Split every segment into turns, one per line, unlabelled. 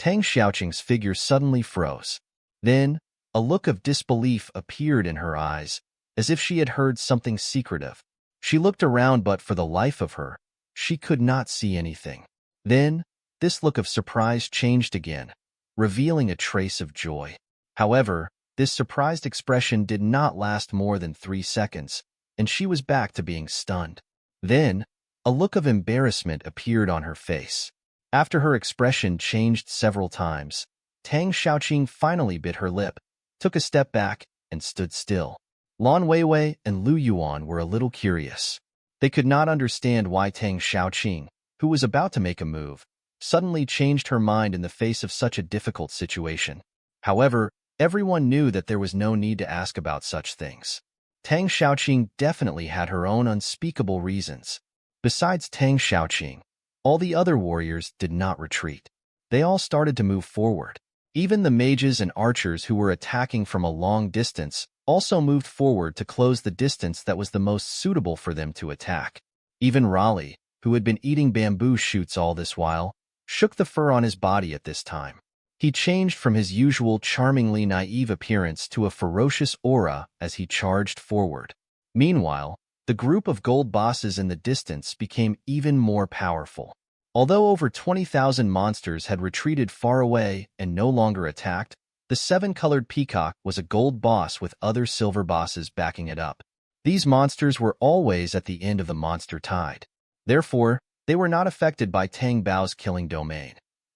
Tang Xiaoqing's figure suddenly froze. Then, a look of disbelief appeared in her eyes, as if she had heard something secretive. She looked around, but for the life of her, she could not see anything. Then, this look of surprise changed again, revealing a trace of joy. However, this surprised expression did not last more than 3 seconds, and she was back to being stunned. Then, a look of embarrassment appeared on her face. After her expression changed several times, Tang Xiaoqing finally bit her lip, took a step back, and stood still. Lan Weiwei and Lu Yuan were a little curious. They could not understand why Tang Xiaoqing, who was about to make a move, suddenly changed her mind in the face of such a difficult situation. However, everyone knew that there was no need to ask about such things. Tang Xiaoqing definitely had her own unspeakable reasons. Besides Tang Xiaoqing, all the other warriors did not retreat. They all started to move forward. Even the mages and archers who were attacking from a long distance also moved forward to close the distance that was the most suitable for them to attack. Even Raleigh, who had been eating bamboo shoots all this while, shook the fur on his body at this time. He changed from his usual charmingly naive appearance to a ferocious aura as he charged forward. Meanwhile, the group of gold bosses in the distance became even more powerful. Although over 20,000 monsters had retreated far away and no longer attacked, the 7-colored peacock was a gold boss with other silver bosses backing it up. These monsters were always at the end of the monster tide. Therefore, they were not affected by Tang Bao's killing domain.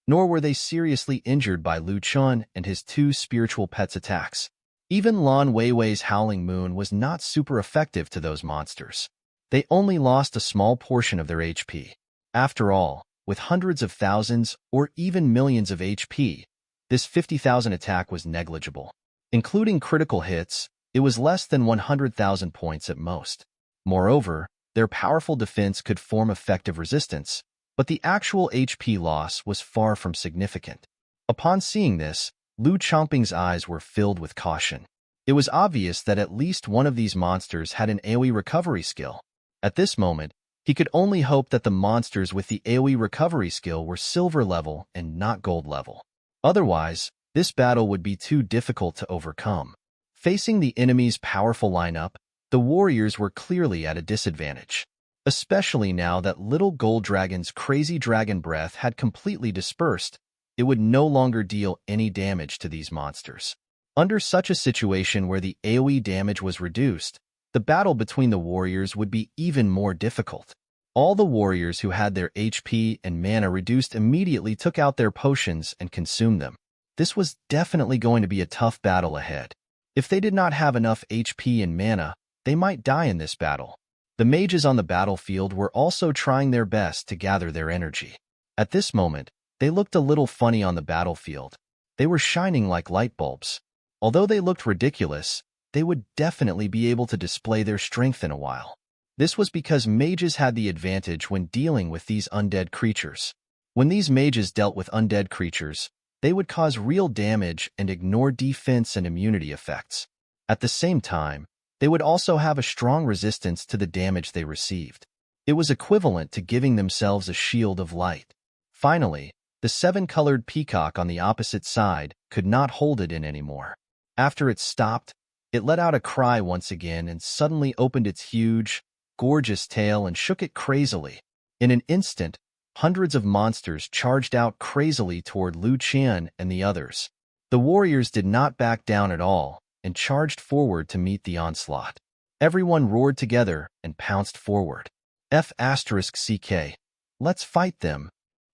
Nor were they seriously injured by Lu Chen and his 2 spiritual pets' attacks. Even Lan Weiwei's Howling Moon was not super effective to those monsters. They only lost a small portion of their HP. After all, with hundreds of thousands or even millions of HP, this 50,000 attack was negligible. Including critical hits, it was less than 100,000 points at most. Moreover, their powerful defense could form effective resistance, but the actual HP loss was far from significant. Upon seeing this, Lu Chongping's eyes were filled with caution. It was obvious that at least one of these monsters had an AoE recovery skill. At this moment, he could only hope that the monsters with the AoE recovery skill were silver level and not gold level. Otherwise, this battle would be too difficult to overcome. Facing the enemy's powerful lineup, the warriors were clearly at a disadvantage. Especially now that Little Gold Dragon's crazy dragon breath had completely dispersed, it would no longer deal any damage to these monsters. Under such a situation where the AoE damage was reduced, the battle between the warriors would be even more difficult. All the warriors who had their HP and mana reduced immediately took out their potions and consumed them. This was definitely going to be a tough battle ahead. If they did not have enough HP and mana, they might die in this battle. The mages on the battlefield were also trying their best to gather their energy. At this moment, they looked a little funny on the battlefield. They were shining like light bulbs. Although they looked ridiculous, they would definitely be able to display their strength in a while. This was because mages had the advantage when dealing with these undead creatures. When these mages dealt with undead creatures, they would cause real damage and ignore defense and immunity effects. At the same time, they would also have a strong resistance to the damage they received. It was equivalent to giving themselves a shield of light. Finally, the 7-colored peacock on the opposite side could not hold it in anymore. After it stopped, it let out a cry once again and suddenly opened its huge, gorgeous tail and shook it crazily. In an instant, hundreds of monsters charged out crazily toward Lu Chen and the others. The warriors did not back down at all and charged forward to meet the onslaught. Everyone roared together and pounced forward. F***CK. Let's fight them.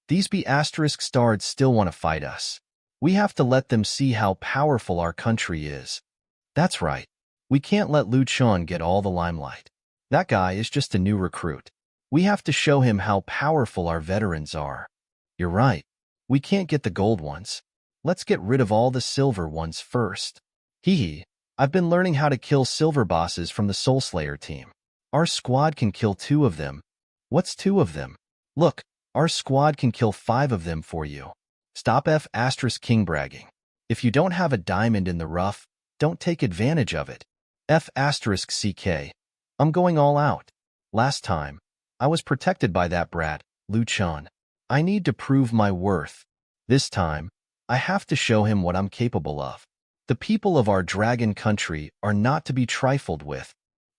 These B***stards still want to fight us. We have to let them see how powerful our country is. That's right. We can't let Lu Chen get all the limelight. That guy is just a new recruit. We have to show him how powerful our veterans are. You're right. We can't get the gold ones. Let's get rid of all the silver ones first. Hee, I've been learning how to kill silver bosses from the Soul Slayer team. Our squad can kill 2 of them. What's 2 of them? Look, our squad can kill 5 of them for you. Stop F***king bragging. If you don't have a diamond in the rough, don't take advantage of it. F***CK. I'm going all out. Last time, I was protected by that brat, Lu Chen. I need to prove my worth. This time, I have to show him what I'm capable of. The people of our dragon country are not to be trifled with.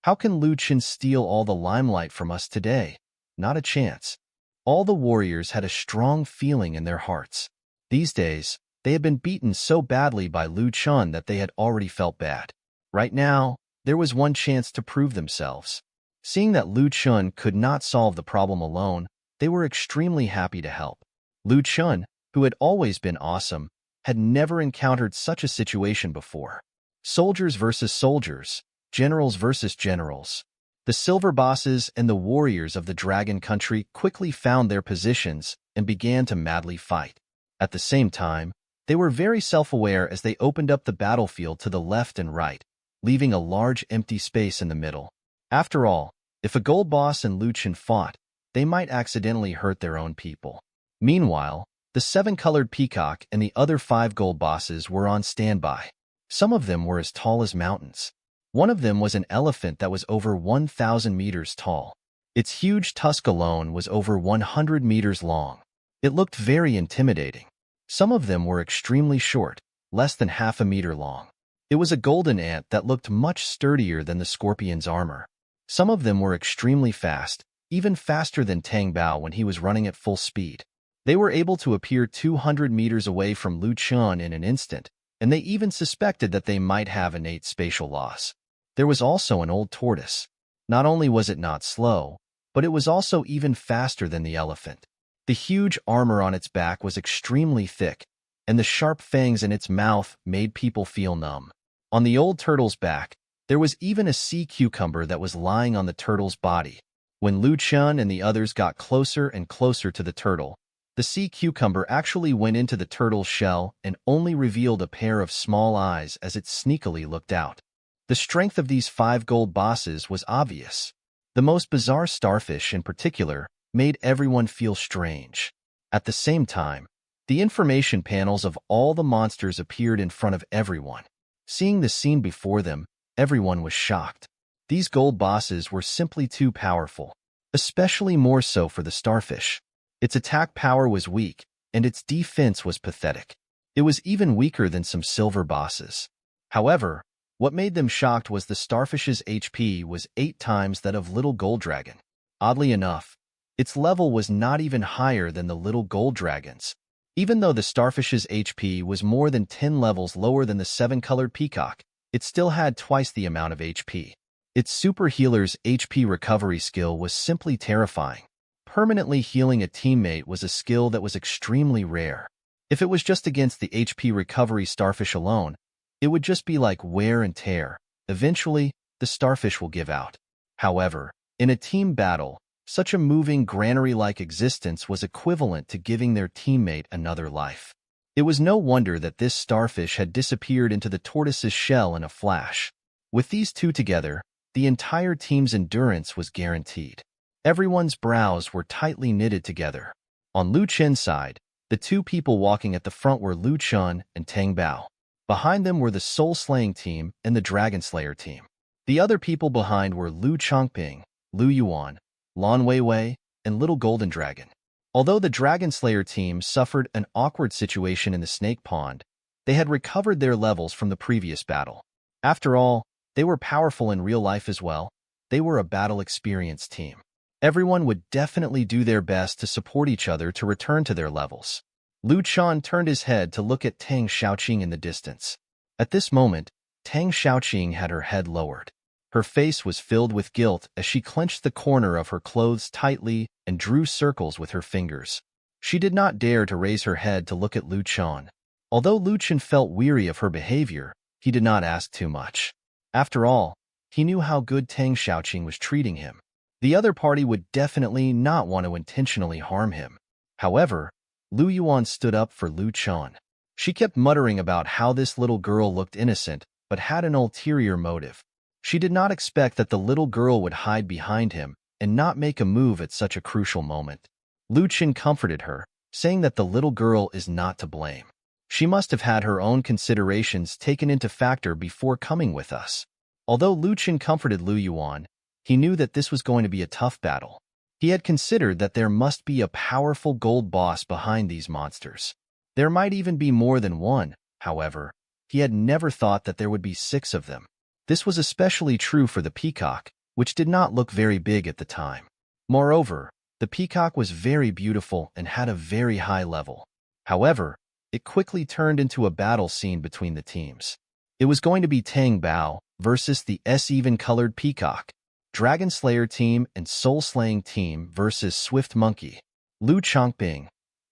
How can Lu Chen steal all the limelight from us today? Not a chance. All the warriors had a strong feeling in their hearts. These days, they had been beaten so badly by Lu Chen that they had already felt bad. Right now, there was one chance to prove themselves. Seeing that Lu Chen could not solve the problem alone, they were extremely happy to help. Lu Chen, who had always been awesome, had never encountered such a situation before. Soldiers versus soldiers, generals versus generals. The silver bosses and the warriors of the dragon country quickly found their positions and began to madly fight. At the same time, they were very self-aware as they opened up the battlefield to the left and right, leaving a large empty space in the middle. After all, if a gold boss and Lu Chen fought, they might accidentally hurt their own people. Meanwhile, the 7-colored peacock and the other 5 gold bosses were on standby. Some of them were as tall as mountains. One of them was an elephant that was over 1,000 meters tall. Its huge tusk alone was over 100 meters long. It looked very intimidating. Some of them were extremely short, less than half a meter long. It was a golden ant that looked much sturdier than the scorpion's armor. Some of them were extremely fast, even faster than Tang Bao when he was running at full speed. They were able to appear 200 meters away from Lu Chen in an instant, and they even suspected that they might have innate spatial loss. There was also an old tortoise. Not only was it not slow, but it was also even faster than the elephant. The huge armor on its back was extremely thick, and the sharp fangs in its mouth made people feel numb. On the old turtle's back, there was even a sea cucumber that was lying on the turtle's body. When Lu Chen and the others got closer and closer to the turtle, the sea cucumber actually went into the turtle's shell and only revealed a pair of small eyes as it sneakily looked out. The strength of these 5 gold bosses was obvious. The most bizarre starfish in particular made everyone feel strange. At the same time, the information panels of all the monsters appeared in front of everyone. Seeing the scene before them, everyone was shocked. These gold bosses were simply too powerful, especially more so for the starfish. Its attack power was weak, and its defense was pathetic. It was even weaker than some silver bosses. However, what made them shocked was the starfish's HP was 8 times that of Little Gold Dragon. Oddly enough, its level was not even higher than the Little Gold Dragon's. Even though the starfish's HP was more than 10 levels lower than the 7-colored peacock, it still had twice the amount of HP. Its super healer's HP recovery skill was simply terrifying. Permanently healing a teammate was a skill that was extremely rare. If it was just against the HP recovery starfish alone, it would just be like wear and tear. Eventually, the starfish will give out. However, in a team battle, such a moving granary-like existence was equivalent to giving their teammate another life. It was no wonder that this starfish had disappeared into the tortoise's shell in a flash. With these two together, the entire team's endurance was guaranteed. Everyone's brows were tightly knitted together. On Lu Chen's side, the 2 people walking at the front were Lu Chen and Tang Bao. Behind them were the Soul Slaying team and the Dragon Slayer team. The other people behind were Lu Chongping, Lu Yuan, Lan Weiwei, and Little Golden Dragon. Although the Dragon Slayer team suffered an awkward situation in the Snake Pond, they had recovered their levels from the previous battle. After all, they were powerful in real life as well. They were a battle-experienced team. Everyone would definitely do their best to support each other to return to their levels. Lu Chen turned his head to look at Tang Xiaoqing in the distance. At this moment, Tang Xiaoqing had her head lowered. Her face was filled with guilt as she clenched the corner of her clothes tightly and drew circles with her fingers. She did not dare to raise her head to look at Lu Chen. Although Lu Chen felt weary of her behavior, he did not ask too much. After all, he knew how good Tang Xiaoqing was treating him. The other party would definitely not want to intentionally harm him. However, Lu Yuan stood up for Lu Chen. She kept muttering about how this little girl looked innocent but had an ulterior motive. She did not expect that the little girl would hide behind him and not make a move at such a crucial moment. Lu Chen comforted her, saying that the little girl is not to blame. She must have had her own considerations taken into factor before coming with us. Although Lu Chen comforted Lu Yuan, he knew that this was going to be a tough battle. He had considered that there must be a powerful gold boss behind these monsters. There might even be more than one, however. He had never thought that there would be 6 of them. This was especially true for the peacock, which did not look very big at the time. Moreover, the peacock was very beautiful and had a very high level. However, it quickly turned into a battle scene between the teams. It was going to be Tang Bao versus the even-colored peacock, Dragon Slayer team and Soul Slaying team versus Swift Monkey, Lu Chongping,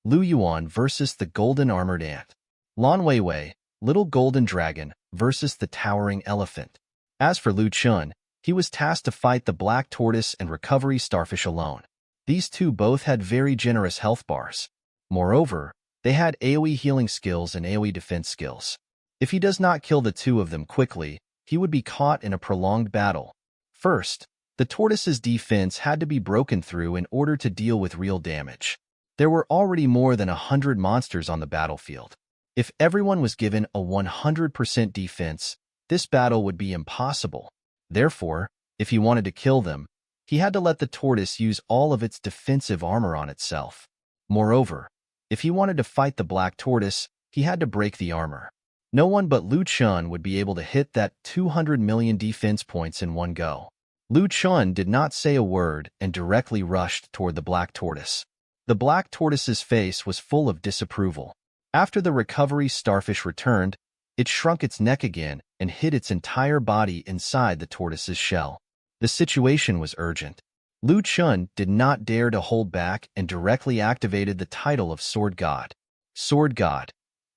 Lu Yuan versus the Golden Armored Ant, Lan Weiwei, Little Golden Dragon versus the Towering Elephant. As for Lu Chun, he was tasked to fight the Black Tortoise and Recovery Starfish alone. These two both had very generous health bars. Moreover, they had AoE healing skills and AoE defense skills. If he does not kill the two of them quickly, he would be caught in a prolonged battle. First, the tortoise's defense had to be broken through in order to deal with real damage. There were already more than 100 monsters on the battlefield. If everyone was given a 100% defense, this battle would be impossible. Therefore, if he wanted to kill them, he had to let the tortoise use all of its defensive armor on itself. Moreover, if he wanted to fight the black tortoise, he had to break the armor. No one but Lu Chun would be able to hit that 200 million defense points in one go. Lu Chun did not say a word and directly rushed toward the black tortoise. The black tortoise's face was full of disapproval. After the recovery starfish returned, it shrunk its neck again and hid its entire body inside the tortoise's shell. The situation was urgent. Lu Chun did not dare to hold back and directly activated the title of Sword God. Sword God.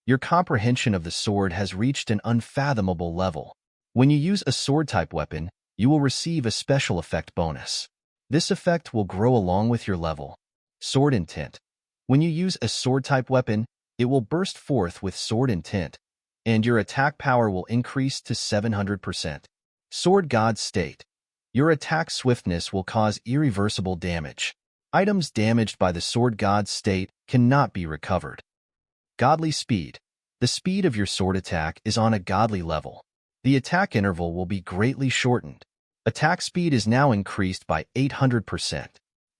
Your comprehension of the sword has reached an unfathomable level. When you use a sword-type weapon, you will receive a special effect bonus. This effect will grow along with your level. Sword Intent. When you use a sword-type weapon, it will burst forth with sword intent, and your attack power will increase to 700%. Sword God State. Your attack swiftness will cause irreversible damage. Items damaged by the Sword God State cannot be recovered. Godly Speed. The speed of your sword attack is on a godly level. The attack interval will be greatly shortened. Attack speed is now increased by 800%.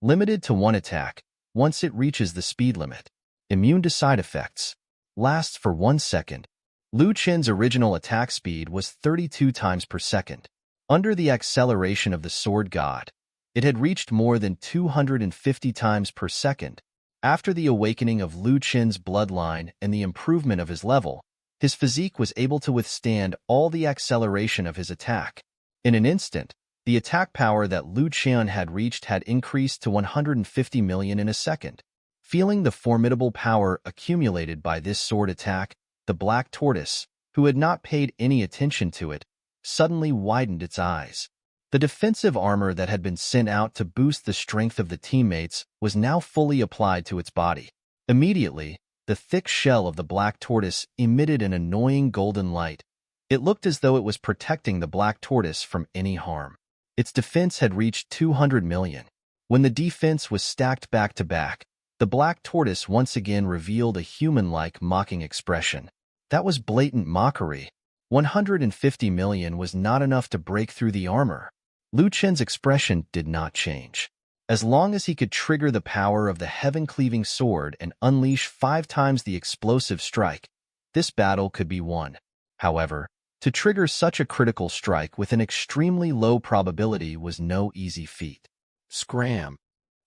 Limited to one attack, once it reaches the speed limit. Immune to side effects. Lasts for 1 second. Lu Chen's original attack speed was 32 times per second. Under the acceleration of the Sword God, it had reached more than 250 times per second. After the awakening of Lu Chen's bloodline and the improvement of his level, his physique was able to withstand all the acceleration of his attack. In an instant, the attack power that Lu Chen had reached had increased to 150 million in a second. Feeling the formidable power accumulated by this sword attack, the black tortoise, who had not paid any attention to it, suddenly widened its eyes. The defensive armor that had been sent out to boost the strength of the teammates was now fully applied to its body. Immediately, the thick shell of the black tortoise emitted an annoying golden light. It looked as though it was protecting the black tortoise from any harm. Its defense had reached 200 million. When the defense was stacked back to back, the black tortoise once again revealed a human-like mocking expression. That was blatant mockery. 150 million was not enough to break through the armor. Lu Chen's expression did not change. As long as he could trigger the power of the heaven-cleaving sword and unleash 5 times the explosive strike, this battle could be won. However, to trigger such a critical strike with an extremely low probability was no easy feat. Scram!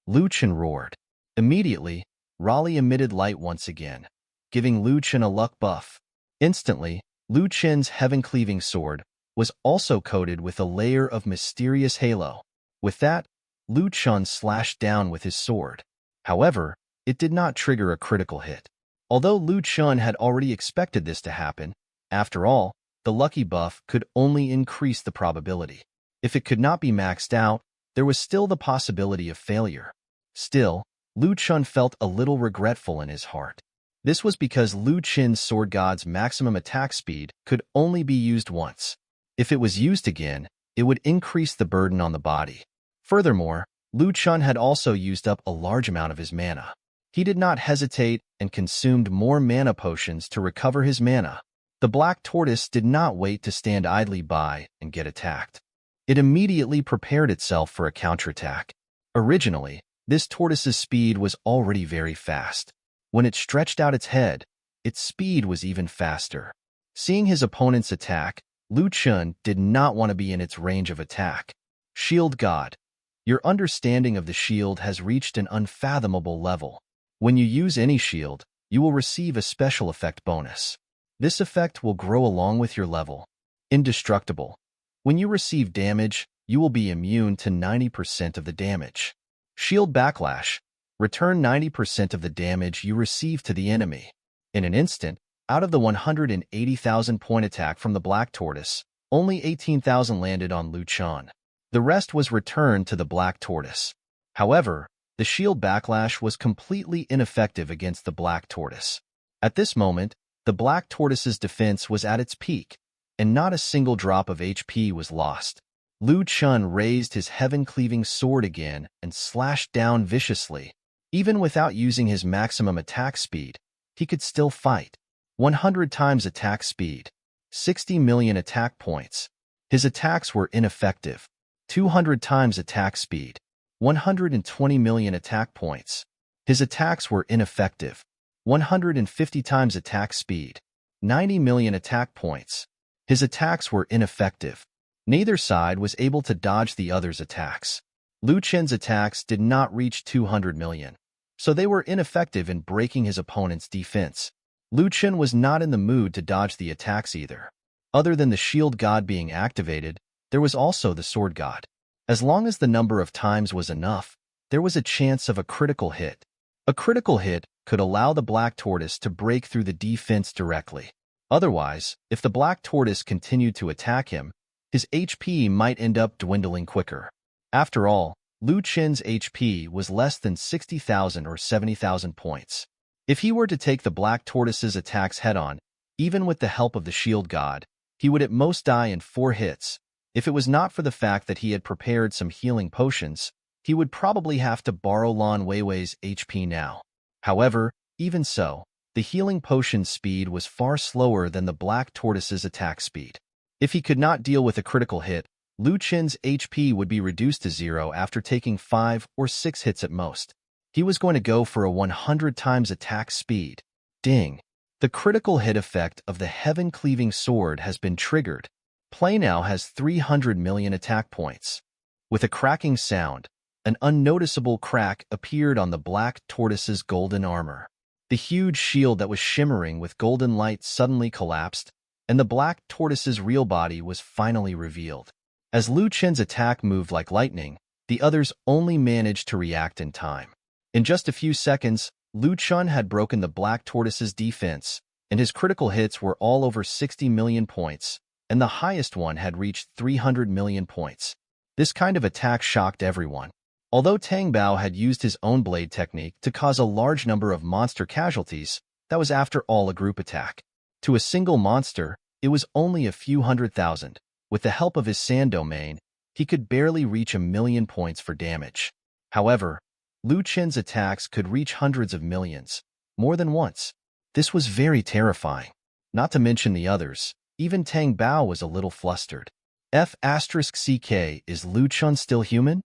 Lu Chen roared. Immediately, Raleigh emitted light once again, giving Lu Chen a luck buff. Instantly, Lu Chen's heaven-cleaving sword was also coated with a layer of mysterious halo. With that, Lu Chen slashed down with his sword. However, it did not trigger a critical hit. Although Lu Chen had already expected this to happen, after all, the lucky buff could only increase the probability. If it could not be maxed out, there was still the possibility of failure. Still, Lu Chen felt a little regretful in his heart. This was because Lu Chen's Sword God's maximum attack speed could only be used once. If it was used again, it would increase the burden on the body. Furthermore, Lu Chen had also used up a large amount of his mana. He did not hesitate and consumed more mana potions to recover his mana. The black tortoise did not wait to stand idly by and get attacked. It immediately prepared itself for a counterattack. Originally, this tortoise's speed was already very fast. When it stretched out its head, its speed was even faster. Seeing his opponent's attack, Lu Chen did not want to be in its range of attack. Shield God. Your understanding of the shield has reached an unfathomable level. When you use any shield, you will receive a special effect bonus. This effect will grow along with your level. Indestructible. When you receive damage, you will be immune to 90% of the damage. Shield Backlash. Return 90% of the damage you receive to the enemy. In an instant, out of the 180,000 point attack from the Black Tortoise, only 18,000 landed on Lu Chen. The rest was returned to the Black Tortoise. However, the shield backlash was completely ineffective against the Black Tortoise. At this moment, the Black Tortoise's defense was at its peak, and not a single drop of HP was lost. Lu Chen raised his heaven-cleaving sword again and slashed down viciously. Even without using his maximum attack speed, he could still fight. 100 times attack speed, 60 million attack points. His attacks were ineffective. 200 times attack speed, 120 million attack points. His attacks were ineffective. 150 times attack speed, 90 million attack points. His attacks were ineffective. Neither side was able to dodge the other's attacks. Lu Chen's attacks did not reach 200 million, so they were ineffective in breaking his opponent's defense. Lu Chen was not in the mood to dodge the attacks either. Other than the Shield God being activated, there was also the Sword God. As long as the number of times was enough, there was a chance of a critical hit. A critical hit could allow the Black Tortoise to break through the defense directly. Otherwise, if the Black Tortoise continued to attack him, his HP might end up dwindling quicker. After all, Lu Chen's HP was less than 60,000 or 70,000 points. If he were to take the Black Tortoise's attacks head-on, even with the help of the Shield God, he would at most die in 4 hits. If it was not for the fact that he had prepared some healing potions, he would probably have to borrow Lan Weiwei's HP now. However, even so, the healing potion's speed was far slower than the Black Tortoise's attack speed. If he could not deal with a critical hit, Lu Chen's HP would be reduced to 0 after taking 5 or 6 hits at most. He was going to go for a 100 times attack speed. Ding! The critical hit effect of the heaven-cleaving sword has been triggered. Play now has 300 million attack points. With a cracking sound, an unnoticeable crack appeared on the Black Tortoise's golden armor. The huge shield that was shimmering with golden light suddenly collapsed, and the Black Tortoise's real body was finally revealed. As Lu Chen's attack moved like lightning, the others only managed to react in time. In just a few seconds, Lu Chen had broken the Black Tortoise's defense, and his critical hits were all over 60 million points, and the highest one had reached 300 million points. This kind of attack shocked everyone. Although Tang Bao had used his own blade technique to cause a large number of monster casualties, that was after all a group attack. To a single monster, it was only a few 100,000. With the help of his sand domain, he could barely reach 1,000,000 points for damage. However, Lu Chen's attacks could reach hundreds of millions, more than once. This was very terrifying. Not to mention the others, even Tang Bao was a little flustered. F***CK, is Lu Chen still human?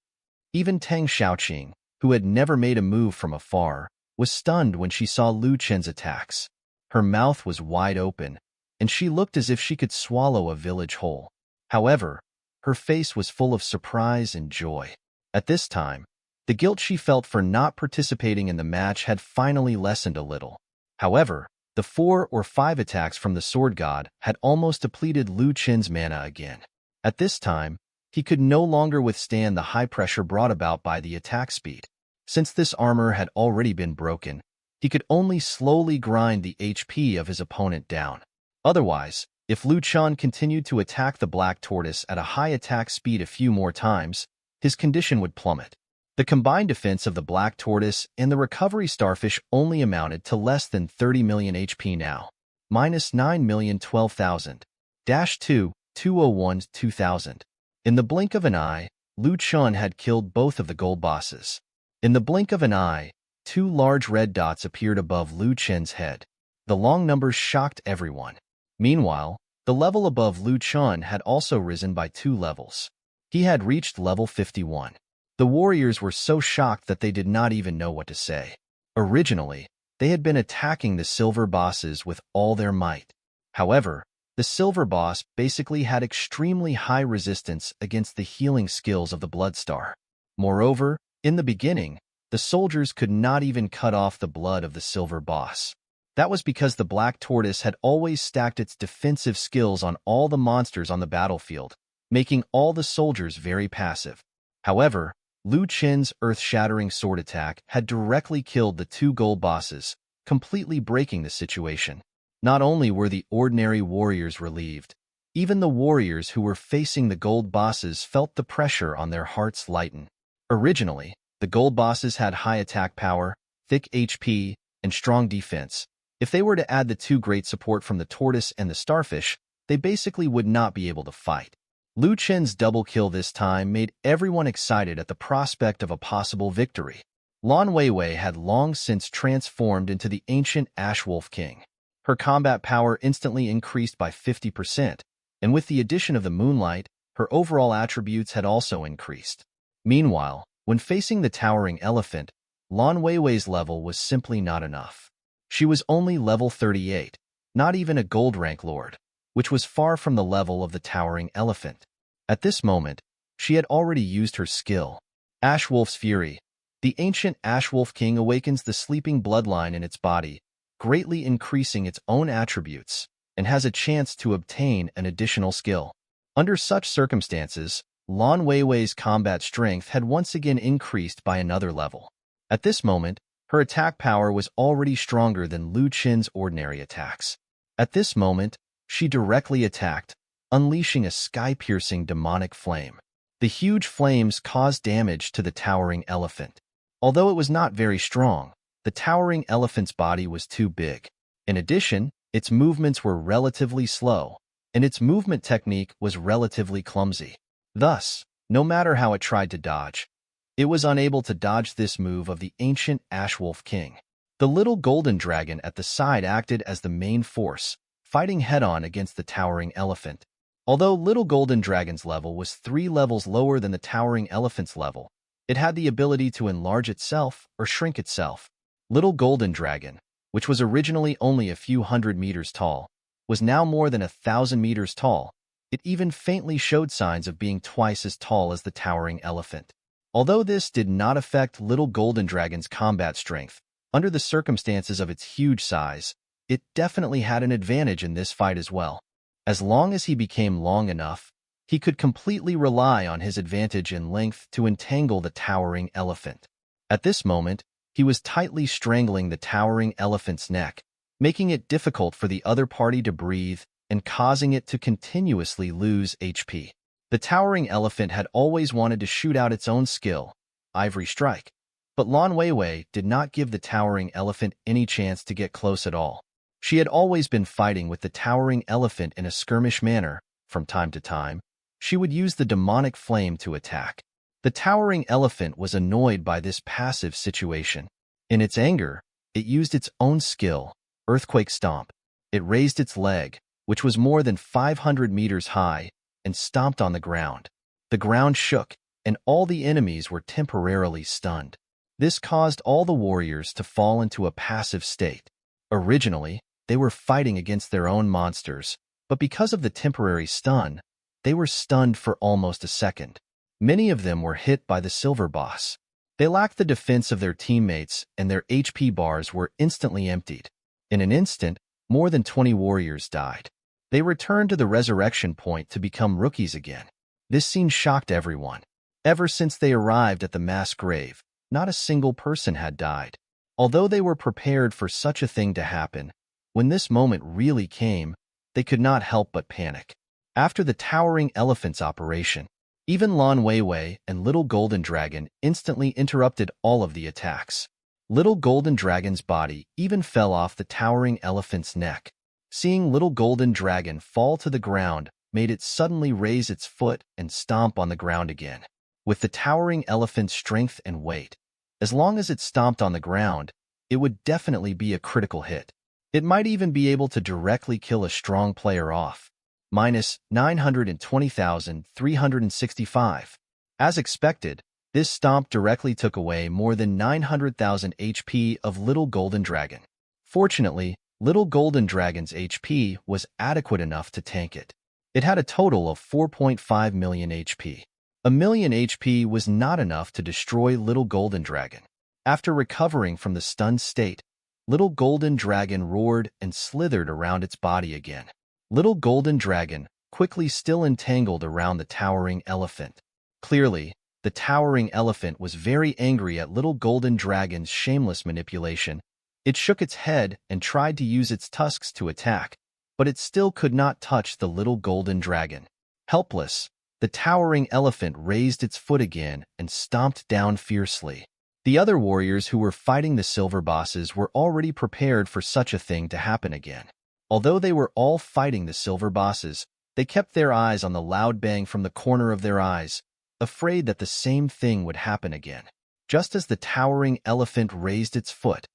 Even Tang Xiaoqing, who had never made a move from afar, was stunned when she saw Lu Chen's attacks. Her mouth was wide open, and she looked as if she could swallow a village whole. However, her face was full of surprise and joy. At this time, the guilt she felt for not participating in the match had finally lessened a little. However, the 4 or 5 attacks from the Sword God had almost depleted Lu Chen's mana again. At this time, he could no longer withstand the high pressure brought about by the attack speed. Since this armor had already been broken, he could only slowly grind the HP of his opponent down. Otherwise, if Lu Chen continued to attack the Black Tortoise at a high attack speed a few more times, his condition would plummet. The combined defense of the Black Tortoise and the Recovery Starfish only amounted to less than 30 million HP now. Minus 9,012,000. -2, 201, 2000. In the blink of an eye, Lu Chen had killed both of the gold bosses. In the blink of an eye, 2 large red dots appeared above Lu Chen's head. The long numbers shocked everyone. Meanwhile, the level above Lu Chen had also risen by 2 levels. He had reached level 51. The warriors were so shocked that they did not even know what to say. Originally, They had been attacking the silver bosses with all their might. However, the silver boss basically had extremely high resistance against the healing skills of the Bloodstar. Moreover, in the beginning, the soldiers could not even cut off the blood of the silver boss. That was because the Black Tortoise had always stacked its defensive skills on all the monsters on the battlefield, making all the soldiers very passive. However, Lu Chen's earth-shattering sword attack had directly killed the two gold bosses, completely breaking the situation. Not only were the ordinary warriors relieved, even the warriors who were facing the gold bosses felt the pressure on their hearts lighten. Originally, the gold bosses had high attack power, thick HP, and strong defense. If they were to add the two great support from the tortoise and the starfish, they basically would not be able to fight. Lu Chen's double kill this time made everyone excited at the prospect of a possible victory. Lan Weiwei had long since transformed into the ancient Ash Wolf King. Her combat power instantly increased by 50%, and with the addition of the moonlight, her overall attributes had also increased. Meanwhile, when facing the towering elephant, Lan Weiwei's level was simply not enough. She was only level 38, not even a gold rank lord, which was far from the level of the towering elephant. At this moment, she had already used her skill. Ash Wolf's Fury. The ancient Ash Wolf King awakens the sleeping bloodline in its body, greatly increasing its own attributes, and has a chance to obtain an additional skill. Under such circumstances, Lan Weiwei's combat strength had once again increased by another level. At this moment, her attack power was already stronger than Lu Chen's ordinary attacks. At this moment, she directly attacked, unleashing a sky-piercing demonic flame. The huge flames caused damage to the towering elephant. Although it was not very strong, the towering elephant's body was too big. In addition, its movements were relatively slow, and its movement technique was relatively clumsy. Thus, no matter how it tried to dodge, it was unable to dodge this move of the ancient Ash Wolf King. The little golden dragon at the side acted as the main force, fighting head-on against the towering elephant. Although Little Golden Dragon's level was 3 levels lower than the towering elephant's level, it had the ability to enlarge itself or shrink itself. Little Golden Dragon, which was originally only a few hundred meters tall, was now more than 1,000 meters tall. It even faintly showed signs of being twice as tall as the towering elephant. Although this did not affect Little Golden Dragon's combat strength, under the circumstances of its huge size, it definitely had an advantage in this fight as well. As long as he became long enough, he could completely rely on his advantage in length to entangle the towering elephant. At this moment, he was tightly strangling the towering elephant's neck, making it difficult for the other party to breathe and causing it to continuously lose HP. The towering elephant had always wanted to shoot out its own skill, Ivory Strike, but Lan Weiwei did not give the towering elephant any chance to get close at all. She had always been fighting with the towering elephant in a skirmish manner. From time to time, she would use the demonic flame to attack. The towering elephant was annoyed by this passive situation. In its anger, it used its own skill, Earthquake Stomp. It raised its leg, which was more than 500 meters high, and stomped on the ground. The ground shook, and all the enemies were temporarily stunned. This caused all the warriors to fall into a passive state. Originally, they were fighting against their own monsters, but because of the temporary stun, they were stunned for almost a second. Many of them were hit by the silver boss. They lacked the defense of their teammates, and their HP bars were instantly emptied. In an instant, more than 20 warriors died. They returned to the resurrection point to become rookies again. This scene shocked everyone. Ever since they arrived at the mass grave, not a single person had died. Although they were prepared for such a thing to happen, when this moment really came, they could not help but panic. After the towering elephant's operation, even Lan Weiwei and Little Golden Dragon instantly interrupted all of the attacks. Little Golden Dragon's body even fell off the towering elephant's neck. Seeing Little Golden Dragon fall to the ground made it suddenly raise its foot and stomp on the ground again. With the towering elephant's strength and weight, as long as it stomped on the ground, it would definitely be a critical hit. It might even be able to directly kill a strong player off. Minus 920,365. As expected, this stomp directly took away more than 900,000 HP of Little Golden Dragon. Fortunately, Little Golden Dragon's HP was adequate enough to tank it. It had a total of 4.5 million HP. A million HP was not enough to destroy Little Golden Dragon. After recovering from the stunned state, Little Golden Dragon roared and slithered around its body again. Little Golden Dragon quickly still entangled around the towering elephant. Clearly, the towering elephant was very angry at Little Golden Dragon's shameless manipulation. It shook its head and tried to use its tusks to attack, but it still could not touch the Little Golden Dragon. Helpless, the towering elephant raised its foot again and stomped down fiercely. The other warriors who were fighting the silver bosses were already prepared for such a thing to happen again. Although they were all fighting the silver bosses, they kept their eyes on the loud bang from the corner of their eyes, afraid that the same thing would happen again. Just as the towering elephant raised its foot,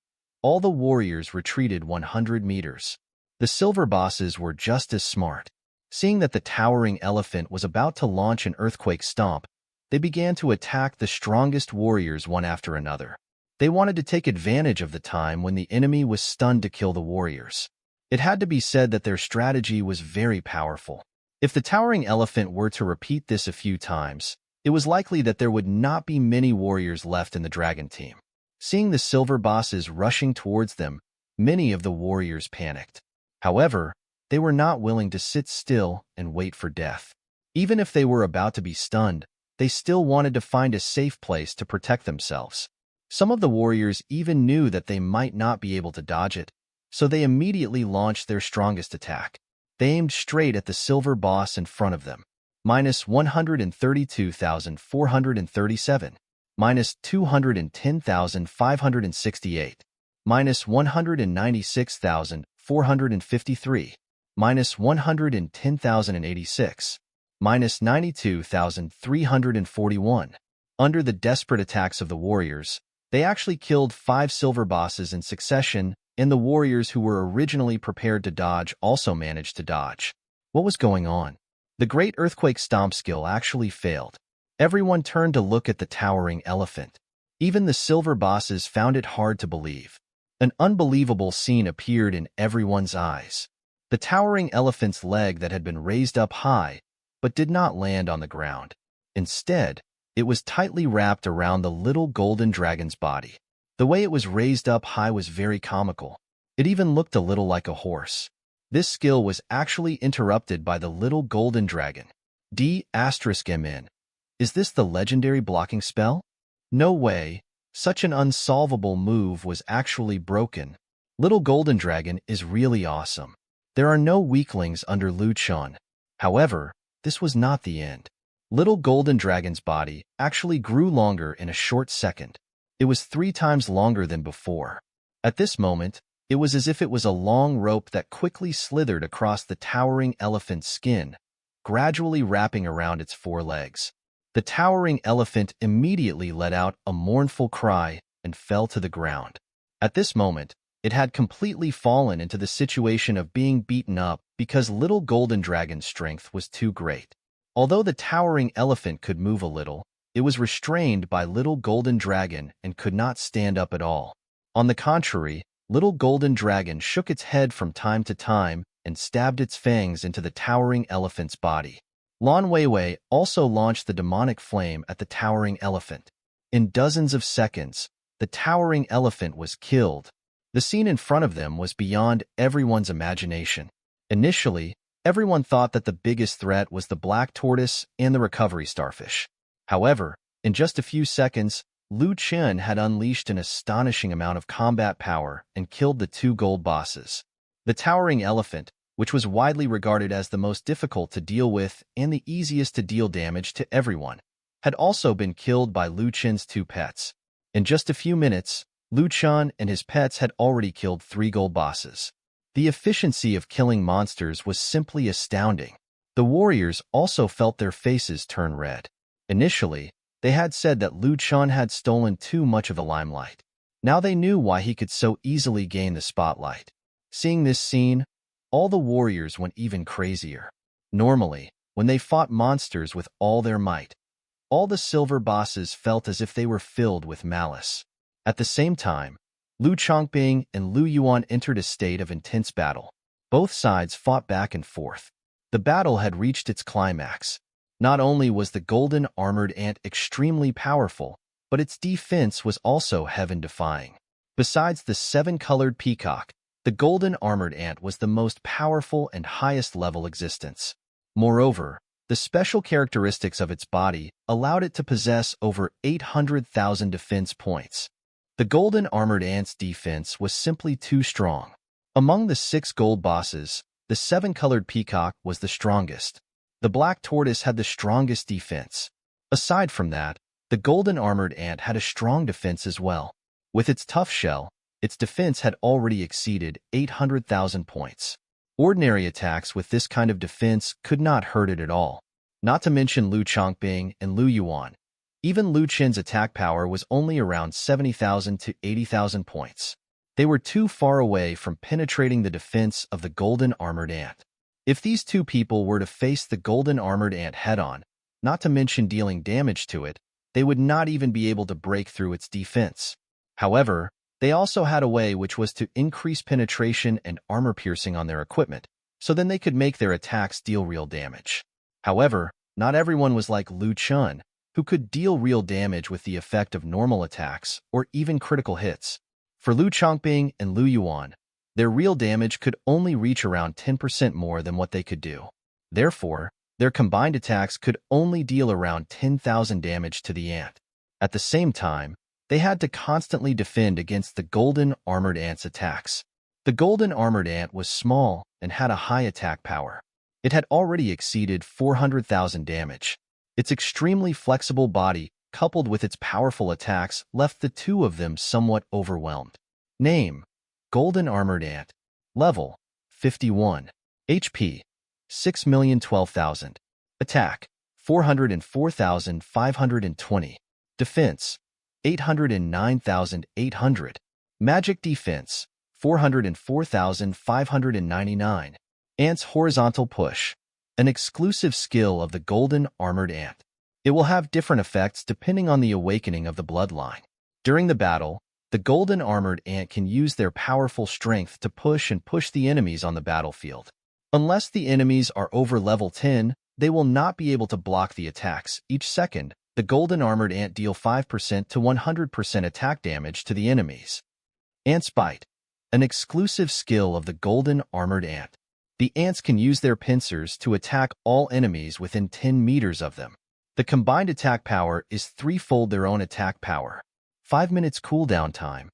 all the warriors retreated 100 meters. The silver bosses were just as smart. Seeing that the towering elephant was about to launch an earthquake stomp, they began to attack the strongest warriors one after another. They wanted to take advantage of the time when the enemy was stunned to kill the warriors. It had to be said that their strategy was very powerful. If the towering elephant were to repeat this a few times, it was likely that there would not be many warriors left in the dragon team. Seeing the silver bosses rushing towards them, many of the warriors panicked. However, they were not willing to sit still and wait for death. Even if they were about to be stunned, they still wanted to find a safe place to protect themselves. Some of the warriors even knew that they might not be able to dodge it, so they immediately launched their strongest attack. They aimed straight at the silver boss in front of them. Minus 132,437. Minus 210,568. Minus 196,453. Minus 110,086. Minus 92,341. Under the desperate attacks of the warriors, they actually killed 5 silver bosses in succession, and the warriors who were originally prepared to dodge also managed to dodge. What was going on? The Great Earthquake Stomp skill actually failed. Everyone turned to look at the towering elephant. Even the silver bosses found it hard to believe. An unbelievable scene appeared in everyone's eyes. The towering elephant's leg that had been raised up high, but did not land on the ground. Instead, it was tightly wrapped around the Little Golden Dragon's body. The way it was raised up high was very comical. It even looked a little like a horse. This skill was actually interrupted by the Little Golden Dragon. D***MN. Is this the legendary blocking spell? No way. Such an unsolvable move was actually broken. Little Golden Dragon is really awesome. There are no weaklings under Chen. However, this was not the end. Little Golden Dragon's body actually grew longer in a short second. It was 3 times longer than before. At this moment, it was as if it was a long rope that quickly slithered across the towering elephant's skin, gradually wrapping around its 4 legs. The towering elephant immediately let out a mournful cry and fell to the ground. At this moment, it had completely fallen into the situation of being beaten up because Little Golden Dragon's strength was too great. Although the towering elephant could move a little, it was restrained by Little Golden Dragon and could not stand up at all. On the contrary, Little Golden Dragon shook its head from time to time and stabbed its fangs into the towering elephant's body. Lan Weiwei also launched the demonic flame at the towering elephant. In dozens of seconds, the towering elephant was killed. The scene in front of them was beyond everyone's imagination. Initially, everyone thought that the biggest threat was the black tortoise and the recovery starfish. However, in just a few seconds, Chen had unleashed an astonishing amount of combat power and killed the 2 gold bosses. The towering elephant, which was widely regarded as the most difficult to deal with and the easiest to deal damage to everyone, had also been killed by Chen's 2 pets. In just a few minutes, Chen and his pets had already killed 3 gold bosses. The efficiency of killing monsters was simply astounding. The warriors also felt their faces turn red. Initially, they had said that Chen had stolen too much of the limelight. Now they knew why he could so easily gain the spotlight. Seeing this scene, all the warriors went even crazier. Normally, when they fought monsters with all their might, all the silver bosses felt as if they were filled with malice. At the same time, Lu Chongbing and Lu Yuan entered a state of intense battle. Both sides fought back and forth. The battle had reached its climax. Not only was the golden armored ant extremely powerful, but its defense was also heaven-defying. Besides the seven-colored peacock, the golden armored ant was the most powerful and highest-level existence. Moreover, the special characteristics of its body allowed it to possess over 800,000 defense points. The golden armored ant's defense was simply too strong. Among the 6 gold bosses, the 7-colored peacock was the strongest. The black tortoise had the strongest defense. Aside from that, the golden armored ant had a strong defense as well. With its tough shell, its defense had already exceeded 800,000 points. Ordinary attacks with this kind of defense could not hurt it at all. Not to mention Lu Chongbing and Lu Yuan. Even Lu Chen's attack power was only around 70,000 to 80,000 points. They were too far away from penetrating the defense of the golden armored ant. If these two people were to face the golden armored ant head-on, not to mention dealing damage to it, they would not even be able to break through its defense. However, they also had a way which was to increase penetration and armor piercing on their equipment, so then they could make their attacks deal real damage. However, not everyone was like Lu Chen, who could deal real damage with the effect of normal attacks or even critical hits. For Lu Chongbing and Lu Yuan, their real damage could only reach around 10% more than what they could do. Therefore, their combined attacks could only deal around 10,000 damage to the ant. At the same time, they had to constantly defend against the golden armored ant's attacks. The golden armored ant was small and had a high attack power. It had already exceeded 400,000 damage. Its extremely flexible body, coupled with its powerful attacks, left the two of them somewhat overwhelmed. Name: Golden Armored Ant. Level: 51. HP: 6,012,000. Attack: 404,520. Defense: 809,800. Magic defense: 404,599. Ant's Horizontal Push. An exclusive skill of the Golden Armored Ant. It will have different effects depending on the awakening of the bloodline. During the battle, the Golden Armored Ant can use their powerful strength to push the enemies on the battlefield. Unless the enemies are over level 10, they will not be able to block the attacks. Each second, the Golden Armored Ant deal 5% to 100% attack damage to the enemies. Ant's Bite. An exclusive skill of the Golden Armored Ant. The ants can use their pincers to attack all enemies within 10 meters of them. The combined attack power is threefold their own attack power. 5 minutes cooldown time.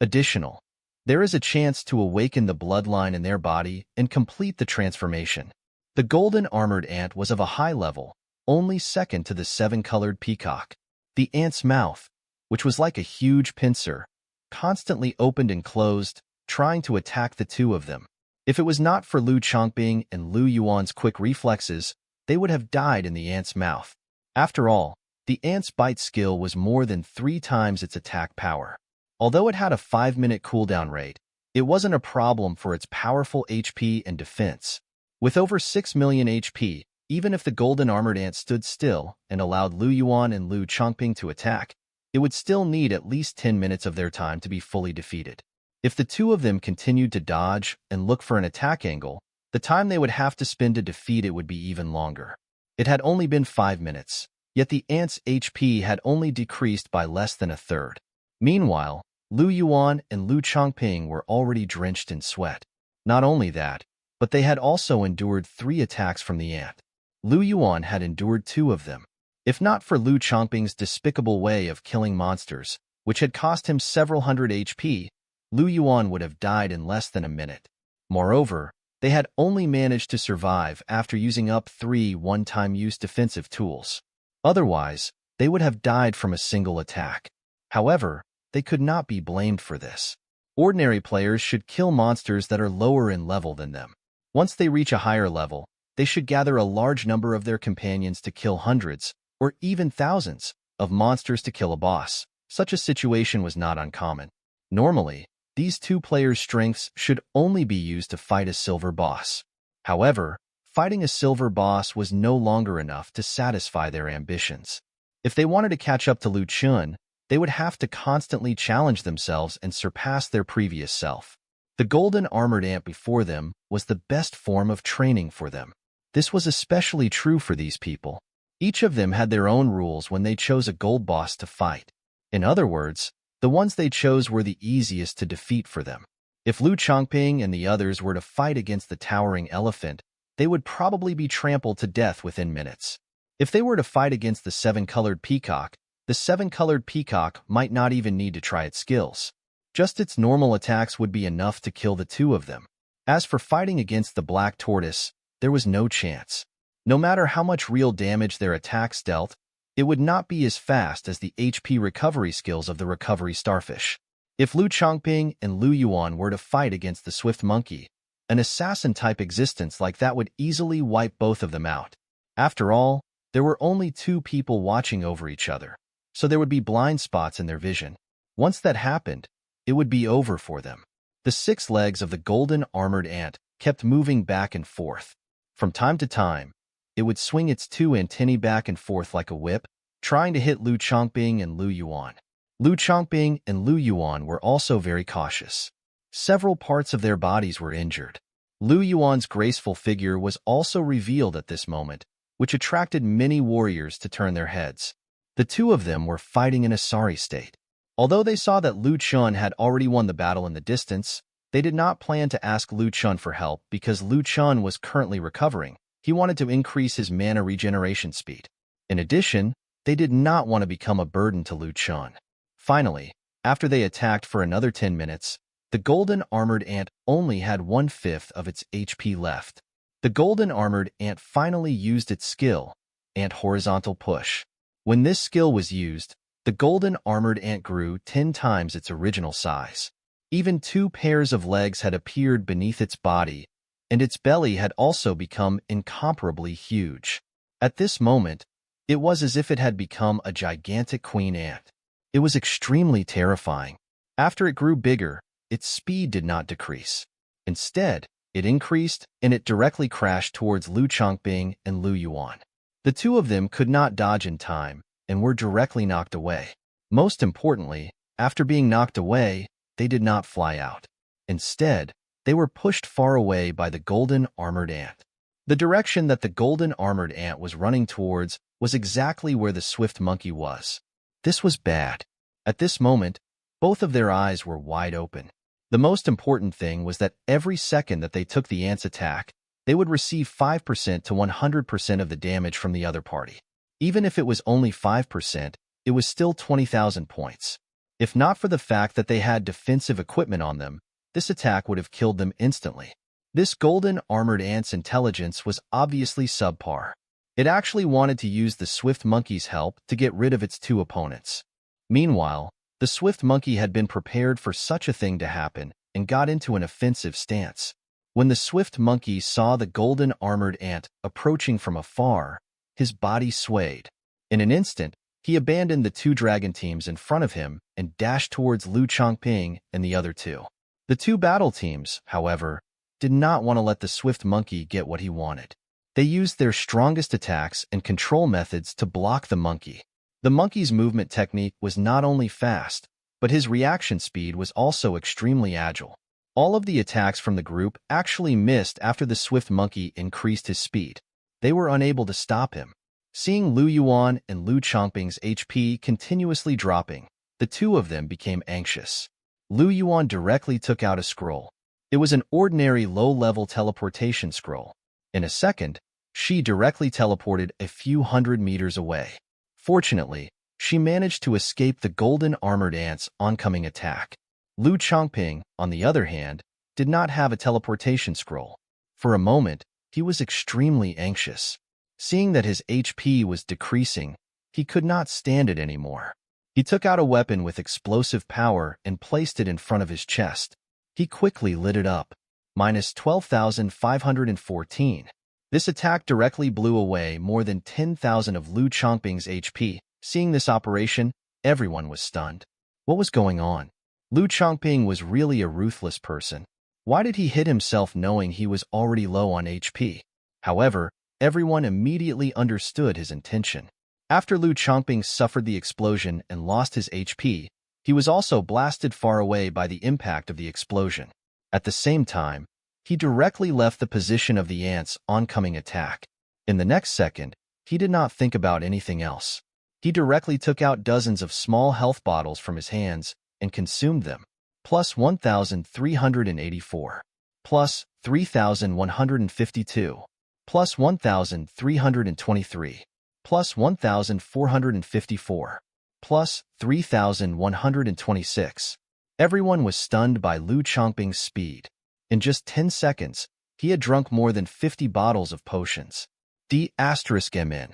Additional. There is a chance to awaken the bloodline in their body and complete the transformation. The Golden Armored Ant was of a high level, only second to the 7-colored peacock. The ant's mouth, which was like a huge pincer, constantly opened and closed, trying to attack the two of them. If it was not for Lu Chongbing and Lu Yuan's quick reflexes, they would have died in the ant's mouth. After all, the ant's bite skill was more than 3 times its attack power. Although it had a 5-minute cooldown rate, it wasn't a problem for its powerful HP and defense. With over 6 million HP, even if the Golden Armored Ant stood still and allowed Lu Yuan and Lu Chongbing to attack, it would still need at least 10 minutes of their time to be fully defeated. If the two of them continued to dodge and look for an attack angle, the time they would have to spend to defeat it would be even longer. It had only been 5 minutes, yet the ant's HP had only decreased by less than a third. Meanwhile, Lu Yuan and Lu Chongbing were already drenched in sweat. Not only that, but they had also endured 3 attacks from the ant. Lu Yuan had endured 2 of them. If not for Lu Chongbing's despicable way of killing monsters, which had cost him several hundred HP, Lu Yuan would have died in less than a minute. Moreover, they had only managed to survive after using up 3 one-time use defensive tools. Otherwise, they would have died from a single attack. However, they could not be blamed for this. Ordinary players should kill monsters that are lower in level than them. Once they reach a higher level, they should gather a large number of their companions to kill hundreds, or even thousands, of monsters to kill a boss. Such a situation was not uncommon. Normally, these 2 players' strengths should only be used to fight a silver boss. However, fighting a silver boss was no longer enough to satisfy their ambitions. If they wanted to catch up to Lu Chen, They would have to constantly challenge themselves and surpass their previous self. The golden armored ant before them was the best form of training for them. This was especially true for these people. Each of them had their own rules when they chose a gold boss to fight. In other words, the ones they chose were the easiest to defeat for them. If Lu Chongping and the others were to fight against the towering elephant, they would probably be trampled to death within minutes. If they were to fight against the seven-colored peacock, the seven-colored peacock might not even need to try its skills. Just its normal attacks would be enough to kill the two of them. As for fighting against the black tortoise, there was no chance. No matter how much real damage their attacks dealt, it would not be as fast as the HP recovery skills of the recovery starfish. If Lu Chongping and Lu Yuan were to fight against the swift monkey, an assassin-type existence like that would easily wipe both of them out. After all, there were only two people watching over each other, so there would be blind spots in their vision. Once that happened, it would be over for them. The 6 legs of the golden armored ant kept moving back and forth. From time to time, it would swing its 2 antennae back and forth like a whip, trying to hit Lu Chongping and Lu Yuan. Lu Chongping and Lu Yuan were also very cautious. Several parts of their bodies were injured. Lu Yuan's graceful figure was also revealed at this moment, which attracted many warriors to turn their heads. The two of them were fighting in a sorry state. Although they saw that Lu Chun had already won the battle in the distance, they did not plan to ask Lu Chun for help because Lu Chun was currently recovering. He wanted to increase his mana regeneration speed. In addition, they did not want to become a burden to Lu Chun. Finally, after they attacked for another 10 minutes, the golden armored ant only had 1/5 of its HP left. The golden armored ant finally used its skill, Ant Horizontal Push. When this skill was used, the golden armored ant grew 10 times its original size. Even 2 pairs of legs had appeared beneath its body, and its belly had also become incomparably huge. At this moment, it was as if it had become a gigantic queen ant. It was extremely terrifying. After it grew bigger, its speed did not decrease. Instead, it increased, and it directly crashed towards Lu Chongping and Lu Yuan. The two of them could not dodge in time, and were directly knocked away. Most importantly, after being knocked away, they did not fly out. Instead, they were pushed far away by the golden armored ant. The direction that the golden armored ant was running towards was exactly where the swift monkey was. This was bad. At this moment, both of their eyes were wide open. The most important thing was that every second that they took the ant's attack, they would receive 5% to 100% of the damage from the other party. Even if it was only 5%, it was still 20,000 points. If not for the fact that they had defensive equipment on them, this attack would have killed them instantly. This golden armored ant's intelligence was obviously subpar. It actually wanted to use the swift monkey's help to get rid of its 2 opponents. Meanwhile, the swift monkey had been prepared for such a thing to happen and got into an offensive stance. When the swift monkey saw the golden armored ant approaching from afar, his body swayed. In an instant, he abandoned the 2 dragon teams in front of him and dashed towards Lu Chongping and the other 2. The 2 battle teams, however, did not want to let the swift monkey get what he wanted. They used their strongest attacks and control methods to block the monkey. The monkey's movement technique was not only fast, but his reaction speed was also extremely agile. All of the attacks from the group actually missed after the swift monkey increased his speed. They were unable to stop him. Seeing Lu Yuan and Lu Chongping's HP continuously dropping, the two of them became anxious. Lu Yuan directly took out a scroll. It was an ordinary low-level teleportation scroll. In a second, she directly teleported a few hundred meters away. Fortunately, she managed to escape the golden armored ant's oncoming attack. Lu Chongping, on the other hand, did not have a teleportation scroll. For a moment, he was extremely anxious. Seeing that his HP was decreasing, he could not stand it anymore. He took out a weapon with explosive power and placed it in front of his chest. He quickly lit it up. Minus 12,514. This attack directly blew away more than 10,000 of Lu Chongping's HP. Seeing this operation, everyone was stunned. What was going on? Lu Chongping was really a ruthless person. Why did he hit himself knowing he was already low on HP? However, everyone immediately understood his intention. After Lu Chongping suffered the explosion and lost his HP, he was also blasted far away by the impact of the explosion. At the same time, he directly left the position of the ant's oncoming attack. In the next second, he did not think about anything else. He directly took out dozens of small health bottles from his hands and consumed them. Plus 1,384. Plus 3,152. Plus 1,323. Plus 1,454. Plus 3,126. Everyone was stunned by Lu Chongping's speed. In just 10 seconds, he had drunk more than 50 bottles of potions. D*MN.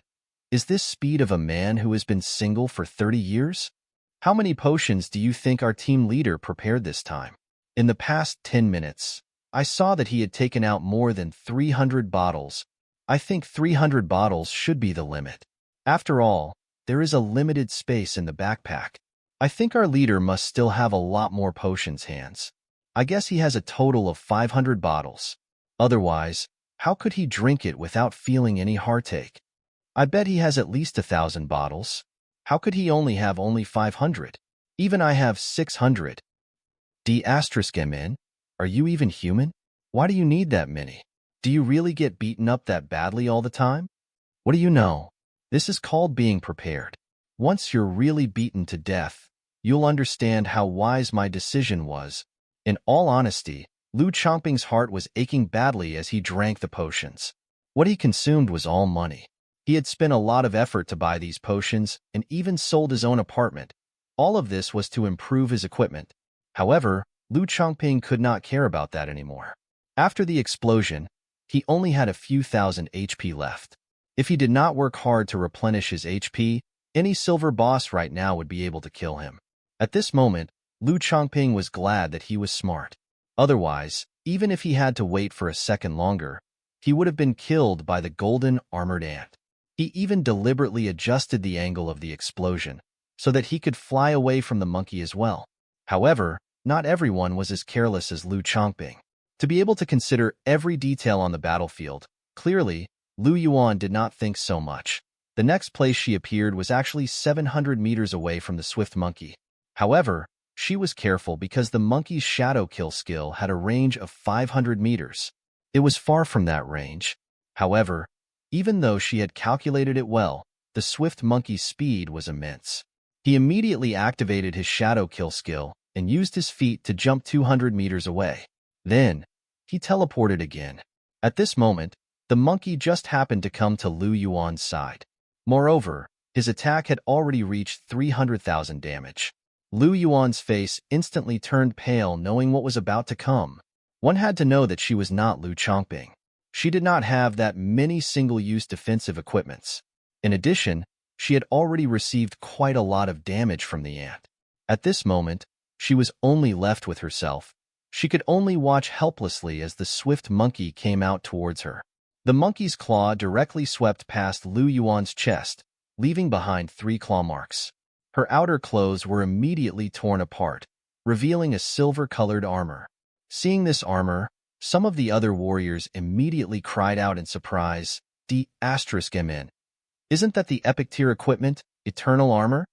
Is this speed of a man who has been single for 30 years? How many potions do you think our team leader prepared this time? In the past 10 minutes, I saw that he had taken out more than 300 bottles. I think 300 bottles should be the limit. After all, there is a limited space in the backpack. I think our leader must still have a lot more potions hands. I guess he has a total of 500 bottles. Otherwise, how could he drink it without feeling any heartache? I bet he has at least 1,000 bottles. How could he only have 500? Even I have 600. D*MN, are you even human? Why do you need that many? Do you really get beaten up that badly all the time? What do you know? This is called being prepared. Once you're really beaten to death, you'll understand how wise my decision was. In all honesty, Lu Chongping's heart was aching badly as he drank the potions. What he consumed was all money. He had spent a lot of effort to buy these potions and even sold his own apartment. All of this was to improve his equipment. However, Lu Chongping could not care about that anymore. After the explosion, he only had a few thousand HP left. If he did not work hard to replenish his HP, any silver boss right now would be able to kill him. At this moment, Lu Chongping was glad that he was smart. Otherwise, even if he had to wait for a second longer, he would have been killed by the golden armored ant. He even deliberately adjusted the angle of the explosion so that he could fly away from the monkey as well. However, not everyone was as careless as Lu Chongping. To be able to consider every detail on the battlefield, clearly, Lu Yuan did not think so much. The next place she appeared was actually 700 meters away from the swift monkey. However, she was careful because the monkey's shadow kill skill had a range of 500 meters. It was far from that range. However, even though she had calculated it well, the swift monkey's speed was immense. He immediately activated his shadow kill skill and used his feet to jump 200 meters away. Then, he teleported again. At this moment, the monkey just happened to come to Lu Yuan's side. Moreover, his attack had already reached 300,000 damage. Lu Yuan's face instantly turned pale knowing what was about to come. One had to know that she was not Lu Chongping. She did not have that many single-use defensive equipments. In addition, she had already received quite a lot of damage from the ant. At this moment, she was only left with herself. She could only watch helplessly as the swift monkey came out towards her. The monkey's claw directly swept past Lu Yuan's chest, leaving behind 3 claw marks. Her outer clothes were immediately torn apart, revealing a silver-colored armor. Seeing this armor, some of the other warriors immediately cried out in surprise, D*MN. Isn't that the epic tier equipment, eternal armor?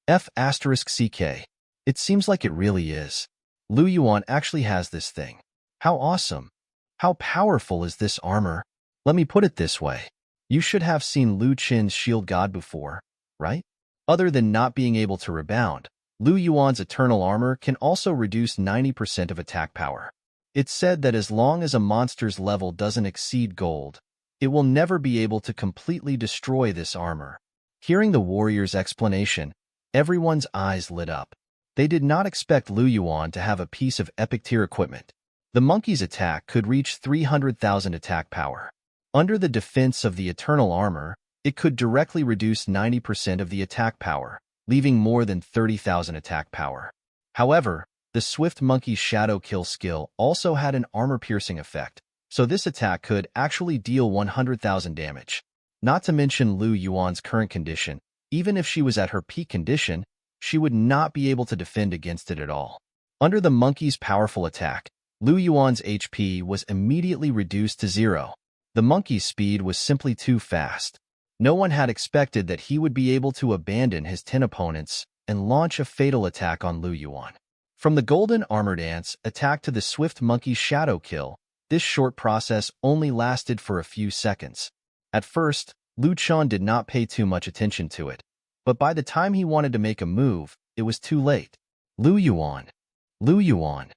F*CK. It seems like it really is. Lu Yuan actually has this thing. How awesome. How powerful is this armor? Let me put it this way. You should have seen Lu Qin's shield god before, right? Other than not being able to rebound, Lu Yuan's eternal armor can also reduce 90% of attack power. It's said that as long as a monster's level doesn't exceed gold, it will never be able to completely destroy this armor. Hearing the warrior's explanation, everyone's eyes lit up. They did not expect Lu Yuan to have a piece of epic tier equipment. The monkey's attack could reach 300,000 attack power. Under the defense of the eternal armor, it could directly reduce 90% of the attack power, leaving more than 30,000 attack power. However, the swift monkey's shadow kill skill also had an armor-piercing effect, so this attack could actually deal 100,000 damage. Not to mention Lu Yuan's current condition, even if she was at her peak condition, she would not be able to defend against it at all. Under the monkey's powerful attack, Lu Yuan's HP was immediately reduced to 0. The monkey's speed was simply too fast. No one had expected that he would be able to abandon his 10 opponents and launch a fatal attack on Lu Yuan. From the golden armored ant's attack to the swift monkey's shadow kill, this short process only lasted for a few seconds. At first, Lu Chen did not pay too much attention to it, but by the time he wanted to make a move, it was too late. Lu Yuan! Lu Yuan!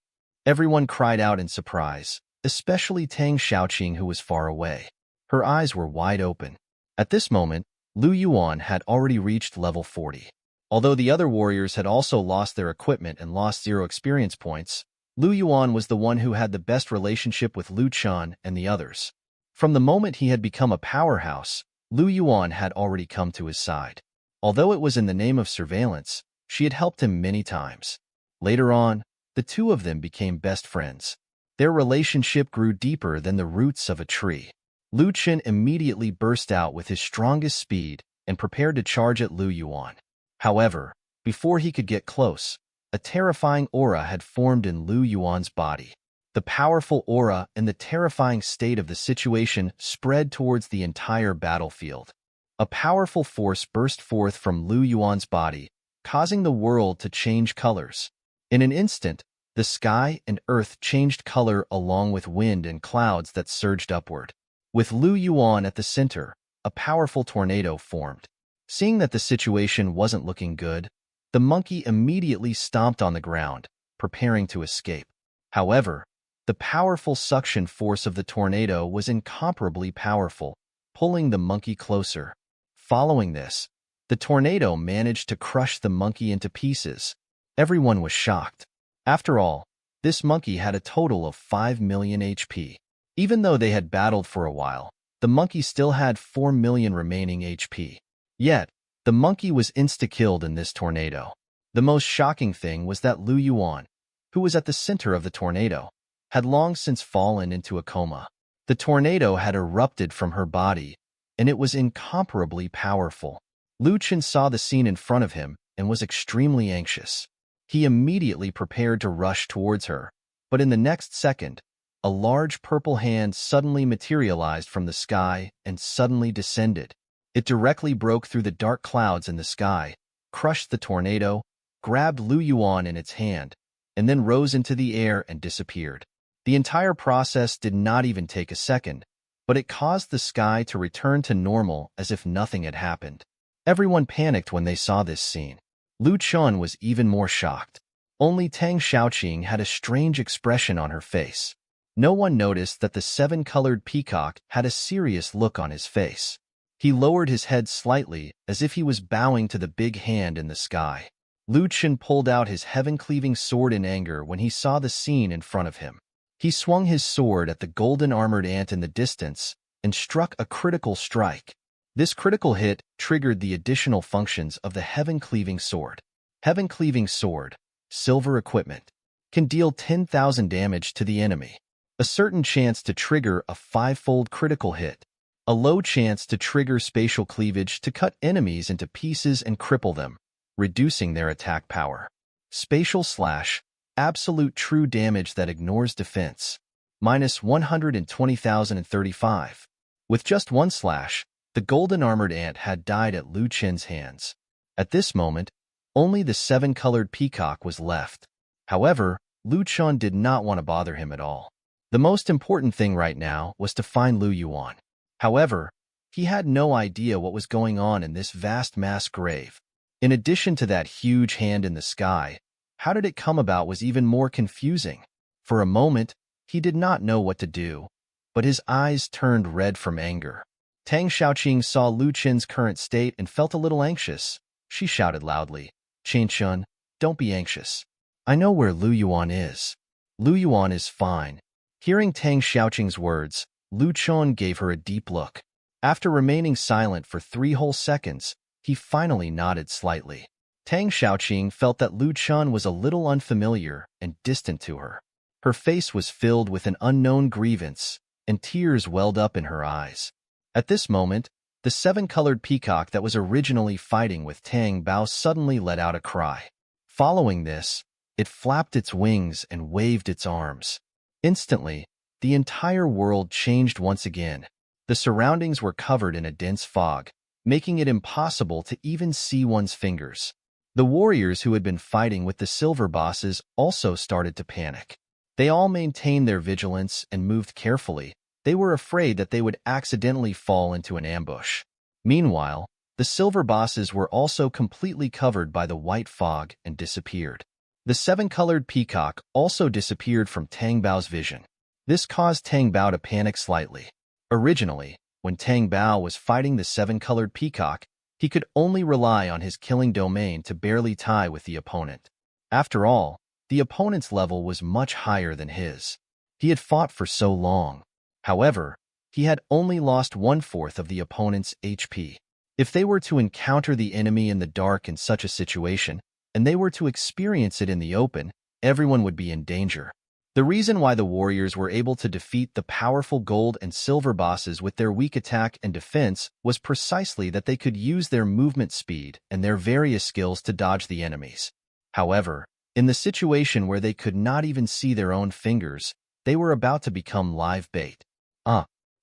Everyone cried out in surprise, especially Tang Xiaoqing, who was far away. Her eyes were wide open. At this moment, Lu Yuan had already reached level 40. Although the other warriors had also lost their equipment and lost 0 experience points, Lu Yuan was the one who had the best relationship with Lu Chen and the others. From the moment he had become a powerhouse, Lu Yuan had already come to his side. Although it was in the name of surveillance, she had helped him many times. Later on, the two of them became best friends. Their relationship grew deeper than the roots of a tree. Lu Chen immediately burst out with his strongest speed and prepared to charge at Lu Yuan. However, before he could get close, a terrifying aura had formed in Lu Yuan's body. The powerful aura and the terrifying state of the situation spread towards the entire battlefield. A powerful force burst forth from Lu Yuan's body, causing the world to change colors. In an instant, the sky and earth changed color along with wind and clouds that surged upward. With Lu Yuan at the center, a powerful tornado formed. Seeing that the situation wasn't looking good, the monkey immediately stomped on the ground, preparing to escape. However, the powerful suction force of the tornado was incomparably powerful, pulling the monkey closer. Following this, the tornado managed to crush the monkey into pieces. Everyone was shocked. After all, this monkey had a total of 5 million HP. Even though they had battled for a while, the monkey still had 4 million remaining HP. Yet, the monkey was insta-killed in this tornado. The most shocking thing was that Lu Yuan, who was at the center of the tornado, had long since fallen into a coma. The tornado had erupted from her body, and it was incomparably powerful. Lu Chen saw the scene in front of him and was extremely anxious. He immediately prepared to rush towards her, but in the next second, a large purple hand suddenly materialized from the sky and suddenly descended. It directly broke through the dark clouds in the sky, crushed the tornado, grabbed Lu Yuan in its hand, and then rose into the air and disappeared. The entire process did not even take a second, but it caused the sky to return to normal as if nothing had happened. Everyone panicked when they saw this scene. Lu Chen was even more shocked. Only Tang Xiaoqing had a strange expression on her face. No one noticed that the 7-colored peacock had a serious look on his face. He lowered his head slightly as if he was bowing to the big hand in the sky. Lu Chen pulled out his heaven-cleaving sword in anger when he saw the scene in front of him. He swung his sword at the golden armored ant in the distance and struck a critical strike. This critical hit triggered the additional functions of the heaven-cleaving sword. Heaven-cleaving sword, silver equipment, can deal 10,000 damage to the enemy. A certain chance to trigger a 5-fold critical hit. A low chance to trigger spatial cleavage to cut enemies into pieces and cripple them, reducing their attack power. Spatial slash, absolute true damage that ignores defense, minus 120,035. With just one slash, the golden armored ant had died at Lu Chen's hands. At this moment, only the 7-colored peacock was left. However, Lu Chen did not want to bother him at all. The most important thing right now was to find Lu Yuan. However, he had no idea what was going on in this vast mass grave. In addition to that huge hand in the sky, how did it come about was even more confusing. For a moment, he did not know what to do, but his eyes turned red from anger. Tang Xiaoqing saw Lu Chen's current state and felt a little anxious. She shouted loudly, "Chen, don't be anxious. I know where Lu Yuan is. Lu Yuan is fine." Hearing Tang Xiaoqing's words, Lu Chen gave her a deep look. After remaining silent for 3 whole seconds, he finally nodded slightly. Tang Xiaoqing felt that Lu Chen was a little unfamiliar and distant to her. Her face was filled with an unknown grievance, and tears welled up in her eyes. At this moment, the 7-colored peacock that was originally fighting with Tang Bao suddenly let out a cry. Following this, it flapped its wings and waved its arms. Instantly, the entire world changed once again. The surroundings were covered in a dense fog. making it impossible to even see one's fingers. The warriors who had been fighting with the silver bosses also started to panic. They all maintained their vigilance and moved carefully. They were afraid that they would accidentally fall into an ambush. Meanwhile, the silver bosses were also completely covered by the white fog and disappeared. The seven-colored peacock also disappeared from Tang Bao's vision. This caused Tang Bao to panic slightly. Originally, when Tang Bao was fighting the seven-colored peacock, he could only rely on his killing domain to barely tie with the opponent. After all, the opponent's level was much higher than his. He had fought for so long. However, he had only lost 1/4 of the opponent's HP. If they were to encounter the enemy in the dark in such a situation, and they were to experience it in the open, everyone would be in danger. The reason why the warriors were able to defeat the powerful gold and silver bosses with their weak attack and defense was precisely that they could use their movement speed and their various skills to dodge the enemies. However, in the situation where they could not even see their own fingers, they were about to become live bait.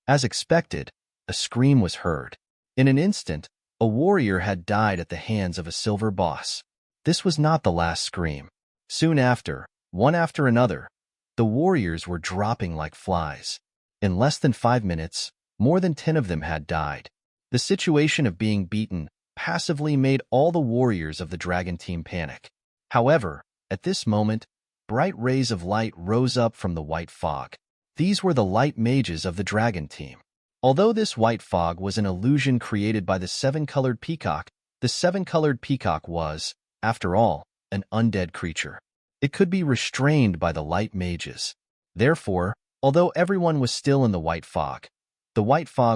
As expected, a scream was heard. In an instant, a warrior had died at the hands of a silver boss. This was not the last scream. Soon after, one after another, the warriors were dropping like flies. In less than 5 minutes, more than 10 of them had died. The situation of being beaten passively made all the warriors of the dragon team panic. However, at this moment, bright rays of light rose up from the white fog. These were the light mages of the dragon team. Although this white fog was an illusion created by the seven-colored peacock, the seven-colored peacock was, after all, an undead creature. It could be restrained by the light mages. Therefore, although everyone was still in the white fog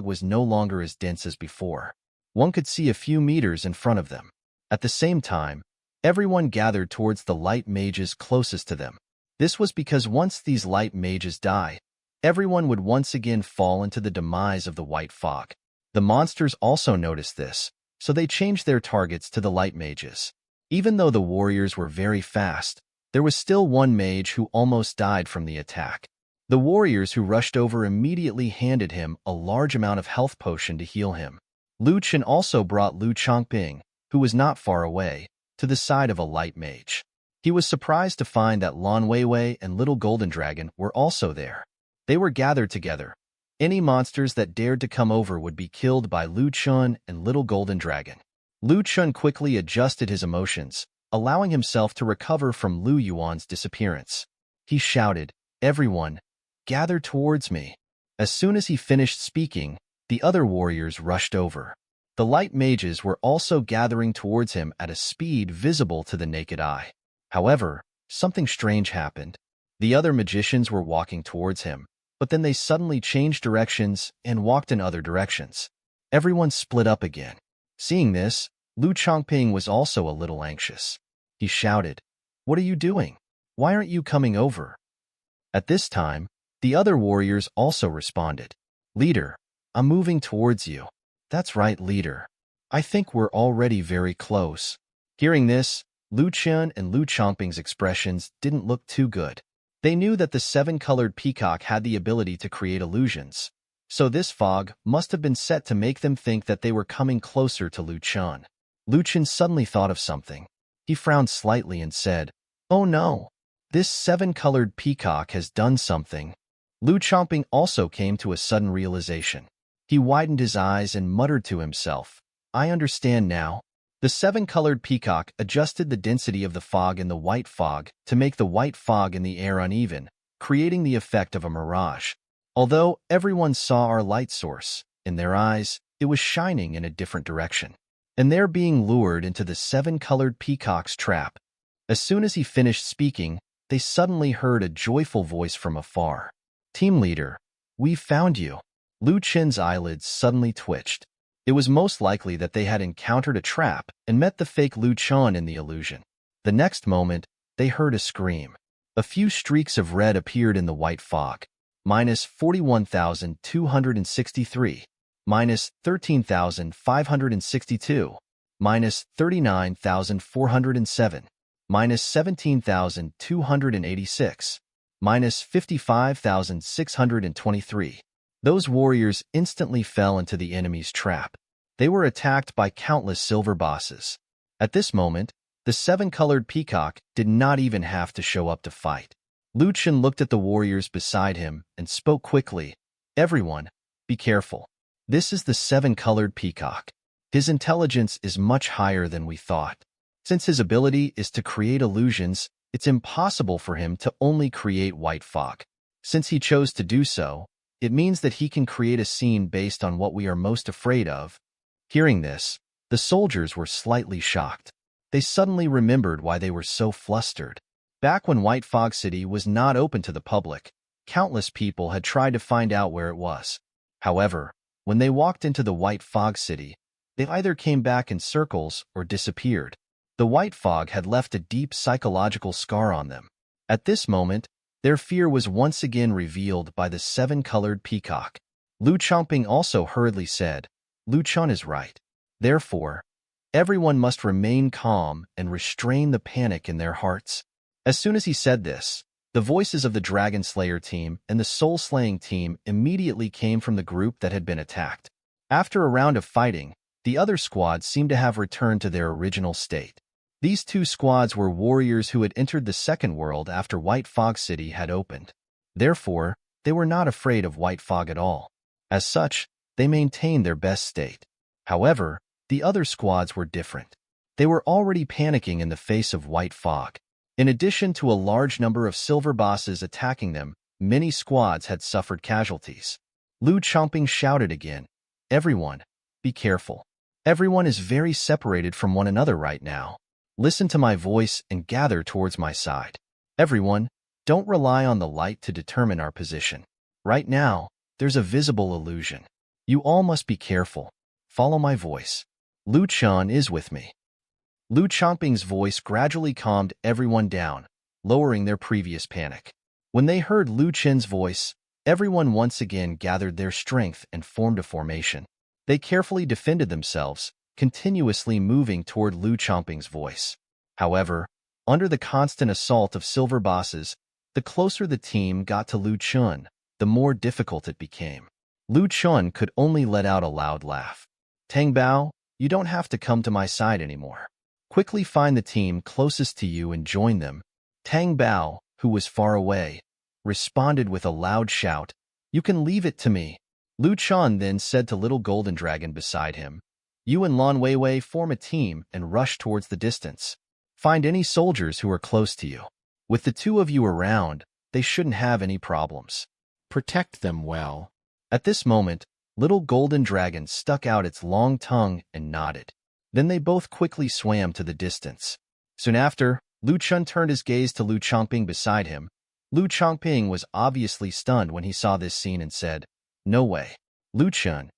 was no longer as dense as before. One could see a few meters in front of them. At the same time, everyone gathered towards the light mages closest to them. This was because once these light mages die, everyone would once again fall into the demise of the white fog. The monsters also noticed this, so they changed their targets to the light mages. Even though the warriors were very fast, there was still one mage who almost died from the attack. The warriors who rushed over immediately handed him a large amount of health potion to heal him. Lu Chen also brought Lu Chongping, who was not far away, to the side of a light mage. He was surprised to find that Lan Weiwei and Little Golden Dragon were also there. They were gathered together. Any monsters that dared to come over would be killed by Lu Chun and Little Golden Dragon. Lu Chun quickly adjusted his emotions, allowing himself to recover from Lu Yuan's disappearance. He shouted, "Everyone, gather towards me." As soon as he finished speaking, the other warriors rushed over. The light mages were also gathering towards him at a speed visible to the naked eye. However, something strange happened. The other magicians were walking towards him, but then they suddenly changed directions and walked in other directions. Everyone split up again. Seeing this, Lu Chongping was also a little anxious. He shouted, "What are you doing? Why aren't you coming over?" At this time, the other warriors also responded. "Leader, I'm moving towards you." "That's right, leader. I think we're already very close." Hearing this, Lu Chen and Lu Chongping's expressions didn't look too good. They knew that the seven-colored peacock had the ability to create illusions, so this fog must have been set to make them think that they were coming closer to Lu Chen. Lu Chen suddenly thought of something. He frowned slightly and said, "Oh no, this seven-colored peacock has done something." Lu Chongping also came to a sudden realization. He widened his eyes and muttered to himself, "I understand now." The seven-colored peacock adjusted the density of the fog in the white fog to make the white fog in the air uneven, creating the effect of a mirage. Although everyone saw our light source, in their eyes, it was shining in a different direction. And they're being lured into the seven-colored peacock's trap. As soon as he finished speaking, they suddenly heard a joyful voice from afar. "Team leader, we found you." Lu Chen's eyelids suddenly twitched. It was most likely that they had encountered a trap and met the fake Lu Chen in the illusion. The next moment, they heard a scream. A few streaks of red appeared in the white fog. -41,263. -13,562. -39,407. -17,286. -55,623. Those warriors instantly fell into the enemy's trap. They were attacked by countless silver bosses. At this moment, the seven-colored peacock did not even have to show up to fight. Lu Chen looked at the warriors beside him and spoke quickly. Everyone, be careful. This is the seven-colored peacock. His intelligence is much higher than we thought. Since his ability is to create illusions, it's impossible for him to only create white fog. Since he chose to do so, it means that he can create a scene based on what we are most afraid of. Hearing this, the soldiers were slightly shocked. They suddenly remembered why they were so flustered. Back when White Fog City was not open to the public, countless people had tried to find out where it was. However, when they walked into the White Fog City, they either came back in circles or disappeared. The white fog had left a deep psychological scar on them. At this moment, their fear was once again revealed by the seven-colored peacock. Lu Chongping also hurriedly said, Lu Chun is right. Therefore, everyone must remain calm and restrain the panic in their hearts. As soon as he said this, the voices of the Dragon Slayer team and the Soul Slaying team immediately came from the group that had been attacked. After a round of fighting, the other squads seemed to have returned to their original state. These two squads were warriors who had entered the second world after White Fog City had opened. Therefore, they were not afraid of white fog at all. As such, they maintained their best state. However, the other squads were different. They were already panicking in the face of white fog. In addition to a large number of silver bosses attacking them, many squads had suffered casualties. Lu Chongping shouted again, Everyone, be careful. Everyone is very separated from one another right now. Listen to my voice and gather towards my side. Everyone, don't rely on the light to determine our position. Right now, there's a visible illusion. You all must be careful. Follow my voice. Lu Chen is with me. Lu Chongping's voice gradually calmed everyone down, lowering their previous panic. When they heard Lu Chen's voice, everyone once again gathered their strength and formed a formation. They carefully defended themselves, continuously moving toward Lu Chongping's voice. However, under the constant assault of silver bosses, the closer the team got to Lu Chen, the more difficult it became. Lu Chen could only let out a loud laugh. Tang Bao, you don't have to come to my side anymore. Quickly find the team closest to you and join them. Tang Bao, who was far away, responded with a loud shout, You can leave it to me. Lu Chen then said to Little Golden Dragon beside him, You and Lan Weiwei form a team and rush towards the distance. Find any soldiers who are close to you. With the two of you around, they shouldn't have any problems. Protect them well. At this moment, Little Golden Dragon stuck out its long tongue and nodded. Then they both quickly swam to the distance. Soon after, Lu Chen turned his gaze to Lu Chongping beside him. Lu Chongping was obviously stunned when he saw this scene and said, No way. Lu Chen,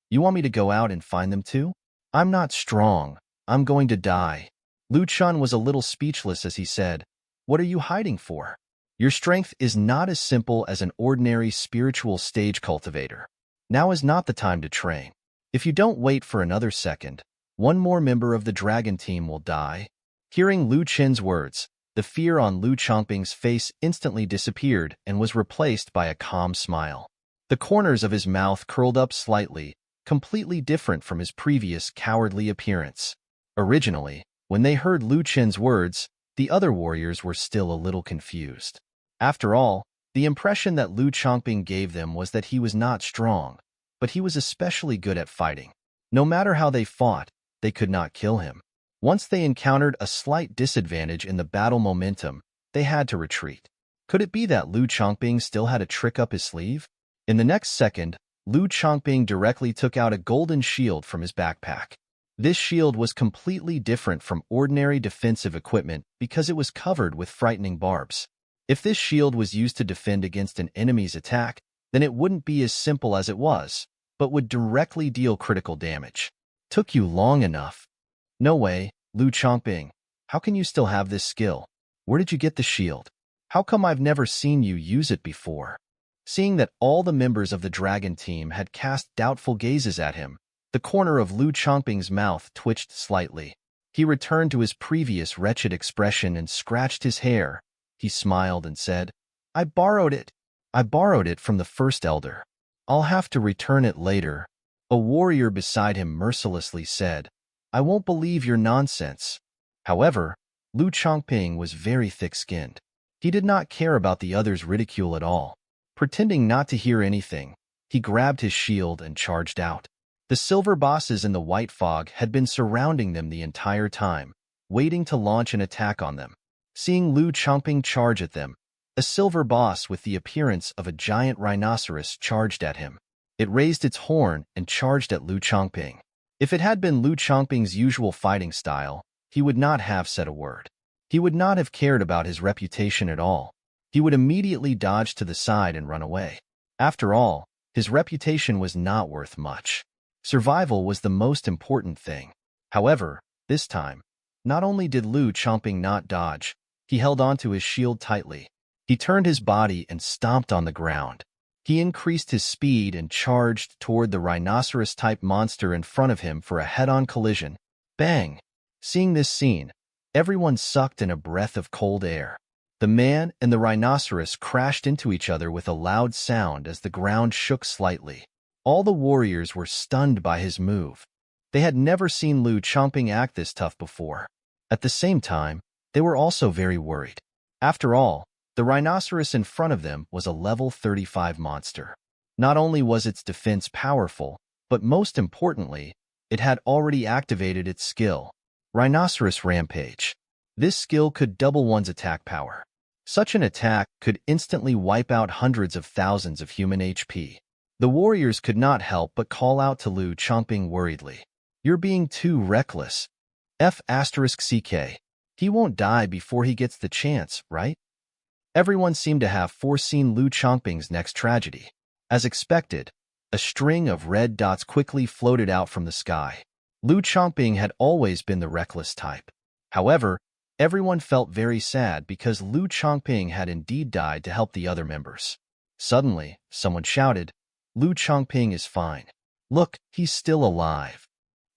you want me to go out and find them too? I'm not strong. I'm going to die. Lu Chen was a little speechless as he said, What are you hiding for? Your strength is not as simple as an ordinary spiritual stage cultivator. Now is not the time to train. If you don't wait for another second, one more member of the dragon team will die. Hearing Lu Chen's words, the fear on Lu Chongping's face instantly disappeared and was replaced by a calm smile. The corners of his mouth curled up slightly, completely different from his previous cowardly appearance. Originally, when they heard Lu Chen's words, the other warriors were still a little confused. After all, the impression that Lu Chongping gave them was that he was not strong, but he was especially good at fighting. No matter how they fought, they could not kill him. Once they encountered a slight disadvantage in the battle momentum, they had to retreat. Could it be that Lu Chongping still had a trick up his sleeve? In the next second, Lu Chongping directly took out a golden shield from his backpack. This shield was completely different from ordinary defensive equipment because it was covered with frightening barbs. If this shield was used to defend against an enemy's attack, then it wouldn't be as simple as it was, but would directly deal critical damage. Took you long enough. No way, Lu Chongping. How can you still have this skill? Where did you get the shield? How come I've never seen you use it before? Seeing that all the members of the dragon team had cast doubtful gazes at him, the corner of Lu Chongping's mouth twitched slightly. He returned to his previous wretched expression and scratched his hair. He smiled and said, I borrowed it. I borrowed it from the first elder. I'll have to return it later. A warrior beside him mercilessly said, "I won't believe your nonsense." However, Lu Chongping was very thick-skinned. He did not care about the others' ridicule at all. Pretending not to hear anything, he grabbed his shield and charged out. The silver bosses in the white fog had been surrounding them the entire time, waiting to launch an attack on them. Seeing Lu Chongping charge at them, a silver boss with the appearance of a giant rhinoceros charged at him. It raised its horn and charged at Lu Chongping. If it had been Lu Chongping's usual fighting style, he would not have said a word. He would not have cared about his reputation at all. He would immediately dodge to the side and run away. After all, his reputation was not worth much. Survival was the most important thing. However, this time, not only did Lu Chongping not dodge, he held onto his shield tightly. He turned his body and stomped on the ground. He increased his speed and charged toward the rhinoceros-type monster in front of him for a head-on collision. Bang! Seeing this scene, everyone sucked in a breath of cold air. The man and the rhinoceros crashed into each other with a loud sound as the ground shook slightly. All the warriors were stunned by his move. They had never seen Lu Chongping act this tough before. At the same time, they were also very worried. After all, the rhinoceros in front of them was a level 35 monster. Not only was its defense powerful, but most importantly, it had already activated its skill, Rhinoceros Rampage. This skill could double one's attack power. Such an attack could instantly wipe out hundreds of thousands of human HP. The warriors could not help but call out to Lu Chongping worriedly. "You're being too reckless. F***CK. He won't die before he gets the chance, right?" Everyone seemed to have foreseen Lu Chongping's next tragedy. As expected, a string of red dots quickly floated out from the sky. Lu Chongping had always been the reckless type. However, everyone felt very sad because Lu Chongping had indeed died to help the other members. Suddenly, someone shouted, "Lu Chongping is fine. Look, he's still alive."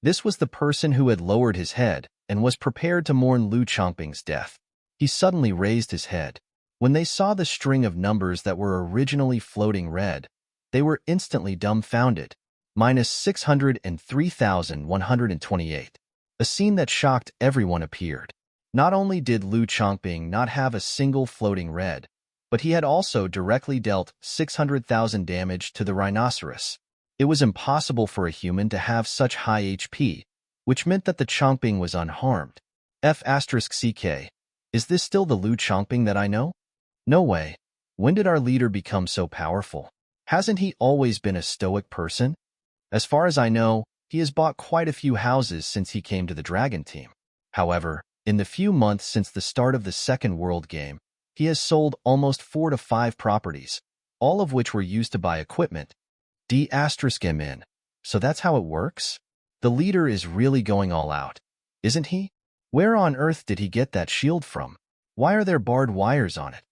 This was the person who had lowered his head and was prepared to mourn Lu Chongping's death. He suddenly raised his head. When they saw the string of numbers that were originally floating red, they were instantly dumbfounded. -603,128. A scene that shocked everyone appeared. Not only did Lu Chongping not have a single floating red, but he had also directly dealt 600,000 damage to the rhinoceros. It was impossible for a human to have such high HP, which meant that the Chongping was unharmed. F***CK. Is this still the Lu Chongping that I know? No way. When did our leader become so powerful? Hasn't he always been a stoic person? As far as I know, he has bought quite a few houses since he came to the Dragon team. However, in the few months since the start of the second world game, he has sold almost 4 to 5 properties, all of which were used to buy equipment. D***M. So that's how it works? The leader is really going all out, isn't he? Where on earth did he get that shield from? Why are there barbed wires on it?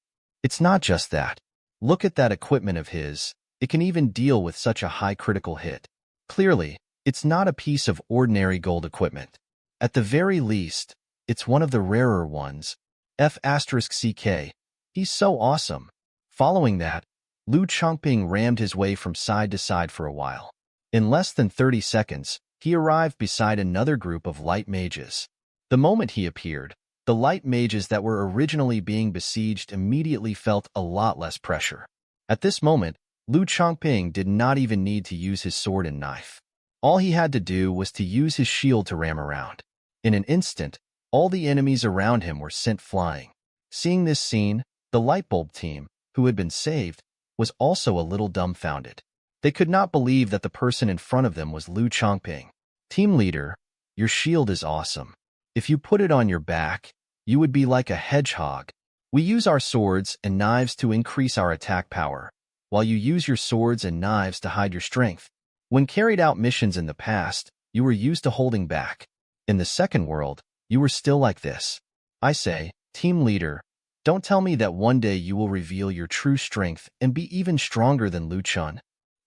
It's not just that. Look at that equipment of his. It can even deal with such a high critical hit. Clearly, it's not a piece of ordinary gold equipment. At the very least, it's one of the rarer ones. F***CK. He's so awesome. Following that, Lu Chongping rammed his way from side to side for a while. In less than 30 seconds, he arrived beside another group of light mages. The moment he appeared, the light mages that were originally being besieged immediately felt a lot less pressure. At this moment, Lu Chongping did not even need to use his sword and knife. All he had to do was to use his shield to ram around. In an instant, all the enemies around him were sent flying. Seeing this scene, the Lightbulb team, who had been saved, was also a little dumbfounded. They could not believe that the person in front of them was Lu Chongping. "Team leader, your shield is awesome. If you put it on your back, you would be like a hedgehog. We use our swords and knives to increase our attack power, while you use your swords and knives to hide your strength. When carried out missions in the past, you were used to holding back. In the second world, you were still like this. I say, team leader, don't tell me that one day you will reveal your true strength and be even stronger than Lu Chun."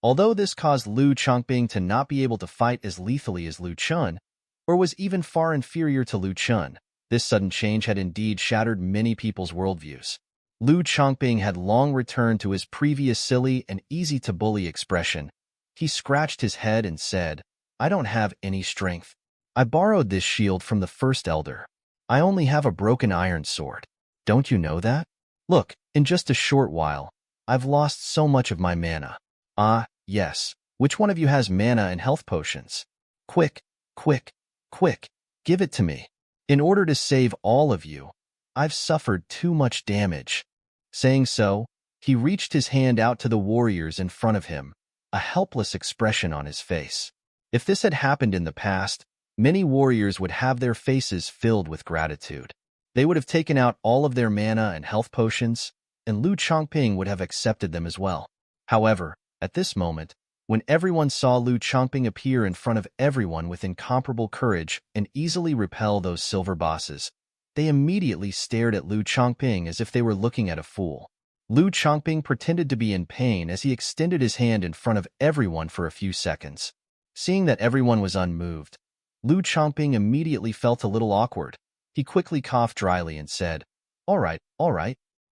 Although this caused Lu Chongping to not be able to fight as lethally as Lu Chun, or was even far inferior to Lu Chun, this sudden change had indeed shattered many people's worldviews. Lu Chongping had long returned to his previous silly and easy-to-bully expression. He scratched his head and said, I don't have any strength. I borrowed this shield from the first elder. I only have a broken iron sword. Don't you know that? Look, in just a short while, I've lost so much of my mana. Ah, yes. Which one of you has mana and health potions? Quick, quick, quick, give it to me. In order to save all of you, I've suffered too much damage. Saying so, he reached his hand out to the warriors in front of him, a helpless expression on his face. If this had happened in the past, many warriors would have their faces filled with gratitude. They would have taken out all of their mana and health potions, and Lu Chongping would have accepted them as well. However, at this moment, when everyone saw Lu Chongping appear in front of everyone with incomparable courage and easily repel those silver bosses, they immediately stared at Lu Chongping as if they were looking at a fool. Lu Chongping pretended to be in pain as he extended his hand in front of everyone for a few seconds. Seeing that everyone was unmoved, Lu Chongping immediately felt a little awkward. He quickly coughed dryly and said, all right,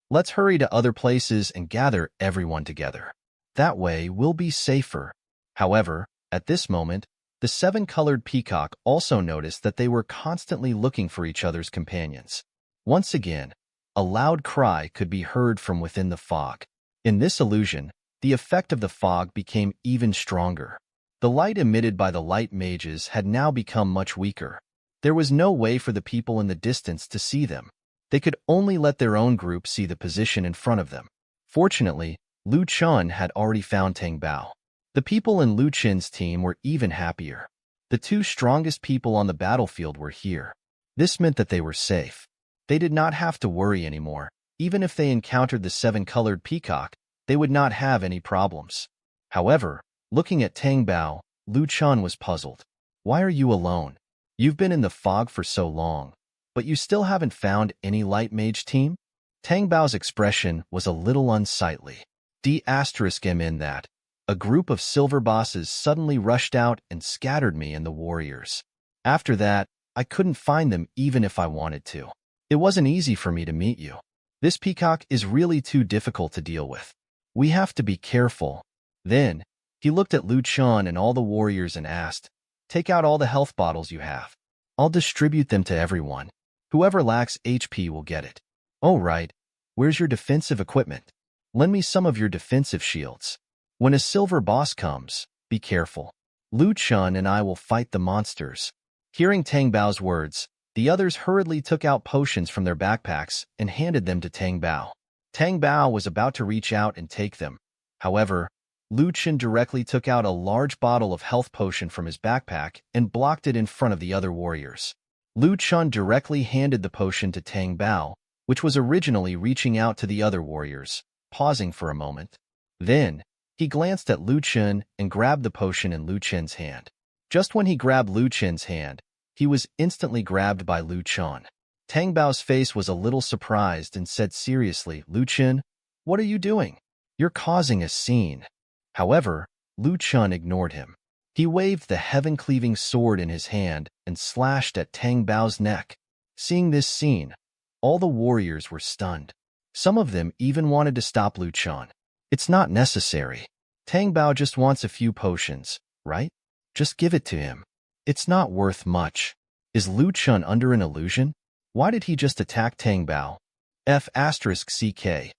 let's hurry to other places and gather everyone together. That way, we'll be safer. However, at this moment, the seven-colored peacock also noticed that they were constantly looking for each other's companions. Once again, a loud cry could be heard from within the fog. In this illusion, the effect of the fog became even stronger. The light emitted by the light mages had now become much weaker. There was no way for the people in the distance to see them. They could only let their own group see the position in front of them. Fortunately, Lu Chen had already found Tang Bao. The people in Lu Chen's team were even happier. The two strongest people on the battlefield were here. This meant that they were safe. They did not have to worry anymore. Even if they encountered the seven-colored peacock, they would not have any problems. However, looking at Tang Bao, Lu Chen was puzzled. Why are you alone? You've been in the fog for so long, but you still haven't found any light mage team? Tang Bao's expression was a little unsightly. D*M in that. A group of silver bosses suddenly rushed out and scattered me and the warriors. After that, I couldn't find them even if I wanted to. It wasn't easy for me to meet you. This peacock is really too difficult to deal with. We have to be careful. Then, he looked at Lu Chen and all the warriors and asked, take out all the health bottles you have. I'll distribute them to everyone. Whoever lacks HP will get it. Oh right, where's your defensive equipment? Lend me some of your defensive shields. When a silver boss comes, be careful. Lu Chen and I will fight the monsters. Hearing Tang Bao's words, the others hurriedly took out potions from their backpacks and handed them to Tang Bao. Tang Bao was about to reach out and take them. However, Lu Chen directly took out a large bottle of health potion from his backpack and blocked it in front of the other warriors. Lu Chen directly handed the potion to Tang Bao, which was originally reaching out to the other warriors, pausing for a moment. Then, he glanced at Lu Chen and grabbed the potion in Lu Chen's hand. Just when he grabbed Lu Chen's hand, he was instantly grabbed by Lu Chen. Tang Bao's face was a little surprised and said seriously, Lu Chen, what are you doing? You're causing a scene. However, Lu Chen ignored him. He waved the heaven-cleaving sword in his hand and slashed at Tang Bao's neck. Seeing this scene, all the warriors were stunned. Some of them even wanted to stop Lu Chen. It's not necessary. Tang Bao just wants a few potions, right? Just give it to him. It's not worth much. Is Lu Chen under an illusion? Why did he just attack Tang Bao? F***CK.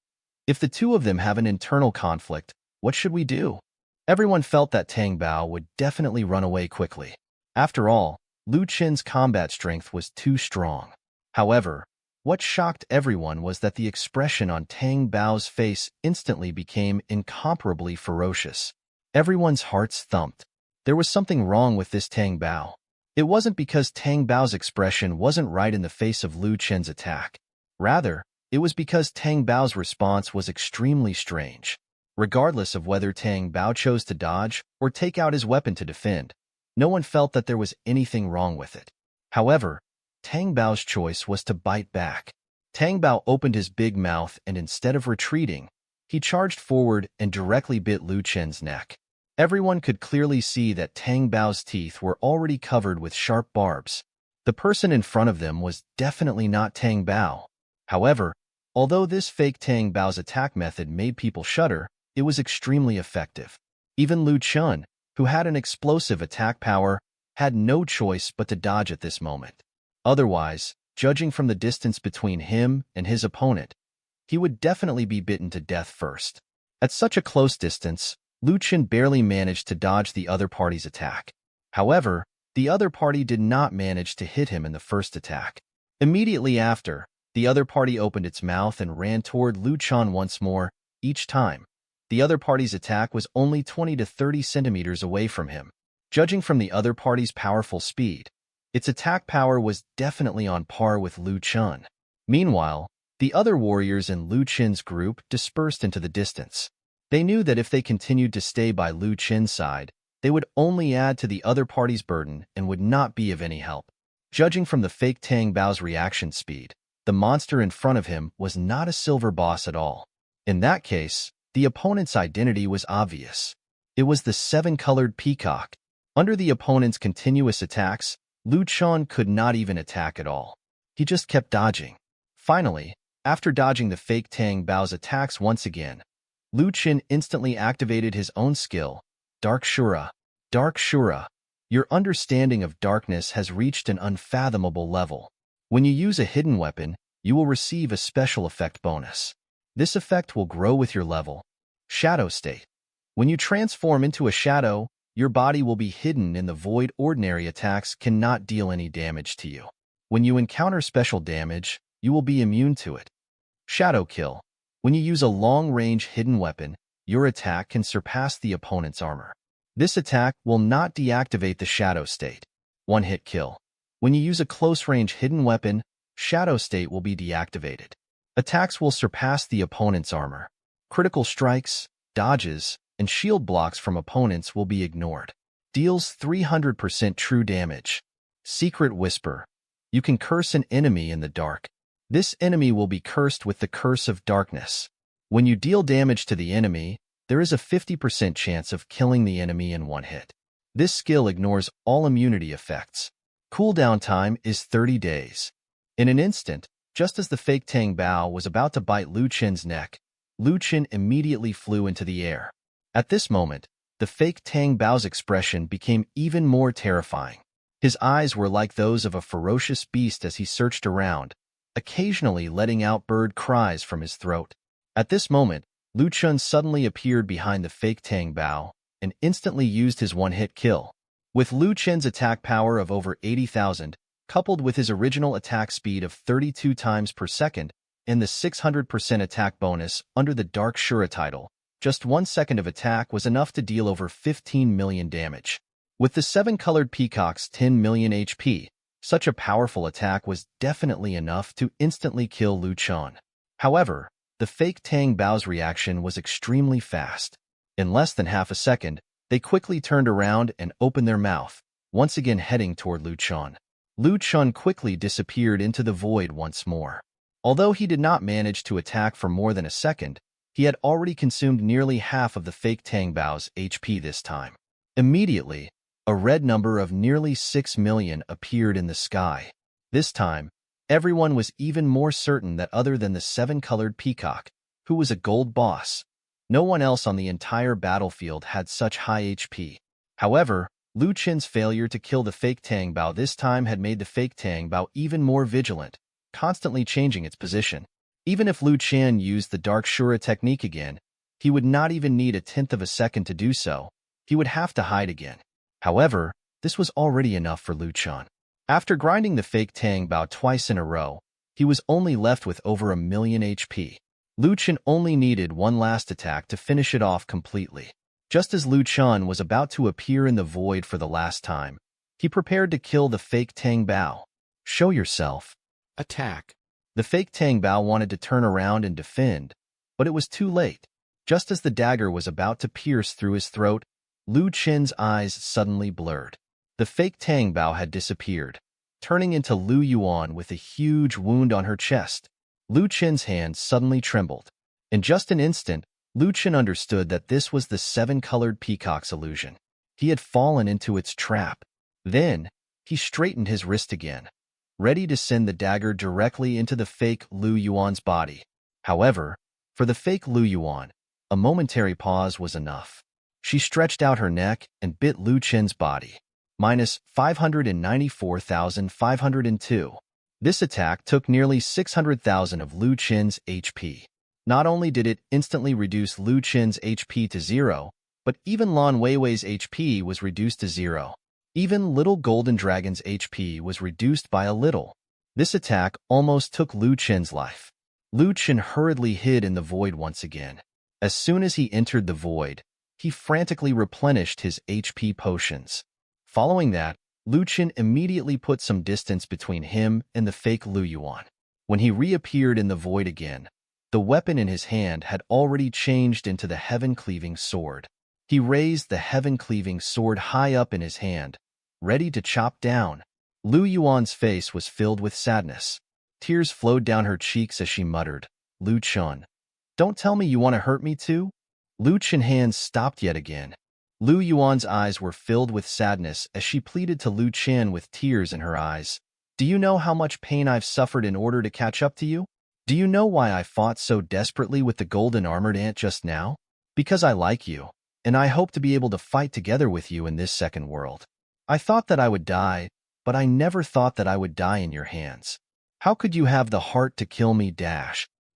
If the two of them have an internal conflict, what should we do? Everyone felt that Tang Bao would definitely run away quickly. After all, Lu Chen's combat strength was too strong. However, what shocked everyone was that the expression on Tang Bao's face instantly became incomparably ferocious. Everyone's hearts thumped. There was something wrong with this Tang Bao. It wasn't because Tang Bao's expression wasn't right in the face of Lu Chen's attack. Rather, it was because Tang Bao's response was extremely strange. Regardless of whether Tang Bao chose to dodge or take out his weapon to defend, no one felt that there was anything wrong with it. However, Tang Bao's choice was to bite back. Tang Bao opened his big mouth and instead of retreating, he charged forward and directly bit Lu Chen's neck. Everyone could clearly see that Tang Bao's teeth were already covered with sharp barbs. The person in front of them was definitely not Tang Bao. However, although this fake Tang Bao's attack method made people shudder, it was extremely effective. Even Lu Chen, who had an explosive attack power, had no choice but to dodge at this moment. Otherwise, judging from the distance between him and his opponent, he would definitely be bitten to death first. At such a close distance, Chen barely managed to dodge the other party's attack. However, the other party did not manage to hit him in the first attack. Immediately after, the other party opened its mouth and ran toward Chen once more. Each time, the other party's attack was only 20 to 30 centimeters away from him. Judging from the other party's powerful speed, its attack power was definitely on par with Chen. Meanwhile, the other warriors in Chen's group dispersed into the distance. They knew that if they continued to stay by Chen's side, they would only add to the other party's burden and would not be of any help. Judging from the fake Tang Bao's reaction speed, the monster in front of him was not a silver boss at all. In that case, the opponent's identity was obvious. It was the seven-colored peacock. Under the opponent's continuous attacks, Chen could not even attack at all. He just kept dodging. Finally, after dodging the fake Tang Bao's attacks once again, Chen instantly activated his own skill, Dark Shura. Dark Shura. Your understanding of darkness has reached an unfathomable level. When you use a hidden weapon, you will receive a special effect bonus. This effect will grow with your level. Shadow state. When you transform into a shadow, your body will be hidden in the void. Ordinary attacks cannot deal any damage to you. When you encounter special damage, you will be immune to it. Shadow kill. When you use a long-range hidden weapon, your attack can surpass the opponent's armor. This attack will not deactivate the shadow state. One-hit kill. When you use a close-range hidden weapon, shadow state will be deactivated. Attacks will surpass the opponent's armor. Critical strikes, dodges, and shield blocks from opponents will be ignored. Deals 300% true damage. Secret Whisper. You can curse an enemy in the dark. This enemy will be cursed with the curse of darkness. When you deal damage to the enemy, there is a 50% chance of killing the enemy in one hit. This skill ignores all immunity effects. Cooldown time is 30 days. In an instant, just as the fake Tang Bao was about to bite Chen's neck, Chen immediately flew into the air. At this moment, the fake Tang Bao's expression became even more terrifying. His eyes were like those of a ferocious beast as he searched around, occasionally letting out bird cries from his throat. At this moment, Chen suddenly appeared behind the fake Tang Bao and instantly used his one-hit kill. With Chen's attack power of over 80,000, coupled with his original attack speed of 32 times per second and the 600% attack bonus under the Dark Shura title, just 1 second of attack was enough to deal over 15 million damage. With the seven-colored peacock's 10 million HP, such a powerful attack was definitely enough to instantly kill Chen. However, the fake Tang Bao's reaction was extremely fast. In less than half a second, they quickly turned around and opened their mouth, once again heading toward Chen. Chen quickly disappeared into the void once more. Although he did not manage to attack for more than a second, he had already consumed nearly half of the fake Tang Bao's HP this time. Immediately, a red number of nearly 6 million appeared in the sky. This time, everyone was even more certain that other than the seven-colored peacock, who was a gold boss, no one else on the entire battlefield had such high HP. However, Chen's failure to kill the fake Tang Bao this time had made the fake Tang Bao even more vigilant, constantly changing its position. Even if Chen used the Dark Shura technique again, he would not even need a tenth of a second to do so. He would have to hide again. However, this was already enough for Chen. After grinding the fake Tang Bao twice in a row, he was only left with over 1 million HP. Chen only needed one last attack to finish it off completely. Just as Chen was about to appear in the void for the last time, he prepared to kill the fake Tang Bao. Show yourself. Attack. The fake Tang Bao wanted to turn around and defend, but it was too late. Just as the dagger was about to pierce through his throat, Chen's eyes suddenly blurred. The fake Tang Bao had disappeared, turning into Lu Yuan with a huge wound on her chest. Chen's hands suddenly trembled. In just an instant, Chen understood that this was the seven-colored peacock's illusion. He had fallen into its trap. Then, he straightened his wrist again, ready to send the dagger directly into the fake Lu Yuan's body. However, for the fake Lu Yuan, a momentary pause was enough. She stretched out her neck and bit Lu Chen's body. Minus 594,502. This attack took nearly 600,000 of Lu Chen's HP. Not only did it instantly reduce Lu Chen's HP to 0, but even Lan Weiwei's HP was reduced to 0. Even Little Golden Dragon's HP was reduced by a little. This attack almost took Lu Chen's life. Lu Chen hurriedly hid in the void once again. As soon as he entered the void, he frantically replenished his HP potions. Following that, Lu Chen immediately put some distance between him and the fake Lu Yuan. When he reappeared in the void again, the weapon in his hand had already changed into the heaven-cleaving sword. He raised the heaven-cleaving sword high up in his hand, ready to chop down. Lu Yuan's face was filled with sadness. Tears flowed down her cheeks as she muttered, "Lu Chen, don't tell me you want to hurt me too?" Lu Chen's hands stopped yet again. Lu Yuan's eyes were filled with sadness as she pleaded to Lu Chen with tears in her eyes. "Do you know how much pain I've suffered in order to catch up to you? Do you know why I fought so desperately with the golden armored ant just now? Because I like you, and I hope to be able to fight together with you in this second world. I thought that I would die, but I never thought that I would die in your hands. How could you have the heart to kill me?"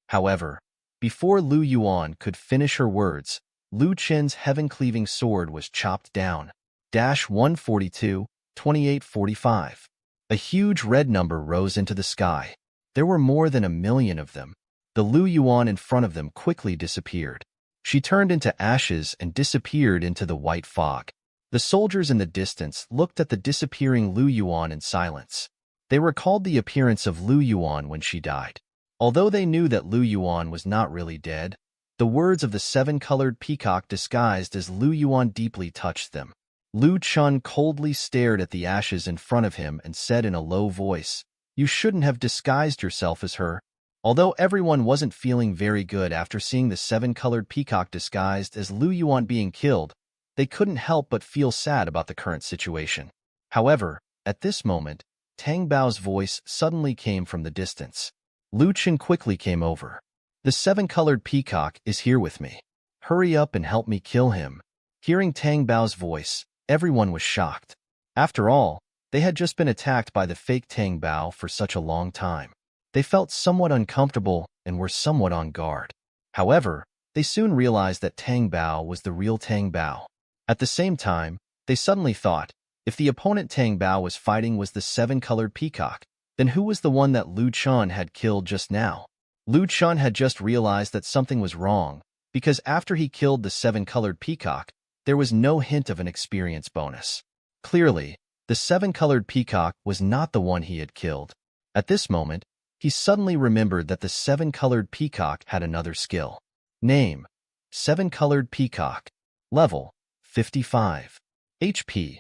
However, before Lu Yuan could finish her words, Lu Chen's heaven-cleaving sword was chopped down. 142, 2845. A huge red number rose into the sky. There were more than 1,000,000 of them. The Lu Yuan in front of them quickly disappeared. She turned into ashes and disappeared into the white fog. The soldiers in the distance looked at the disappearing Lu Yuan in silence. They recalled the appearance of Lu Yuan when she died. Although they knew that Lu Yuan was not really dead, the words of the seven-colored peacock disguised as Lu Yuan deeply touched them. Lu Chen coldly stared at the ashes in front of him and said in a low voice, "You shouldn't have disguised yourself as her." Although everyone wasn't feeling very good after seeing the seven-colored peacock disguised as Lu Yuan being killed, they couldn't help but feel sad about the current situation. However, at this moment, Tang Bao's voice suddenly came from the distance. Lu Chen quickly came over. "The seven-colored peacock is here with me. Hurry up and help me kill him." Hearing Tang Bao's voice, everyone was shocked. After all, they had just been attacked by the fake Tang Bao for such a long time. They felt somewhat uncomfortable and were somewhat on guard. However, they soon realized that Tang Bao was the real Tang Bao. At the same time, they suddenly thought, if the opponent Tang Bao was fighting was the seven-colored peacock, then who was the one that Lu Chen had killed just now? Lu Chen had just realized that something was wrong, because after he killed the seven-colored peacock, there was no hint of an experience bonus. Clearly, the seven-colored peacock was not the one he had killed. At this moment, he suddenly remembered that the seven-colored peacock had another skill. Name: Seven-colored peacock. Level: 55. HP: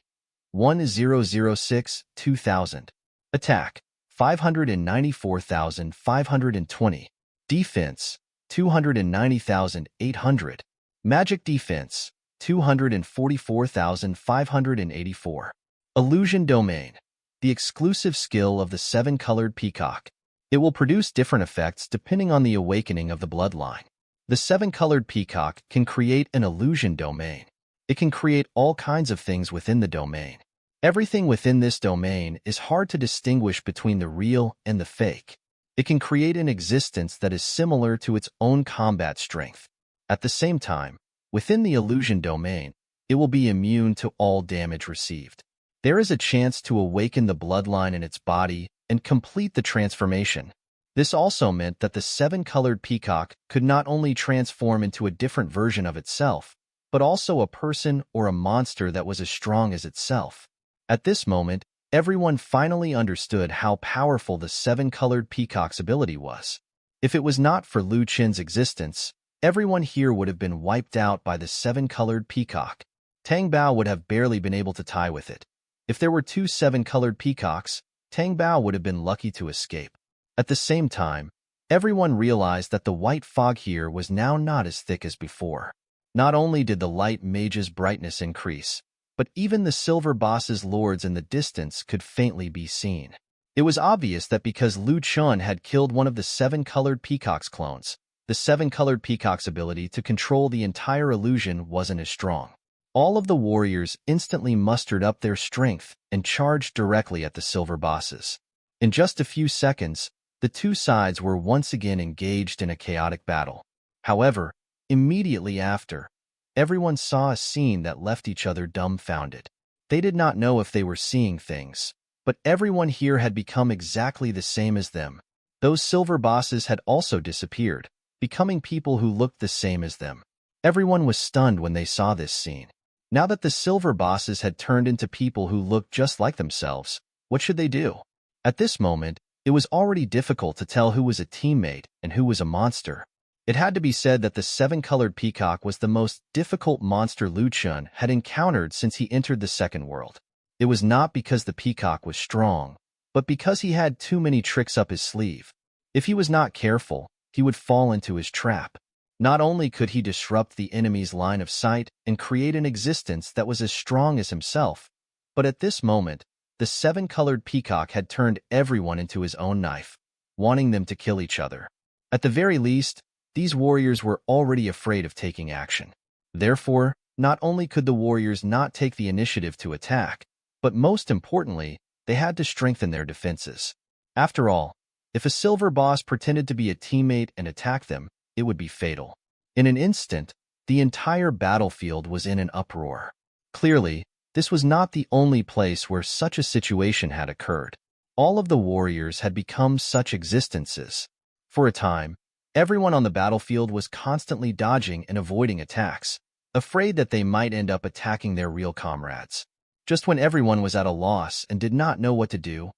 1006, 2000. Attack: 594,520. Defense: 290,800. Magic defense: 244,584. Illusion Domain: the exclusive skill of the seven-colored peacock. It will produce different effects depending on the awakening of the bloodline. The seven-colored peacock can create an illusion domain. It can create all kinds of things within the domain. Everything within this domain is hard to distinguish between the real and the fake. It can create an existence that is similar to its own combat strength. At the same time, within the illusion domain, it will be immune to all damage received. There is a chance to awaken the bloodline in its body and complete the transformation. This also meant that the seven-colored peacock could not only transform into a different version of itself, but also a person or a monster that was as strong as itself. At this moment, everyone finally understood how powerful the seven-colored peacock's ability was. If it was not for Lu Chen's existence, everyone here would have been wiped out by the seven-colored peacock. Tang Bao would have barely been able to tie with it. If there were two seven-colored peacocks, Tang Bao would have been lucky to escape. At the same time, everyone realized that the white fog here was now not as thick as before. Not only did the light mage's brightness increase, but even the silver boss's lords in the distance could faintly be seen. It was obvious that because Lu Chen had killed one of the seven-colored peacock's clones, the seven-colored peacock's ability to control the entire illusion wasn't as strong. All of the warriors instantly mustered up their strength and charged directly at the silver bosses. In just a few seconds, the two sides were once again engaged in a chaotic battle. However, immediately after, everyone saw a scene that left each other dumbfounded. They did not know if they were seeing things, but everyone here had become exactly the same as them. Those silver bosses had also disappeared, becoming people who looked the same as them. Everyone was stunned when they saw this scene. Now that the silver bosses had turned into people who looked just like themselves, what should they do? At this moment, it was already difficult to tell who was a teammate and who was a monster. It had to be said that the seven-colored peacock was the most difficult monster Chen had encountered since he entered the second world. It was not because the peacock was strong, but because he had too many tricks up his sleeve. If he was not careful, he would fall into his trap. Not only could he disrupt the enemy's line of sight and create an existence that was as strong as himself, but at this moment, the seven-colored peacock had turned everyone into his own knife, wanting them to kill each other. At the very least, these warriors were already afraid of taking action. Therefore, not only could the warriors not take the initiative to attack, but most importantly, they had to strengthen their defenses. After all, if a silver boss pretended to be a teammate and attacked them, it would be fatal. In an instant, the entire battlefield was in an uproar. Clearly, this was not the only place where such a situation had occurred. All of the warriors had become such existences. For a time, everyone on the battlefield was constantly dodging and avoiding attacks, afraid that they might end up attacking their real comrades. Just when everyone was at a loss and did not know what to do,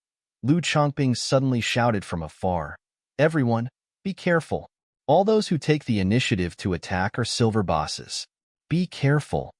Lu Chongping suddenly shouted from afar, "Everyone, be careful. All those who take the initiative to attack are silver bosses. Be careful."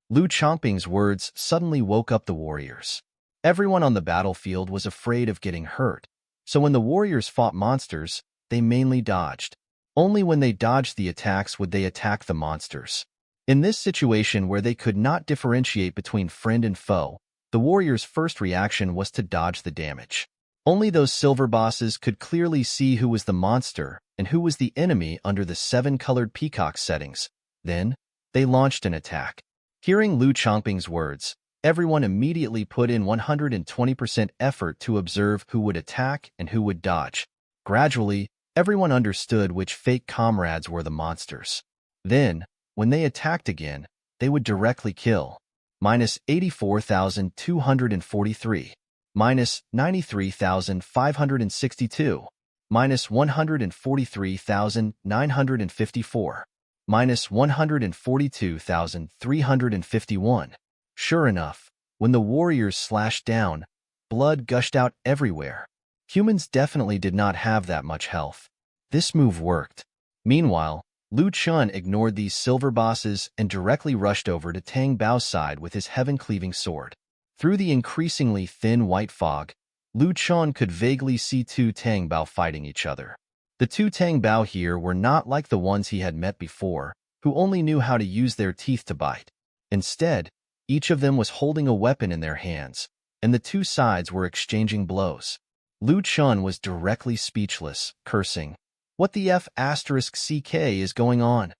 Lu Chongping's words suddenly woke up the warriors. Everyone on the battlefield was afraid of getting hurt, so when the warriors fought monsters, they mainly dodged. Only when they dodged the attacks would they attack the monsters. In this situation where they could not differentiate between friend and foe, the warriors' first reaction was to dodge the damage. Only those silver bosses could clearly see who was the monster and who was the enemy under the seven-colored peacock settings. Then, they launched an attack. Hearing Lu Chongping's words, everyone immediately put in 120% effort to observe who would attack and who would dodge. Gradually, everyone understood which fake comrades were the monsters. Then, when they attacked again, they would directly kill. -84,243. -93,562. -143,954. -142,351. Sure enough, when the warriors slashed down, blood gushed out everywhere. Humans definitely did not have that much health. This move worked. Meanwhile, Lu Chen ignored these silver bosses and directly rushed over to Tang Bao's side with his heaven-cleaving sword. Through the increasingly thin white fog, Lu Chen could vaguely see two Tang Bao fighting each other. The two Tang Bao here were not like the ones he had met before, who only knew how to use their teeth to bite. Instead, each of them was holding a weapon in their hands, and the two sides were exchanging blows. Lu Chen was directly speechless, cursing, "What the F***CK is going on?"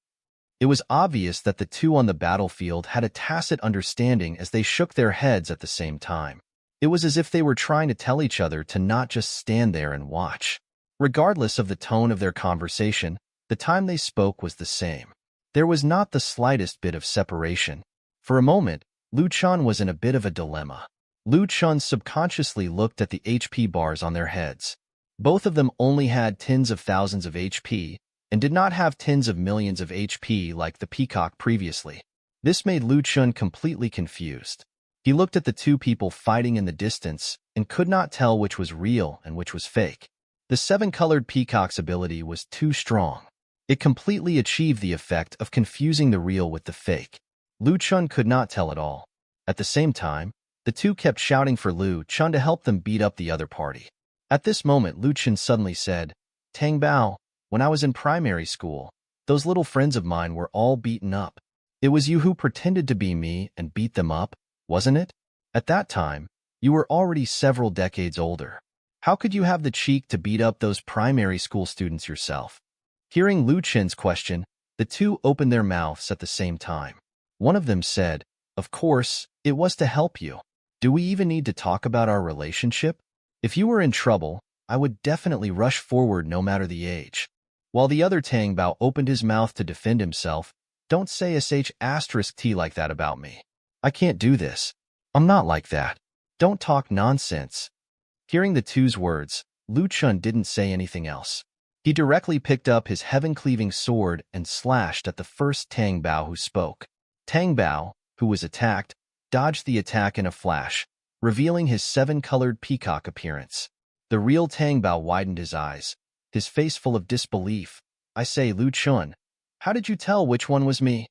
It was obvious that the two on the battlefield had a tacit understanding as they shook their heads at the same time. It was as if they were trying to tell each other to not just stand there and watch. Regardless of the tone of their conversation, the time they spoke was the same. There was not the slightest bit of separation. For a moment, Lu Chen was in a bit of a dilemma. Lu Chen subconsciously looked at the HP bars on their heads. Both of them only had tens of thousands of HP, and did not have tens of millions of HP like the peacock previously. This made Lu Chen completely confused. He looked at the two people fighting in the distance and could not tell which was real and which was fake. The seven-colored peacock's ability was too strong. It completely achieved the effect of confusing the real with the fake. Lu Chen could not tell at all. At the same time, the two kept shouting for Lu Chen to help them beat up the other party. At this moment, Lu Chen suddenly said, "Tang Bao, when I was in primary school, those little friends of mine were all beaten up. It was you who pretended to be me and beat them up, wasn't it? At that time, you were already several decades older. How could you have the cheek to beat up those primary school students yourself?" Hearing Lu Chen's question, the two opened their mouths at the same time. One of them said, Of course, it was to help you. Do we even need to talk about our relationship? If you were in trouble, I would definitely rush forward no matter the age. While the other Tang Bao opened his mouth to defend himself, don't say sh*t like that about me. I can't do this. I'm not like that. Don't talk nonsense. Hearing the two's words, Lu Chun didn't say anything else. He directly picked up his heaven-cleaving sword and slashed at the first Tang Bao who spoke. Tang Bao, who was attacked, dodged the attack in a flash, revealing his seven-colored peacock appearance. The real Tang Bao widened his eyes, his face full of disbelief. I say, Lu Chun, how did you tell which one was me?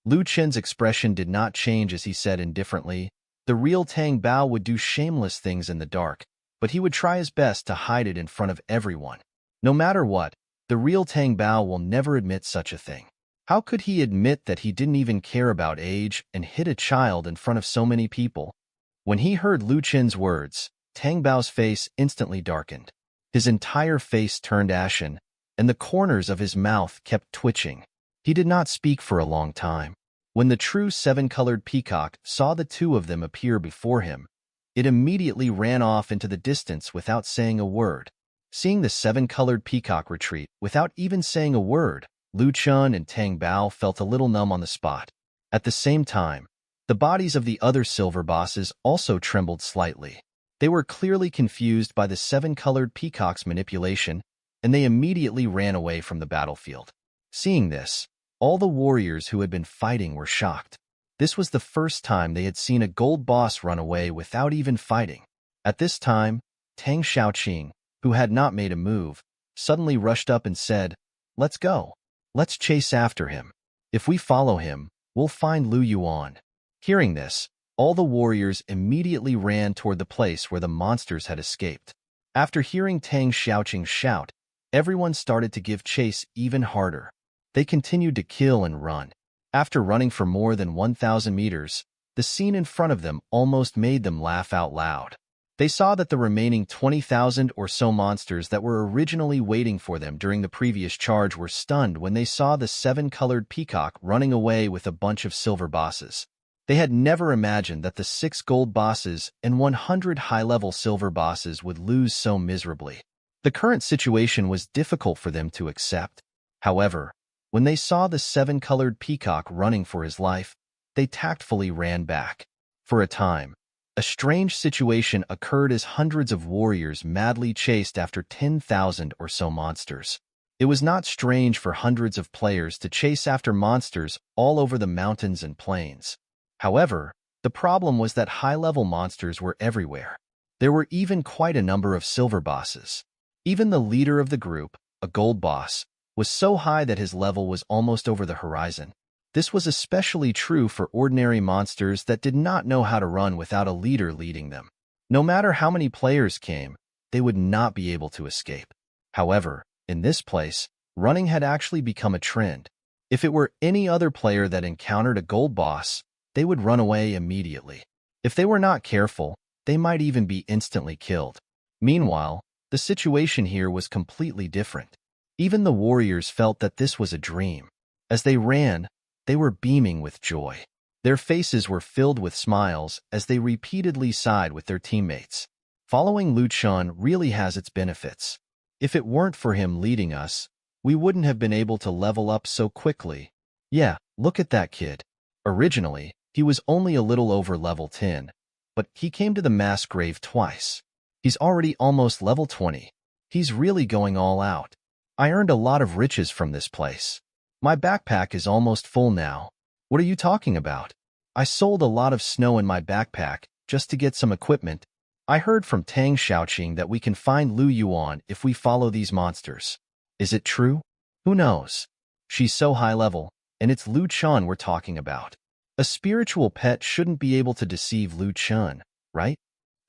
Lu Chen's expression did not change as he said indifferently, the real Tang Bao would do shameless things in the dark, but he would try his best to hide it in front of everyone. No matter what, the real Tang Bao will never admit such a thing. How could he admit that he didn't even care about age and hit a child in front of so many people? When he heard Lu Chen's words, Tang Bao's face instantly darkened. His entire face turned ashen, and the corners of his mouth kept twitching. He did not speak for a long time. When the true seven-colored peacock saw the two of them appear before him, it immediately ran off into the distance without saying a word. Seeing the seven-colored peacock retreat without even saying a word, Lu Chun and Tang Bao felt a little numb on the spot. At the same time, the bodies of the other silver bosses also trembled slightly. They were clearly confused by the seven-colored peacock's manipulation, and they immediately ran away from the battlefield. Seeing this, all the warriors who had been fighting were shocked. This was the first time they had seen a gold boss run away without even fighting. At this time, Tang Xiaoqing, who had not made a move, suddenly rushed up and said, "Let's go. Let's chase after him. If we follow him, we'll find Lu Yuan." Hearing this, all the warriors immediately ran toward the place where the monsters had escaped. After hearing Tang Xiaoqing shout, everyone started to give chase even harder. They continued to kill and run. After running for more than 1,000 meters, the scene in front of them almost made them laugh out loud. They saw that the remaining 20,000 or so monsters that were originally waiting for them during the previous charge were stunned when they saw the seven-colored peacock running away with a bunch of silver bosses. They had never imagined that the 6 gold bosses and 100 high-level silver bosses would lose so miserably. The current situation was difficult for them to accept. However, when they saw the seven-colored peacock running for his life, they tactfully ran back. For a time, a strange situation occurred as hundreds of warriors madly chased after 10,000 or so monsters. It was not strange for hundreds of players to chase after monsters all over the mountains and plains. However, the problem was that high-level monsters were everywhere. There were even quite a number of silver bosses. Even the leader of the group, a gold boss, was so high that his level was almost over the horizon. This was especially true for ordinary monsters that did not know how to run without a leader leading them. No matter how many players came, they would not be able to escape. However, in this place, running had actually become a trend. If it were any other player that encountered a gold boss, they would run away immediately. If they were not careful, they might even be instantly killed. Meanwhile, the situation here was completely different. Even the warriors felt that this was a dream. As they ran, they were beaming with joy. Their faces were filled with smiles as they repeatedly sighed with their teammates. Following Lu Chun really has its benefits. If it weren't for him leading us, we wouldn't have been able to level up so quickly. Yeah, look at that kid. Originally, he was only a little over level 10, but he came to the mass grave twice. He's already almost level 20. He's really going all out. I earned a lot of riches from this place. My backpack is almost full now. What are you talking about? I sold a lot of snow in my backpack just to get some equipment. I heard from Tang Xiaoqing that we can find Lu Yuan if we follow these monsters. Is it true? Who knows? She's so high level, and it's Lu Chun we're talking about. A spiritual pet shouldn't be able to deceive Lu Chun, right?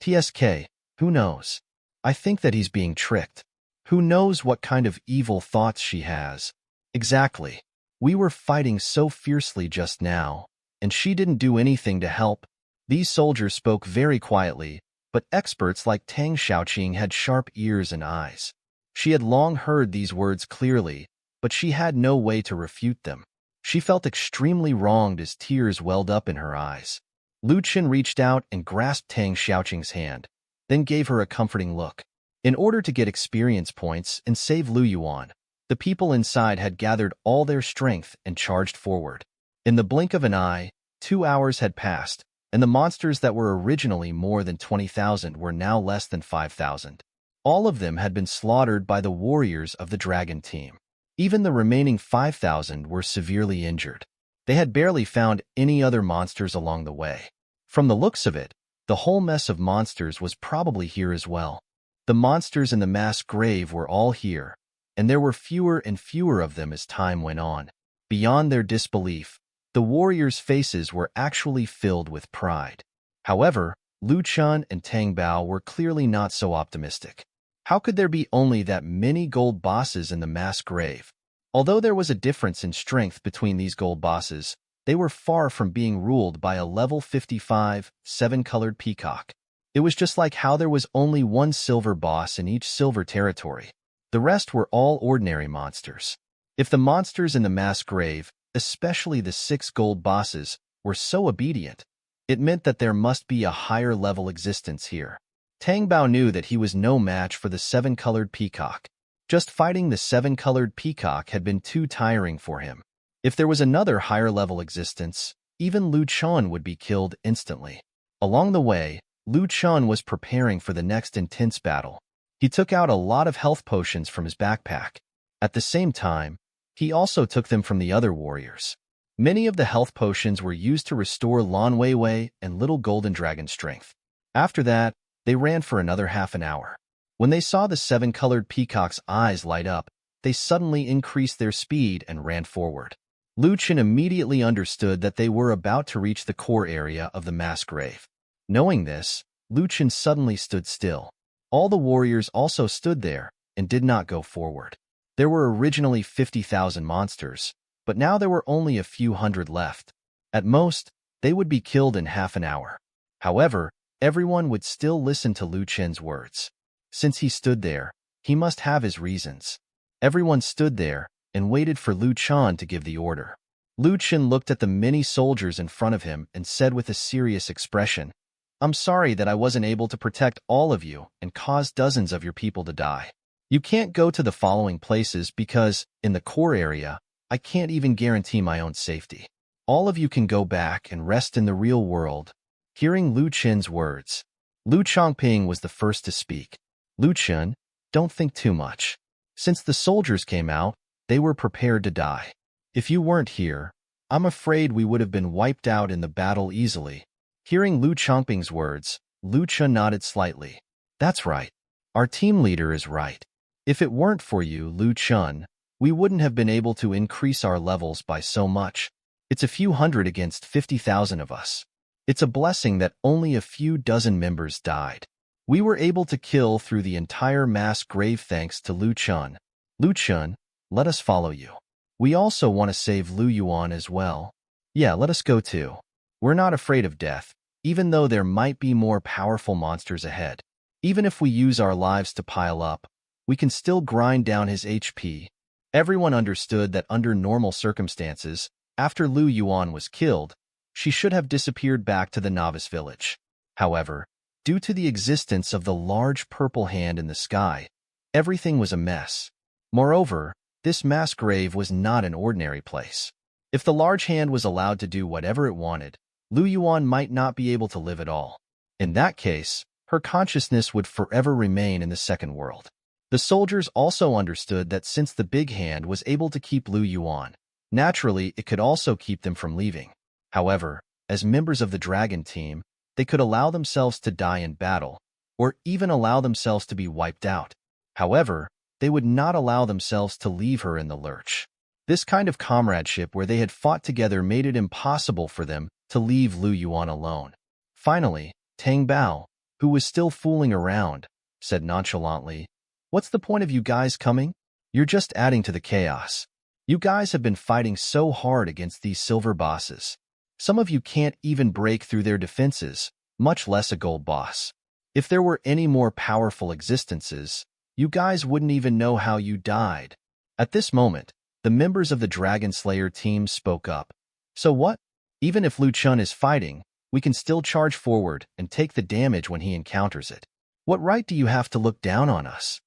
TSK, who knows? I think that he's being tricked. Who knows what kind of evil thoughts she has? Exactly. We were fighting so fiercely just now, and she didn't do anything to help. These soldiers spoke very quietly, but experts like Tang Xiaoqing had sharp ears and eyes. She had long heard these words clearly, but she had no way to refute them. She felt extremely wronged as tears welled up in her eyes. Lu Chen reached out and grasped Tang Xiaoqing's hand, then gave her a comforting look. In order to get experience points and save Lu Yuan, the people inside had gathered all their strength and charged forward. In the blink of an eye, 2 hours had passed, and the monsters that were originally more than 20,000 were now less than 5,000. All of them had been slaughtered by the warriors of the dragon team. Even the remaining 5,000 were severely injured. They had barely found any other monsters along the way. From the looks of it, the whole mess of monsters was probably here as well. The monsters in the mass grave were all here, and there were fewer and fewer of them as time went on. Beyond their disbelief, the warriors' faces were actually filled with pride. However, Lu Chen and Tang Bao were clearly not so optimistic. How could there be only that many gold bosses in the mass grave? Although there was a difference in strength between these gold bosses, they were far from being ruled by a level 55, 7-colored peacock. It was just like how there was only one silver boss in each silver territory. The rest were all ordinary monsters. If the monsters in the mass grave, especially the 6 gold bosses, were so obedient, it meant that there must be a higher level existence here. Tang Bao knew that he was no match for the 7-colored peacock. Just fighting the 7-colored peacock had been too tiring for him. If there was another higher level existence, even Lu Chen would be killed instantly. Along the way, Lu Chen was preparing for the next intense battle. He took out a lot of health potions from his backpack. At the same time, he also took them from the other warriors. Many of the health potions were used to restore Lan Weiwei and Little Golden Dragon strength. After that, they ran for another half an hour. When they saw the 7-colored peacock's eyes light up, they suddenly increased their speed and ran forward. Lu Chen immediately understood that they were about to reach the core area of the mass grave. Knowing this, Lu Chen suddenly stood still. All the warriors also stood there and did not go forward. There were originally 50,000 monsters, but now there were only a few hundred left. At most, they would be killed in half an hour. However, everyone would still listen to Lu Chen's words. Since he stood there, he must have his reasons. Everyone stood there and waited for Lu Chen to give the order. Lu Chen looked at the many soldiers in front of him and said with a serious expression, "I'm sorry that I wasn't able to protect all of you and cause dozens of your people to die. You can't go to the following places because, in the core area, I can't even guarantee my own safety. All of you can go back and rest in the real world." Hearing Lu Chen's words, Lu Chongping was the first to speak. "Lu Chen, don't think too much. Since the soldiers came out, they were prepared to die. If you weren't here, I'm afraid we would have been wiped out in the battle easily." Hearing Lu Chongping's words, Lu Chen nodded slightly. "That's right. Our team leader is right. If it weren't for you, Lu Chen, we wouldn't have been able to increase our levels by so much. It's a few hundred against 50,000 of us. It's a blessing that only a few dozen members died. We were able to kill through the entire mass grave thanks to Lu Chen. Lu Chen, let us follow you. We also want to save Lu Yuan as well. Yeah, let us go too. We're not afraid of death, even though there might be more powerful monsters ahead. Even if we use our lives to pile up, we can still grind down his HP." Everyone understood that under normal circumstances, after Lu Yuan was killed, she should have disappeared back to the novice village. However, due to the existence of the large purple hand in the sky, everything was a mess. Moreover, this mass grave was not an ordinary place. If the large hand was allowed to do whatever it wanted, Lu Yuan might not be able to live at all. In that case, her consciousness would forever remain in the second world. The soldiers also understood that since the big hand was able to keep Lu Yuan, naturally it could also keep them from leaving. However, as members of the dragon team, they could allow themselves to die in battle, or even allow themselves to be wiped out. However, they would not allow themselves to leave her in the lurch. This kind of comradeship where they had fought together made it impossible for them to leave Lu Yuan alone. Finally, Tang Bao, who was still fooling around, said nonchalantly, "What's the point of you guys coming? You're just adding to the chaos. You guys have been fighting so hard against these silver bosses. Some of you can't even break through their defenses, much less a gold boss. If there were any more powerful existences, you guys wouldn't even know how you died." At this moment, The members of the Dragon Slayer team spoke up. So what? Even if Lu Chun is fighting, we can still charge forward and take the damage when he encounters it. What right do you have to look down on us?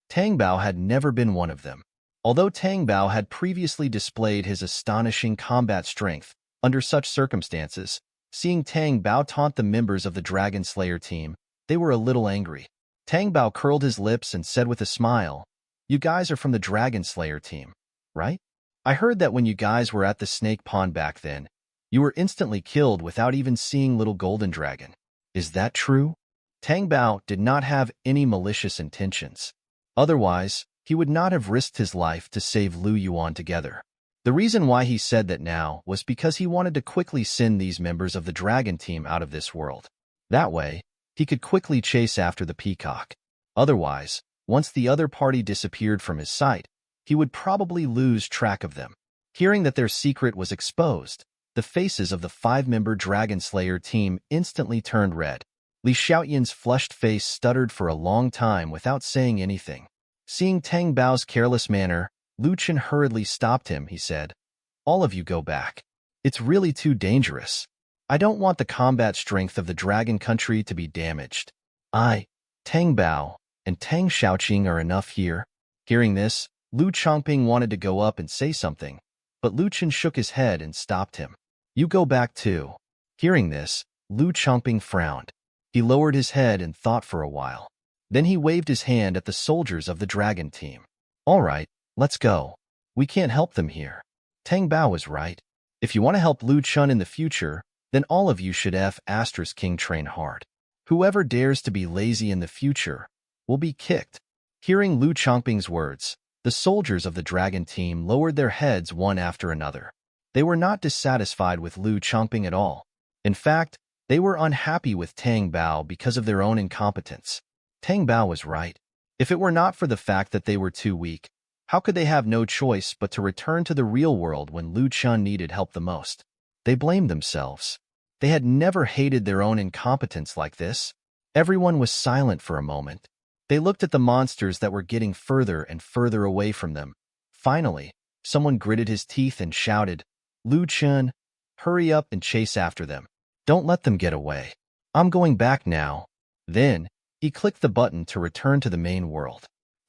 Tang Bao had never been one of them. Although Tang Bao had previously displayed his astonishing combat strength, under such circumstances, seeing Tang Bao taunt the members of the Dragon Slayer team, they were a little angry. Tang Bao curled his lips and said with a smile, "You guys are from the Dragon Slayer team, right? I heard that when you guys were at the Snake Pond back then, you were instantly killed without even seeing Little Golden Dragon. Is that true?" Tang Bao did not have any malicious intentions. Otherwise, he would not have risked his life to save Lu Yuan together. The reason why he said that now was because he wanted to quickly send these members of the Dragon team out of this world. That way, he could quickly chase after the peacock. Otherwise, once the other party disappeared from his sight, he would probably lose track of them. Hearing that their secret was exposed, the faces of the 5-member Dragon Slayer team instantly turned red. Li Xiaoyan's flushed face stuttered for a long time without saying anything. Seeing Tang Bao's careless manner, Lu Chen hurriedly stopped him. He said, "All of you go back. It's really too dangerous. I don't want the combat strength of the Dragon Country to be damaged. Tang Bao, and Tang Xiaoqing are enough here." Hearing this, Lu Chongping wanted to go up and say something, but Lu Chen shook his head and stopped him. "You go back too." Hearing this, Lu Chongping frowned. He lowered his head and thought for a while. Then he waved his hand at the soldiers of the Dragon team. "All right, let's go. We can't help them here." Tang Bao was right. If you want to help Lu Chun in the future, then all of you should King train hard. Whoever dares to be lazy in the future will be kicked. Hearing Lu Chongping's words, the soldiers of the Dragon team lowered their heads one after another. They were not dissatisfied with Lu Chongping at all. In fact, they were unhappy with Tang Bao because of their own incompetence. Tang Bao was right. If it were not for the fact that they were too weak, how could they have no choice but to return to the real world when Lu Chun needed help the most? They blamed themselves. They had never hated their own incompetence like this. Everyone was silent for a moment. They looked at the monsters that were getting further and further away from them. Finally, someone gritted his teeth and shouted, "Lu Chun, hurry up and chase after them. Don't let them get away. I'm going back now." Then, he clicked the button to return to the main world.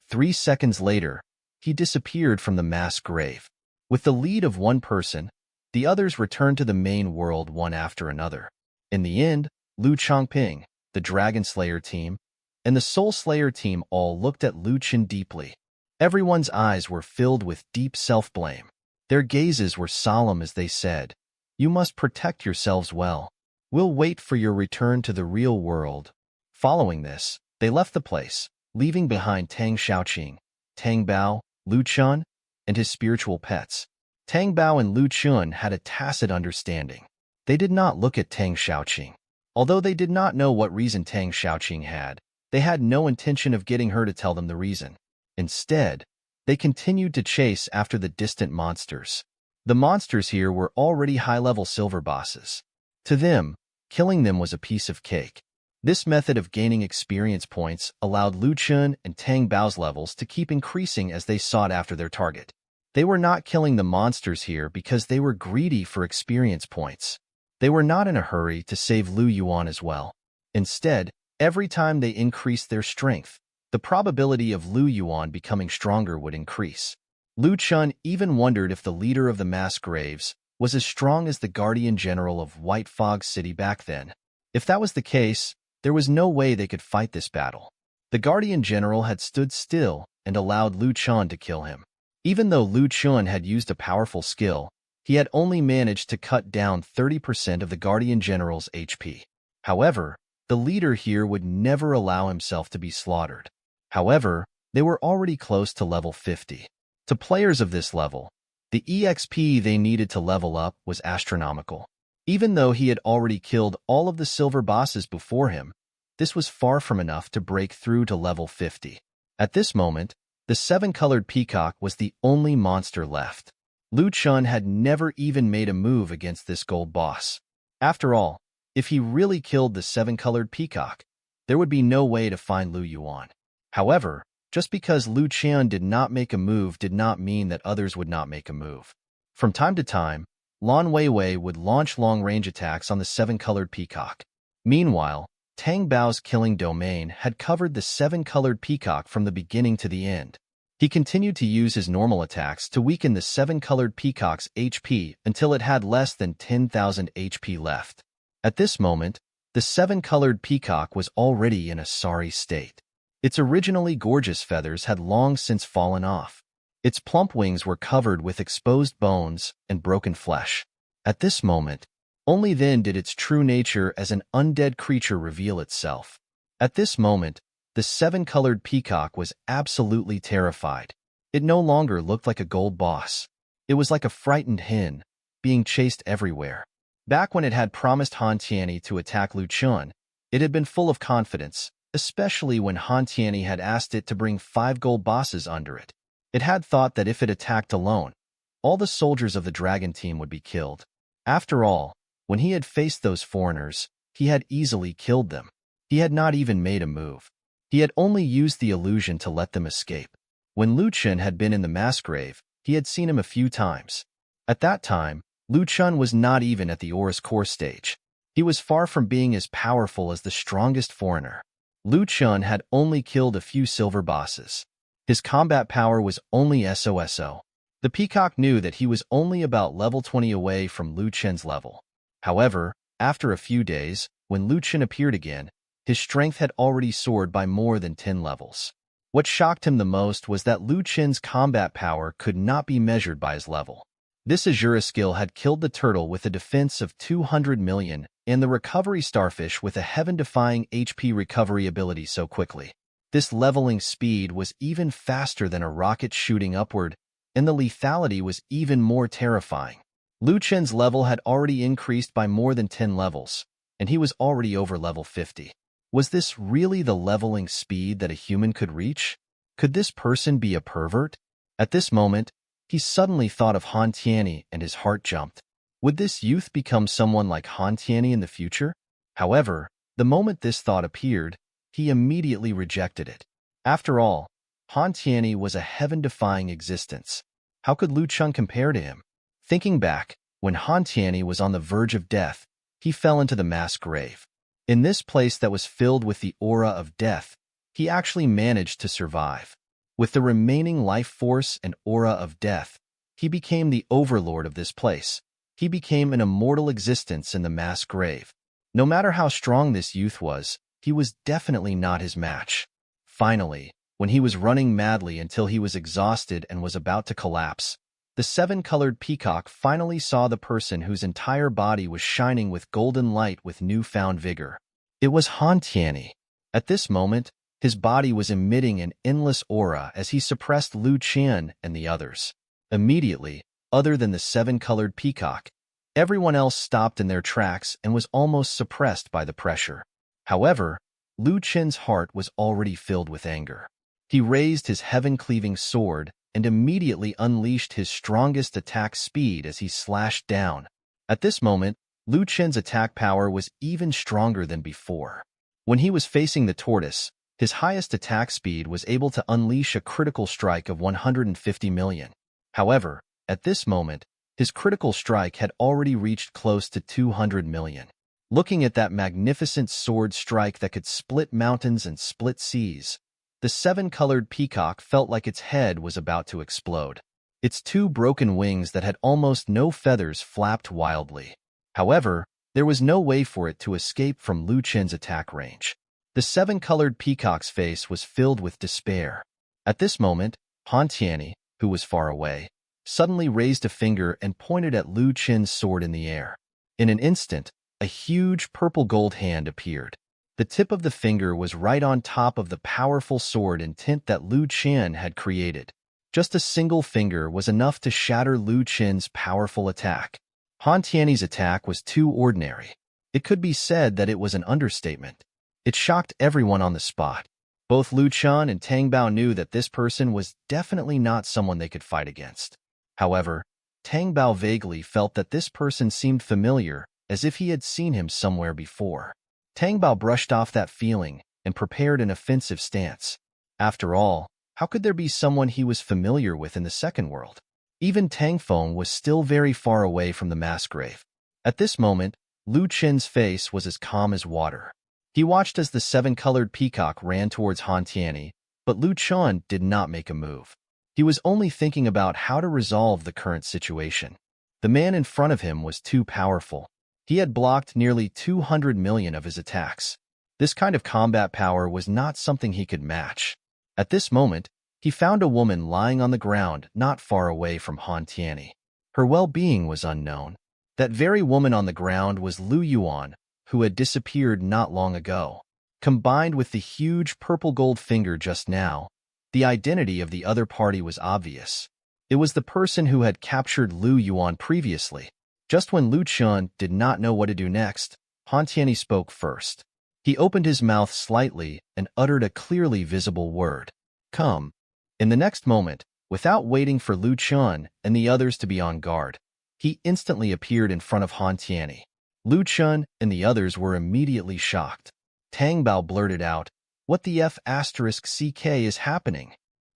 3 seconds later, he disappeared from the mass grave. With the lead of one person, the others returned to the main world one after another. In the end, Lu Chongping, the Dragon Slayer team, and the Soul Slayer team all looked at Lu Chen deeply. Everyone's eyes were filled with deep self-blame. Their gazes were solemn as they said, "You must protect yourselves well. We'll wait for your return to the real world." Following this, they left the place, leaving behind Tang Xiaoqing, Tang Bao, Lu Chun, and his spiritual pets. Tang Bao and Lu Chun had a tacit understanding. They did not look at Tang Xiaoqing. Although they did not know what reason Tang Xiaoqing had, they had no intention of getting her to tell them the reason. Instead, they continued to chase after the distant monsters. The monsters here were already high-level silver bosses. To them, killing them was a piece of cake. This method of gaining experience points allowed Lu Chun and Tang Bao's levels to keep increasing as they sought after their target. They were not killing the monsters here because they were greedy for experience points. They were not in a hurry to save Lu Yuan as well. Instead, every time they increased their strength, the probability of Lu Yuan becoming stronger would increase. Lu Chun even wondered if the leader of the mass graves was as strong as the Guardian General of White Fog City back then. If that was the case, there was no way they could fight this battle. The Guardian General had stood still and allowed Lu Chun to kill him. Even though Lu Chun had used a powerful skill, he had only managed to cut down 30% of the Guardian General's HP. However, the leader here would never allow himself to be slaughtered. However, they were already close to level 50. To players of this level, the EXP they needed to level up was astronomical. Even though he had already killed all of the silver bosses before him, this was far from enough to break through to level 50. At this moment, the 7-colored peacock was the only monster left. Lu Chun had never even made a move against this gold boss. After all, if he really killed the 7-colored peacock, there would be no way to find Lu Yuan. However, Just because Lu Chen did not make a move did not mean that others would not make a move. From time to time, Lan Weiwei would launch long-range attacks on the seven-colored peacock. Meanwhile, Tang Bao's killing domain had covered the seven-colored peacock from the beginning to the end. He continued to use his normal attacks to weaken the seven-colored peacock's HP until it had less than 10,000 HP left. At this moment, the seven-colored peacock was already in a sorry state. Its originally gorgeous feathers had long since fallen off. Its plump wings were covered with exposed bones and broken flesh. At this moment, only then did its true nature as an undead creature reveal itself. At this moment, the seven-colored peacock was absolutely terrified. It no longer looked like a gold boss. It was like a frightened hen, being chased everywhere. Back when it had promised Han Tianyi to attack Lu Chen, it had been full of confidence, especially when Han Tianyi had asked it to bring 5 gold bosses under it. It had thought that if it attacked alone, all the soldiers of the dragon team would be killed. After all, when he had faced those foreigners, he had easily killed them. He had not even made a move. He had only used the illusion to let them escape. When Lu Chen had been in the mass grave, he had seen him a few times. At that time, Lu Chen was not even at the Aurus core stage. He was far from being as powerful as the strongest foreigner. Lu Chen had only killed a few silver bosses. His combat power was only SOSO. The peacock knew that he was only about level 20 away from Lu Chen's level. However, after a few days, when Lu Chen appeared again, his strength had already soared by more than 10 levels. What shocked him the most was that Lu Chen's combat power could not be measured by his level. This Azura skill had killed the turtle with a defense of 200 million and the recovery starfish with a heaven-defying HP recovery ability so quickly. This leveling speed was even faster than a rocket shooting upward, and the lethality was even more terrifying. Lu Chen's level had already increased by more than 10 levels, and he was already over level 50. Was this really the leveling speed that a human could reach? Could this person be a pervert? At this moment, he suddenly thought of Han Tianyi and his heart jumped. Would this youth become someone like Han Tianyi in the future? However, the moment this thought appeared, he immediately rejected it. After all, Han Tianyi was a heaven-defying existence. How could Lu Chen compare to him? Thinking back, when Han Tianyi was on the verge of death, he fell into the mass grave. In this place that was filled with the aura of death, he actually managed to survive. With the remaining life force and aura of death, he became the overlord of this place. He became an immortal existence in the mass grave. No matter how strong this youth was, he was definitely not his match. Finally, when he was running madly until he was exhausted and was about to collapse, the seven-colored peacock finally saw the person whose entire body was shining with golden light with newfound vigor. It was Han Tianyi. At this moment, his body was emitting an endless aura as he suppressed Lu Chen and the others. Immediately, other than the seven-colored peacock, everyone else stopped in their tracks and was almost suppressed by the pressure. However, Lu Chen's heart was already filled with anger. He raised his heaven-cleaving sword and immediately unleashed his strongest attack speed as he slashed down. At this moment, Lu Chen's attack power was even stronger than before. When he was facing the tortoise, his highest attack speed was able to unleash a critical strike of 150 million. However, at this moment, his critical strike had already reached close to 200 million. Looking at that magnificent sword strike that could split mountains and split seas, the seven-colored peacock felt like its head was about to explode. Its 2 broken wings that had almost no feathers flapped wildly. However, there was no way for it to escape from Lu Chen's attack range. The seven-colored peacock's face was filled with despair. At this moment, Han Tianyi, who was far away, suddenly raised a finger and pointed at Lu Chen's sword in the air. In an instant, a huge purple gold hand appeared. The tip of the finger was right on top of the powerful sword and tint that Lu Chen had created. Just a single finger was enough to shatter Lu Chen's powerful attack. Han Tianyi's attack was too ordinary. It could be said that it was an understatement. It shocked everyone on the spot. Both Lu Chen and Tang Bao knew that this person was definitely not someone they could fight against. However, Tang Bao vaguely felt that this person seemed familiar, as if he had seen him somewhere before. Tang Bao brushed off that feeling and prepared an offensive stance. After all, How could there be someone he was familiar with in the second world? Even Tang Feng was still very far away from the mass grave. At this moment, Lu Chen's face was as calm as water. He watched as the seven-colored peacock ran towards Han Tianyi, but Lu Chen did not make a move. He was only thinking about how to resolve the current situation. The man in front of him was too powerful. He had blocked nearly 200 million of his attacks. This kind of combat power was not something he could match. At this moment, he found a woman lying on the ground not far away from Han Tianyi. Her well-being was unknown. That very woman on the ground was Lu Yuan, who had disappeared not long ago. Combined with the huge purple-gold finger just now, the identity of the other party was obvious. It was the person who had captured Lu Yuan previously. Just when Lu Chen did not know what to do next, Han Tianyi spoke first. He opened his mouth slightly and uttered a clearly visible word. Come. In the next moment, without waiting for Lu Chen and the others to be on guard, he instantly appeared in front of Han Tianyi. Lu Chen and the others were immediately shocked. Tang Bao blurted out, "What the F***ck is happening?"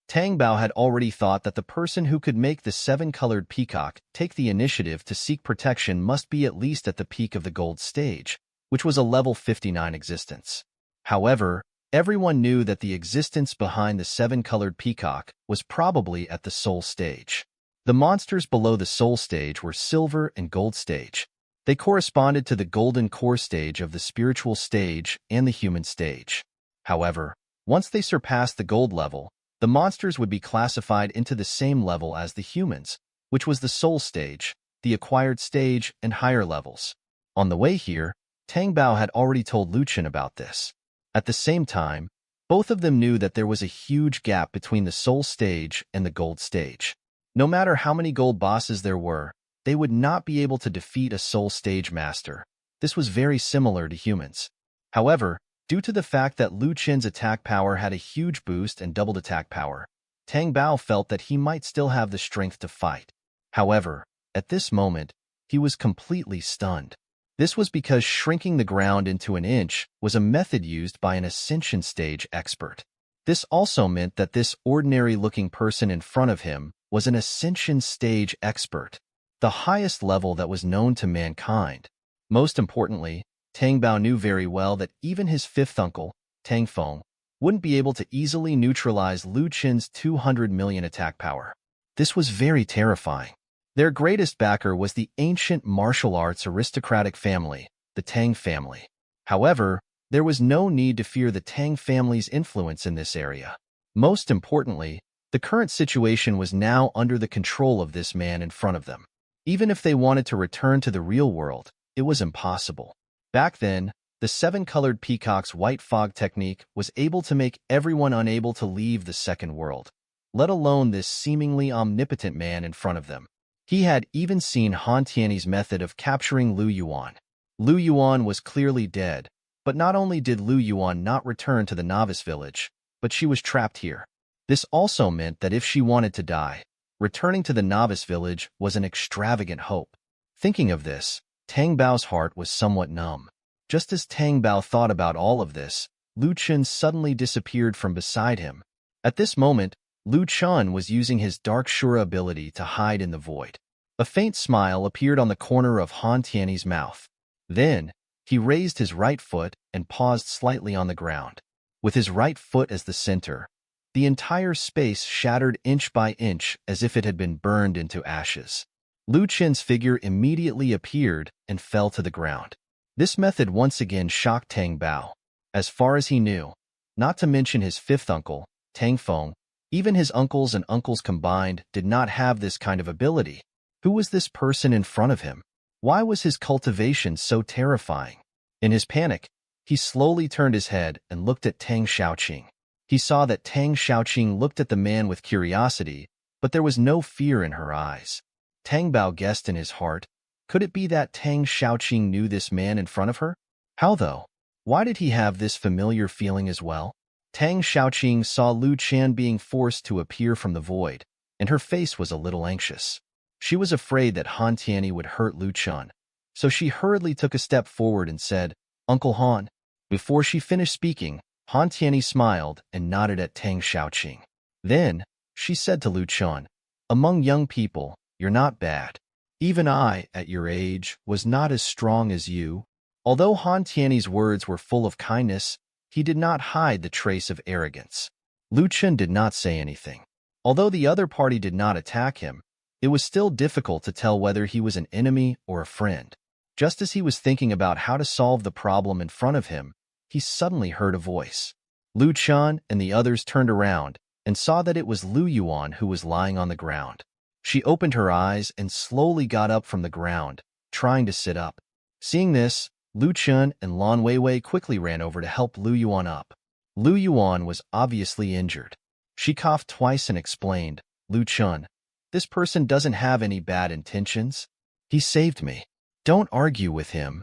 Tang Bao had already thought that the person who could make the seven-colored peacock take the initiative to seek protection must be at least at the peak of the gold stage, which was a level 59 existence. However, everyone knew that the existence behind the seven-colored peacock was probably at the soul stage. The monsters below the soul stage were silver and gold stage. They corresponded to the golden core stage of the spiritual stage and the human stage. However, once they surpassed the gold level, the monsters would be classified into the same level as the humans, which was the soul stage, the acquired stage, and higher levels. On the way here, Tang Bao had already told Lu Chen about this. At the same time, both of them knew that there was a huge gap between the soul stage and the gold stage. No matter how many gold bosses there were, they would not be able to defeat a soul stage master. This was very similar to humans. However, due to the fact that Lu Chen's attack power had a huge boost and doubled attack power, Tang Bao felt that he might still have the strength to fight. However, at this moment, he was completely stunned. This was because shrinking the ground into an inch was a method used by an ascension stage expert. This also meant that this ordinary-looking person in front of him was an ascension stage expert, the highest level that was known to mankind. Most importantly, Tang Bao knew very well that even his fifth uncle, Tang Feng, wouldn't be able to easily neutralize Lu Chen's 200 million attack power. This was very terrifying. Their greatest backer was the ancient martial arts aristocratic family, the Tang family. However, there was no need to fear the Tang family's influence in this area. Most importantly, the current situation was now under the control of this man in front of them. Even if they wanted to return to the real world, it was impossible. Back then, the seven-colored peacock's white fog technique was able to make everyone unable to leave the second world, let alone this seemingly omnipotent man in front of them. He had even seen Han Tianyi's method of capturing Lu Yuan. Lu Yuan was clearly dead, but not only did Lu Yuan not return to the novice village, but she was trapped here. This also meant that if she wanted to die, returning to the novice village was an extravagant hope. Thinking of this, Tang Bao's heart was somewhat numb. Just as Tang Bao thought about all of this, Lu Chen suddenly disappeared from beside him. At this moment, Lu Chen was using his Dark Shura ability to hide in the void. A faint smile appeared on the corner of Han Tianyi's mouth. Then, he raised his right foot and paused slightly on the ground. With his right foot as the center, the entire space shattered inch by inch as if it had been burned into ashes. Lu Chen's figure immediately appeared and fell to the ground. This method once again shocked Tang Bao. As far as he knew, not to mention his fifth uncle, Tang Feng, even his uncles and uncles combined did not have this kind of ability. Who was this person in front of him? Why was his cultivation so terrifying? In his panic, he slowly turned his head and looked at Tang Xiaoqing. He saw that Tang Xiaoqing looked at the man with curiosity, but there was no fear in her eyes. Tang Bao guessed in his heart, could it be that Tang Xiaoqing knew this man in front of her? How though? Why did he have this familiar feeling as well? Tang Xiaoqing saw Lu Chen being forced to appear from the void, and her face was a little anxious. She was afraid that Han Tianyi would hurt Lu Chen, so she hurriedly took a step forward and said, "Uncle Han." Before she finished speaking, Han Tianyi smiled and nodded at Tang Xiaoqing. Then, she said to Lu Chen, "Among young people, you're not bad. Even I, at your age, was not as strong as you." Although Han Tiany's words were full of kindness, he did not hide the trace of arrogance. Lu Chen did not say anything. Although the other party did not attack him, it was still difficult to tell whether he was an enemy or a friend. Just as he was thinking about how to solve the problem in front of him, he suddenly heard a voice. Lu Chen and the others turned around and saw that it was Lu Yuan who was lying on the ground. She opened her eyes and slowly got up from the ground, trying to sit up. Seeing this, Lu Chen and Lan Weiwei quickly ran over to help Lu Yuan up. Lu Yuan was obviously injured. She coughed twice and explained, "Lu Chen, this person doesn't have any bad intentions. He saved me. Don't argue with him."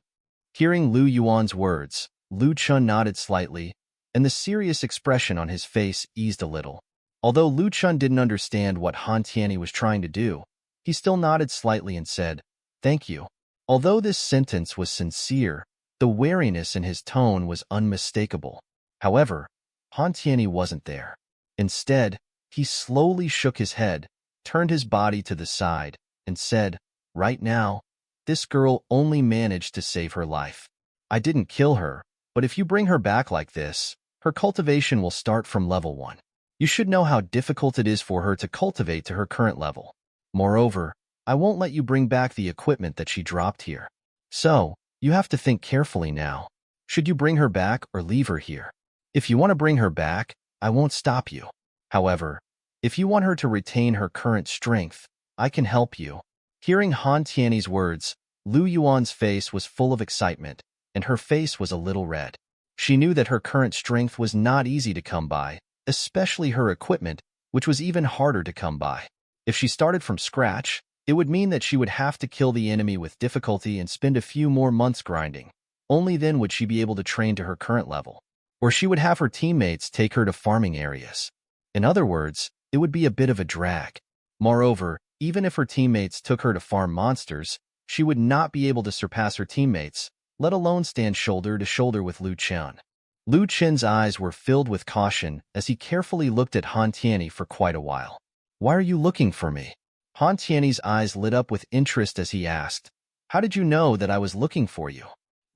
Hearing Lu Yuan's words, Lu Chen nodded slightly, and the serious expression on his face eased a little. Although Lu Chen didn't understand what Han Tiany was trying to do, he still nodded slightly and said, "Thank you." Although this sentence was sincere, the wariness in his tone was unmistakable. However, Han Tiany wasn't there. Instead, he slowly shook his head, turned his body to the side, and said, "Right now, this girl only managed to save her life. I didn't kill her, but if you bring her back like this, her cultivation will start from level 1. You should know how difficult it is for her to cultivate to her current level. Moreover, I won't let you bring back the equipment that she dropped here. So, you have to think carefully now. Should you bring her back or leave her here? If you want to bring her back, I won't stop you. However, if you want her to retain her current strength, I can help you." Hearing Han Tiany's words, Lu Yuan's face was full of excitement, and her face was a little red. She knew that her current strength was not easy to come by, especially her equipment, which was even harder to come by. If she started from scratch, it would mean that she would have to kill the enemy with difficulty and spend a few more months grinding. Only then would she be able to train to her current level. Or she would have her teammates take her to farming areas. In other words, it would be a bit of a drag. Moreover, even if her teammates took her to farm monsters, she would not be able to surpass her teammates, let alone stand shoulder to shoulder with Lu Chen. Lu Chen's eyes were filled with caution as he carefully looked at Han Tiany for quite a while. "Why are you looking for me?" Han Tiany's eyes lit up with interest as he asked, "How did you know that I was looking for you?"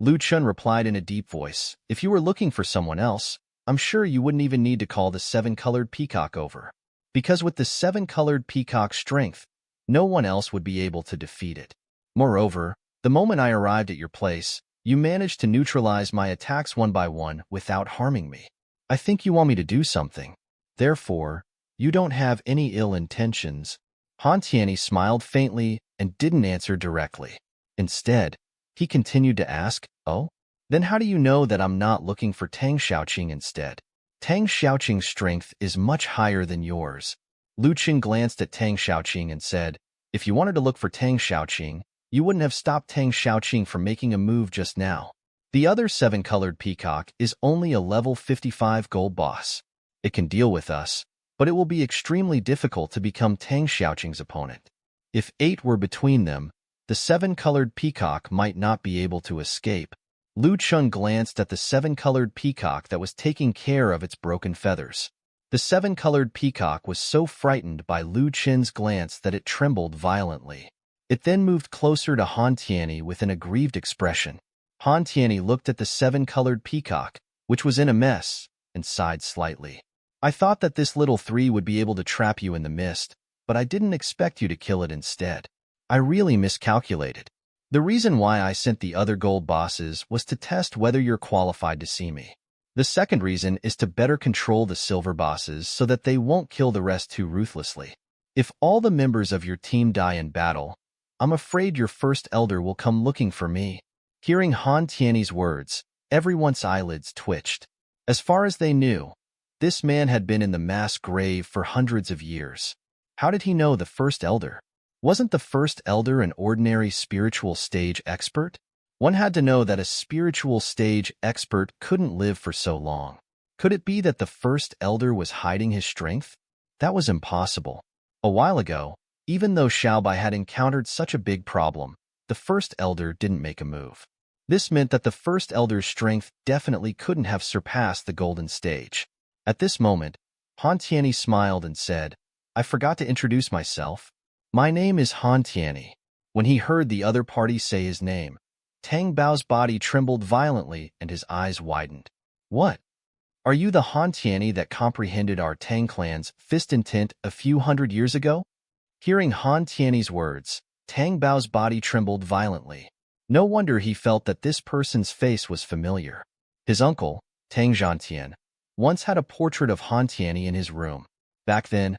Lu Chen replied in a deep voice, "If you were looking for someone else, I'm sure you wouldn't even need to call the 7-colored peacock over. Because with the 7-colored peacock's strength, no one else would be able to defeat it. Moreover, the moment I arrived at your place, you managed to neutralize my attacks one by one without harming me. I think you want me to do something. Therefore, you don't have any ill intentions." Han Tiany smiled faintly and didn't answer directly. Instead, he continued to ask, "Oh? Then how do you know that I'm not looking for Tang Xiaoqing instead? Tang Xiaoqing's strength is much higher than yours." Lu Chen glanced at Tang Xiaoqing and said, "If you wanted to look for Tang Xiaoqing, you wouldn't have stopped Tang Xiaoqing from making a move just now. The other 7-colored peacock is only a level 55 gold boss. It can deal with us, but it will be extremely difficult to become Tang Xiaoqing's opponent. If 8 were between them, the 7-colored peacock might not be able to escape." Lu Chen glanced at the 7-colored peacock that was taking care of its broken feathers. The 7-colored peacock was so frightened by Lu Chen's glance that it trembled violently. It then moved closer to Han Tiany with an aggrieved expression. Han Tiany looked at the 7-colored peacock, which was in a mess, and sighed slightly. "I thought that this little 3 would be able to trap you in the mist, but I didn't expect you to kill it instead. I really miscalculated. The reason why I sent the other gold bosses was to test whether you're qualified to see me. The second reason is to better control the silver bosses so that they won't kill the rest too ruthlessly. If all the members of your team die in battle, I'm afraid your first elder will come looking for me." Hearing Han Tiany's words, everyone's eyelids twitched. As far as they knew, this man had been in the mass grave for hundreds of years. How did he know the first elder? Wasn't the first elder an ordinary spiritual stage expert? One had to know that a spiritual stage expert couldn't live for so long. Could it be that the first elder was hiding his strength? That was impossible. A while ago, even though Xiaobai had encountered such a big problem, the first elder didn't make a move. This meant that the first elder's strength definitely couldn't have surpassed the golden stage. At this moment, Han Tianyi smiled and said, I forgot to introduce myself. My name is Han Tianyi. When he heard the other party say his name, Tang Bao's body trembled violently and his eyes widened. What? Are you the Han Tianyi that comprehended our Tang clan's fist intent a few hundred years ago? Hearing Han Tianyi's words, Tang Bao's body trembled violently. No wonder he felt that this person's face was familiar. His uncle, Tang Zhantian, once had a portrait of Han Tianyi in his room. Back then,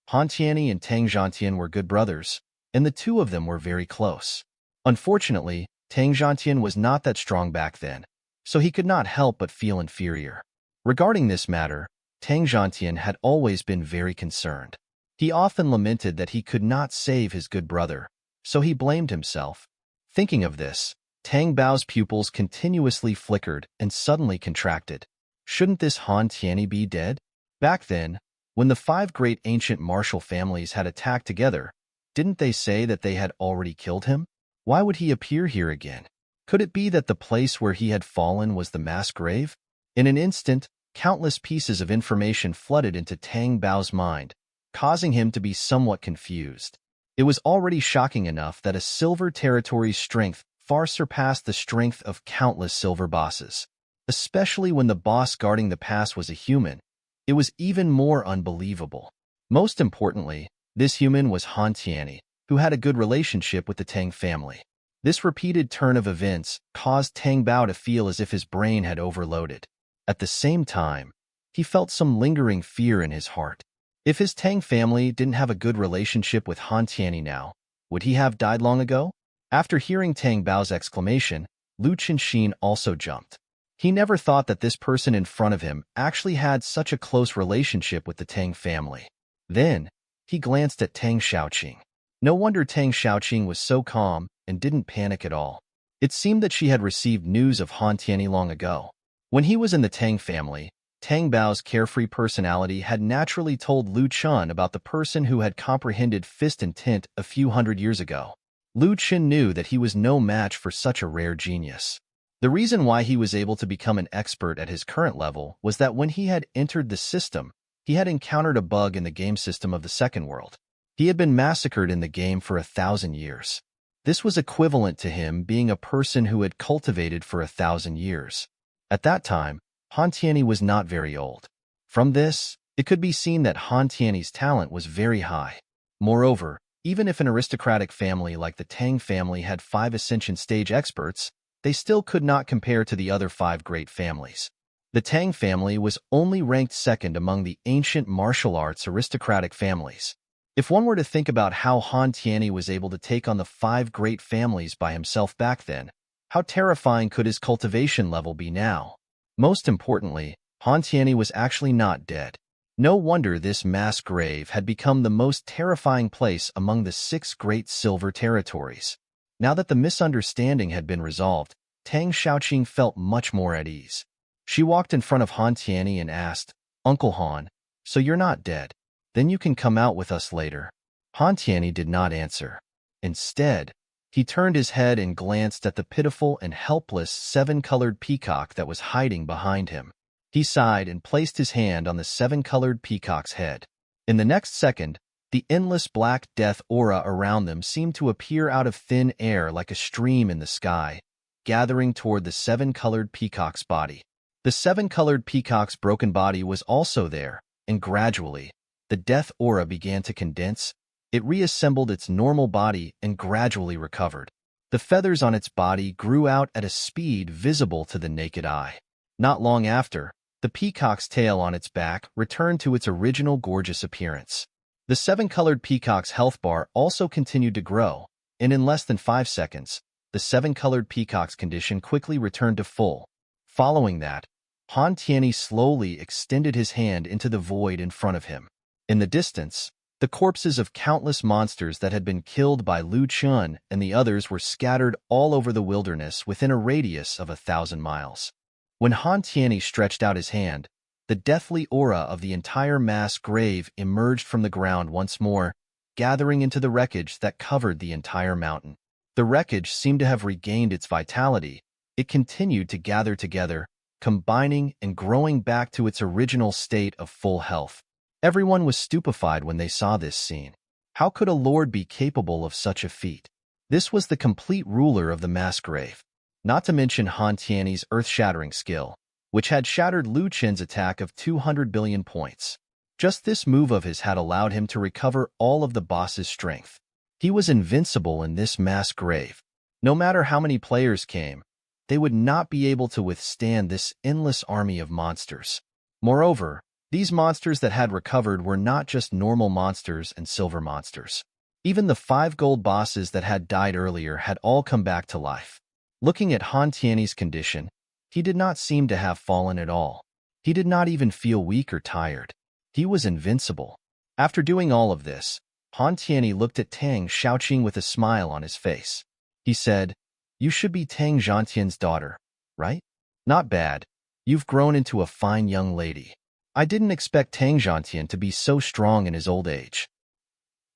Han Tianyi and Tang Zhantian were good brothers, and the two of them were very close. Unfortunately, Tang Zhantian was not that strong back then, so he could not help but feel inferior. Regarding this matter, Tang Zhantian had always been very concerned. He often lamented that he could not save his good brother, so he blamed himself. Thinking of this, Tang Bao's pupils continuously flickered and suddenly contracted. Shouldn't this Han Tianyi be dead? Back then, when the 5 great ancient martial families had attacked together, didn't they say that they had already killed him? Why would he appear here again? Could it be that the place where he had fallen was the mass grave? In an instant, countless pieces of information flooded into Tang Bao's mind, causing him to be somewhat confused. It was already shocking enough that a silver territory's strength far surpassed the strength of countless silver bosses. Especially when the boss guarding the pass was a human, it was even more unbelievable. Most importantly, this human was Han Tianyi, who had a good relationship with the Tang family. This repeated turn of events caused Tang Bao to feel as if his brain had overloaded. At the same time, he felt some lingering fear in his heart. If his Tang family didn't have a good relationship with Han Tianyi now, would he have died long ago? After hearing Tang Bao's exclamation, Lu Chenxin also jumped. He never thought that this person in front of him actually had such a close relationship with the Tang family. Then, he glanced at Tang Xiaoqing. No wonder Tang Xiaoqing was so calm and didn't panic at all. It seemed that she had received news of Han Tianyi long ago. When he was in the Tang family, Tang Bao's carefree personality had naturally told Lu Chen about the person who had comprehended fist intent a few hundred years ago. Lu Chen knew that he was no match for such a rare genius. The reason why he was able to become an expert at his current level was that when he had entered the system, he had encountered a bug in the game system of the second world. He had been massacred in the game for 1,000 years. This was equivalent to him being a person who had cultivated for 1,000 years. At that time, Han Tianyi was not very old. From this, it could be seen that Han Tianyi's talent was very high. Moreover, even if an aristocratic family like the Tang family had 5 Ascension stage experts, they still could not compare to the other 5 great families. The Tang family was only ranked second among the ancient martial arts aristocratic families. If one were to think about how Han Tianyi was able to take on the 5 great families by himself back then, how terrifying could his cultivation level be now? Most importantly, Han Tianyi was actually not dead. No wonder this mass grave had become the most terrifying place among the 6 great silver territories. Now that the misunderstanding had been resolved, Tang Xiaoqing felt much more at ease. She walked in front of Han Tianyi and asked, Uncle Han, so you're not dead. Then you can come out with us later. Han Tianyi did not answer. Instead, he turned his head and glanced at the pitiful and helpless 7-colored peacock that was hiding behind him. He sighed and placed his hand on the 7-colored peacock's head. In the next second, the endless black death aura around them seemed to appear out of thin air like a stream in the sky, gathering toward the 7-colored peacock's body. The 7-colored peacock's broken body was also there, and gradually, the death aura began to condense. It reassembled its normal body and gradually recovered. The feathers on its body grew out at a speed visible to the naked eye. Not long after, the peacock's tail on its back returned to its original gorgeous appearance. The 7-colored peacock's health bar also continued to grow, and in less than 5 seconds, the 7-colored peacock's condition quickly returned to full. Following that, Han Tianyi slowly extended his hand into the void in front of him. In the distance, the corpses of countless monsters that had been killed by Lu Chen and the others were scattered all over the wilderness within a radius of 1,000 miles. When Han Tianyi stretched out his hand, the deathly aura of the entire mass grave emerged from the ground once more, gathering into the wreckage that covered the entire mountain. The wreckage seemed to have regained its vitality. It continued to gather together, combining and growing back to its original state of full health. Everyone was stupefied when they saw this scene. How could a lord be capable of such a feat? This was the complete ruler of the mass grave. Not to mention Han Tianyi's earth-shattering skill, which had shattered Lu Chen's attack of 200 billion points. Just this move of his had allowed him to recover all of the boss's strength. He was invincible in this mass grave. No matter how many players came, they would not be able to withstand this endless army of monsters. Moreover, these monsters that had recovered were not just normal monsters and silver monsters. Even the 5 gold bosses that had died earlier had all come back to life. Looking at Han Tianyi's condition, he did not seem to have fallen at all. He did not even feel weak or tired. He was invincible. After doing all of this, Han Tianyi looked at Tang Xiaoqing with a smile on his face. He said, "You should be Tang Zhantian's daughter, right? Not bad. You've grown into a fine young lady. I didn't expect Tang Zhantian to be so strong in his old age.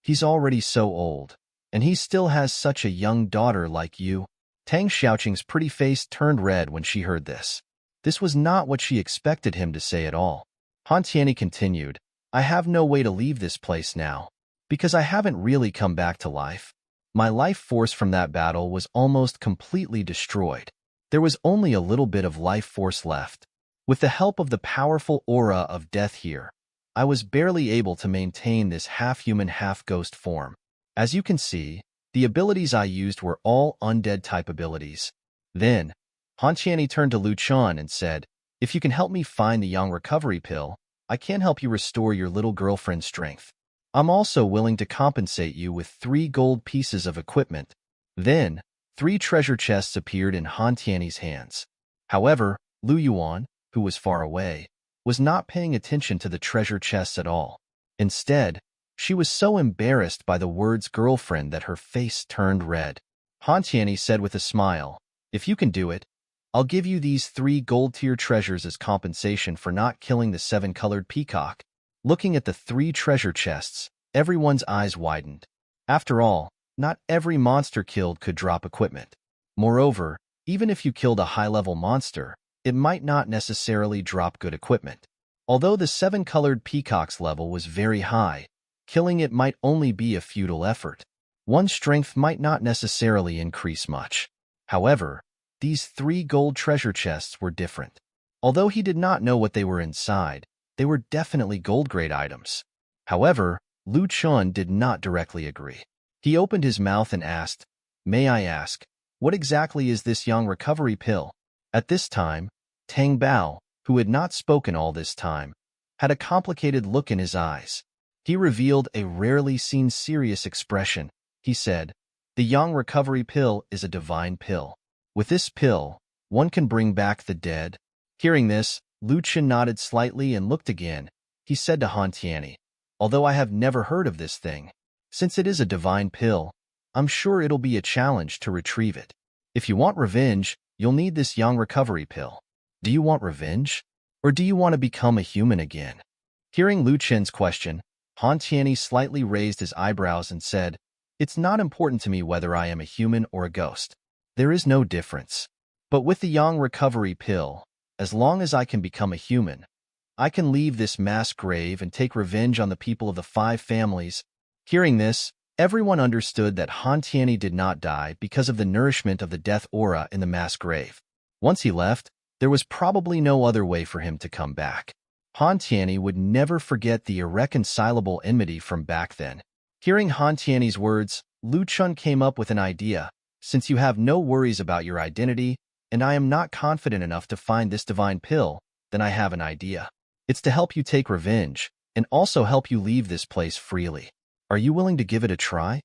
He's already so old, and he still has such a young daughter like you." Tang Xiaoqing's pretty face turned red when she heard this. This was not what she expected him to say at all. Han Tianyi continued, "I have no way to leave this place now, because I haven't really come back to life. My life force from that battle was almost completely destroyed. There was only a little bit of life force left. With the help of the powerful aura of death here, I was barely able to maintain this half-human, half-ghost form. As you can see, the abilities I used were all undead-type abilities." Then, Han Tianyi turned to Lu Chen and said, "If you can help me find the Yang recovery pill, I can help you restore your little girlfriend's strength. I'm also willing to compensate you with 3 gold pieces of equipment." Then, 3 treasure chests appeared in Han Tianyi's hands. However, Lu Yuan, who was far away, was not paying attention to the treasure chests at all. Instead, she was so embarrassed by the words girlfriend that her face turned red. Han Tianyi said with a smile, "If you can do it, I'll give you these 3 gold-tier treasures as compensation for not killing the 7-colored peacock." Looking at the 3 treasure chests, everyone's eyes widened. After all, not every monster killed could drop equipment. Moreover, even if you killed a high-level monster, it might not necessarily drop good equipment. Although the 7-colored peacock's level was very high, killing it might only be a futile effort. One's strength might not necessarily increase much. However, these 3 gold treasure chests were different. Although he did not know what they were inside, they were definitely gold-grade items. However, Lu Chen did not directly agree. He opened his mouth and asked, "May I ask, what exactly is this Yang recovery pill?" At this time, Tang Bao, who had not spoken all this time, had a complicated look in his eyes. He revealed a rarely seen serious expression. He said, "The Yang recovery pill is a divine pill. With this pill, one can bring back the dead." Hearing this, Lu Chen nodded slightly and looked again. He said to Han Tianyi, "Although I have never heard of this thing, since it is a divine pill, I'm sure it'll be a challenge to retrieve it. If you want revenge, you'll need this Yang recovery pill. Do you want revenge? Or do you want to become a human again?" Hearing Lu Chen's question, Han Tianyi slightly raised his eyebrows and said, "It's not important to me whether I am a human or a ghost. There is no difference. But with the Yang recovery pill, as long as I can become a human, I can leave this mass grave and take revenge on the people of the 5 families." Hearing this, everyone understood that Han Tianyi did not die because of the nourishment of the death aura in the mass grave. Once he left, there was probably no other way for him to come back. Han Tianyi would never forget the irreconcilable enmity from back then. Hearing Han Tianyi's words, Lu Chen came up with an idea. "Since you have no worries about your identity, and I am not confident enough to find this divine pill, then I have an idea. It's to help you take revenge, and also help you leave this place freely. Are you willing to give it a try?"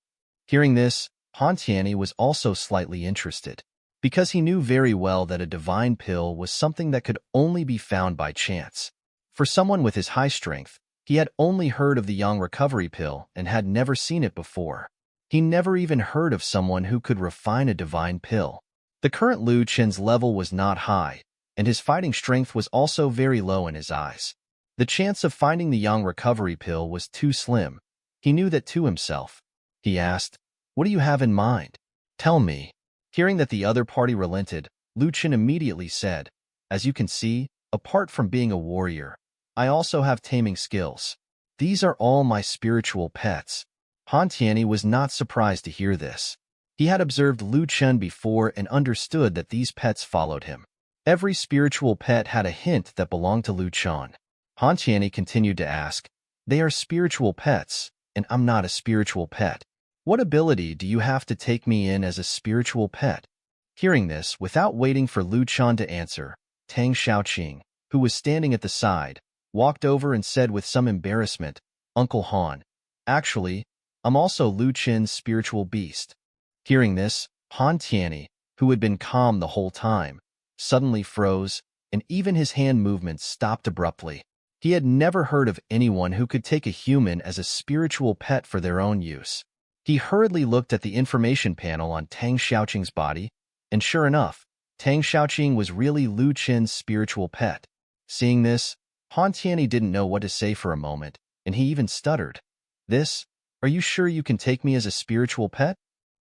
Hearing this, Han Tianyi was also slightly interested, because he knew very well that a divine pill was something that could only be found by chance. For someone with his high strength, he had only heard of the Yang recovery pill and had never seen it before. He never even heard of someone who could refine a divine pill. The current Lu Chen's level was not high, and his fighting strength was also very low in his eyes. The chance of finding the Yang recovery pill was too slim. He knew that to himself. He asked, "What do you have in mind? Tell me." Hearing that the other party relented, Lu Chen immediately said, "As you can see, apart from being a warrior, I also have taming skills. These are all my spiritual pets. Han Tianyi was not surprised to hear this. He had observed Lu Chen before and understood that these pets followed him. Every spiritual pet had a hint that belonged to Lu Chen. Han Tianyi continued to ask, "They are spiritual pets, and I'm not a spiritual pet. What ability do you have to take me in as a spiritual pet?" Hearing this, without waiting for Lu Chen to answer, Tang Xiaoqing, who was standing at the side, walked over and said with some embarrassment, "Uncle Han, actually, I'm also Lu Chen's spiritual beast." Hearing this, Han Tianyi, who had been calm the whole time, suddenly froze, and even his hand movements stopped abruptly. He had never heard of anyone who could take a human as a spiritual pet for their own use. He hurriedly looked at the information panel on Tang Xiaoqing's body, and sure enough, Tang Xiaoqing was really Lu Chen's spiritual pet. Seeing this, Han Tianyi didn't know what to say for a moment, and he even stuttered. Are you sure you can take me as a spiritual pet?"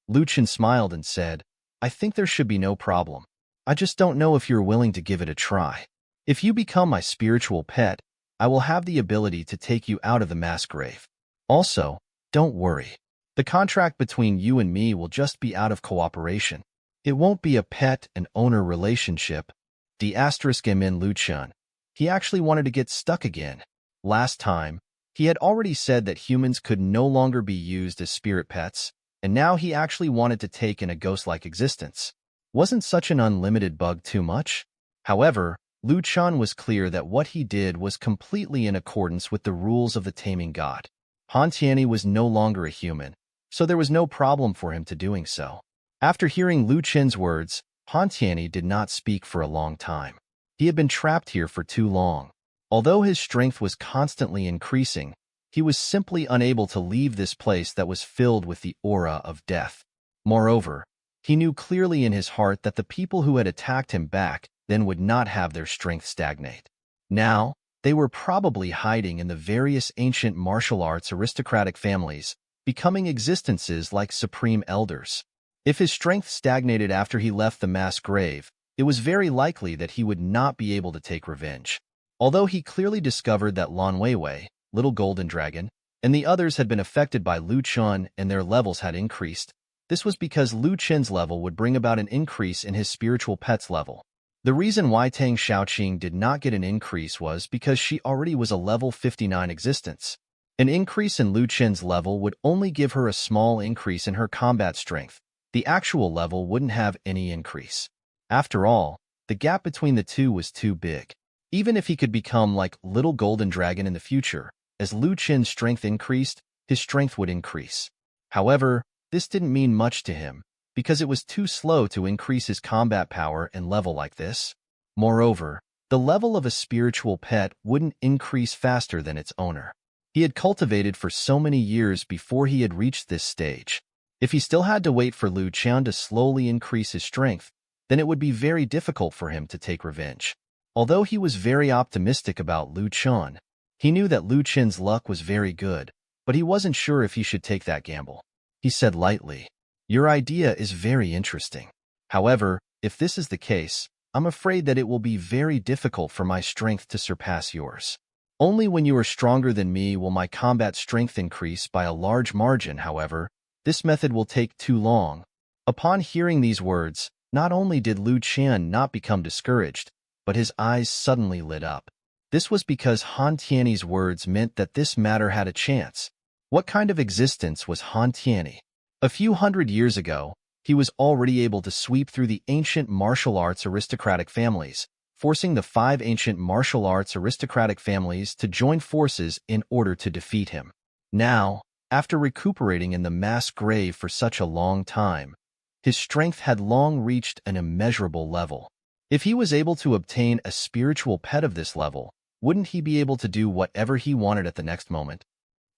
Lu Chen smiled and said, "I think there should be no problem. I just don't know if you're willing to give it a try. If you become my spiritual pet, I will have the ability to take you out of the mass grave. Also, don't worry. The contract between you and me will just be out of cooperation. It won't be a pet and owner relationship." *in Lu Chen. He actually wanted to get stuck again. Last time, he had already said that humans could no longer be used as spirit pets, and now he actually wanted to take in a ghost-like existence. Wasn't such an unlimited bug too much? However, Lu Chen was clear that what he did was completely in accordance with the rules of the taming god. Han Tianyi was no longer a human, so there was no problem for him to doing so. After hearing Lu Chen's words, Han Tianyi did not speak for a long time. He had been trapped here for too long. Although his strength was constantly increasing, he was simply unable to leave this place that was filled with the aura of death. Moreover, he knew clearly in his heart that the people who had attacked him back then would not have their strength stagnate. Now, they were probably hiding in the various ancient martial arts aristocratic families, becoming existences like supreme elders. If his strength stagnated after he left the mass grave, it was very likely that he would not be able to take revenge. Although he clearly discovered that Lan Weiwei, Little Golden Dragon, and the others had been affected by Lu Chen and their levels had increased, this was because Lu Chen's level would bring about an increase in his spiritual pet's level. The reason why Tang Xiaoqing did not get an increase was because she already was a level 59 existence. An increase in Lu Chen's level would only give her a small increase in her combat strength. The actual level wouldn't have any increase. After all, the gap between the two was too big. Even if he could become like Little Golden Dragon in the future, as Lu Chen's strength increased, his strength would increase. However, this didn't mean much to him, because it was too slow to increase his combat power and level like this. Moreover, the level of a spiritual pet wouldn't increase faster than its owner. He had cultivated for so many years before he had reached this stage. If he still had to wait for Lu Chen to slowly increase his strength, then it would be very difficult for him to take revenge. Although he was very optimistic about Lu Chen, he knew that Lu Chen's luck was very good, but he wasn't sure if he should take that gamble. He said lightly, "Your idea is very interesting. However, if this is the case, I'm afraid that it will be very difficult for my strength to surpass yours. Only when you are stronger than me will my combat strength increase by a large margin. However, this method will take too long." Upon hearing these words, not only did Lu Chen not become discouraged, but his eyes suddenly lit up. This was because Han Tianyi's words meant that this matter had a chance. What kind of existence was Han Tianyi? A few hundred years ago, he was already able to sweep through the ancient martial arts aristocratic families, forcing the 5 ancient martial arts aristocratic families to join forces in order to defeat him. Now, after recuperating in the mass grave for such a long time, his strength had long reached an immeasurable level. If he was able to obtain a spiritual pet of this level, wouldn't he be able to do whatever he wanted at the next moment?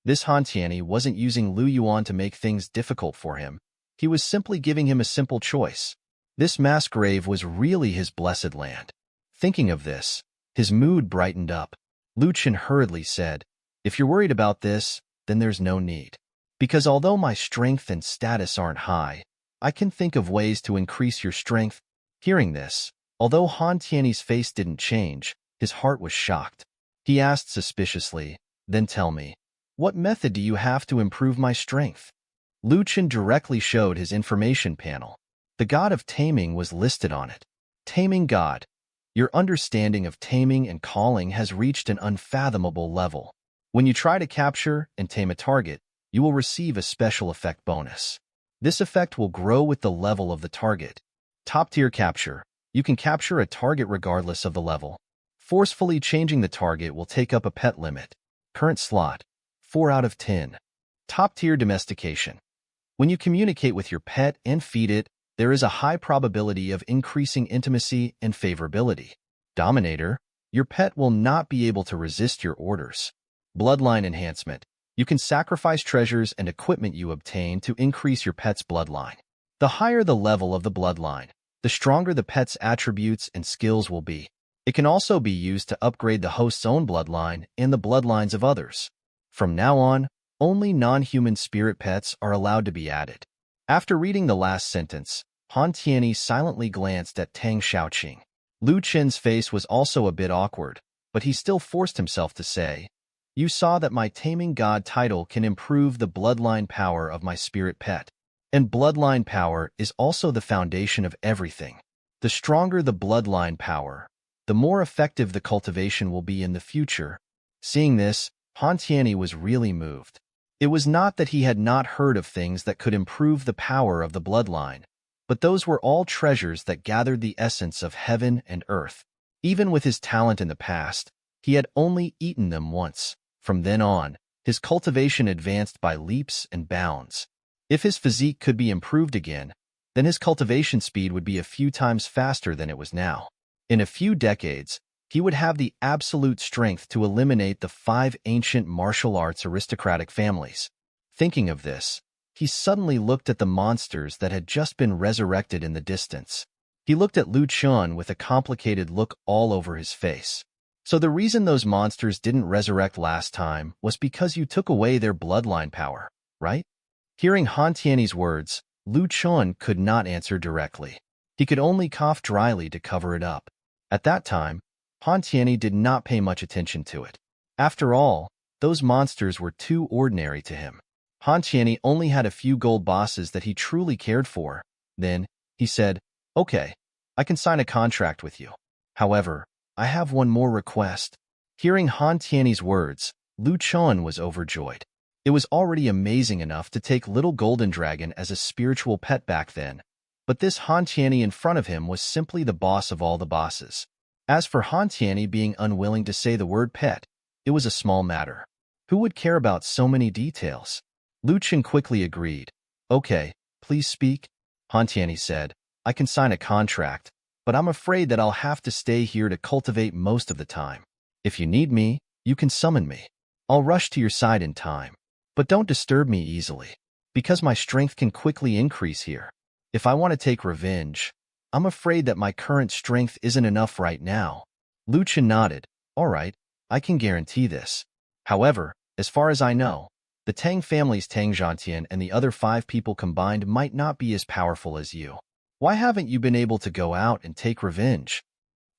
This Han Tianyi wasn't using Lu Yuan to make things difficult for him. He was simply giving him a simple choice. This mass grave was really his blessed land. Thinking of this, his mood brightened up. Lu Chen hurriedly said, "If you're worried about this, then there's no need. Because although my strength and status aren't high, I can think of ways to increase your strength." Hearing this, although Han Tianyi's face didn't change, his heart was shocked. He asked suspiciously, "Then tell me, What method do you have to improve my strength? Lu Chen directly showed his information panel. The god of taming was listed on it. Taming god. Your understanding of taming and calling has reached an unfathomable level. When you try to capture and tame a target, you will receive a special effect bonus. This effect will grow with the level of the target. Top-tier capture. You can capture a target regardless of the level. Forcefully changing the target will take up a pet limit. Current slot, 4 out of 10. Top-tier domestication. When you communicate with your pet and feed it, there is a high probability of increasing intimacy and favorability. Dominator. Your pet will not be able to resist your orders. Bloodline enhancement. You can sacrifice treasures and equipment you obtain to increase your pet's bloodline. The higher the level of the bloodline, the stronger the pet's attributes and skills will be. It can also be used to upgrade the host's own bloodline and the bloodlines of others. From now on, only non-human spirit pets are allowed to be added. After reading the last sentence, Han Tianyi silently glanced at Tang Xiaoqing. Lu Chen's face was also a bit awkward, but he still forced himself to say, "You saw that my taming god title can improve the bloodline power of my spirit pet. And bloodline power is also the foundation of everything. The stronger the bloodline power, the more effective the cultivation will be in the future." Seeing this, Han Tianyi was really moved. It was not that he had not heard of things that could improve the power of the bloodline, but those were all treasures that gathered the essence of heaven and earth. Even with his talent in the past, he had only eaten them once. From then on, his cultivation advanced by leaps and bounds. If his physique could be improved again, then his cultivation speed would be a few times faster than it was now. In a few decades, he would have the absolute strength to eliminate the 5 ancient martial arts aristocratic families. Thinking of this, he suddenly looked at the monsters that had just been resurrected in the distance. He looked at Lu Chen with a complicated look all over his face. So the reason those monsters didn't resurrect last time was because you took away their bloodline power, right? Hearing Han Tianyi's words, Lu Chen could not answer directly. He could only cough dryly to cover it up. At that time, Han Tianyi did not pay much attention to it. After all, those monsters were too ordinary to him. Han Tianyi only had a few gold bosses that he truly cared for. Then, he said, "Okay, I can sign a contract with you. However, I have one more request." Hearing Han Tianyi's words, Lu Chen was overjoyed. It was already amazing enough to take Little Golden Dragon as a spiritual pet back then, but this Han Tianyi in front of him was simply the boss of all the bosses. As for Han Tianyi being unwilling to say the word pet, it was a small matter. Who would care about so many details? Lu Chen quickly agreed. "Okay, please speak." Han Tianyi said, "I can sign a contract, but I'm afraid that I'll have to stay here to cultivate most of the time. If you need me, you can summon me. I'll rush to your side in time. But don't disturb me easily, because my strength can quickly increase here. If I want to take revenge, I'm afraid that my current strength isn't enough right now." Lu Chen nodded. "All right, I can guarantee this. However, as far as I know, the Tang family's Tang Zhantian and the other 5 people combined might not be as powerful as you. Why haven't you been able to go out and take revenge?"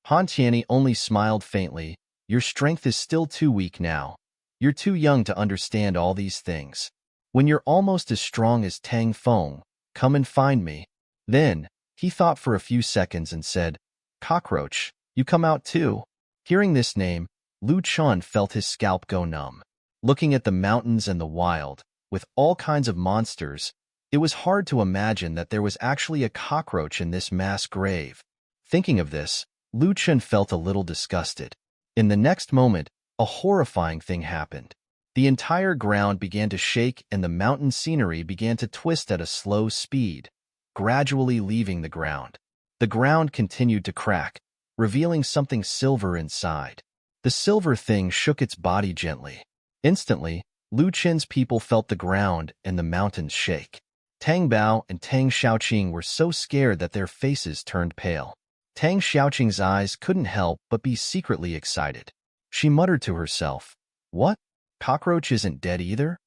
Han Tianyi only smiled faintly. "Your strength is still too weak now. You're too young to understand all these things. When you're almost as strong as Tang Feng, come and find me." Then, he thought for a few seconds and said, "Cockroach, you come out too?" Hearing this name, Lu Chen felt his scalp go numb. Looking at the mountains and the wild, with all kinds of monsters, it was hard to imagine that there was actually a cockroach in this mass grave. Thinking of this, Lu Chen felt a little disgusted. In the next moment, a horrifying thing happened. The entire ground began to shake and the mountain scenery began to twist at a slow speed, gradually leaving the ground. The ground continued to crack, revealing something silver inside. The silver thing shook its body gently. Instantly, Lu Chen's people felt the ground and the mountains shake. Tang Bao and Tang Xiaoqing were so scared that their faces turned pale. Tang Xiaoqing's eyes couldn't help but be secretly excited. She muttered to herself, "What? Cockroach isn't dead either?"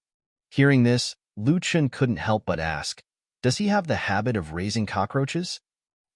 Hearing this, Lu Chen couldn't help but ask, "Does he have the habit of raising cockroaches?"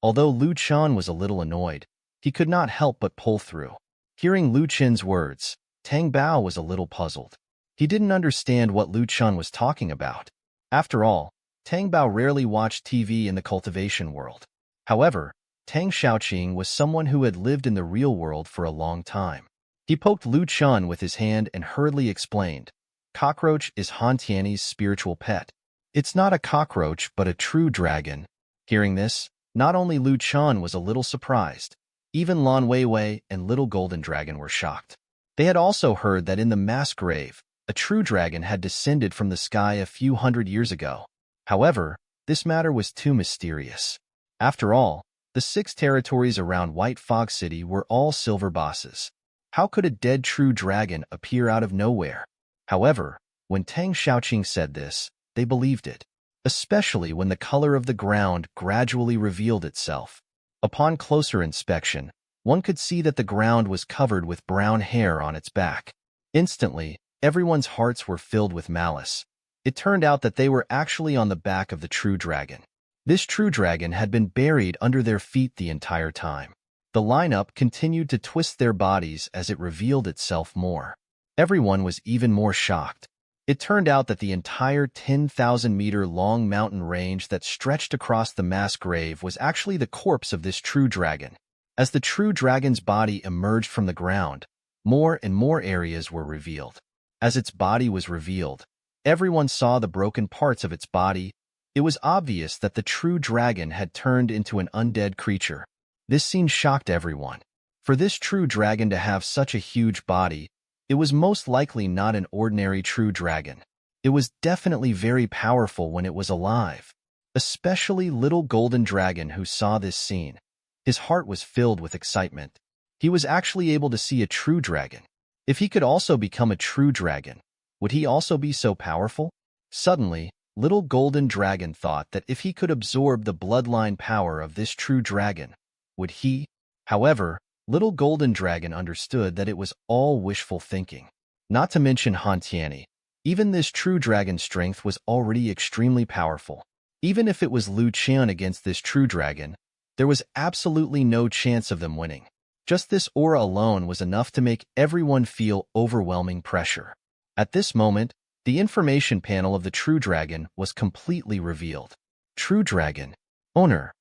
Although Lu Chen was a little annoyed, he could not help but pull through. Hearing Lu Chen's words, Tang Bao was a little puzzled. He didn't understand what Lu Chen was talking about. After all, Tang Bao rarely watched TV in the cultivation world. However, Tang Xiaoqing was someone who had lived in the real world for a long time. He poked Lu Chen with his hand and hurriedly explained, "Cockroach is Han Tianyi's spiritual pet. It's not a cockroach but a true dragon." Hearing this, not only Lu Chen was a little surprised, even Lan Weiwei and Little Golden Dragon were shocked. They had also heard that in the mass grave, a true dragon had descended from the sky a few hundred years ago. However, this matter was too mysterious. After all, the 6 territories around White Fog City were all silver bosses. How could a dead true dragon appear out of nowhere? However, when Tang Xiaoqing said this, they believed it, especially when the color of the ground gradually revealed itself. Upon closer inspection, one could see that the ground was covered with brown hair on its back. Instantly, everyone's hearts were filled with malice. It turned out that they were actually on the back of the true dragon. This true dragon had been buried under their feet the entire time. The lineup continued to twist their bodies as it revealed itself more. Everyone was even more shocked. It turned out that the entire 10,000-meter-long mountain range that stretched across the mass grave was actually the corpse of this true dragon. As the true dragon's body emerged from the ground, more and more areas were revealed. As its body was revealed, everyone saw the broken parts of its body. It was obvious that the true dragon had turned into an undead creature. This scene shocked everyone. For this true dragon to have such a huge body, it was most likely not an ordinary true dragon. It was definitely very powerful when it was alive. Especially Little Golden Dragon, who saw this scene. His heart was filled with excitement. He was actually able to see a true dragon. If he could also become a true dragon, would he also be so powerful? Suddenly, Little Golden Dragon thought that if he could absorb the bloodline power of this true dragon, would he? However, Little Golden Dragon understood that it was all wishful thinking. Not to mention Han Tianyi. Even this true dragon's strength was already extremely powerful. Even if it was Lu Chen against this true dragon, there was absolutely no chance of them winning. Just this aura alone was enough to make everyone feel overwhelming pressure. At this moment, the information panel of the true dragon was completely revealed. True dragon. Owner: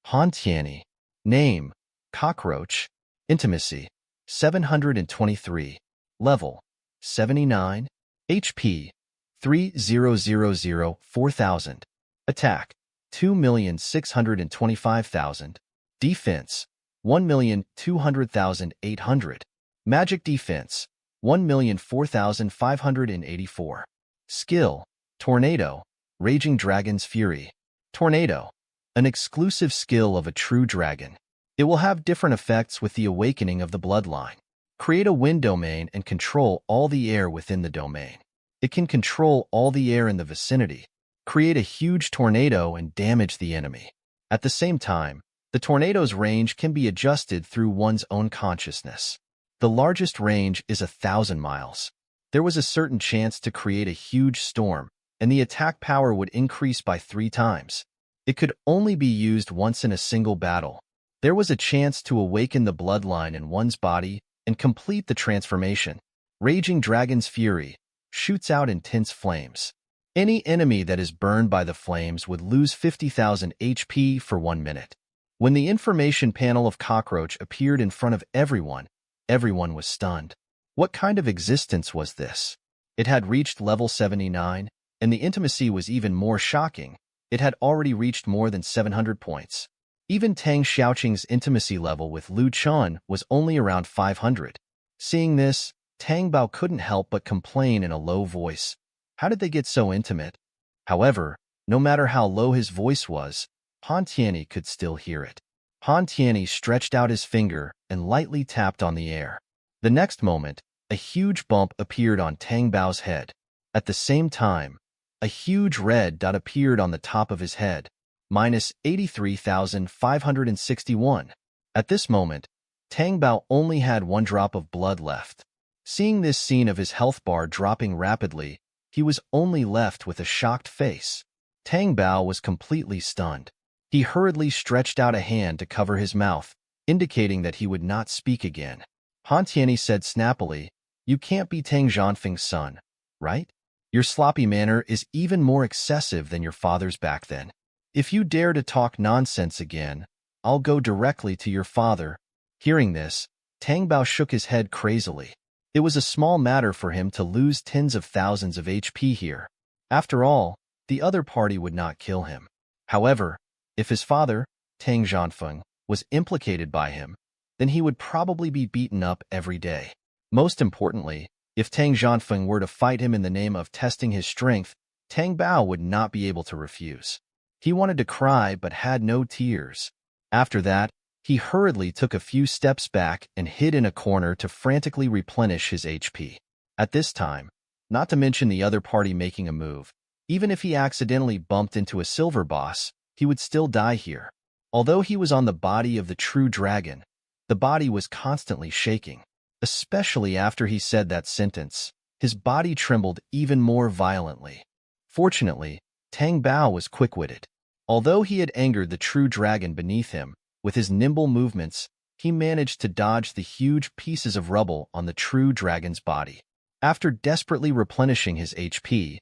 Han Tianyi. Name: Cockroach. Intimacy: 723. Level: 79. HP: 3000-4000. Attack: 2,625,000. Defense: 1,200,800. Magic defense: 1,004,584. Skill: Tornado. Raging Dragon's Fury. Tornado: an exclusive skill of a true dragon. It will have different effects with the awakening of the bloodline. Create a wind domain and control all the air within the domain. It can control all the air in the vicinity. Create a huge tornado and damage the enemy. At the same time, the tornado's range can be adjusted through one's own consciousness. The largest range is 1,000 miles. There was a certain chance to create a huge storm, and the attack power would increase by 3 times. It could only be used once in a single battle. There was a chance to awaken the bloodline in one's body and complete the transformation. Raging Dragon's Fury shoots out intense flames. Any enemy that is burned by the flames would lose 50,000 HP for 1 minute. When the information panel of Cockroach appeared in front of everyone, everyone was stunned. What kind of existence was this? It had reached level 79, and the intimacy was even more shocking. It had already reached more than 700 points. Even Tang Xiaoqing's intimacy level with Lu Chen was only around 500. Seeing this, Tang Bao couldn't help but complain in a low voice. How did they get so intimate? However, no matter how low his voice was, Han Tianyi could still hear it. Han Tianyi stretched out his finger and lightly tapped on the air. The next moment, a huge bump appeared on Tang Bao's head. At the same time, a huge red dot appeared on the top of his head. Minus 83,561. At this moment, Tang Bao only had 1 drop of blood left. Seeing this scene of his health bar dropping rapidly, he was only left with a shocked face. Tang Bao was completely stunned. He hurriedly stretched out a hand to cover his mouth, indicating that he would not speak again. Han Tianyi said snappily, "You can't be Tang Zhanfeng's son, right? Your sloppy manner is even more excessive than your father's back then. If you dare to talk nonsense again, I'll go directly to your father." Hearing this, Tang Bao shook his head crazily. It was a small matter for him to lose tens of thousands of HP here. After all, the other party would not kill him. However, if his father, Tang Zhanfeng, was implicated by him, then he would probably be beaten up every day. Most importantly, if Tang Zhanfeng were to fight him in the name of testing his strength, Tang Bao would not be able to refuse. He wanted to cry but had no tears. After that, he hurriedly took a few steps back and hid in a corner to frantically replenish his HP. At this time, not to mention the other party making a move, even if he accidentally bumped into a silver boss, he would still die here. Although he was on the body of the true dragon, the body was constantly shaking. Especially after he said that sentence, his body trembled even more violently. Fortunately, Tang Bao was quick-witted. Although he had angered the true dragon beneath him, with his nimble movements, he managed to dodge the huge pieces of rubble on the true dragon's body. After desperately replenishing his HP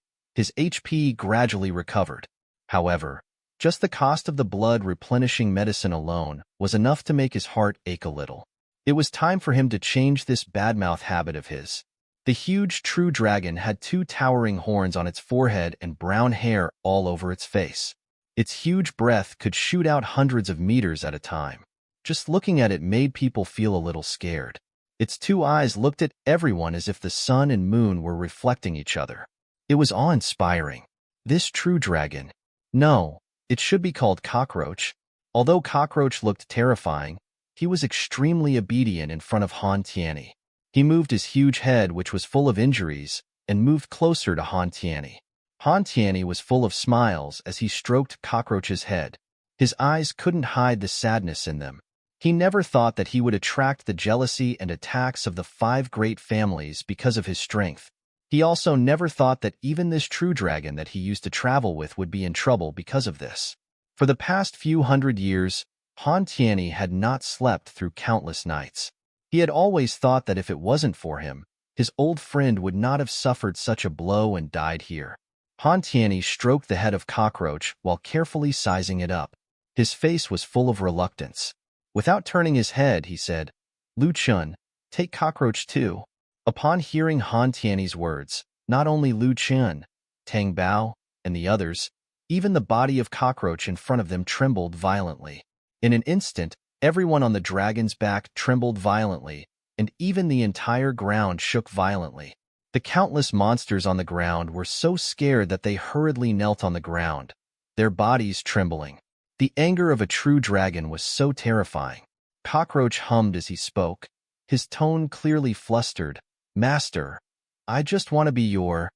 gradually recovered. However, just the cost of the blood-replenishing medicine alone was enough to make his heart ache a little. It was time for him to change this badmouth habit of his. The huge true dragon had 2 towering horns on its forehead and brown hair all over its face. Its huge breath could shoot out hundreds of meters at a time. Just looking at it made people feel a little scared. Its 2 eyes looked at everyone as if the sun and moon were reflecting each other. It was awe-inspiring. This true dragon. No, it should be called Cockroach. Although Cockroach looked terrifying, he was extremely obedient in front of Han Tianyi. He moved his huge head, which was full of injuries, and moved closer to Han Tianyi. Han Tianyi was full of smiles as he stroked Cockroach's head. His eyes couldn't hide the sadness in them. He never thought that he would attract the jealousy and attacks of the 5 great families because of his strength. He also never thought that even this true dragon that he used to travel with would be in trouble because of this. For the past few hundred years, Han Tianyi had not slept through countless nights. He had always thought that if it wasn't for him, his old friend would not have suffered such a blow and died here. Han Tianyi stroked the head of Cockroach while carefully sizing it up. His face was full of reluctance. Without turning his head, he said, "Lu Chun, take Cockroach too." Upon hearing Han Tianyi's words, not only Lu Chun, Tang Bao, and the others, even the body of Cockroach in front of them trembled violently. In an instant, everyone on the dragon's back trembled violently, and even the entire ground shook violently. The countless monsters on the ground were so scared that they hurriedly knelt on the ground, their bodies trembling. The anger of a true dragon was so terrifying. Cockroach hummed as he spoke, his tone clearly flustered. "Master, I just want to be your—"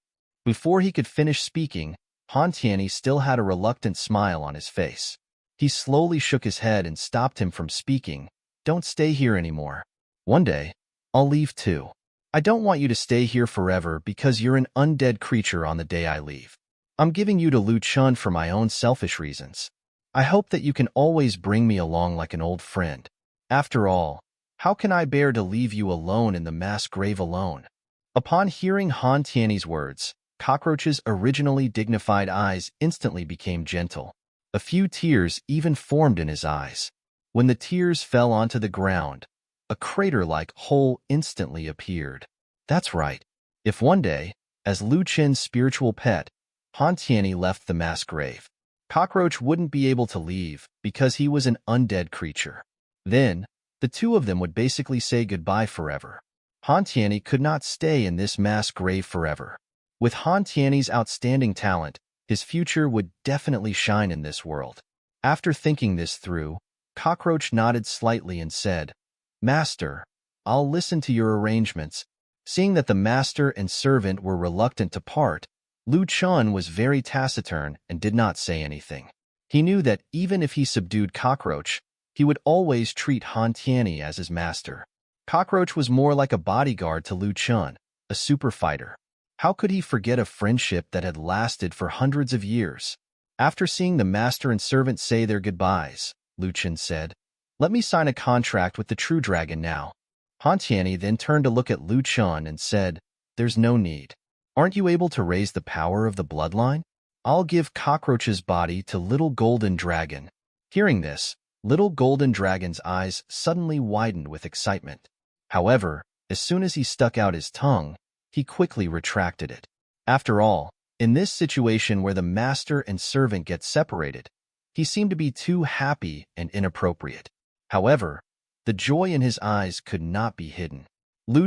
Before he could finish speaking, Han Tianyi still had a reluctant smile on his face. He slowly shook his head and stopped him from speaking. "Don't stay here anymore. One day, I'll leave too. I don't want you to stay here forever because you're an undead creature on the day I leave. I'm giving you to Lu Chun for my own selfish reasons. I hope that you can always bring me along like an old friend. After all, how can I bear to leave you alone in the mass grave alone?" Upon hearing Han Tianyi's words, Cockroach's originally dignified eyes instantly became gentle. A few tears even formed in his eyes. When the tears fell onto the ground, a crater-like hole instantly appeared. That's right. If one day, as Lu Chen's spiritual pet, Han Tianyi left the mass grave, Cockroach wouldn't be able to leave because he was an undead creature. Then, the 2 of them would basically say goodbye forever. Han Tianyi could not stay in this mass grave forever. With Han Tianyi's outstanding talent, his future would definitely shine in this world. After thinking this through, Cockroach nodded slightly and said, "Master, I'll listen to your arrangements." Seeing that the master and servant were reluctant to part, Lu Chun was very taciturn and did not say anything. He knew that even if he subdued Cockroach, he would always treat Han Tianyi as his master. Cockroach was more like a bodyguard to Lu Chun, a super fighter. How could he forget a friendship that had lasted for hundreds of years? After seeing the master and servant say their goodbyes, Lu Chun said, "Let me sign a contract with the true dragon now." Han Tianyi then turned to look at Lu Chun and said, "There's no need. Aren't you able to raise the power of the bloodline? I'll give Cockroach's body to Little Golden Dragon. Hearing this, Little Golden Dragon's eyes suddenly widened with excitement. However, as soon as he stuck out his tongue, he quickly retracted it. After all, in this situation where the master and servant get separated, he seemed to be too happy and inappropriate. However, the joy in his eyes could not be hidden.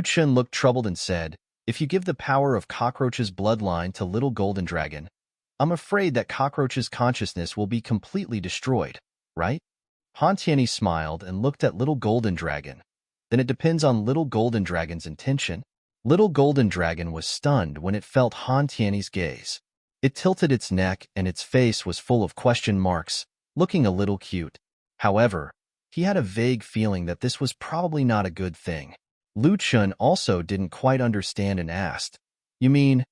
Chen looked troubled and said, "If you give the power of Cockroach's bloodline to Little Golden Dragon, I'm afraid that Cockroach's consciousness will be completely destroyed, right?" Han Tianyi smiled and looked at Little Golden Dragon. "Then it depends on Little Golden Dragon's intention." Little Golden Dragon was stunned when it felt Han Tianyi's gaze. It tilted its neck and its face was full of question marks, looking a little cute. However, he had a vague feeling that this was probably not a good thing. Chen also didn't quite understand and asked, "You mean?"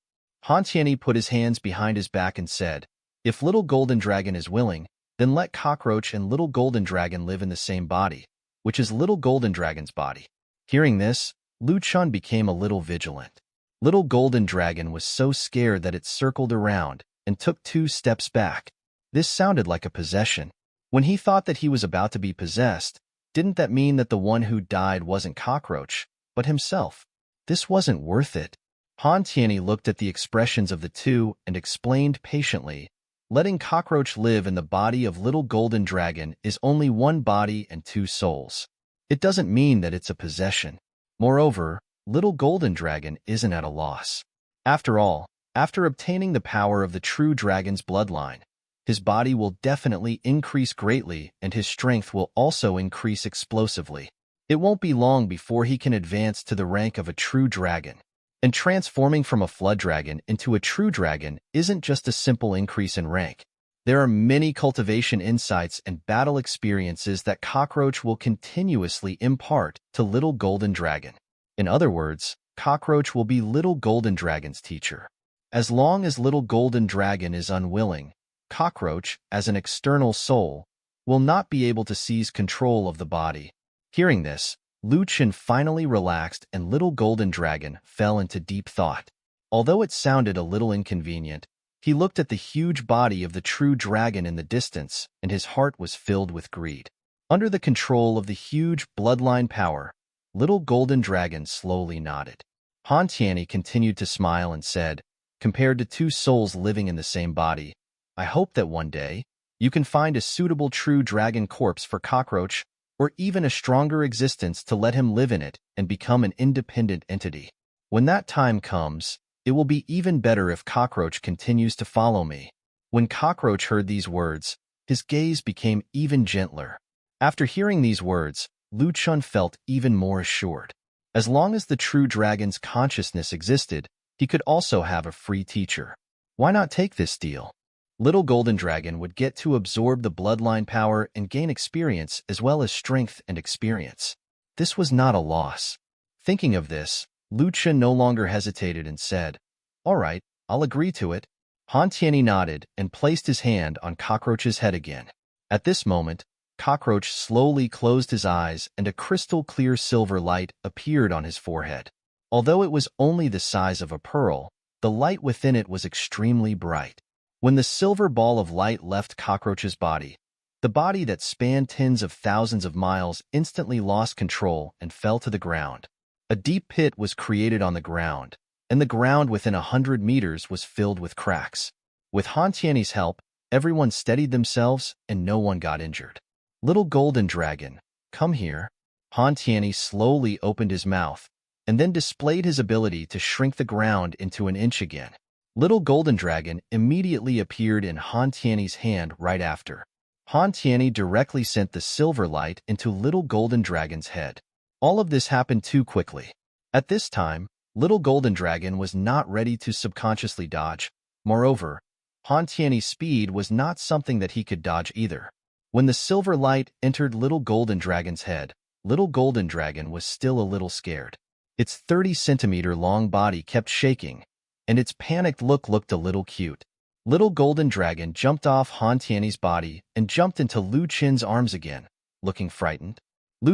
Han Tianyi put his hands behind his back and said, "If Little Golden Dragon is willing, then let Cockroach and Little Golden Dragon live in the same body, which is Little Golden Dragon's body." Hearing this, Chen became a little vigilant. Little Golden Dragon was so scared that it circled around and took 2 steps back. This sounded like a possession. When he thought that he was about to be possessed, didn't that mean that the one who died wasn't Cockroach, but himself? This wasn't worth it. Han Tianyi looked at the expressions of the two and explained patiently, "Letting Cockroach live in the body of Little Golden Dragon is only 1 body and 2 souls. It doesn't mean that it's a possession. Moreover, Little Golden Dragon isn't at a loss. After all, after obtaining the power of the true dragon's bloodline, his body will definitely increase greatly and his strength will also increase explosively. It won't be long before he can advance to the rank of a true dragon. And transforming from a flood dragon into a true dragon isn't just a simple increase in rank. There are many cultivation insights and battle experiences that Cockroach will continuously impart to Little Golden Dragon. In other words, Cockroach will be Little Golden Dragon's teacher. As long as Little Golden Dragon is unwilling, Cockroach, as an external soul, will not be able to seize control of the body." Hearing this, Chen finally relaxed and Little Golden Dragon fell into deep thought. Although it sounded a little inconvenient, he looked at the huge body of the true dragon in the distance, and his heart was filled with greed. Under the control of the huge bloodline power, Little Golden Dragon slowly nodded. Han Tianyi continued to smile and said, "Compared to 2 souls living in the same body, I hope that one day you can find a suitable true dragon corpse for Cockroach, or even a stronger existence to let him live in it and become an independent entity. When that time comes, it will be even better if Cockroach continues to follow me." When Cockroach heard these words, his gaze became even gentler. After hearing these words, Chen felt even more assured. As long as the true dragon's consciousness existed, he could also have a free teacher. Why not take this deal? Little Golden Dragon would get to absorb the bloodline power and gain experience as well as strength and experience. This was not a loss. Thinking of this, Chen no longer hesitated and said, "All right, I'll agree to it." Han Tianyi nodded and placed his hand on Cockroach's head again. At this moment, Cockroach slowly closed his eyes and a crystal-clear silver light appeared on his forehead. Although it was only the size of a pearl, the light within it was extremely bright. When the silver ball of light left Cockroach's body, the body that spanned tens of thousands of miles instantly lost control and fell to the ground. A deep pit was created on the ground, and the ground within 100 meters was filled with cracks. With Han Tianyi's help, everyone steadied themselves and no one got injured. "Little Golden Dragon, come here." Han Tianyi slowly opened his mouth and then displayed his ability to shrink the ground into an inch again. Little Golden Dragon immediately appeared in Han Tianyi's hand right after. Han Tianyi directly sent the silver light into Little Golden Dragon's head. All of this happened too quickly. At this time, Little Golden Dragon was not ready to subconsciously dodge. Moreover, Han Tianyi's speed was not something that he could dodge either. When the silver light entered Little Golden Dragon's head, Little Golden Dragon was still a little scared. Its 30-centimeter long body kept shaking, and its panicked look looked a little cute. Little Golden Dragon jumped off Han Tianyi's body and jumped into Chen's arms again, looking frightened.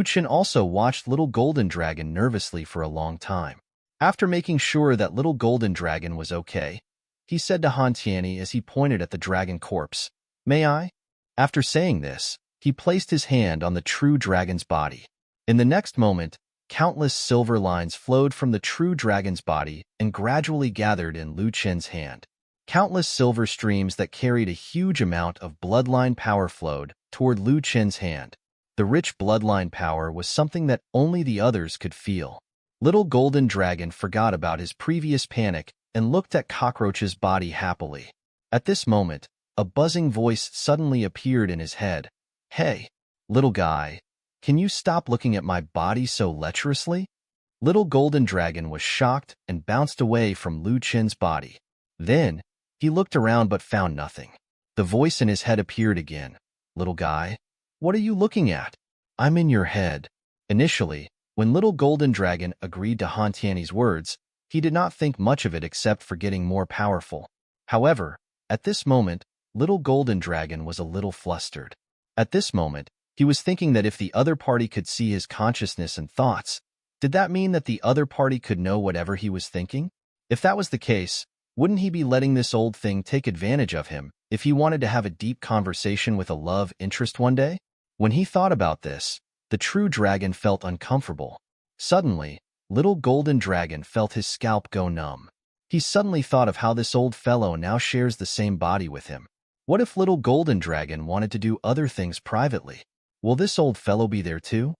Chen also watched Little Golden Dragon nervously for a long time. After making sure that little golden dragon was okay, he said to Han Tianyi as he pointed at the dragon corpse, "May I?" After saying this, he placed his hand on the true dragon's body. In the next moment, countless silver lines flowed from the true dragon's body and gradually gathered in Lu Chen's hand. Countless silver streams that carried a huge amount of bloodline power flowed toward Lu Chen's hand. The rich bloodline power was something that only the others could feel. Little Golden Dragon forgot about his previous panic and looked at Cockroach's body happily. At this moment, a buzzing voice suddenly appeared in his head. "Hey, little guy, can you stop looking at my body so lecherously?" Little Golden Dragon was shocked and bounced away from Lu Chen's body. Then, he looked around but found nothing. The voice in his head appeared again. "Little guy, what are you looking at?" "I'm in your head." Initially, when Little Golden Dragon agreed to Han Tianyi's words, he did not think much of it except for getting more powerful. However, at this moment, Little Golden Dragon was a little flustered. At this moment, he was thinking that if the other party could see his consciousness and thoughts, did that mean that the other party could know whatever he was thinking? If that was the case, wouldn't he be letting this old thing take advantage of him if he wanted to have a deep conversation with a love interest one day? When he thought about this, the true dragon felt uncomfortable. Suddenly, Little Golden Dragon felt his scalp go numb. He suddenly thought of how this old fellow now shares the same body with him. What if Little Golden Dragon wanted to do other things privately? Will this old fellow be there too?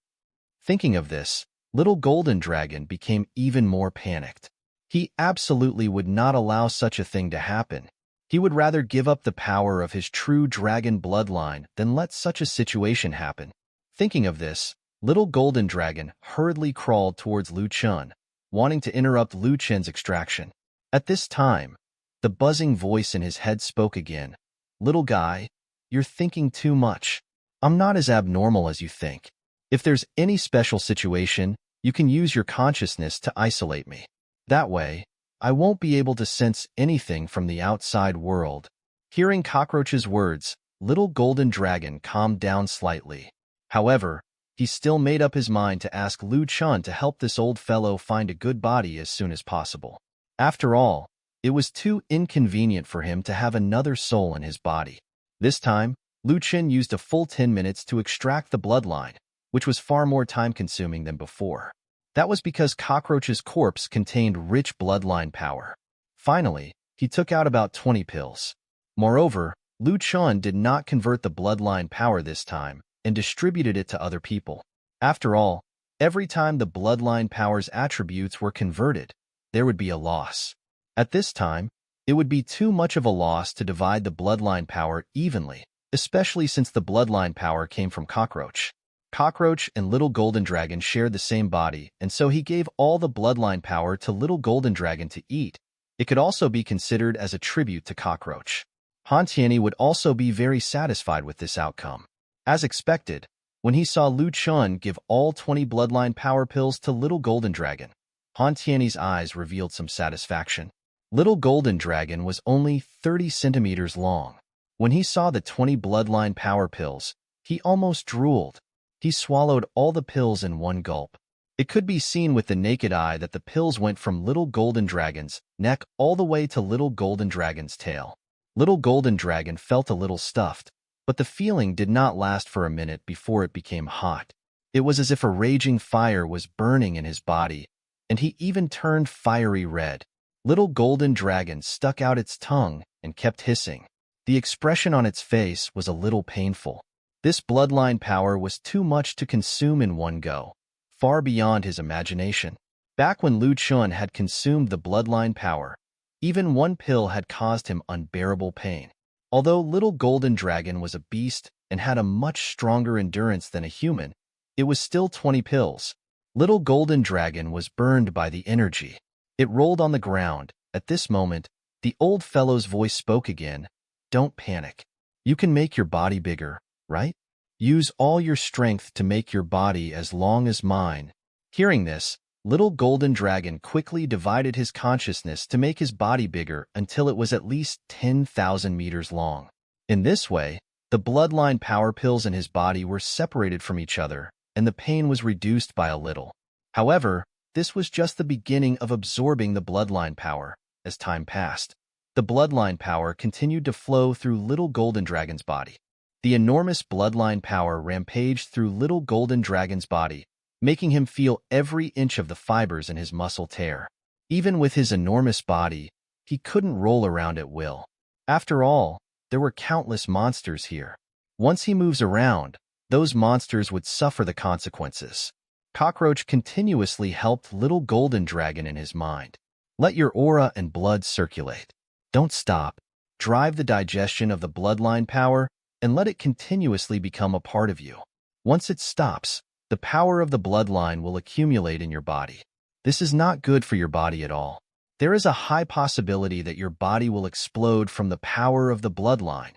Thinking of this, Little Golden Dragon became even more panicked. He absolutely would not allow such a thing to happen. He would rather give up the power of his true dragon bloodline than let such a situation happen. Thinking of this, Little Golden Dragon hurriedly crawled towards Lu Chen, wanting to interrupt Lu Chen's extraction. At this time, the buzzing voice in his head spoke again. "Little guy, you're thinking too much. I'm not as abnormal as you think. If there's any special situation, you can use your consciousness to isolate me. That way, I won't be able to sense anything from the outside world." Hearing Cockroach's words, Little Golden Dragon calmed down slightly. However, he still made up his mind to ask Lu Chen to help this old fellow find a good body as soon as possible. After all, it was too inconvenient for him to have another soul in his body. This time, Lu Chen used a full 10 minutes to extract the bloodline, which was far more time-consuming than before. That was because Cockroach's corpse contained rich bloodline power. Finally, he took out about 20 pills. Moreover, Lu Chen did not convert the bloodline power this time and distributed it to other people. After all, every time the bloodline power's attributes were converted, there would be a loss. At this time, it would be too much of a loss to divide the bloodline power evenly, especially since the bloodline power came from Cockroach. Cockroach and Little Golden Dragon shared the same body, and so he gave all the bloodline power to Little Golden Dragon to eat. It could also be considered as a tribute to Cockroach. Han Tianyi would also be very satisfied with this outcome. As expected, when he saw Lu Chen give all 20 bloodline power pills to Little Golden Dragon, Han Tianyi's eyes revealed some satisfaction. Little Golden Dragon was only 30 centimeters long. When he saw the 20 bloodline power pills, he almost drooled. He swallowed all the pills in one gulp. It could be seen with the naked eye that the pills went from Little Golden Dragon's neck all the way to Little Golden Dragon's tail. Little Golden Dragon felt a little stuffed, but the feeling did not last for a minute before it became hot. It was as if a raging fire was burning in his body, and he even turned fiery red. Little Golden Dragon stuck out its tongue and kept hissing. The expression on its face was a little painful. This bloodline power was too much to consume in one go, far beyond his imagination. Back when Lu Chen had consumed the bloodline power, even one pill had caused him unbearable pain. Although Little Golden Dragon was a beast and had a much stronger endurance than a human, it was still 20 pills. Little Golden Dragon was burned by the energy. It rolled on the ground. At this moment, the old fellow's voice spoke again. "Don't panic. You can make your body bigger, right? Use all your strength to make your body as long as mine." Hearing this, Little Golden Dragon quickly divided his consciousness to make his body bigger until it was at least 10,000 meters long. In this way, the bloodline power pills in his body were separated from each other, and the pain was reduced by a little. However, this was just the beginning of absorbing the bloodline power. As time passed, the bloodline power continued to flow through Little Golden Dragon's body. The enormous bloodline power rampaged through Little Golden Dragon's body, making him feel every inch of the fibers in his muscle tear. Even with his enormous body, he couldn't roll around at will. After all, there were countless monsters here. Once he moves around, those monsters would suffer the consequences. Cockroach continuously helped Little Golden Dragon in his mind. Let your aura and blood circulate. Don't stop. Drive the digestion of the bloodline power and let it continuously become a part of you. Once it stops, the power of the bloodline will accumulate in your body. This is not good for your body at all. There is a high possibility that your body will explode from the power of the bloodline.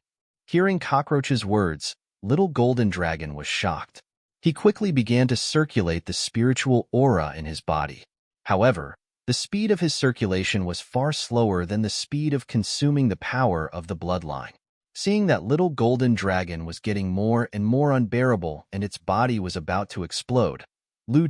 Hearing Cockroach's words, Little Golden Dragon was shocked. He quickly began to circulate the spiritual aura in his body. However, the speed of his circulation was far slower than the speed of consuming the power of the bloodline. Seeing that Little Golden Dragon was getting more and more unbearable and its body was about to explode,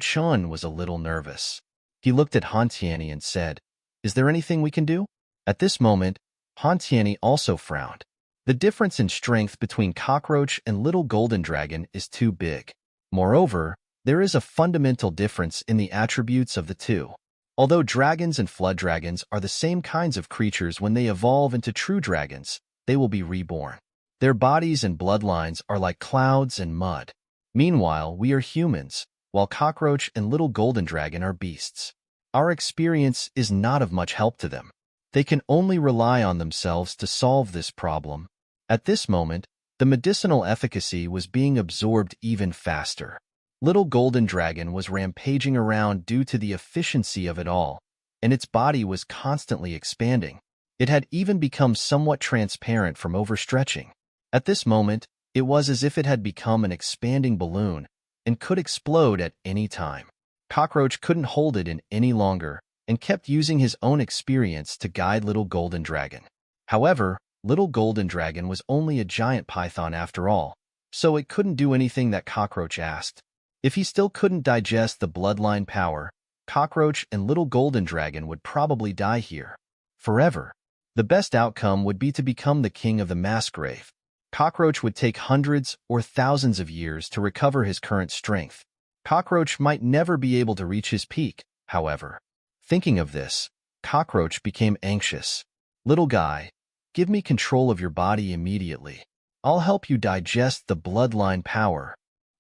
Chen was a little nervous. He looked at Hantiani and said, "Is there anything we can do?" At this moment, Hantiani also frowned. The difference in strength between Cockroach and Little Golden Dragon is too big. Moreover, there is a fundamental difference in the attributes of the two. Although dragons and flood dragons are the same kinds of creatures, when they evolve into true dragons, they will be reborn. Their bodies and bloodlines are like clouds and mud. Meanwhile, we are humans, while Cockroach and Little Golden Dragon are beasts. Our experience is not of much help to them. They can only rely on themselves to solve this problem. At this moment, the medicinal efficacy was being absorbed even faster. Little Golden Dragon was rampaging around due to the efficiency of it all, and its body was constantly expanding. It had even become somewhat transparent from overstretching. At this moment, it was as if it had become an expanding balloon and could explode at any time. Cockroach couldn't hold it in any longer and kept using his own experience to guide Little Golden Dragon. However, Little Golden Dragon was only a giant python after all, so it couldn't do anything that Cockroach asked. If he still couldn't digest the bloodline power, Cockroach and Little Golden Dragon would probably die here forever. The best outcome would be to become the king of the mass grave. Cockroach would take hundreds or thousands of years to recover his current strength. Cockroach might never be able to reach his peak, however. Thinking of this, Cockroach became anxious. "Little guy, give me control of your body immediately. I'll help you digest the bloodline power."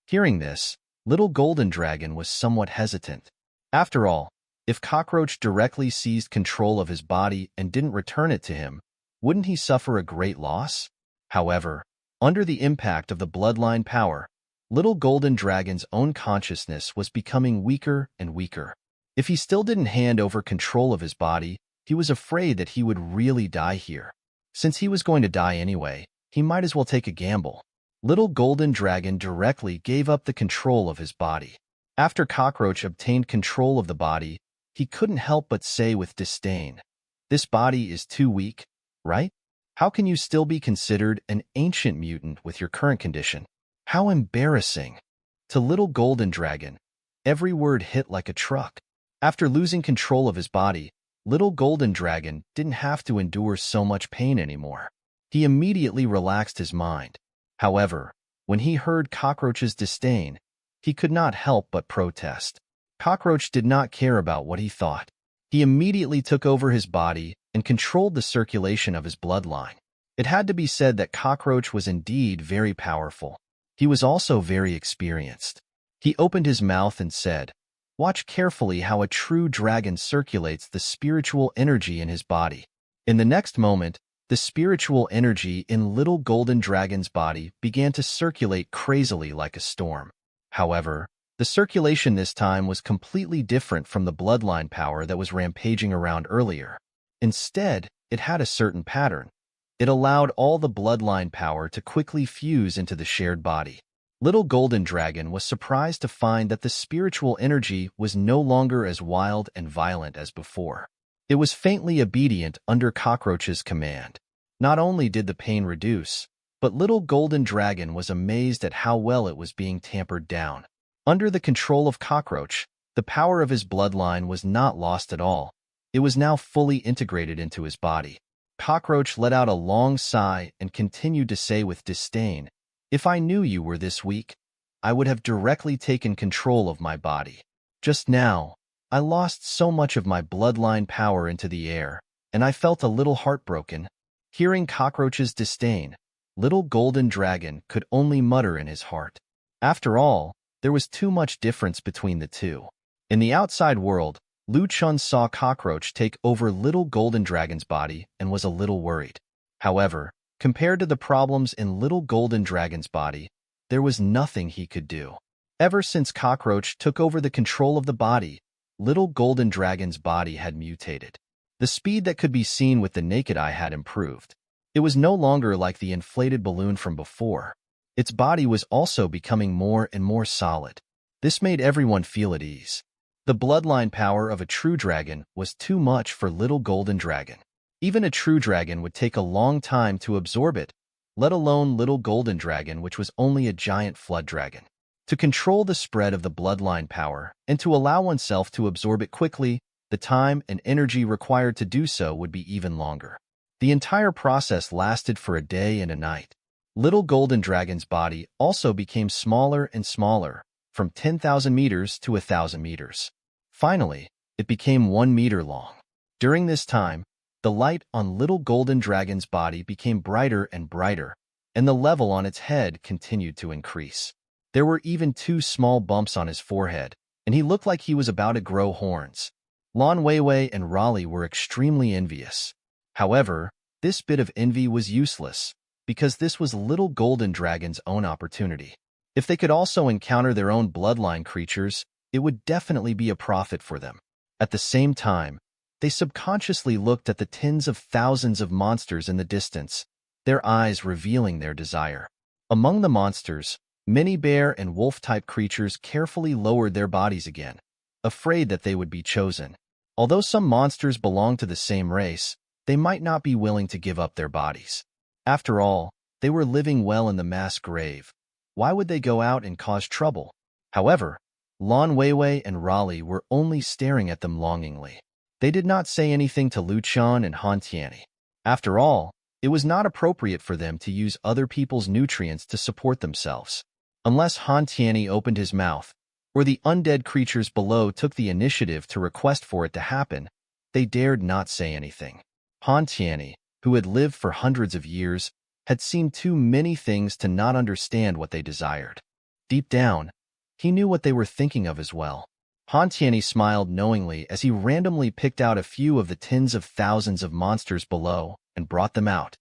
Hearing this, Little Golden Dragon was somewhat hesitant. After all, if Cockroach directly seized control of his body and didn't return it to him, wouldn't he suffer a great loss? However, under the impact of the bloodline power, Little Golden Dragon's own consciousness was becoming weaker and weaker. If he still didn't hand over control of his body, he was afraid that he would really die here. Since he was going to die anyway, he might as well take a gamble. Little Golden Dragon directly gave up the control of his body. After Cockroach obtained control of the body, he couldn't help but say with disdain, "This body is too weak, right? How can you still be considered an ancient mutant with your current condition? How embarrassing." To Little Golden Dragon, every word hit like a truck. After losing control of his body, Little Golden Dragon didn't have to endure so much pain anymore. He immediately relaxed his mind. However, when he heard Cockroach's disdain, he could not help but protest. Cockroach did not care about what he thought. He immediately took over his body and controlled the circulation of his bloodline. It had to be said that Cockroach was indeed very powerful. He was also very experienced. He opened his mouth and said, "Watch carefully how a true dragon circulates the spiritual energy in his body." In the next moment, the spiritual energy in Little Golden Dragon's body began to circulate crazily like a storm. However, the circulation this time was completely different from the bloodline power that was rampaging around earlier. Instead, it had a certain pattern. It allowed all the bloodline power to quickly fuse into the shared body. Little Golden Dragon was surprised to find that the spiritual energy was no longer as wild and violent as before. It was faintly obedient under Cockroach's command. Not only did the pain reduce, but Little Golden Dragon was amazed at how well it was being tampered down. Under the control of Cockroach, The power of his bloodline was not lost at all. It was now fully integrated into his body. Cockroach let out a long sigh and continued to say with disdain, "If I knew you were this weak, I would have directly taken control of my body. Just now, I lost so much of my bloodline power into the air, and I felt a little heartbroken." Hearing Cockroach's disdain, Little Golden Dragon could only mutter in his heart. After all, there was too much difference between the two. In the outside world, Lu Chun saw Cockroach take over Little Golden Dragon's body and was a little worried. However, compared to the problems in Little Golden Dragon's body, there was nothing he could do. Ever since Cockroach took over the control of the body, Little Golden Dragon's body had mutated. The speed that could be seen with the naked eye had improved. It was no longer like the inflated balloon from before. Its body was also becoming more and more solid. This made everyone feel at ease. The bloodline power of a true dragon was too much for Little Golden Dragon. Even a true dragon would take a long time to absorb it, let alone Little Golden Dragon, which was only a giant flood dragon. To control the spread of the bloodline power and to allow oneself to absorb it quickly, the time and energy required to do so would be even longer. The entire process lasted for a day and a night. Little Golden Dragon's body also became smaller and smaller, from 10,000 meters to 1,000 meters. Finally, it became 1 meter long. During this time, the light on Little Golden Dragon's body became brighter and brighter, and the level on its head continued to increase. There were even 2 small bumps on his forehead, and he looked like he was about to grow horns. Lan Weiwei and Raleigh were extremely envious. However, this bit of envy was useless, because this was Little Golden Dragon's own opportunity. If they could also encounter their own bloodline creatures, it would definitely be a profit for them. At the same time, they subconsciously looked at the tens of thousands of monsters in the distance, their eyes revealing their desire. Among the monsters, many bear and wolf-type creatures carefully lowered their bodies again, afraid that they would be chosen. Although some monsters belong to the same race, they might not be willing to give up their bodies. After all, they were living well in the mass grave. Why would they go out and cause trouble? However, Lan Weiwei and Raleigh were only staring at them longingly. They did not say anything to Lu Chun and Han Tianyi. After all, it was not appropriate for them to use other people's nutrients to support themselves. Unless Han Tianyi opened his mouth, or the undead creatures below took the initiative to request for it to happen, they dared not say anything. Han Tianyi, who had lived for hundreds of years, had seen too many things to not understand what they desired. Deep down, he knew what they were thinking of as well. Han Tianyi smiled knowingly as he randomly picked out a few of the tens of thousands of monsters below and brought them out.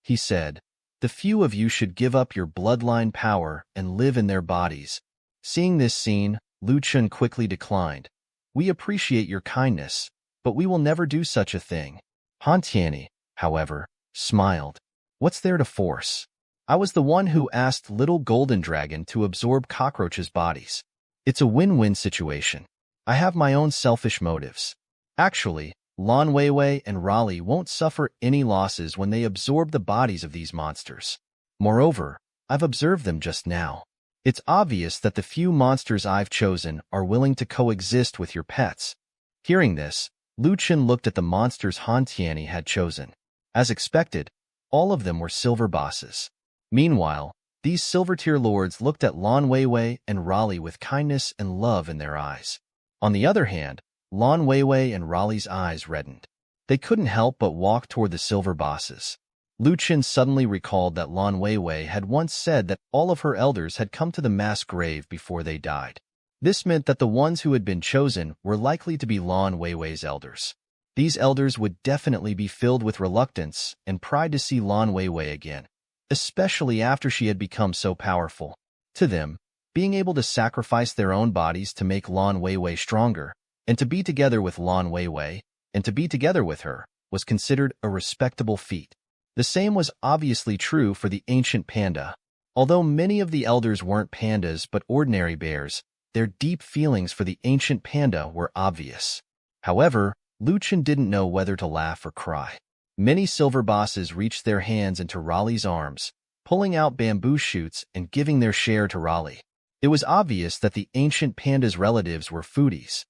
He said, "The few of you should give up your bloodline power and live in their bodies." Seeing this scene, Lu Chun quickly declined. "We appreciate your kindness, but we will never do such a thing." Han Tianyi, however, smiled. "What's there to force? I was the one who asked Little Golden Dragon to absorb Cockroach's bodies. It's a win-win situation. I have my own selfish motives. Actually, Lan Weiwei and Raleigh won't suffer any losses when they absorb the bodies of these monsters. Moreover, I've observed them just now. It's obvious that the few monsters I've chosen are willing to coexist with your pets." Hearing this, Lu Chun looked at the monsters Han Tianyi had chosen. As expected, all of them were silver bosses. Meanwhile, these silver-tier lords looked at Lan Weiwei and Raleigh with kindness and love in their eyes. On the other hand, Lan Weiwei and Raleigh's eyes reddened. They couldn't help but walk toward the silver bosses. Lu Chun suddenly recalled that Lan Weiwei had once said that all of her elders had come to the mass grave before they died. This meant that the ones who had been chosen were likely to be Lan Weiwei's elders. These elders would definitely be filled with reluctance and pride to see Lan Weiwei again, especially after she had become so powerful. To them, being able to sacrifice their own bodies to make Lan Weiwei stronger, and to be together with Lan Weiwei, and to be together with her, was considered a respectable feat. The same was obviously true for the ancient panda. Although many of the elders weren't pandas but ordinary bears, their deep feelings for the ancient panda were obvious. However, Lu Chun didn't know whether to laugh or cry. Many silver bosses reached their hands into Raleigh's arms, pulling out bamboo shoots and giving their share to Raleigh. It was obvious that the ancient panda's relatives were foodies.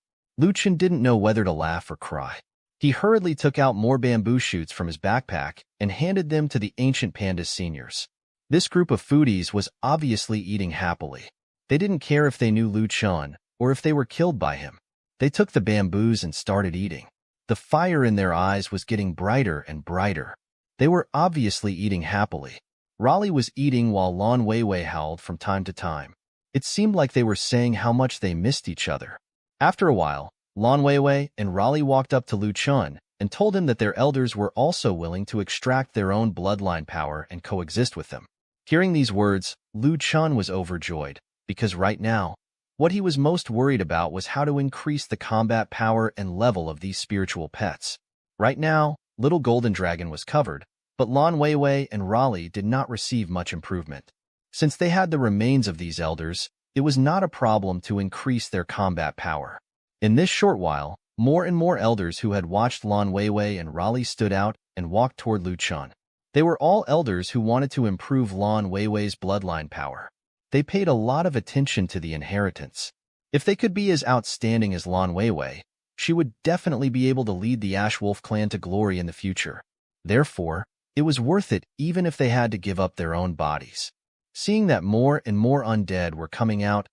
Chen didn't know whether to laugh or cry. He hurriedly took out more bamboo shoots from his backpack and handed them to the ancient panda's seniors. This group of foodies was obviously eating happily. They didn't care if they knew Chen or if they were killed by him. They took the bamboos and started eating. The fire in their eyes was getting brighter and brighter. They were obviously eating happily. Raleigh was eating while Lan Weiwei howled from time to time. It seemed like they were saying how much they missed each other. After a while, Lan Weiwei and Raleigh walked up to Chen and told him that their elders were also willing to extract their own bloodline power and coexist with them. Hearing these words, Chen was overjoyed, because right now, what he was most worried about was how to increase the combat power and level of these spiritual pets. Right now, Little Golden Dragon was covered, but Lan Weiwei and Raleigh did not receive much improvement. Since they had the remains of these elders, it was not a problem to increase their combat power. In this short while, more and more elders who had watched Lan Weiwei and Raleigh stood out and walked toward Chen. They were all elders who wanted to improve Lan Weiwei's bloodline power. They paid a lot of attention to the inheritance. If they could be as outstanding as Lan Weiwei, she would definitely be able to lead the Ash Wolf clan to glory in the future. Therefore, it was worth it even if they had to give up their own bodies. Seeing that more and more undead were coming out,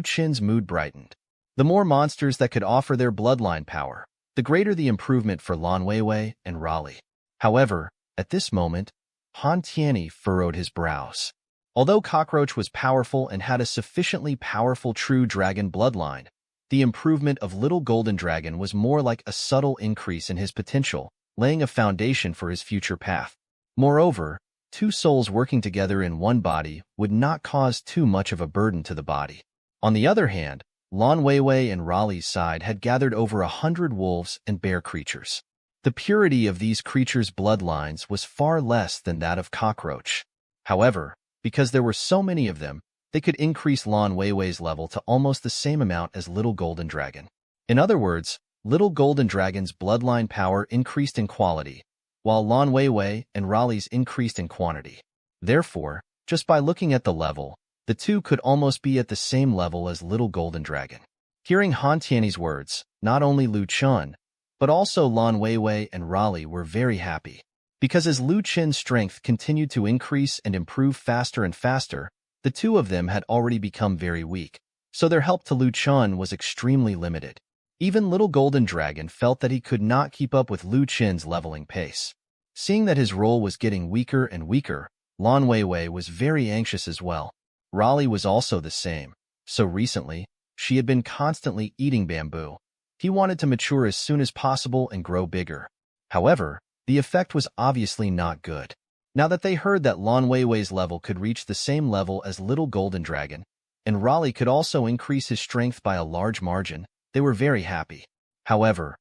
Chen's mood brightened. The more monsters that could offer their bloodline power, the greater the improvement for Lan Weiwei and Raleigh. However, at this moment, Han Tianyi furrowed his brows. Although Cockroach was powerful and had a sufficiently powerful true dragon bloodline, the improvement of Little Golden Dragon was more like a subtle increase in his potential, laying a foundation for his future path. Moreover, two souls working together in one body would not cause too much of a burden to the body. On the other hand, Lan Weiwei and Raleigh's side had gathered over 100 wolves and bear creatures. The purity of these creatures' bloodlines was far less than that of Cockroach. However, because there were so many of them, they could increase Lan Weiwei's level to almost the same amount as Little Golden Dragon. In other words, Little Golden Dragon's bloodline power increased in quality, while Lan Weiwei and Raleigh's increased in quantity. Therefore, just by looking at the level, the two could almost be at the same level as Little Golden Dragon. Hearing Han Tianyi's words, not only Chen, but also Lan Weiwei and Raleigh were very happy. Because as Chen's strength continued to increase and improve faster and faster, the two of them had already become very weak, so their help to Chen was extremely limited. Even Little Golden Dragon felt that he could not keep up with Chen's leveling pace. Seeing that his role was getting weaker and weaker, Lan Weiwei was very anxious as well. Raleigh was also the same, so recently, she had been constantly eating bamboo. He wanted to mature as soon as possible and grow bigger. However, the effect was obviously not good. Now that they heard that Lan Weiwei's level could reach the same level as Little Golden Dragon, and Raleigh could also increase his strength by a large margin, they were very happy. However,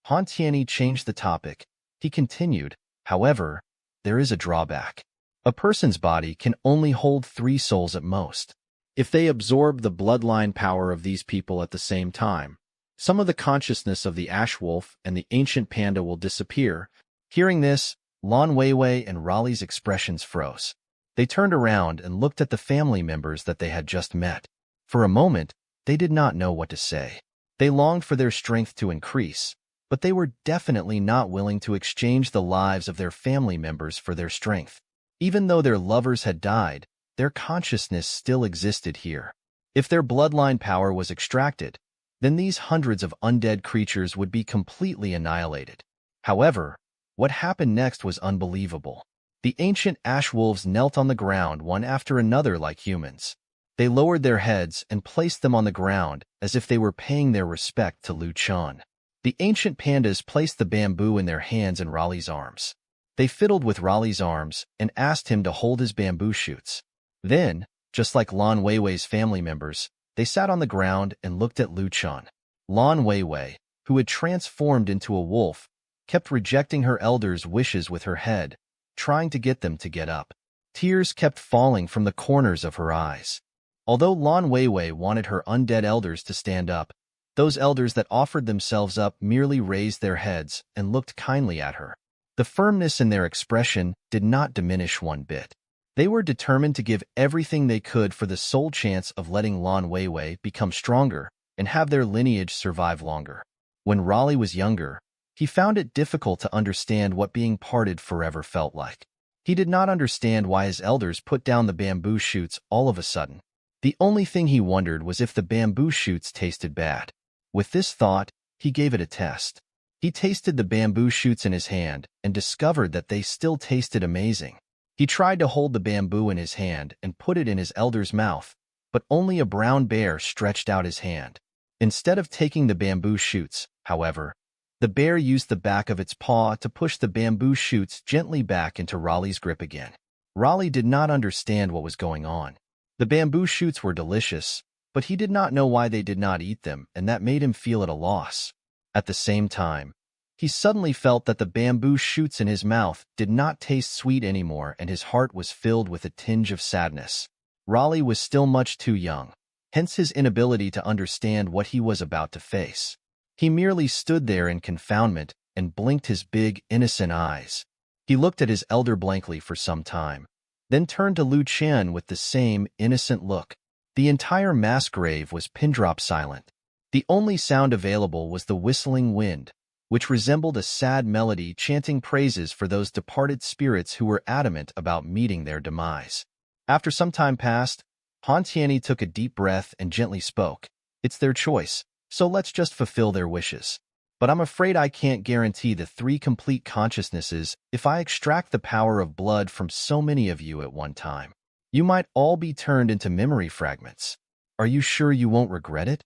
Han Tianyi changed the topic. He continued, however, there is a drawback. A person's body can only hold 3 souls at most. If they absorb the bloodline power of these people at the same time, some of the consciousness of the Ash Wolf and the ancient panda will disappear. Hearing this, Lan Weiwei and Raleigh's expressions froze. They turned around and looked at the family members that they had just met. For a moment, they did not know what to say. They longed for their strength to increase, but they were definitely not willing to exchange the lives of their family members for their strength. Even though their lovers had died, their consciousness still existed here. If their bloodline power was extracted, then these hundreds of undead creatures would be completely annihilated. However, what happened next was unbelievable. The ancient ash wolves knelt on the ground one after another like humans. They lowered their heads and placed them on the ground as if they were paying their respect to Chen. The ancient pandas placed the bamboo in their hands and Raleigh's arms. They fiddled with Raleigh's arms and asked him to hold his bamboo shoots. Then, just like Lan Weiwei's family members, they sat on the ground and looked at Chen. Lan Weiwei, who had transformed into a wolf, kept rejecting her elders' wishes with her head, trying to get them to get up. Tears kept falling from the corners of her eyes. Although Lan Weiwei wanted her undead elders to stand up, those elders that offered themselves up merely raised their heads and looked kindly at her. The firmness in their expression did not diminish one bit. They were determined to give everything they could for the sole chance of letting Lan Weiwei become stronger and have their lineage survive longer. When Raleigh was younger, he found it difficult to understand what being parted forever felt like. He did not understand why his elders put down the bamboo shoots all of a sudden. The only thing he wondered was if the bamboo shoots tasted bad. With this thought, he gave it a test. He tasted the bamboo shoots in his hand and discovered that they still tasted amazing. He tried to hold the bamboo in his hand and put it in his elder's mouth, but only a brown bear stretched out his hand. Instead of taking the bamboo shoots, however, the bear used the back of its paw to push the bamboo shoots gently back into Raleigh's grip again. Raleigh did not understand what was going on. The bamboo shoots were delicious, but he did not know why they did not eat them, and that made him feel at a loss. At the same time, he suddenly felt that the bamboo shoots in his mouth did not taste sweet anymore, and his heart was filled with a tinge of sadness. Raleigh was still much too young, hence his inability to understand what he was about to face. He merely stood there in confoundment and blinked his big, innocent eyes. He looked at his elder blankly for some time, then turned to Lu Chen with the same innocent look. The entire mass grave was pin-drop silent. The only sound available was the whistling wind, which resembled a sad melody chanting praises for those departed spirits who were adamant about meeting their demise. After some time passed, Han Tianyi took a deep breath and gently spoke. It's their choice, so let's just fulfill their wishes. But I'm afraid I can't guarantee the 3 complete consciousnesses if I extract the power of blood from so many of you at one time. You might all be turned into memory fragments. Are you sure you won't regret it?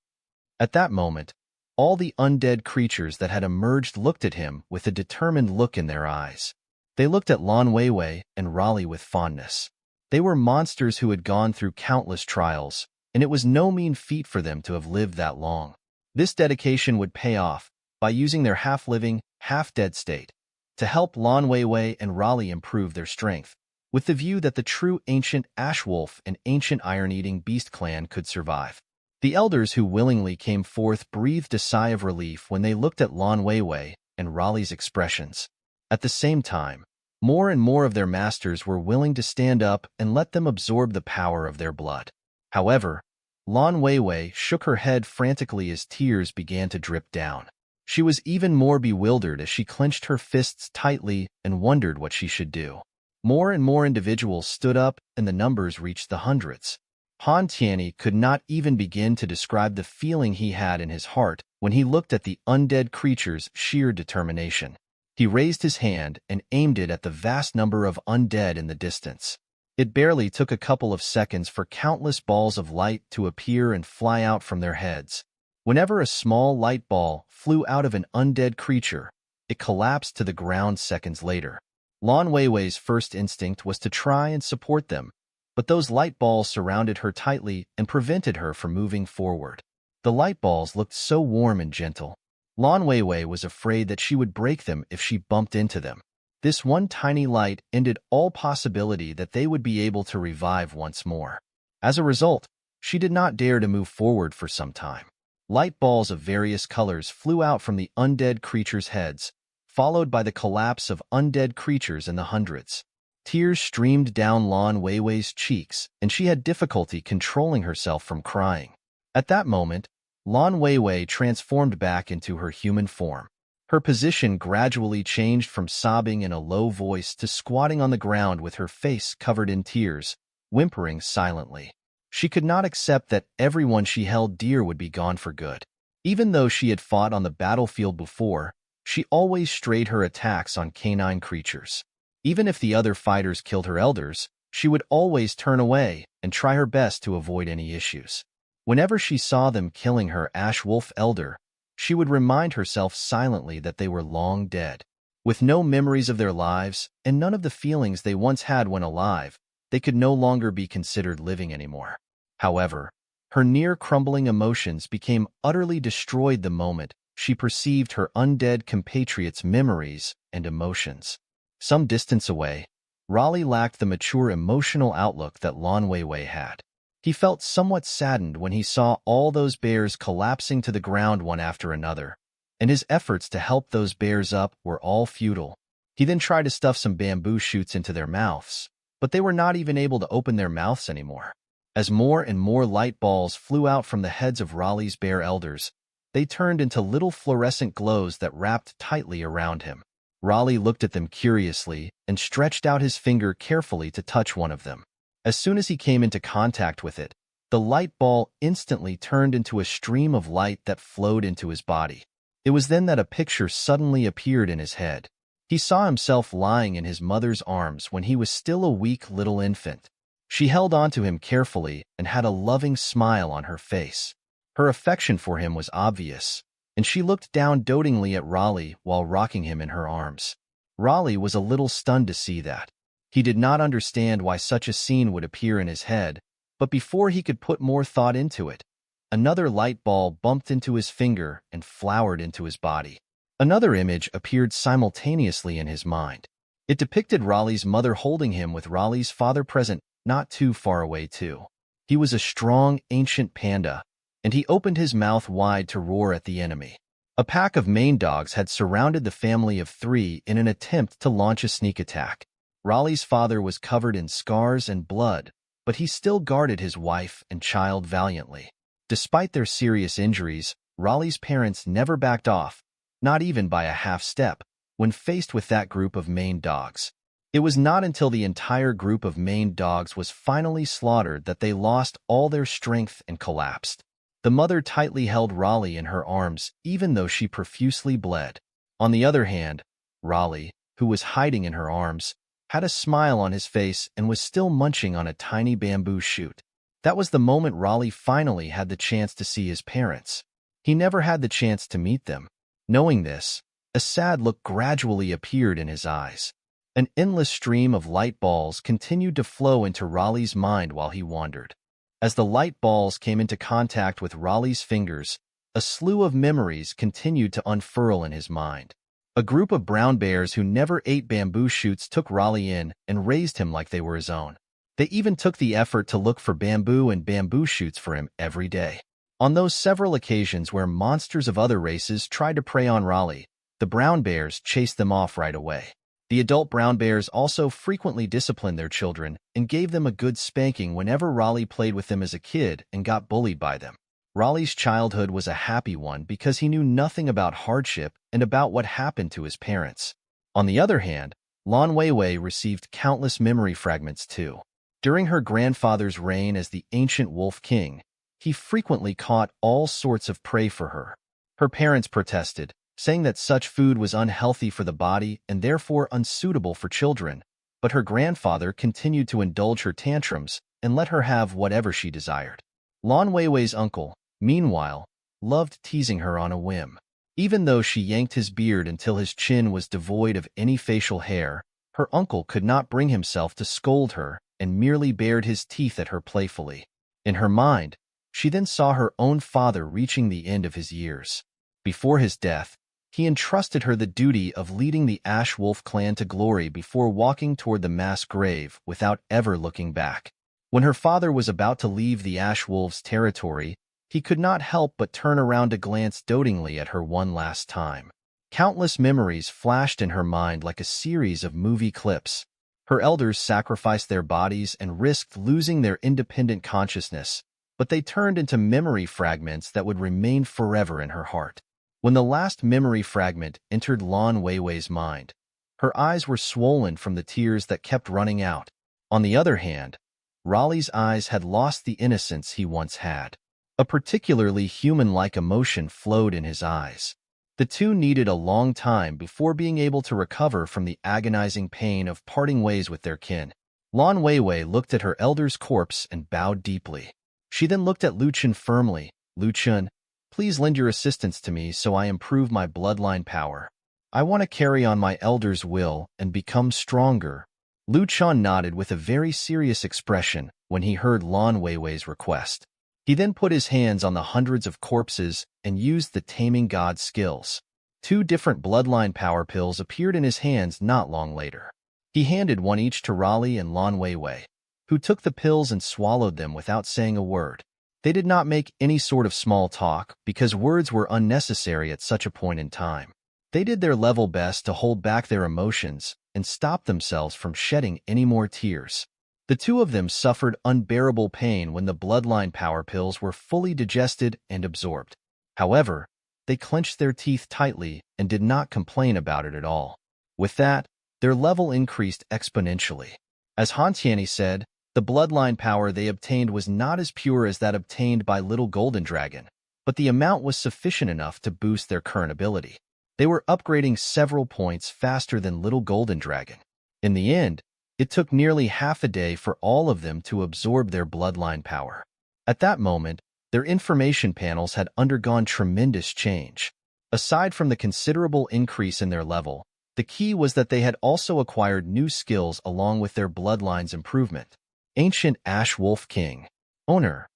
At that moment, all the undead creatures that had emerged looked at him with a determined look in their eyes. They looked at Lan Weiwei and Raleigh with fondness. They were monsters who had gone through countless trials, and it was no mean feat for them to have lived that long. This dedication would pay off by using their half-living, half-dead state to help Lan Weiwei and Raleigh improve their strength, with the view that the true ancient Ash Wolf and ancient Iron-Eating Beast clan could survive. The elders who willingly came forth breathed a sigh of relief when they looked at Lan Weiwei and Raleigh's expressions. At the same time, more and more of their masters were willing to stand up and let them absorb the power of their blood. However, Lan Weiwei shook her head frantically as tears began to drip down. She was even more bewildered as she clenched her fists tightly and wondered what she should do. More and more individuals stood up, and the numbers reached the hundreds. Han Tianyi could not even begin to describe the feeling he had in his heart when he looked at the undead creature's sheer determination. He raised his hand and aimed it at the vast number of undead in the distance. It barely took a couple of seconds for countless balls of light to appear and fly out from their heads. Whenever a small light ball flew out of an undead creature, it collapsed to the ground seconds later. Lan Weiwei's first instinct was to try and support them, but those light balls surrounded her tightly and prevented her from moving forward. The light balls looked so warm and gentle. Lan Weiwei was afraid that she would break them if she bumped into them. This one tiny light ended all possibility that they would be able to revive once more. As a result, she did not dare to move forward for some time. Light balls of various colors flew out from the undead creatures' heads, followed by the collapse of undead creatures in the hundreds. Tears streamed down Lan Weiwei's cheeks, and she had difficulty controlling herself from crying. At that moment, Lan Weiwei transformed back into her human form. Her position gradually changed from sobbing in a low voice to squatting on the ground with her face covered in tears, whimpering silently. She could not accept that everyone she held dear would be gone for good. Even though she had fought on the battlefield before, she always strayed her attacks on canine creatures. Even if the other fighters killed her elders, she would always turn away and try her best to avoid any issues. Whenever she saw them killing her Ash Wolf elder, she would remind herself silently that they were long dead. With no memories of their lives and none of the feelings they once had when alive, they could no longer be considered living anymore. However, her near-crumbling emotions became utterly destroyed the moment she perceived her undead compatriots' memories and emotions. Some distance away, Raleigh lacked the mature emotional outlook that Lan Weiwei had. He felt somewhat saddened when he saw all those bears collapsing to the ground one after another, and his efforts to help those bears up were all futile. He then tried to stuff some bamboo shoots into their mouths, but they were not even able to open their mouths anymore. As more and more light balls flew out from the heads of Raleigh's bear elders, they turned into little fluorescent glows that wrapped tightly around him. Raleigh looked at them curiously and stretched out his finger carefully to touch one of them. As soon as he came into contact with it, the light ball instantly turned into a stream of light that flowed into his body. It was then that a picture suddenly appeared in his head. He saw himself lying in his mother's arms when he was still a weak little infant. She held onto him carefully and had a loving smile on her face. Her affection for him was obvious, and she looked down dotingly at Raleigh while rocking him in her arms. Raleigh was a little stunned to see that. He did not understand why such a scene would appear in his head, but before he could put more thought into it, another light ball bumped into his finger and flowered into his body. Another image appeared simultaneously in his mind. It depicted Raleigh's mother holding him with Raleigh's father present not too far away too. He was a strong, ancient panda, and he opened his mouth wide to roar at the enemy. A pack of Maine dogs had surrounded the family of 3 in an attempt to launch a sneak attack. Raleigh's father was covered in scars and blood, but he still guarded his wife and child valiantly. Despite their serious injuries, Raleigh's parents never backed off, not even by a half step, when faced with that group of Maine dogs. It was not until the entire group of Maine dogs was finally slaughtered that they lost all their strength and collapsed. The mother tightly held Raleigh in her arms, even though she profusely bled. On the other hand, Raleigh, who was hiding in her arms, had a smile on his face and was still munching on a tiny bamboo shoot. That was the moment Raleigh finally had the chance to see his parents. He never had the chance to meet them. Knowing this, a sad look gradually appeared in his eyes. An endless stream of light balls continued to flow into Raleigh's mind while he wandered. As the light balls came into contact with Raleigh's fingers, a slew of memories continued to unfurl in his mind. A group of brown bears who never ate bamboo shoots took Raleigh in and raised him like they were his own. They even took the effort to look for bamboo and bamboo shoots for him every day. On those several occasions where monsters of other races tried to prey on Raleigh, the brown bears chased them off right away. The adult brown bears also frequently disciplined their children and gave them a good spanking whenever Raleigh played with them as a kid and got bullied by them. Raleigh's childhood was a happy one because he knew nothing about hardship and about what happened to his parents. On the other hand, Lan Weiwei received countless memory fragments too. During her grandfather's reign as the ancient Wolf King, he frequently caught all sorts of prey for her. Her parents protested, saying that such food was unhealthy for the body and therefore unsuitable for children, but her grandfather continued to indulge her tantrums and let her have whatever she desired. Lan Weiwei's uncle, meanwhile, loved teasing her on a whim. Even though she yanked his beard until his chin was devoid of any facial hair, her uncle could not bring himself to scold her and merely bared his teeth at her playfully. In her mind, she then saw her own father reaching the end of his years. Before his death, he entrusted her the duty of leading the Ash Wolf clan to glory before walking toward the mass grave without ever looking back. When her father was about to leave the Ash Wolves' territory, he could not help but turn around to glance dotingly at her one last time. Countless memories flashed in her mind like a series of movie clips. Her elders sacrificed their bodies and risked losing their independent consciousness, but they turned into memory fragments that would remain forever in her heart. When the last memory fragment entered Lan Weiwei's mind, her eyes were swollen from the tears that kept running out. On the other hand, Raleigh's eyes had lost the innocence he once had. A particularly human-like emotion flowed in his eyes. The two needed a long time before being able to recover from the agonizing pain of parting ways with their kin. Lan Weiwei looked at her elder's corpse and bowed deeply. She then looked at Lu Chen firmly. Lu Chen, please lend your assistance to me so I improve my bloodline power. I want to carry on my elder's will and become stronger. Lu Chen nodded with a very serious expression when he heard Lan Weiwei's request. He then put his hands on the hundreds of corpses and used the Taming God skills. 2 different bloodline power pills appeared in his hands not long later. He handed one each to Raleigh and Lan Weiwei, who took the pills and swallowed them without saying a word. They did not make any sort of small talk because words were unnecessary at such a point in time. They did their level best to hold back their emotions and stop themselves from shedding any more tears. The two of them suffered unbearable pain when the bloodline power pills were fully digested and absorbed. However, they clenched their teeth tightly and did not complain about it at all. With that, their level increased exponentially. As Han Tianyi said, the bloodline power they obtained was not as pure as that obtained by Little Golden Dragon, but the amount was sufficient enough to boost their current ability. They were upgrading several points faster than Little Golden Dragon. In the end, it took nearly half a day for all of them to absorb their bloodline power. At that moment, their information panels had undergone tremendous change. Aside from the considerable increase in their level, the key was that they had also acquired new skills along with their bloodline's improvement. Ancient Ash Wolf King. Owner: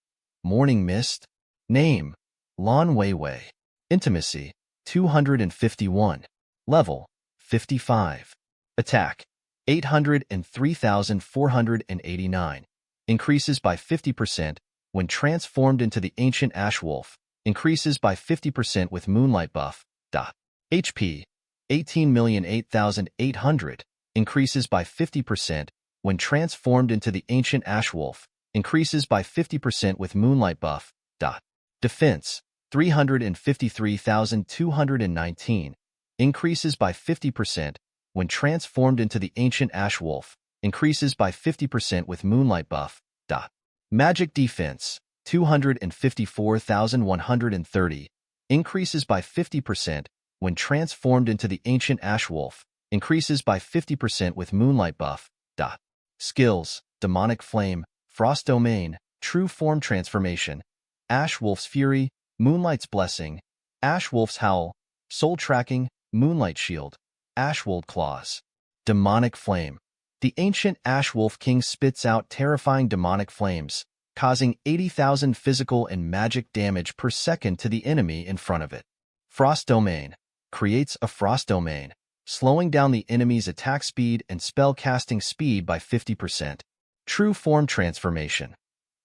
Morning Mist. Name: Lan Weiwei. Intimacy: 251. Level: 55. Attack: 803,489. Increases by 50% when transformed into the Ancient Ash Wolf. Increases by 50% with Moonlight buff. HP: 18,008,800. Increases by 50% when transformed into the Ancient Ash Wolf. Increases by 50% with Moonlight buff. Defense: 353,219. Increases by 50% when transformed into the Ancient Ash Wolf. Increases by 50% with Moonlight buff. Magic Defense: 254,130. Increases by 50% when transformed into the Ancient Ash Wolf. Increases by 50% with Moonlight buff. Skills: Demonic Flame, Frost Domain, True Form Transformation, Ash Wolf's Fury, Moonlight's Blessing, Ash Wolf's Howl, Soul Tracking, Moonlight Shield, Ashwold Claws. Demonic Flame. The ancient Ash Wolf King spits out terrifying demonic flames, causing 80,000 physical and magic damage per second to the enemy in front of it. Frost Domain. Creates a Frost Domain, slowing down the enemy's attack speed and spell casting speed by 50%. True Form Transformation.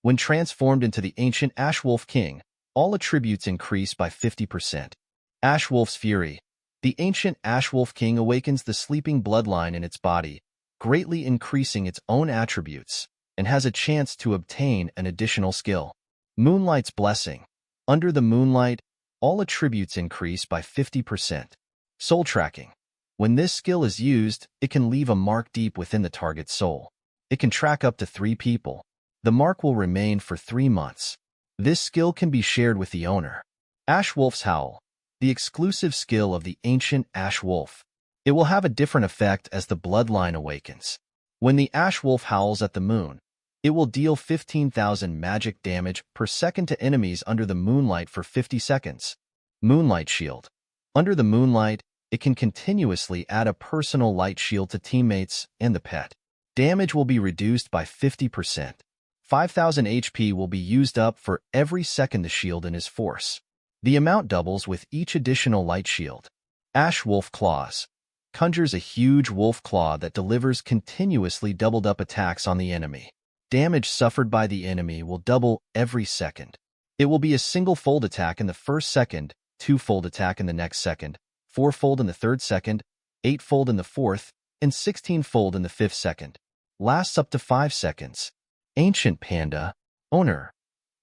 When transformed into the ancient Ash Wolf King, all attributes increase by 50%. Ash Wolf's Fury. The ancient Ash Wolf King awakens the sleeping bloodline in its body, greatly increasing its own attributes, and has a chance to obtain an additional skill. Moonlight's Blessing. Under the moonlight, all attributes increase by 50%. Soul Tracking. When this skill is used, it can leave a mark deep within the target's soul. It can track up to 3 people. The mark will remain for 3 months. This skill can be shared with the owner. Ash Wolf's Howl. The exclusive skill of the ancient Ash Wolf. It will have a different effect as the bloodline awakens. When the Ash Wolf howls at the moon, it will deal 15,000 magic damage per second to enemies under the moonlight for 50 seconds. Moonlight Shield. Under the moonlight, it can continuously add a personal light shield to teammates and the pet. Damage will be reduced by 50%. 5,000 HP will be used up for every second the shield in his force. The amount doubles with each additional light shield. Ash Wolf Claws. Conjures a huge wolf claw that delivers continuously doubled up attacks on the enemy. Damage suffered by the enemy will double every second. It will be a single-fold attack in the first second, 2-fold attack in the next second, 4-fold in the third second, 8-fold in the fourth, and 16-fold in the fifth second. Lasts up to 5 seconds. Ancient Panda. Owner: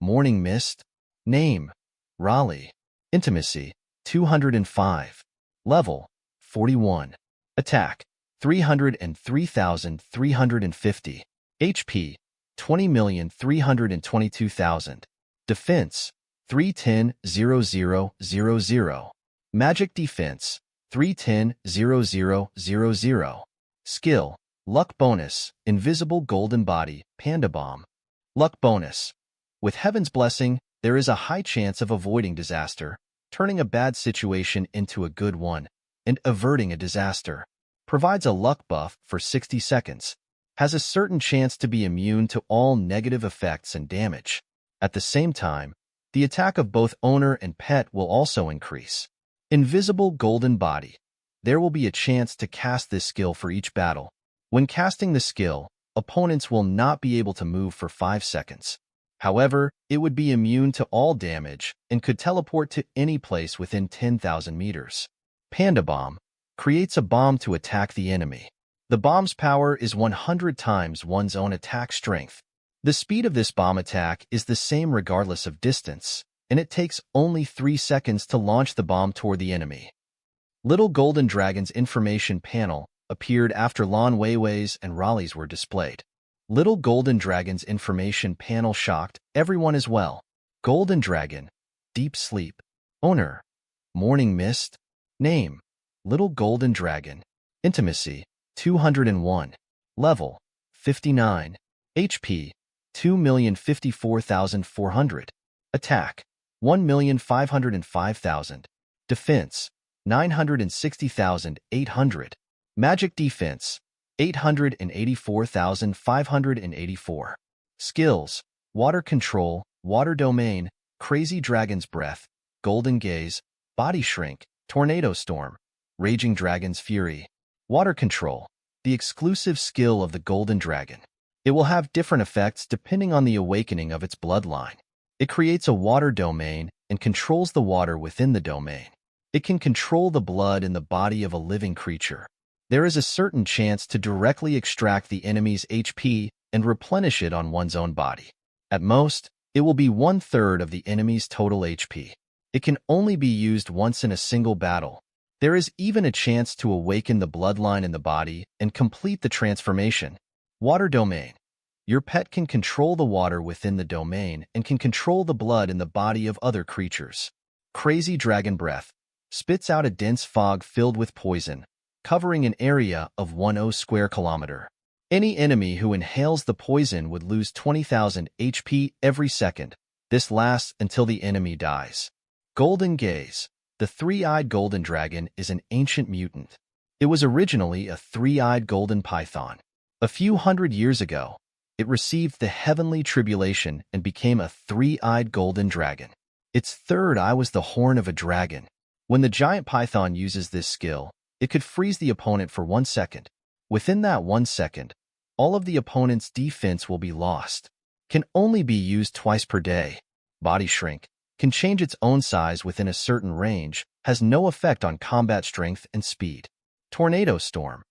Morning Mist. Name: Raleigh. Intimacy: 205. Level: 41. Attack: 303,350. HP: 20,322,000. Defense: 310,000. Magic Defense: 310,000. Skill: Luck Bonus, Invisible Golden Body, Panda Bomb. Luck Bonus. With Heaven's Blessing, there is a high chance of avoiding disaster, turning a bad situation into a good one, and averting a disaster. Provides a luck buff for 60 seconds. Has a certain chance to be immune to all negative effects and damage. At the same time, the attack of both owner and pet will also increase. Invisible Golden Body. There will be a chance to cast this skill for each battle. When casting the skill, opponents will not be able to move for 5 seconds. However, it would be immune to all damage and could teleport to any place within 10,000 meters. Panda Bomb. Creates a bomb to attack the enemy. The bomb's power is 100 times one's own attack strength. The speed of this bomb attack is the same regardless of distance, and it takes only 3 seconds to launch the bomb toward the enemy. Little Golden Dragon's information panel appeared after Lan Weiwei's and Raleigh's were displayed. Little Golden Dragon's information panel shocked everyone as well. Golden Dragon, Deep Sleep. Owner, Morning Mist. Name, Little Golden Dragon. Intimacy, 201. Level, 59. HP, 2,054,400. Attack, 1,505,000. Defense, 960,800. Magic Defense, 884,584. Skills, Water Control, Water Domain, Crazy Dragon's Breath, Golden Gaze, Body Shrink, Tornado Storm, Raging Dragon's Fury. Water Control, the exclusive skill of the Golden Dragon. It will have different effects depending on the awakening of its bloodline. It creates a water domain and controls the water within the domain. It can control the blood in the body of a living creature. There is a certain chance to directly extract the enemy's HP and replenish it on one's own body. At most, it will be 1/3 of the enemy's total HP. It can only be used once in a single battle. There is even a chance to awaken the bloodline in the body and complete the transformation. Water Domain. Your pet can control the water within the domain and can control the blood in the body of other creatures. Crazy Dragon Breath. Spits out a dense fog filled with poison, covering an area of 10 square kilometer. Any enemy who inhales the poison would lose 20,000 HP every second. This lasts until the enemy dies. Golden Gaze. The three-eyed golden dragon is an ancient mutant. It was originally a three-eyed golden python. A few hundred years ago, it received the heavenly tribulation and became a three-eyed golden dragon. Its third eye was the horn of a dragon. When the giant python uses this skill, it could freeze the opponent for 1 second. Within that 1 second, all of the opponent's defense will be lost. Can only be used twice per day. Body Shrink. Can change its own size within a certain range, has no effect on combat strength and speed. Tornado Storm.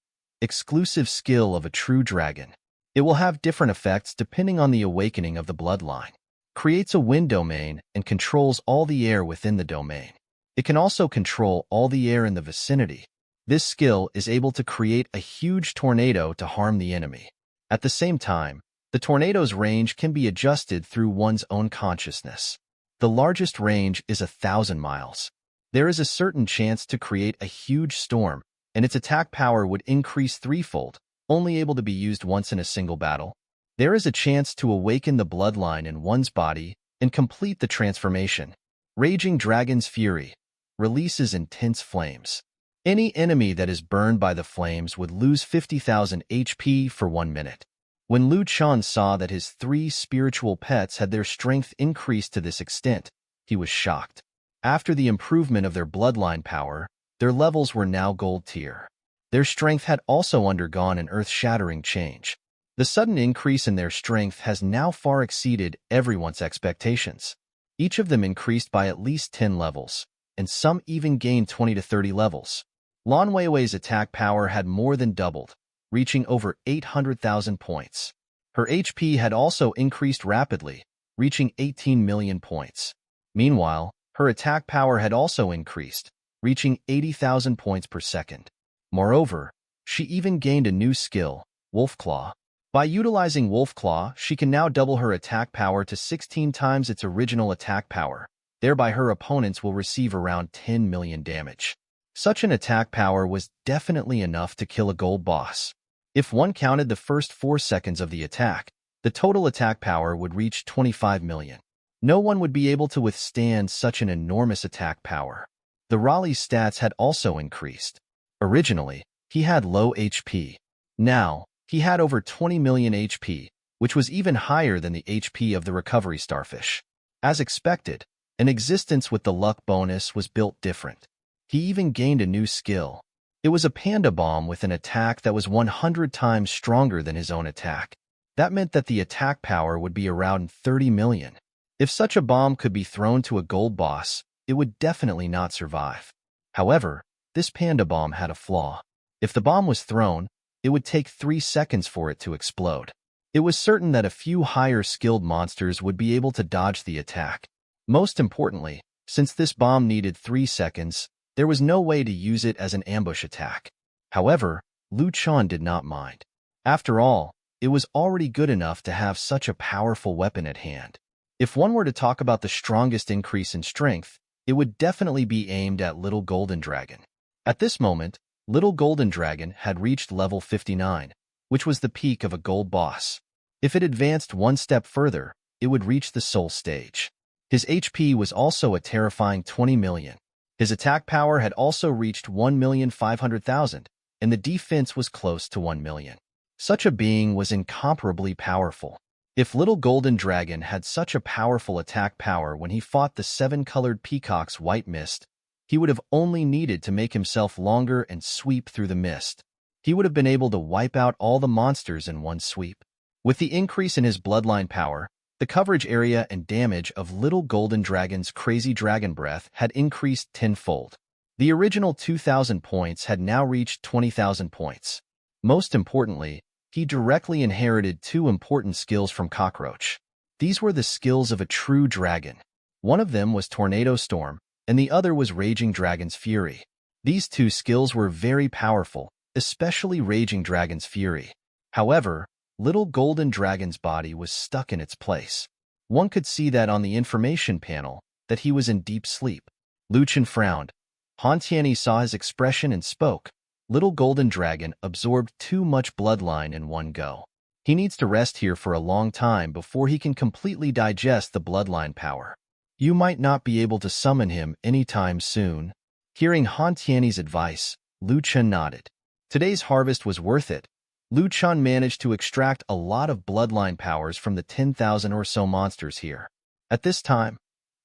Exclusive skill of a true dragon. It will have different effects depending on the awakening of the bloodline. Creates a wind domain and controls all the air within the domain. It can also control all the air in the vicinity. This skill is able to create a huge tornado to harm the enemy. At the same time, the tornado's range can be adjusted through one's own consciousness. The largest range is 1,000 miles. There is a certain chance to create a huge storm, and its attack power would increase threefold, only able to be used once in a single battle. There is a chance to awaken the bloodline in one's body and complete the transformation. Raging Dragon's Fury. Releases intense flames. Any enemy that is burned by the flames would lose 50,000 HP for 1 minute. When Liu Chan saw that his 3 spiritual pets had their strength increased to this extent, he was shocked. After the improvement of their bloodline power, their levels were now gold tier. Their strength had also undergone an earth-shattering change. The sudden increase in their strength has now far exceeded everyone's expectations. Each of them increased by at least 10 levels, and some even gained 20 to 30 levels. Lan Weiwei's attack power had more than doubled, reaching over 800,000 points. Her HP had also increased rapidly, reaching 18 million points. Meanwhile, her attack power had also increased, reaching 80,000 points per second. Moreover, she even gained a new skill, Wolf Claw. By utilizing Wolf Claw, she can now double her attack power to 16 times its original attack power. Thereby her opponents will receive around 10 million damage. Such an attack power was definitely enough to kill a gold boss. If one counted the first 4 seconds of the attack, the total attack power would reach 25 million. No one would be able to withstand such an enormous attack power. The Raleigh's stats had also increased. Originally, he had low HP. Now, he had over 20 million HP, which was even higher than the HP of the recovery starfish. As expected, an existence with the luck bonus was built different. He even gained a new skill. It was a panda bomb with an attack that was 100 times stronger than his own attack. That meant that the attack power would be around 30 million. If such a bomb could be thrown to a gold boss, it would definitely not survive. However, this panda bomb had a flaw. If the bomb was thrown, it would take 3 seconds for it to explode. It was certain that a few higher-skilled monsters would be able to dodge the attack. Most importantly, since this bomb needed 3 seconds, there was no way to use it as an ambush attack. However, Lu Chen did not mind. After all, it was already good enough to have such a powerful weapon at hand. If one were to talk about the strongest increase in strength, it would definitely be aimed at Little Golden Dragon. At this moment, Little Golden Dragon had reached level 59, which was the peak of a gold boss. If it advanced one step further, it would reach the soul stage. His HP was also a terrifying 20 million. His attack power had also reached 1,500,000, and the defense was close to 1 million. Such a being was incomparably powerful. If Little Golden Dragon had such a powerful attack power when he fought the 7-colored peacock's white mist, he would have only needed to make himself longer and sweep through the mist. He would have been able to wipe out all the monsters in one sweep. With the increase in his bloodline power, the coverage area and damage of Little Golden Dragon's crazy dragon breath had increased tenfold. The original 2,000 points had now reached 20,000 points. Most importantly, he directly inherited 2 important skills from Cockroach. These were the skills of a true dragon. One of them was Tornado Storm, and the other was Raging Dragon's Fury. These 2 skills were very powerful, especially Raging Dragon's Fury. However, Little Golden Dragon's body was stuck in its place. One could see that on the information panel, that he was in deep sleep. Lu Chen frowned. Han Tianyi saw his expression and spoke. Little Golden Dragon absorbed too much bloodline in one go. He needs to rest here for a long time before he can completely digest the bloodline power. You might not be able to summon him anytime soon. Hearing Han Tianyi's advice, Lu Chen nodded. Today's harvest was worth it. Lu Chen managed to extract a lot of bloodline powers from the 10,000 or so monsters here. At this time,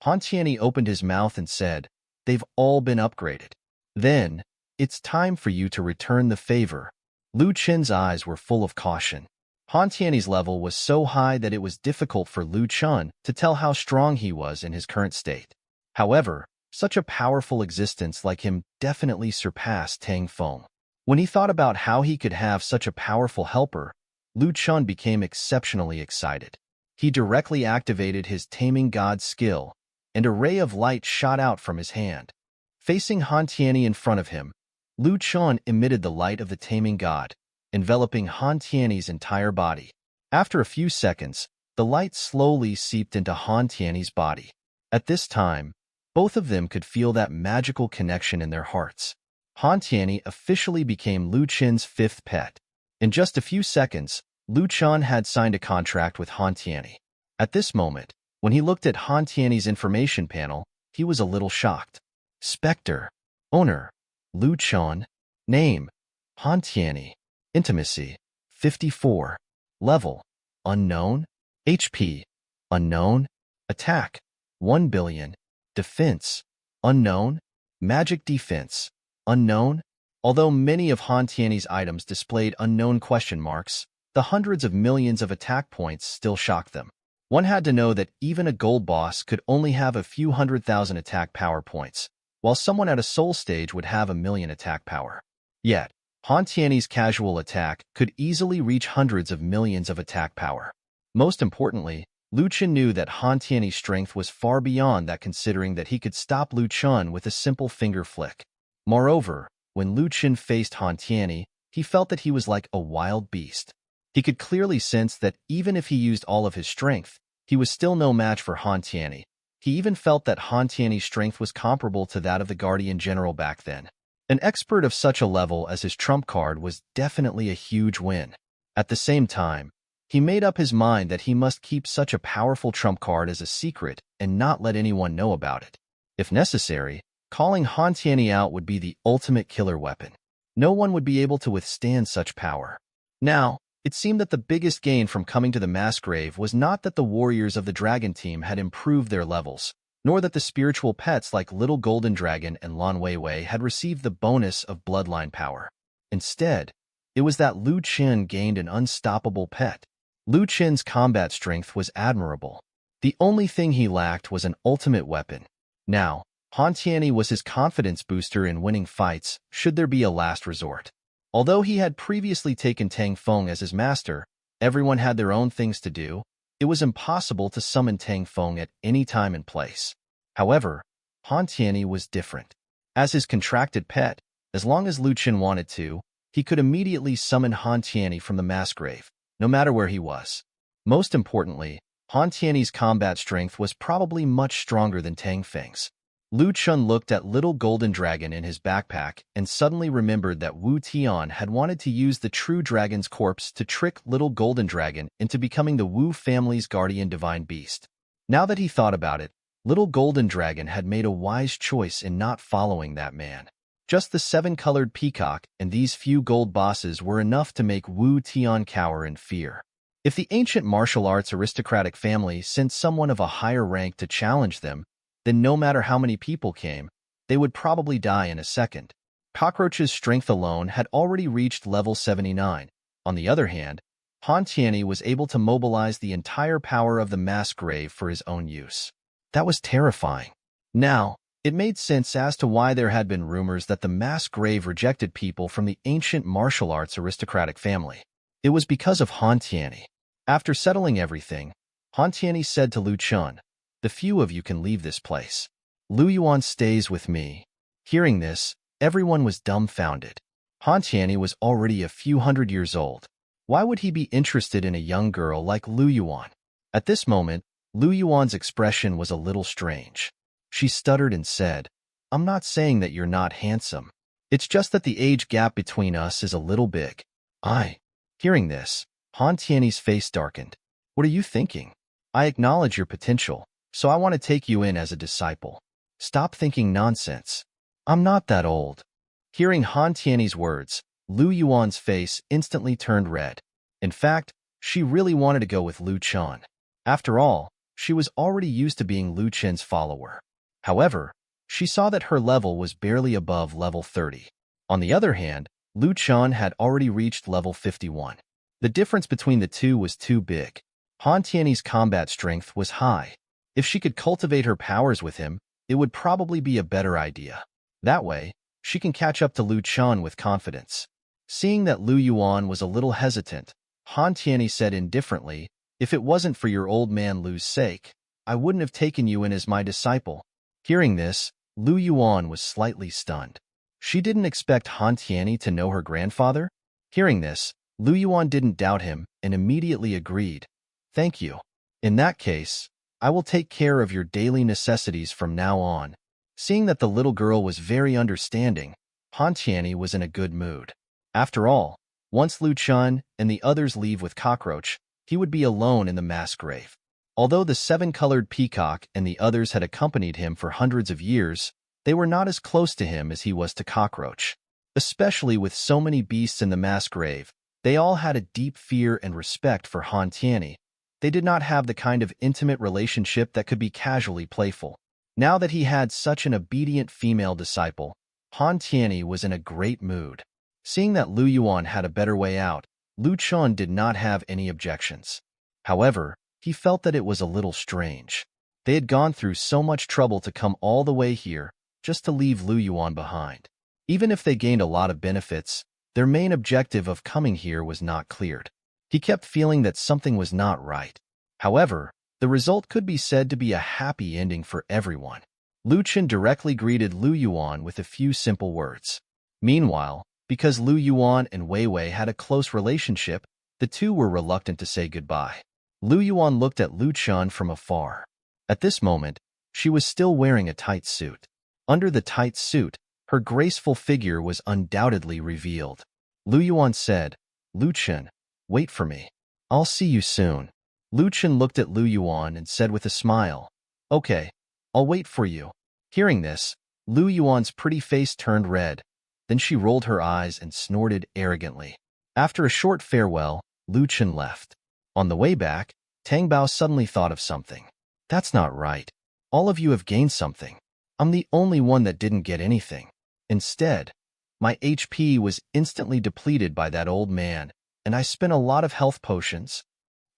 Han Tianyi opened his mouth and said, "They've all been upgraded. Then, it's time for you to return the favor." Lu Chen's eyes were full of caution. Han Tianyi's level was so high that it was difficult for Lu Chen to tell how strong he was in his current state. However, such a powerful existence like him definitely surpassed Tang Feng. When he thought about how he could have such a powerful helper, Lu Chen became exceptionally excited. He directly activated his Taming God skill, and a ray of light shot out from his hand. Facing Han Tianyi in front of him, Lu Chen emitted the light of the Taming God, enveloping Han Tianyi's entire body. After a few seconds, the light slowly seeped into Han Tianyi's body. At this time, both of them could feel that magical connection in their hearts. Han Tianyi officially became Lu Chen's 5th pet. In just a few seconds, Lu Chen had signed a contract with Han Tianyi. At this moment, when he looked at Han Tianyi's information panel, he was a little shocked. Spectre. Owner. Lu Chen. Name. Han Tianyi. Intimacy. 54. Level. Unknown. HP. Unknown. Attack. 1 billion. Defense. Unknown. Magic defense. Unknown. Although many of Han Tianyi's items displayed unknown question marks, the hundreds of millions of attack points still shocked them. One had to know that even a gold boss could only have a few 100,000 attack power points, while someone at a soul stage would have 1 million attack power. Yet, Han Tianyi's casual attack could easily reach hundreds of millions of attack power. Most importantly, Lu Chen knew that Han Tianyi's strength was far beyond that, considering that he could stop Lu Chen with a simple finger flick. Moreover, when Lu Chen faced Han Tianyi, he felt that he was like a wild beast. He could clearly sense that even if he used all of his strength, he was still no match for Han Tianyi. He even felt that Han Tianyi's strength was comparable to that of the Guardian General back then. An expert of such a level as his trump card was definitely a huge win. At the same time, he made up his mind that he must keep such a powerful trump card as a secret and not let anyone know about it. If necessary, calling Han Tianyi out would be the ultimate killer weapon. No one would be able to withstand such power. Now, it seemed that the biggest gain from coming to the mass grave was not that the warriors of the dragon team had improved their levels, nor that the spiritual pets like Little Golden Dragon and Lan Weiwei had received the bonus of bloodline power. Instead, it was that Lu Chen gained an unstoppable pet. Lu Chen's combat strength was admirable. The only thing he lacked was an ultimate weapon. Now, Han Tianyi was his confidence booster in winning fights, should there be a last resort. Although he had previously taken Tang Feng as his master, everyone had their own things to do. It was impossible to summon Tang Feng at any time and place. However, Han Tianyi was different. As his contracted pet, as long as Lu Chen wanted to, he could immediately summon Han Tianyi from the mass grave, no matter where he was. Most importantly, Han Tianyi's combat strength was probably much stronger than Tang Feng's. Lu Chen looked at little golden dragon in his backpack and suddenly remembered that Wu Tian had wanted to use the true dragon's corpse to trick little golden dragon into becoming the Wu family's guardian divine beast. Now that he thought about it, little golden dragon had made a wise choice in not following that man. Just the 7-colored peacock and these few gold bosses were enough to make Wu Tian cower in fear. If the ancient martial arts aristocratic family sent someone of a higher rank to challenge them, then no matter how many people came, they would probably die in a second. Cockroach's strength alone had already reached level 79. On the other hand, Han Tianyi was able to mobilize the entire power of the mass grave for his own use. That was terrifying. Now, it made sense as to why there had been rumors that the mass grave rejected people from the ancient martial arts aristocratic family. It was because of Han Tianyi. After settling everything, Han Tianyi said to Lu Chen, "The few of you can leave this place. Lu Yuan stays with me." Hearing this, everyone was dumbfounded. Han Tianyi was already a few hundred years old. Why would he be interested in a young girl like Lu Yuan? At this moment, Lu Yuan's expression was a little strange. She stuttered and said, "I'm not saying that you're not handsome. It's just that the age gap between us is a little big." Hearing this, Han Tianyi's face darkened. "What are you thinking? I acknowledge your potential, so I want to take you in as a disciple. Stop thinking nonsense. I'm not that old." Hearing Han Tianyi's words, Lu Yuan's face instantly turned red. In fact, she really wanted to go with Lu Chen. After all, she was already used to being Lu Chen's follower. However, she saw that her level was barely above level 30. On the other hand, Lu Chen had already reached level 51. The difference between the two was too big. Han Tianyi's combat strength was high. If she could cultivate her powers with him, it would probably be a better idea. That way, she can catch up to Lu Chen with confidence. Seeing that Lu Yuan was a little hesitant, Han Tianyi said indifferently, "If it wasn't for your old man Lu's sake, I wouldn't have taken you in as my disciple." Hearing this, Lu Yuan was slightly stunned. She didn't expect Han Tianyi to know her grandfather. Hearing this, Lu Yuan didn't doubt him and immediately agreed. "Thank you. In that case, I will take care of your daily necessities from now on." Seeing that the little girl was very understanding, Han Tianyi was in a good mood. After all, once Lu Chen and the others leave with Cockroach, he would be alone in the mass grave. Although the 7-colored peacock and the others had accompanied him for hundreds of years, they were not as close to him as he was to Cockroach. Especially with so many beasts in the mass grave, they all had a deep fear and respect for Han Tianyi. They did not have the kind of intimate relationship that could be casually playful. Now that he had such an obedient female disciple, Han Tianyi was in a great mood. Seeing that Lu Yuan had a better way out, Lu Chen did not have any objections. However, he felt that it was a little strange. They had gone through so much trouble to come all the way here, just to leave Lu Yuan behind. Even if they gained a lot of benefits, their main objective of coming here was not cleared. He kept feeling that something was not right. However, the result could be said to be a happy ending for everyone. Lu Chen directly greeted Lu Yuan with a few simple words. Meanwhile, because Lu Yuan and Wei Wei had a close relationship, the two were reluctant to say goodbye. Lu Yuan looked at Lu Chen from afar. At this moment, she was still wearing a tight suit. Under the tight suit, her graceful figure was undoubtedly revealed. Lu Yuan said, "Lu Chen, wait for me. I'll see you soon." Lu Chen looked at Lu Yuan and said with a smile, "Okay, I'll wait for you." Hearing this, Lu Yuan's pretty face turned red. Then she rolled her eyes and snorted arrogantly. After a short farewell, Lu Chen left. On the way back, Tang Bao suddenly thought of something. "That's not right. All of you have gained something. I'm the only one that didn't get anything. Instead, my HP was instantly depleted by that old man, and I spent a lot of health potions."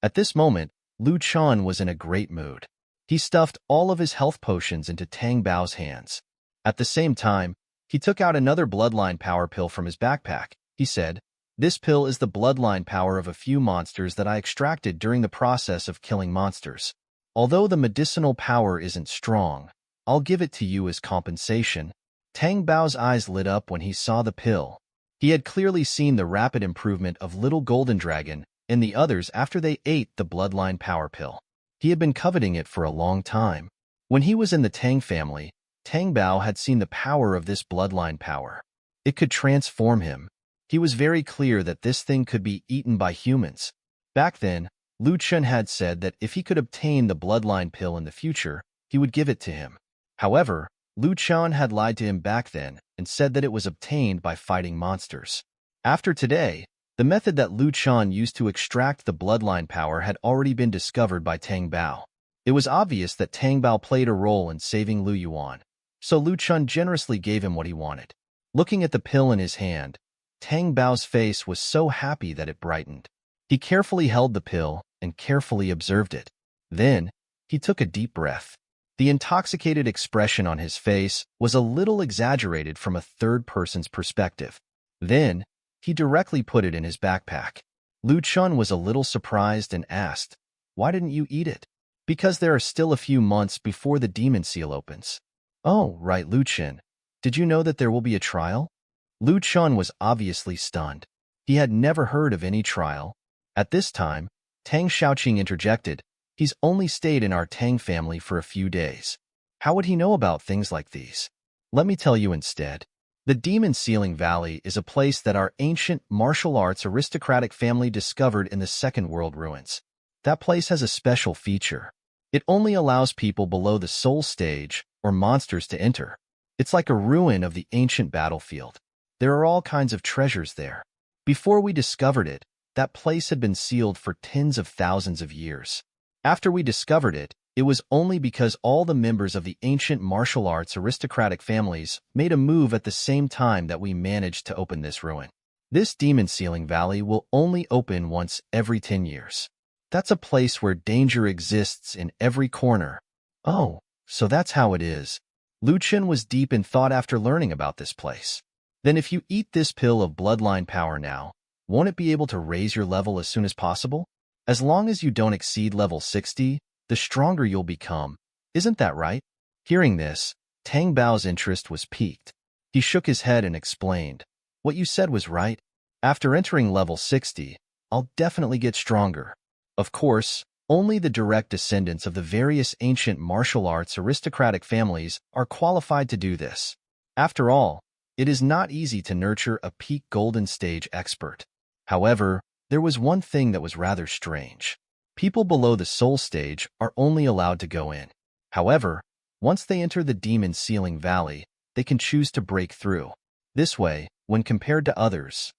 At this moment, Lu Chen was in a great mood. He stuffed all of his health potions into Tang Bao's hands. At the same time, he took out another bloodline power pill from his backpack he said. "This pill is the bloodline power of a few monsters that I extracted during the process of killing monsters. Although the medicinal power isn't strong, I'll give it to you as compensation." Tang Bao's eyes lit up when he saw the pill. He had clearly seen the rapid improvement of Little Golden Dragon and the others after they ate the bloodline power pill. He had been coveting it for a long time. When he was in the Tang family, Tang Bao had seen the power of this bloodline power. It could transform him. He was very clear that this thing could be eaten by humans. Back then, Lu Chen had said that if he could obtain the bloodline pill in the future, he would give it to him. However, Lu Chen had lied to him back then and said that it was obtained by fighting monsters. After today, the method that Lu Chen used to extract the bloodline power had already been discovered by Tang Bao. It was obvious that Tang Bao played a role in saving Lu Yuan, so Lu Chen generously gave him what he wanted. Looking at the pill in his hand, Tang Bao's face was so happy that it brightened. He carefully held the pill and carefully observed it. Then, he took a deep breath. The intoxicated expression on his face was a little exaggerated from a third person's perspective. Then, he directly put it in his backpack. Lu Chen was a little surprised and asked, "Why didn't you eat it?" "Because there are still a few months before the demon seal opens." "Oh, right, Lu Chen. Did you know that there will be a trial?" Lu Chen was obviously stunned. He had never heard of any trial. At this time, Tang Xiaoqing interjected, "He's only stayed in our Tang family for a few days. How would he know about things like these?" "Let me tell you instead. The Demon Sealing Valley is a place that our ancient martial arts aristocratic family discovered in the Second World ruins. That place has a special feature. It only allows people below the soul stage or monsters to enter. It's like a ruin of the ancient battlefield. There are all kinds of treasures there. Before we discovered it, that place had been sealed for tens of thousands of years. After we discovered it, it was only because all the members of the ancient martial arts aristocratic families made a move at the same time that we managed to open this ruin. This Demon Sealing Valley will only open once every 10 years. That's a place where danger exists in every corner." "Oh, so that's how it is." Lu Chen was deep in thought after learning about this place. "Then if you eat this pill of bloodline power now, won't it be able to raise your level as soon as possible? As long as you don't exceed level 60, the stronger you'll become. Isn't that right?" Hearing this, Tang Bao's interest was piqued. He shook his head and explained, "What you said was right. After entering level 60, I'll definitely get stronger. Of course, only the direct descendants of the various ancient martial arts aristocratic families are qualified to do this. After all, it is not easy to nurture a peak golden stage expert." However, there was one thing that was rather strange. People below the soul stage are only allowed to go in. However, once they enter the Demon Sealing Valley, they can choose to break through. This way, when compared to others,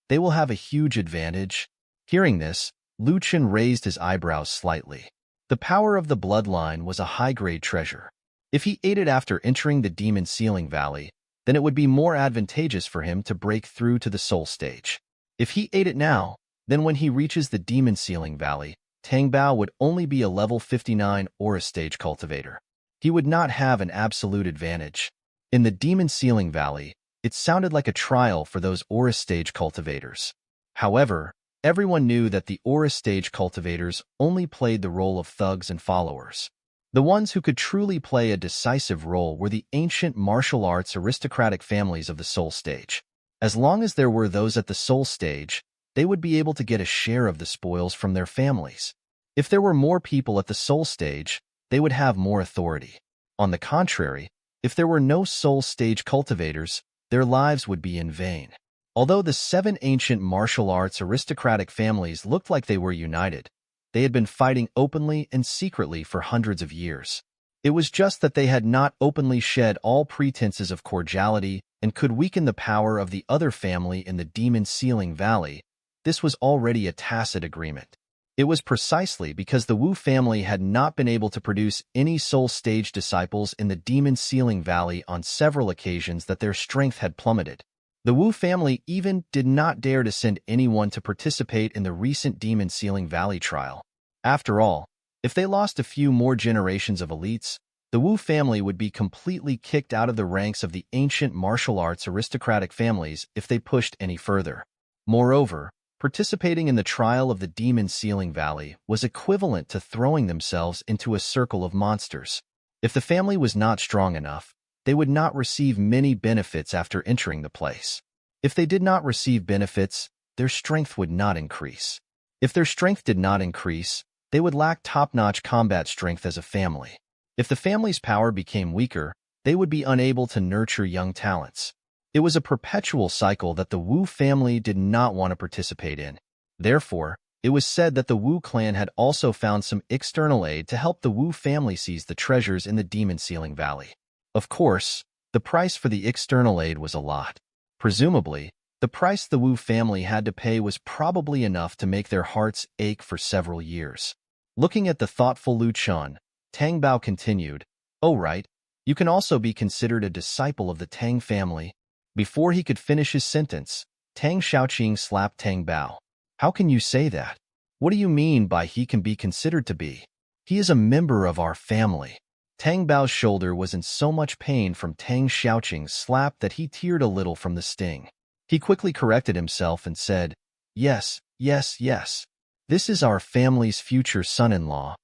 they will have a huge advantage. Hearing this, Lu Chen raised his eyebrows slightly. The power of the bloodline was a high-grade treasure. If he ate it after entering the Demon Sealing Valley, then it would be more advantageous for him to break through to the soul stage. If he ate it now, then when he reaches the Demon Sealing Valley, Tang Bao would only be a level 59 Aura Stage cultivator. He would not have an absolute advantage. In the Demon Sealing Valley, it sounded like a trial for those Aura Stage cultivators. However, everyone knew that the Aura Stage cultivators only played the role of thugs and followers. The ones who could truly play a decisive role were the ancient martial arts aristocratic families of the Soul Stage. As long as there were those at the Soul Stage, they would be able to get a share of the spoils from their families. If there were more people at the Soul Stage, they would have more authority. On the contrary, if there were no Soul Stage cultivators, their lives would be in vain. Although the 7 ancient martial arts aristocratic families looked like they were united, they had been fighting openly and secretly for hundreds of years. It was just that they had not openly shed all pretenses of cordiality and could weaken the power of the other family in the Demon Sealing Valley. This was already a tacit agreement. It was precisely because the Wu family had not been able to produce any Soul Stage disciples in the Demon Sealing Valley on several occasions that their strength had plummeted. The Wu family even did not dare to send anyone to participate in the recent Demon Sealing Valley trial. After all, if they lost a few more generations of elites, The Wu family would be completely kicked out of the ranks of the ancient martial arts aristocratic families if they pushed any further. Moreover, participating in the trial of the Demon Sealing Valley was equivalent to throwing themselves into a circle of monsters. If the family was not strong enough, they would not receive many benefits after entering the place. If they did not receive benefits, their strength would not increase. If their strength did not increase, they would lack top-notch combat strength as a family. If the family's power became weaker, they would be unable to nurture young talents. It was a perpetual cycle that the Wu family did not want to participate in. Therefore, it was said that the Wu clan had also found some external aid to help the Wu family seize the treasures in the Demon Sealing Valley. Of course, the price for the external aid was a lot. Presumably, the price the Wu family had to pay was probably enough to make their hearts ache for several years. Looking at the thoughtful Lu Chen, Tang Bao continued, "Oh right, you can also be considered a disciple of the Tang family." Before he could finish his sentence, Tang Xiaoqing slapped Tang Bao. "How can you say that? What do you mean by he can be considered to be? He is a member of our family." Tang Bao's shoulder was in so much pain from Tang Xiaoqing's slap that he teared a little from the sting. He quickly corrected himself and said, "Yes, yes, yes. This is our family's future son-in-law."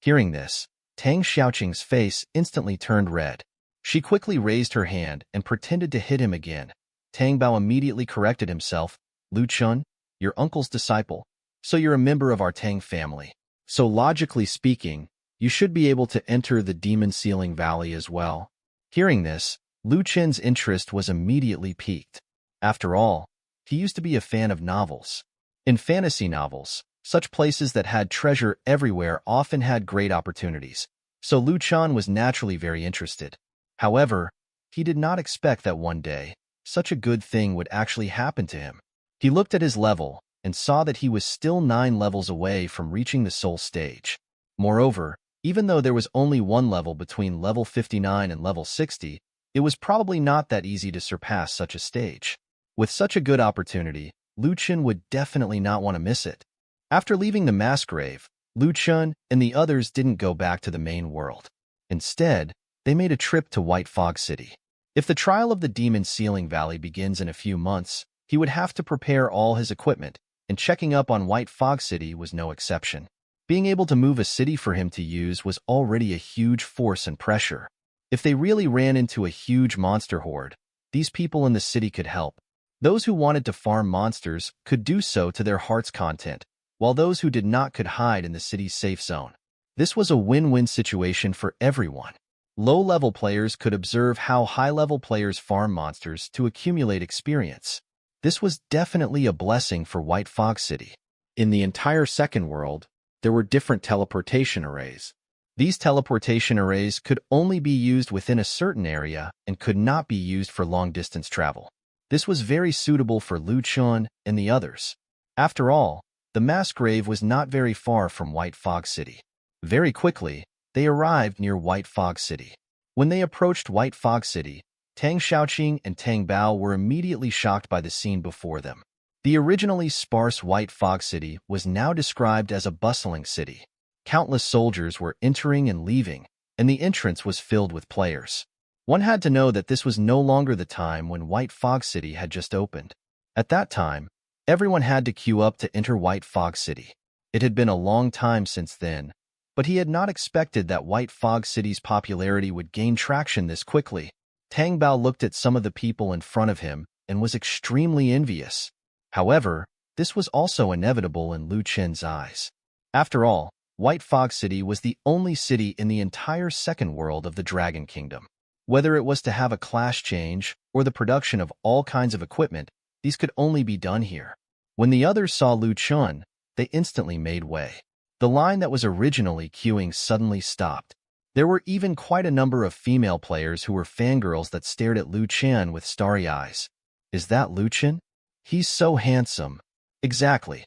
Hearing this, Tang Xiaoqing's face instantly turned red. She quickly raised her hand and pretended to hit him again. Tang Bao immediately corrected himself. "Lu Chen, your uncle's disciple, so you're a member of our Tang family. So logically speaking, you should be able to enter the Demon Sealing Valley as well." Hearing this, Lu Chen's interest was immediately piqued. After all, he used to be a fan of novels. In fantasy novels, such places that had treasure everywhere often had great opportunities, so Lu Chen was naturally very interested. However, he did not expect that one day, such a good thing would actually happen to him. He looked at his level and saw that he was still 9 levels away from reaching the soul stage. Moreover, even though there was only one level between level 59 and level 60, it was probably not that easy to surpass such a stage. With such a good opportunity, Lu Chen would definitely not want to miss it. After leaving the mass grave, Lu Chen and the others didn't go back to the main world. Instead, they made a trip to White Fog City. If the trial of the Demon Sealing Valley begins in a few months, he would have to prepare all his equipment, and checking up on White Fog City was no exception. Being able to move a city for him to use was already a huge force and pressure. If they really ran into a huge monster horde, these people in the city could help. Those who wanted to farm monsters could do so to their heart's content, while those who did not could hide in the city's safe zone. This was a win-win situation for everyone. Low-level players could observe how high-level players farm monsters to accumulate experience. This was definitely a blessing for White Fog City. In the entire second world, there were different teleportation arrays. These teleportation arrays could only be used within a certain area and could not be used for long-distance travel. This was very suitable for Lu Chen and the others. After all, the mass grave was not very far from White Fog City. Very quickly, they arrived near White Fog City. When they approached White Fog City, Tang Xiaoqing and Tang Bao were immediately shocked by the scene before them. The originally sparse White Fog City was now described as a bustling city. Countless soldiers were entering and leaving, and the entrance was filled with players. One had to know that this was no longer the time when White Fog City had just opened. At that time, everyone had to queue up to enter White Fog City. It had been a long time since then, but he had not expected that White Fog City's popularity would gain traction this quickly. Tang Bao looked at some of the people in front of him and was extremely envious. However, this was also inevitable in Lu Chen's eyes. After all, White Fog City was the only city in the entire second world of the Dragon Kingdom. Whether it was to have a class change or the production of all kinds of equipment, these could only be done here. When the others saw Lu Chen, they instantly made way. The line that was originally queuing suddenly stopped. There were even quite a number of female players who were fangirls that stared at Lu Chen with starry eyes. "Is that Lu Chen? He's so handsome." Exactly.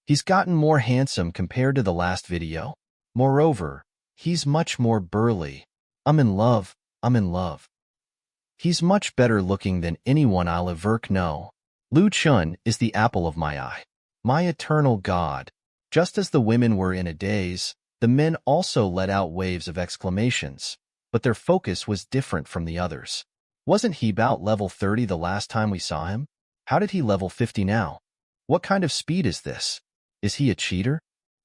He's gotten more handsome compared to the last video. Moreover, he's much more burly. I'm in love. He's much better looking than anyone I'll ever know. Lu Chen is the apple of my eye. My eternal god. Just as the women were in a daze, The men also let out waves of exclamations, but their focus was different from the others. Wasn't he about level 30 the last time we saw him? How did he level 50 now? What kind of speed is this? Is he a cheater?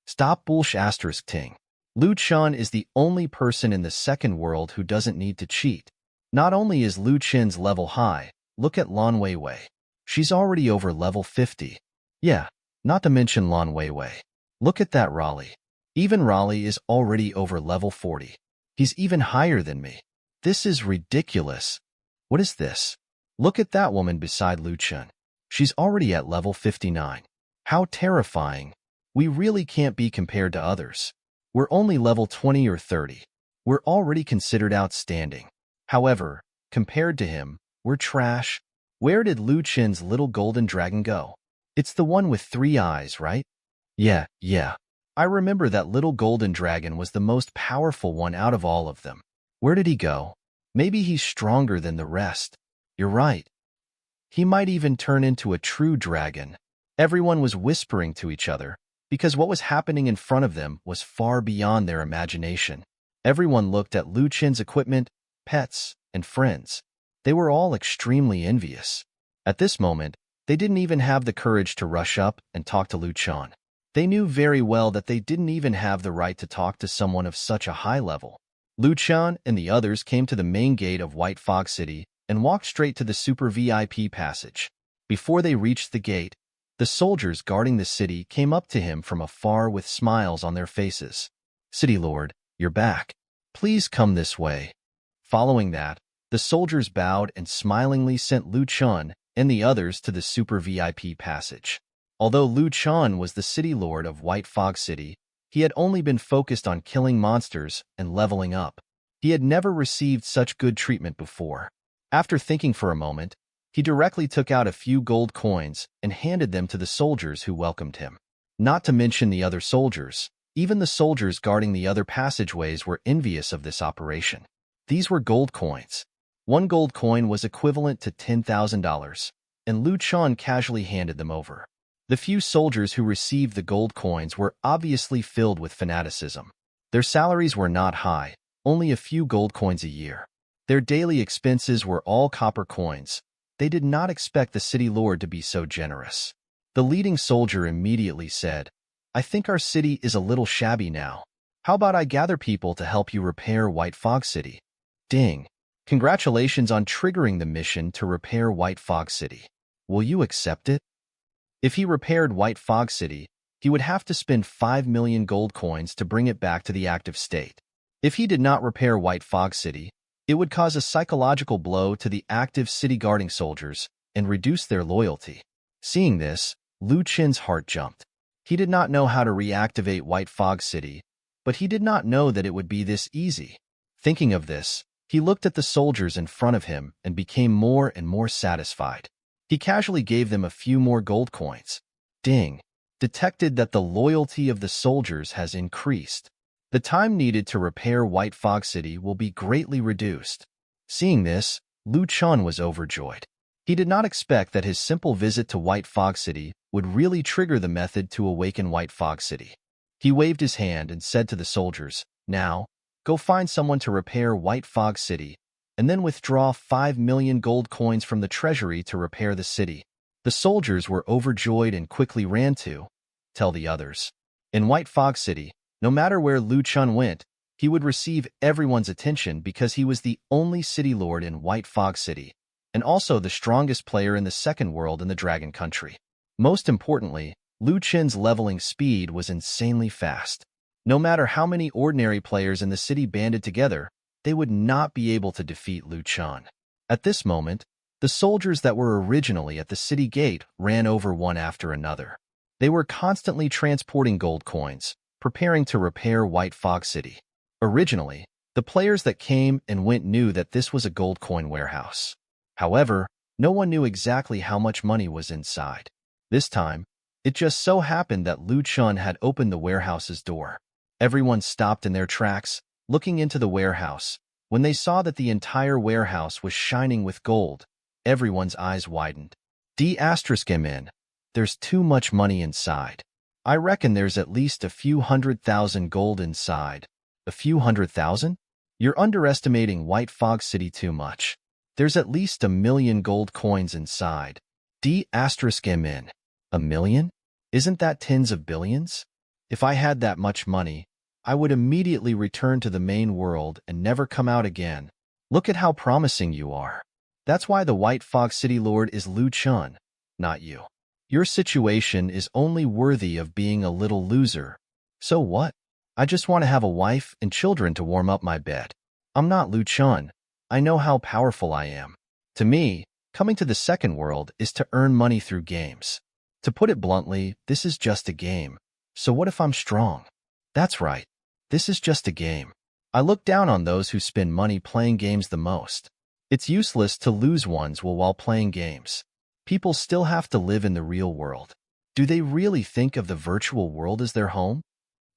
Stop bullsh**. Lu Chen is the only person in the second world who doesn't need to cheat. Not only is Lu Chen's level high, look at Lan Weiwei. She's already over level 50. Yeah, not to mention Lan Weiwei. Look at that Raleigh. Even Raleigh is already over level 40. He's even higher than me. This is ridiculous. What is this? Look at that woman beside Lu Chen. She's already at level 59. How terrifying. We really can't be compared to others. We're only level 20 or 30. We're already considered outstanding. However, compared to him, we're trash. Where did Lu Chen's little golden dragon go? It's the one with 3 eyes, right? Yeah. I remember that little golden dragon was the most powerful one out of all of them. Where did he go? Maybe he's stronger than the rest. You're right. He might even turn into a true dragon. Everyone was whispering to each other, because what was happening in front of them was far beyond their imagination. Everyone looked at Lu Chen's equipment, pets, and friends. They were all extremely envious. At this moment, they didn't even have the courage to rush up and talk to Lu Chen. They knew very well that they didn't even have the right to talk to someone of such a high level. Lu Chen and the others came to the main gate of White Fog City and walked straight to the Super VIP passage. Before they reached the gate, the soldiers guarding the city came up to him from afar with smiles on their faces. "City Lord, you're back. Please come this way." Following that, the soldiers bowed and smilingly sent Lu Chen and the others to the Super VIP passage. Although Lu Chen was the city lord of White Fog City, he had only been focused on killing monsters and leveling up. He had never received such good treatment before. After thinking for a moment, he directly took out a few gold coins and handed them to the soldiers who welcomed him. Not to mention the other soldiers, even the soldiers guarding the other passageways were envious of this operation. These were gold coins. 1 gold coin was equivalent to $10,000, and Lu Chen casually handed them over. The few soldiers who received the gold coins were obviously filled with fanaticism. Their salaries were not high, only a few gold coins a year. Their daily expenses were all copper coins. They did not expect the city lord to be so generous. The leading soldier immediately said, "I think our city is a little shabby now. How about I gather people to help you repair White Fog City?" Ding! Congratulations on triggering the mission to repair White Fog City. Will you accept it? If he repaired White Fog City, he would have to spend 5 million gold coins to bring it back to the active state. If he did not repair White Fog City, it would cause a psychological blow to the active city guarding soldiers and reduce their loyalty. Seeing this, Lu Chen's heart jumped. He did not know how to reactivate White Fog City, but he did not know that it would be this easy. Thinking of this, he looked at the soldiers in front of him and became more and more satisfied. He casually gave them a few more gold coins. Ding! Detected that the loyalty of the soldiers has increased. The time needed to repair White Fog City will be greatly reduced. Seeing this, Lu Chen was overjoyed. He did not expect that his simple visit to White Fog City would really trigger the method to awaken White Fog City. He waved his hand and said to the soldiers, "Now, go find someone to repair White Fog City, and then withdraw 5 million gold coins from the treasury to repair the city." The soldiers were overjoyed and quickly ran to tell the others. In White Fog City, no matter where Lu Chen went, he would receive everyone's attention because he was the only city lord in White Fog City, and also the strongest player in the second world in the Dragon Country. Most importantly, Lu Chen's leveling speed was insanely fast. No matter how many ordinary players in the city banded together, they would not be able to defeat Lu Chen. At this moment, the soldiers that were originally at the city gate ran over one after another. They were constantly transporting gold coins, preparing to repair White Fog City. Originally, the players that came and went knew that this was a gold coin warehouse. However, no one knew exactly how much money was inside. This time, it just so happened that Lu Chen had opened the warehouse's door. Everyone stopped in their tracks, looking into the warehouse. When they saw that the entire warehouse was shining with gold, everyone's eyes widened. D****, there's too much money inside. I reckon there's at least a few 100,000 gold inside. A few 100,000? You're underestimating White Fog City too much. There's at least 1,000,000 gold coins inside. D*MN. 1,000,000? Isn't that tens of billions? If I had that much money, I would immediately return to the main world and never come out again. Look at how promising you are. That's why the White Fog City Lord is Lu Chen, not you. Your situation is only worthy of being a little loser. So what? I just want to have a wife and children to warm up my bed. I'm not Lu Chen. I know how powerful I am. To me, coming to the second world is to earn money through games. To put it bluntly, this is just a game. So what if I'm strong? That's right. This is just a game. I look down on those who spend money playing games the most. It's useless to lose ones while playing games. People still have to live in the real world. Do they really think of the virtual world as their home?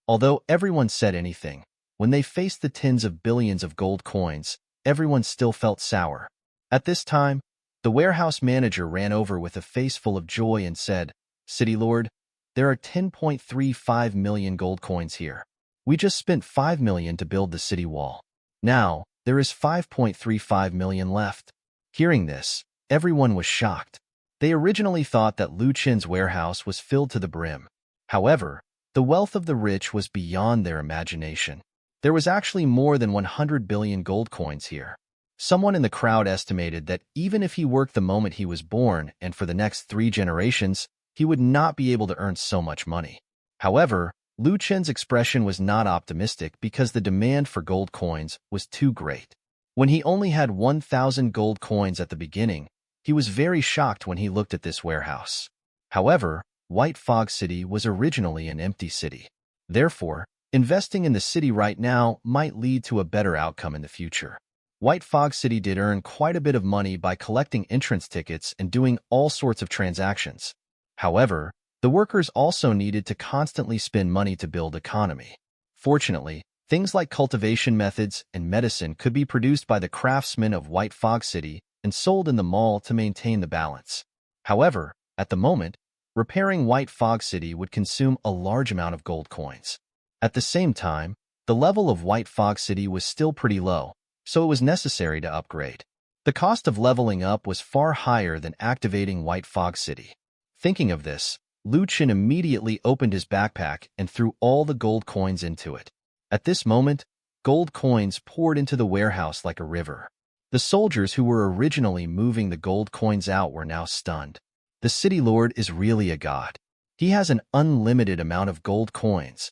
Although everyone said anything, when they faced the tens of billions of gold coins, everyone still felt sour. At this time, the warehouse manager ran over with a face full of joy and said, "City Lord, there are 10.35 million gold coins here. We just spent 5 million to build the city wall. Now, there is 5.35 million left." Hearing this, everyone was shocked. They originally thought that Lu Chen's warehouse was filled to the brim. However, the wealth of the rich was beyond their imagination. There was actually more than 100 billion gold coins here. Someone in the crowd estimated that even if he worked the moment he was born and for the next 3 generations, he would not be able to earn so much money. However, Lu Chen's expression was not optimistic because the demand for gold coins was too great. When he only had 1,000 gold coins at the beginning, he was very shocked when he looked at this warehouse. However, White Fog City was originally an empty city. Therefore, investing in the city right now might lead to a better outcome in the future. White Fog City did earn quite a bit of money by collecting entrance tickets and doing all sorts of transactions. However, the workers also needed to constantly spend money to build economy. Fortunately, things like cultivation methods and medicine could be produced by the craftsmen of White Fog City and sold in the mall to maintain the balance. However, at the moment, repairing White Fog City would consume a large amount of gold coins. At the same time, the level of White Fog City was still pretty low, so it was necessary to upgrade. The cost of leveling up was far higher than activating White Fog City. Thinking of this, Lu Chen immediately opened his backpack and threw all the gold coins into it. At this moment, gold coins poured into the warehouse like a river. The soldiers who were originally moving the gold coins out were now stunned. The city lord is really a god. He has an unlimited amount of gold coins.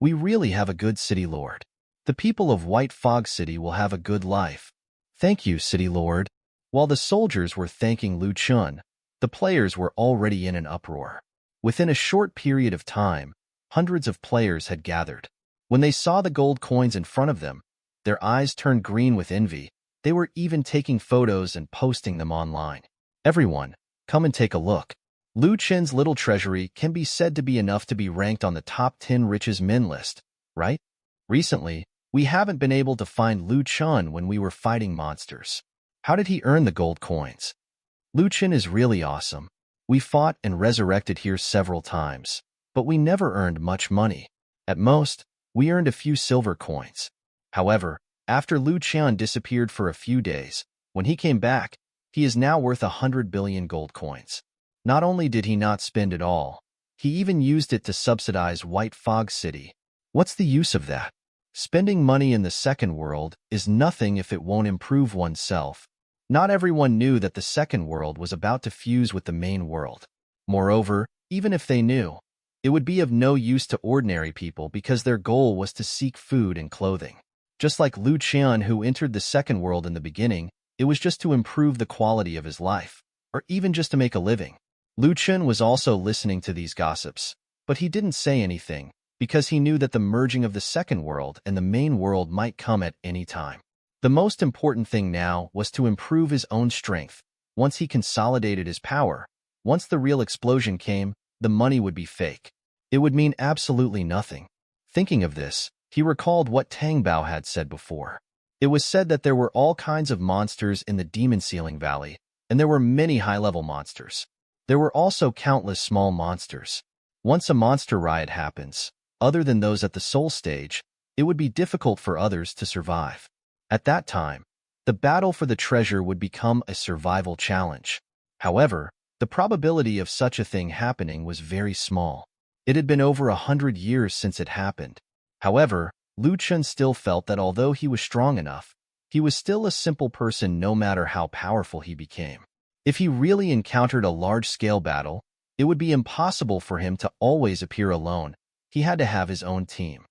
We really have a good city lord. The people of White Fog City will have a good life. Thank you, city lord. While the soldiers were thanking Lu Chen, the players were already in an uproar. Within a short period of time, hundreds of players had gathered. When they saw the gold coins in front of them, their eyes turned green with envy. They were even taking photos and posting them online. Everyone, come and take a look. Lu Chen's little treasury can be said to be enough to be ranked on the top 10 richest men list, right? Recently, we haven't been able to find Lu Chen when we were fighting monsters. How did he earn the gold coins? Lu Chen is really awesome. We fought and resurrected here several times, but we never earned much money. At most, we earned a few silver coins. However, after Lu Chen disappeared for a few days, when he came back, he is now worth 100 billion gold coins. Not only did he not spend it all, he even used it to subsidize White Fog City. What's the use of that? Spending money in the second world is nothing if it won't improve oneself. Not everyone knew that the second world was about to fuse with the main world. Moreover, even if they knew, it would be of no use to ordinary people because their goal was to seek food and clothing. Just like Lu Chen, who entered the second world in the beginning, it was just to improve the quality of his life, or even just to make a living. Lu Chen was also listening to these gossips, but he didn't say anything, because he knew that the merging of the second world and the main world might come at any time. The most important thing now was to improve his own strength. Once he consolidated his power, once the real explosion came, the money would be fake. It would mean absolutely nothing. Thinking of this, he recalled what Tang Bao had said before. It was said that there were all kinds of monsters in the Demon Ceiling Valley, and there were many high-level monsters. There were also countless small monsters. Once a monster riot happens, other than those at the soul stage, it would be difficult for others to survive. At that time, the battle for the treasure would become a survival challenge. However, the probability of such a thing happening was very small. It had been over 100 years since it happened. However, Chen still felt that although he was strong enough, he was still a simple person no matter how powerful he became. If he really encountered a large-scale battle, it would be impossible for him to always appear alone. He had to have his own team.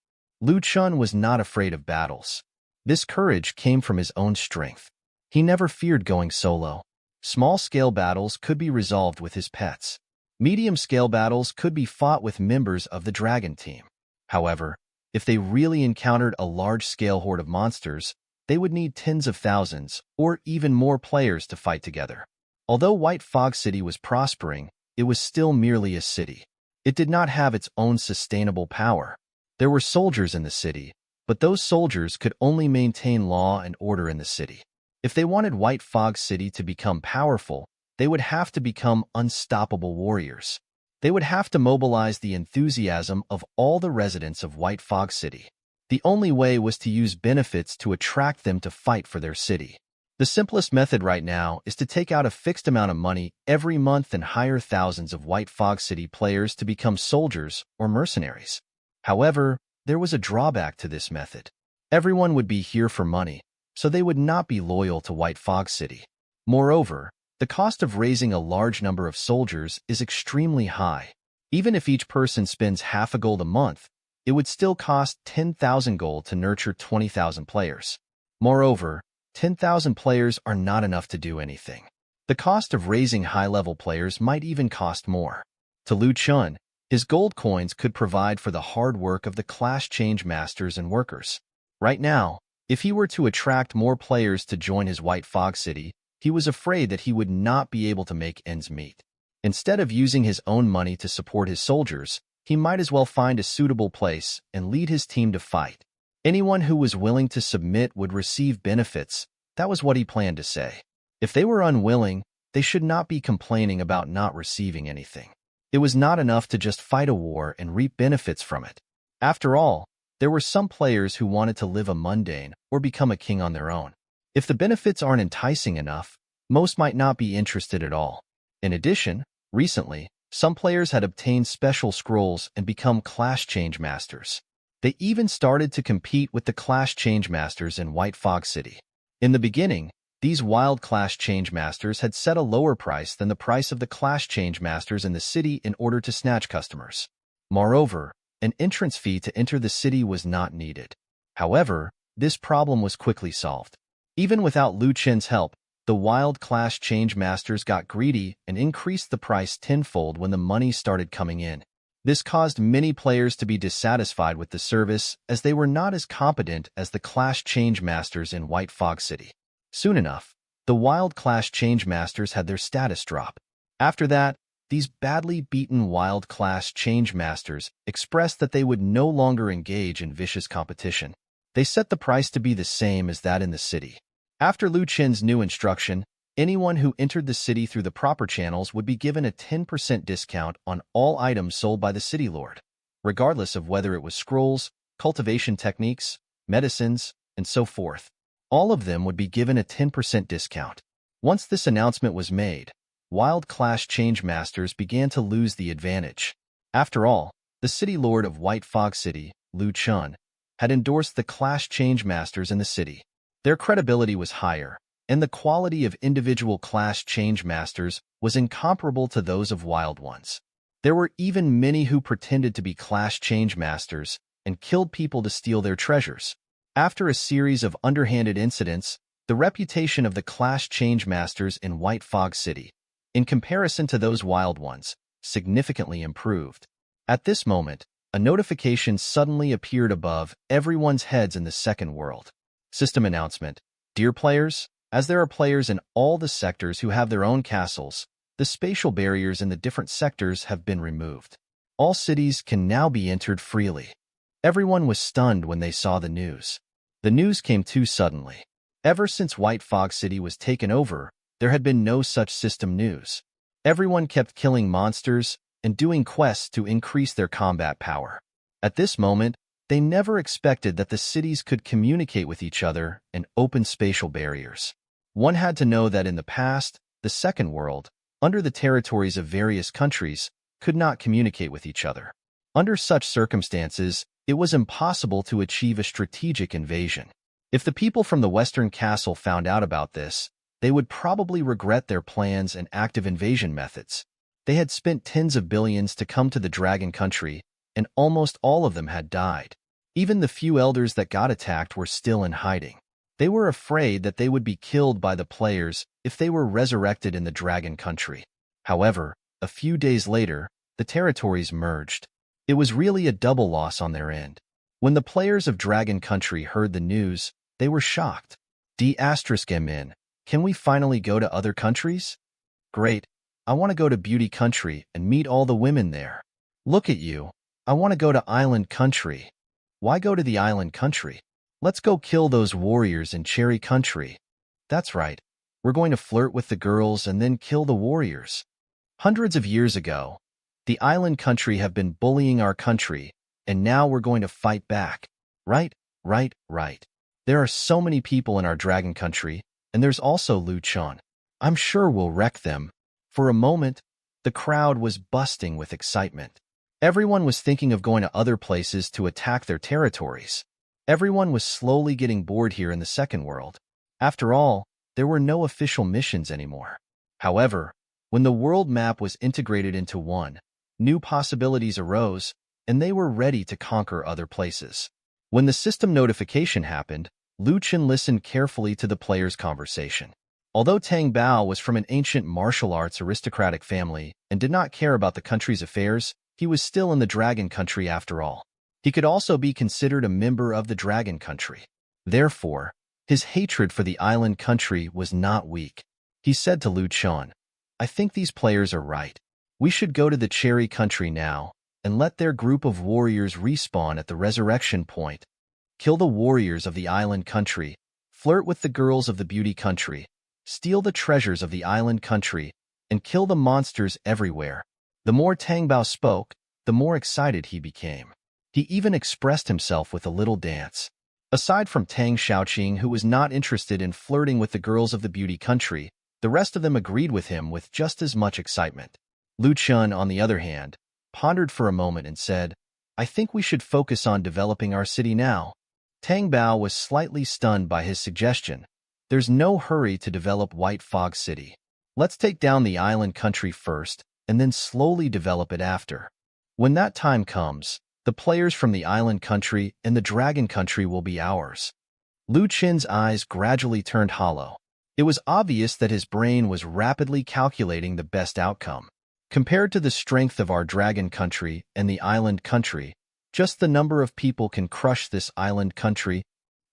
Chen was not afraid of battles. This courage came from his own strength. He never feared going solo. Small-scale battles could be resolved with his pets. Medium-scale battles could be fought with members of the dragon team. However, if they really encountered a large-scale horde of monsters, they would need tens of thousands or even more players to fight together. Although White Fog City was prospering, it was still merely a city. It did not have its own sustainable power. There were soldiers in the city, but those soldiers could only maintain law and order in the city. If they wanted White Fog City to become powerful, they would have to become unstoppable warriors. They would have to mobilize the enthusiasm of all the residents of White Fog City. The only way was to use benefits to attract them to fight for their city. The simplest method right now is to take out a fixed amount of money every month and hire thousands of White Fog City players to become soldiers or mercenaries. However, there was a drawback to this method. Everyone would be here for money, so they would not be loyal to White Fog City. Moreover, the cost of raising a large number of soldiers is extremely high. Even if each person spends half a gold a month, it would still cost 10,000 gold to nurture 20,000 players. Moreover, 10,000 players are not enough to do anything. The cost of raising high-level players might even cost more. To Chen, his gold coins could provide for the hard work of the class change masters and workers. Right now, if he were to attract more players to join his White Fog City, he was afraid that he would not be able to make ends meet. Instead of using his own money to support his soldiers, he might as well find a suitable place and lead his team to fight. Anyone who was willing to submit would receive benefits. That was what he planned to say. If they were unwilling, they should not be complaining about not receiving anything. It was not enough to just fight a war and reap benefits from it. After all, there were some players who wanted to live a mundane or become a king on their own. If the benefits aren't enticing enough, most might not be interested at all. In addition, recently, some players had obtained special scrolls and become class change masters. They even started to compete with the class change masters in White Fog City. In the beginning, these wild class change masters had set a lower price than the price of the class change masters in the city in order to snatch customers. Moreover, an entrance fee to enter the city was not needed. However, this problem was quickly solved. Even without Chen's help, the wild class change masters got greedy and increased the price tenfold when the money started coming in. This caused many players to be dissatisfied with the service as they were not as competent as the class change masters in White Fog City. Soon enough, the wild class change masters had their status drop. After that, these badly beaten wild class change masters expressed that they would no longer engage in vicious competition. They set the price to be the same as that in the city. After Chen's new instruction, anyone who entered the city through the proper channels would be given a 10% discount on all items sold by the city lord, regardless of whether it was scrolls, cultivation techniques, medicines, and so forth. All of them would be given a 10% discount. Once this announcement was made, wild class change masters began to lose the advantage. After all, the city lord of White Fog City, Chen, had endorsed the class change masters in the city. Their credibility was higher, and the quality of individual class change masters was incomparable to those of wild ones. There were even many who pretended to be class change masters and killed people to steal their treasures. After a series of underhanded incidents, the reputation of the class change masters in White Fog City, in comparison to those wild ones, significantly improved. At this moment, a notification suddenly appeared above everyone's heads in the second world. System announcement. Dear players, as there are players in all the sectors who have their own castles, the spatial barriers in the different sectors have been removed. All cities can now be entered freely. Everyone was stunned when they saw the news. The news came too suddenly. Ever since White Fog City was taken over, there had been no such system news. Everyone kept killing monsters, and doing quests to increase their combat power. At this moment, they never expected that the cities could communicate with each other and open spatial barriers. One had to know that in the past, the Second World, under the territories of various countries, could not communicate with each other. Under such circumstances, it was impossible to achieve a strategic invasion. If the people from the Western Castle found out about this, they would probably regret their plans and active invasion methods. They had spent tens of billions to come to the Dragon Country, and almost all of them had died. Even the few elders that got attacked were still in hiding. They were afraid that they would be killed by the players if they were resurrected in the Dragon Country. However, a few days later, the territories merged. It was really a double loss on their end. When the players of Dragon Country heard the news, they were shocked. D***MN, can we finally go to other countries? Great, I want to go to Beauty Country and meet all the women there. Look at you, I want to go to Island Country. Why go to the Island Country? Let's go kill those warriors in Cherry Country. That's right, we're going to flirt with the girls and then kill the warriors. Hundreds of years ago, the Island Country have been bullying our country, and now we're going to fight back. Right. There are so many people in our Dragon Country, and there's also Lu Chen. I'm sure we'll wreck them. For a moment, the crowd was busting with excitement. Everyone was thinking of going to other places to attack their territories. Everyone was slowly getting bored here in the Second World. After all, there were no official missions anymore. However, when the world map was integrated into one, new possibilities arose, and they were ready to conquer other places. When the system notification happened, Lu Chen listened carefully to the players' conversation. Although Tang Bao was from an ancient martial arts aristocratic family and did not care about the country's affairs, he was still in the Dragon Country after all. He could also be considered a member of the Dragon Country. Therefore, his hatred for the Island Country was not weak. He said to Lu Chen, I think these players are right. We should go to the Cherry Country now and let their group of warriors respawn at the resurrection point. Kill the warriors of the Island Country, flirt with the girls of the Beauty Country, steal the treasures of the Island Country, and kill the monsters everywhere. The more Tang Bao spoke, the more excited he became. He even expressed himself with a little dance. Aside from Tang Xiaoqing, who was not interested in flirting with the girls of the Beauty Country, the rest of them agreed with him with just as much excitement. Lu Chen, on the other hand, pondered for a moment and said, I think we should focus on developing our city now. Tang Bao was slightly stunned by his suggestion. There's no hurry to develop White Fog City. Let's take down the Island Country first, and then slowly develop it after. When that time comes, the players from the Island Country and the Dragon Country will be ours. Lu Chen's eyes gradually turned hollow. It was obvious that his brain was rapidly calculating the best outcome. Compared to the strength of our Dragon Country and the Island Country, just the number of people can crush this Island Country,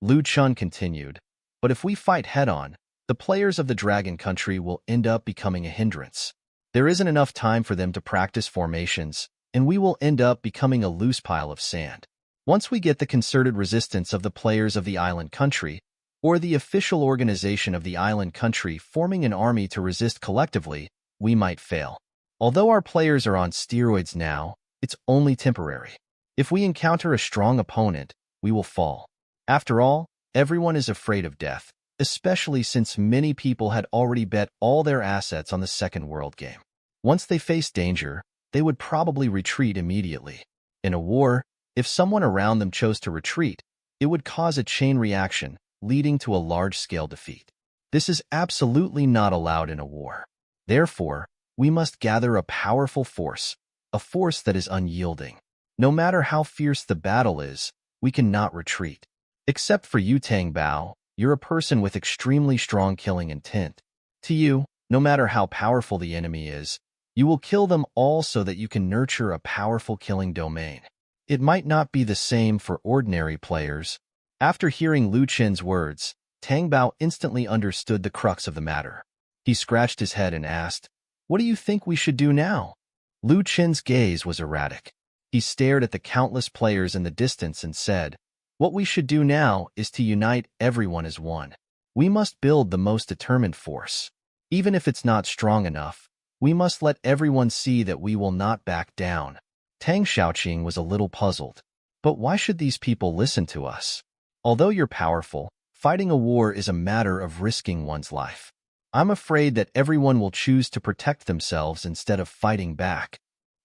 Lu Chen continued. But if we fight head-on, the players of the Dragon Country will end up becoming a hindrance. There isn't enough time for them to practice formations, and we will end up becoming a loose pile of sand. Once we get the concerted resistance of the players of the Island Country, or the official organization of the Island Country forming an army to resist collectively, we might fail. Although our players are on steroids now, it's only temporary. If we encounter a strong opponent, we will fall. After all, everyone is afraid of death, especially since many people had already bet all their assets on the Second World game. Once they face danger, they would probably retreat immediately. In a war, if someone around them chose to retreat, it would cause a chain reaction, leading to a large-scale defeat. This is absolutely not allowed in a war. Therefore, we must gather a powerful force, a force that is unyielding. No matter how fierce the battle is, we cannot retreat. Except for you, Tang Bao, you're a person with extremely strong killing intent. To you, no matter how powerful the enemy is, you will kill them all so that you can nurture a powerful killing domain. It might not be the same for ordinary players. After hearing Lu Chen's words, Tang Bao instantly understood the crux of the matter. He scratched his head and asked, What do you think we should do now? Lu Chen's gaze was erratic. He stared at the countless players in the distance and said, What we should do now is to unite everyone as one. We must build the most determined force. Even if it's not strong enough, We must let everyone see that we will not back down. Tang Xiaoqing was a little puzzled. But why should these people listen to us? Although you're powerful, fighting a war is a matter of risking one's life. I'm afraid that everyone will choose to protect themselves instead of fighting back.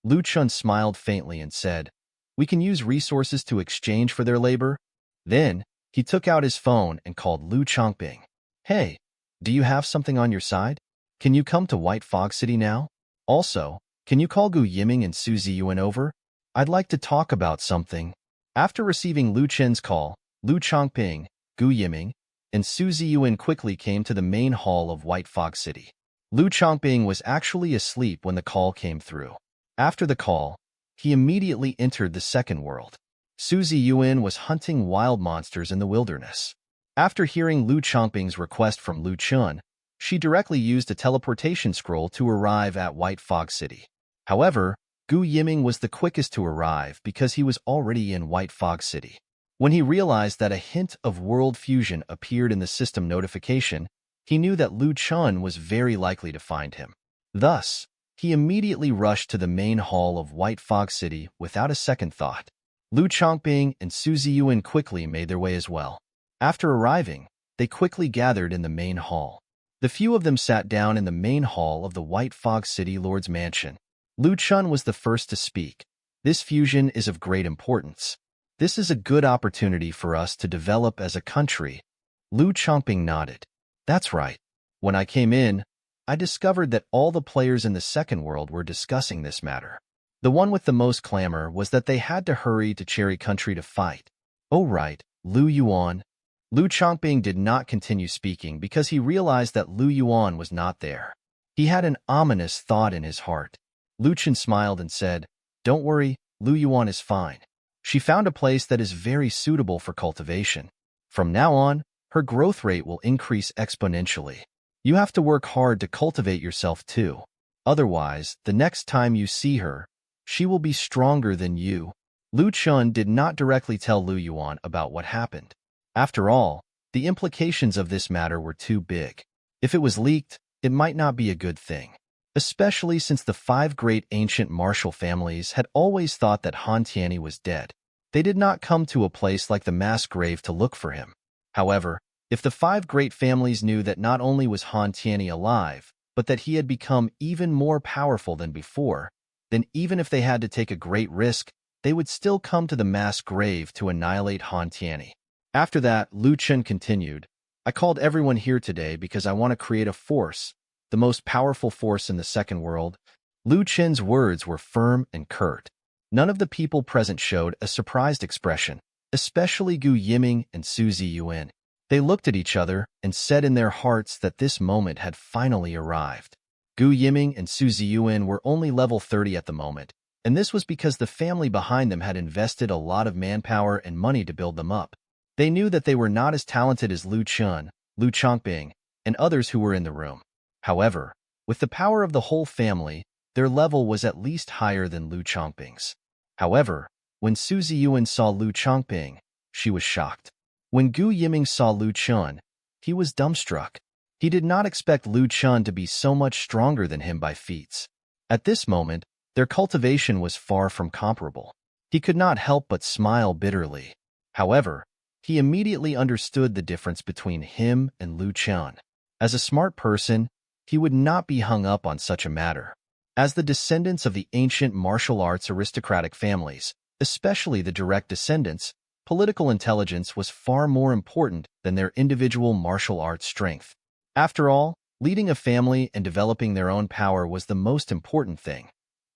Lu Chun smiled faintly and said, "We can use resources to exchange for their labor." Then, he took out his phone and called Lu Chongping. "Hey, do you have something on your side? Can you come to White Fog City now? Also, can you call Gu Yiming and Su Ziyuan over? I'd like to talk about something." After receiving Lu Chen's call, Lu Chongping, Gu Yiming, and Su Ziyuan quickly came to the main hall of White Fog City. Lu Chongping was actually asleep when the call came through. After the call, he immediately entered the second world. Su Ziyuan was hunting wild monsters in the wilderness. After hearing Lu Chongping's request from Lu Chun, she directly used a teleportation scroll to arrive at White Fog City. However, Gu Yiming was the quickest to arrive because he was already in White Fog City. When he realized that a hint of world fusion appeared in the system notification, he knew that Lu Chun was very likely to find him. Thus, he immediately rushed to the main hall of White Fog City without a second thought. Lu Chongping and Su Ziyuan quickly made their way as well. After arriving, they quickly gathered in the main hall. The few of them sat down in the main hall of the White Fog City Lord's Mansion. Lu Chun was the first to speak. "This fusion is of great importance. This is a good opportunity for us to develop as a country." Lu Chongping nodded. "That's right. When I came in, I discovered that all the players in the second world were discussing this matter. The one with the most clamor was that they had to hurry to Cherry Country to fight." "Oh right, Lu Yuan." Lu Chongping did not continue speaking because he realized that Lu Yuan was not there. He had an ominous thought in his heart. Lu Chen smiled and said, "Don't worry, Lu Yuan is fine. She found a place that is very suitable for cultivation. From now on, her growth rate will increase exponentially. You have to work hard to cultivate yourself too. Otherwise, the next time you see her, she will be stronger than you." Lu Chun did not directly tell Lu Yuan about what happened. After all, the implications of this matter were too big. If it was leaked, it might not be a good thing. Especially since the 5 great ancient martial families had always thought that Han Tianyi was dead. They did not come to a place like the mass grave to look for him. However, if the 5 great families knew that not only was Han Tianyi alive, but that he had become even more powerful than before, then even if they had to take a great risk, they would still come to the mass grave to annihilate Han Tianyi. After that, Lu Chen continued, "I called everyone here today because I want to create a force, the most powerful force in the second world." Lu Chen's words were firm and curt. None of the people present showed a surprised expression, especially Gu Yiming and Su Ziyuan. They looked at each other and said in their hearts that this moment had finally arrived. Gu Yiming and Su Ziyuan were only level 30 at the moment, and this was because the family behind them had invested a lot of manpower and money to build them up. They knew that they were not as talented as Lu Chun, Lu Chongping, and others who were in the room. However, with the power of the whole family, their level was at least higher than Lu Chongping's. However, when Su Ziyuan saw Lu Chongping, she was shocked. When Gu Yiming saw Lu Chun, he was dumbstruck. He did not expect Lu Chun to be so much stronger than him by feats. At this moment, their cultivation was far from comparable. He could not help but smile bitterly. However, he immediately understood the difference between him and Lu Chun. As a smart person, he would not be hung up on such a matter. As the descendants of the ancient martial arts aristocratic families, especially the direct descendants, political intelligence was far more important than their individual martial arts strength. After all, leading a family and developing their own power was the most important thing.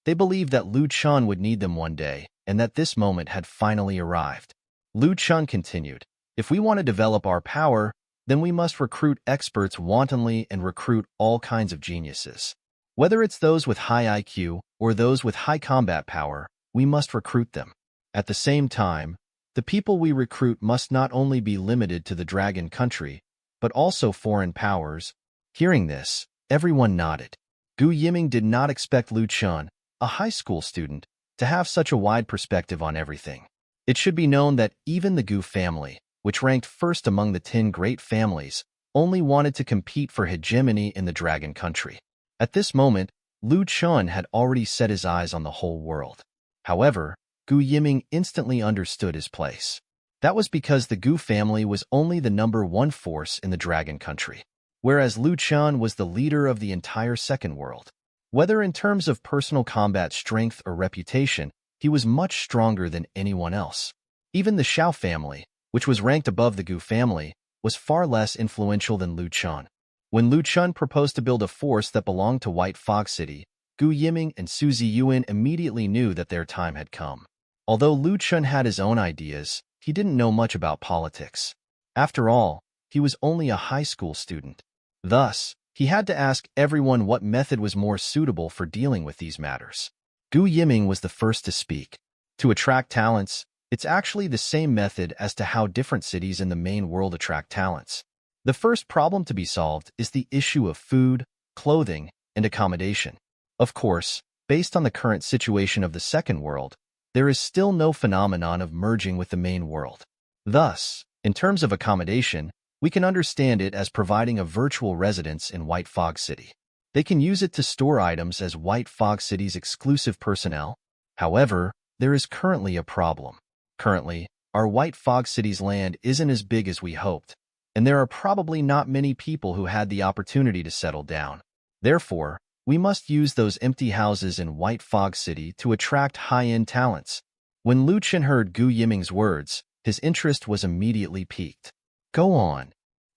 They believed that Lu Chun would need them one day, and that this moment had finally arrived. Lu Chun continued, "If we want to develop our power, then we must recruit experts wantonly and recruit all kinds of geniuses. Whether it's those with high IQ or those with high combat power, we must recruit them. At the same time, the people we recruit must not only be limited to the Dragon Country, but also foreign powers." Hearing this, everyone nodded. Gu Yiming did not expect Lu Chun, a high school student, to have such a wide perspective on everything. It should be known that even the Gu family, which ranked first among the 10 great families, only wanted to compete for hegemony in the Dragon Country. At this moment, Lu Chun had already set his eyes on the whole world. However, Gu Yiming instantly understood his place. That was because the Gu family was only the #1 force in the Dragon Country, whereas Lu Chun was the leader of the entire Second World. Whether in terms of personal combat strength or reputation, he was much stronger than anyone else. Even the Xiao family, which was ranked above the Gu family, was far less influential than Lu Chun. When Lu Chun proposed to build a force that belonged to White Fog City, Gu Yiming and Su Ziyuan immediately knew that their time had come. Although Lu Chun had his own ideas, he didn't know much about politics. After all, he was only a high school student. Thus, he had to ask everyone what method was more suitable for dealing with these matters. Gu Yiming was the first to speak. To attract talents, it's actually the same method as to how different cities in the main world attract talents. The first problem to be solved is the issue of food, clothing, and accommodation. Of course, based on the current situation of the Second World, there is still no phenomenon of merging with the main world. Thus, in terms of accommodation, we can understand it as providing a virtual residence in White Fog City. They can use it to store items as White Fog City's exclusive personnel. However, there is currently a problem. Currently, our White Fog City's land isn't as big as we hoped, and there are probably not many people who had the opportunity to settle down. Therefore, we must use those empty houses in White Fog City to attract high-end talents. When Lu Chen heard Gu Yiming's words, his interest was immediately piqued. Go on.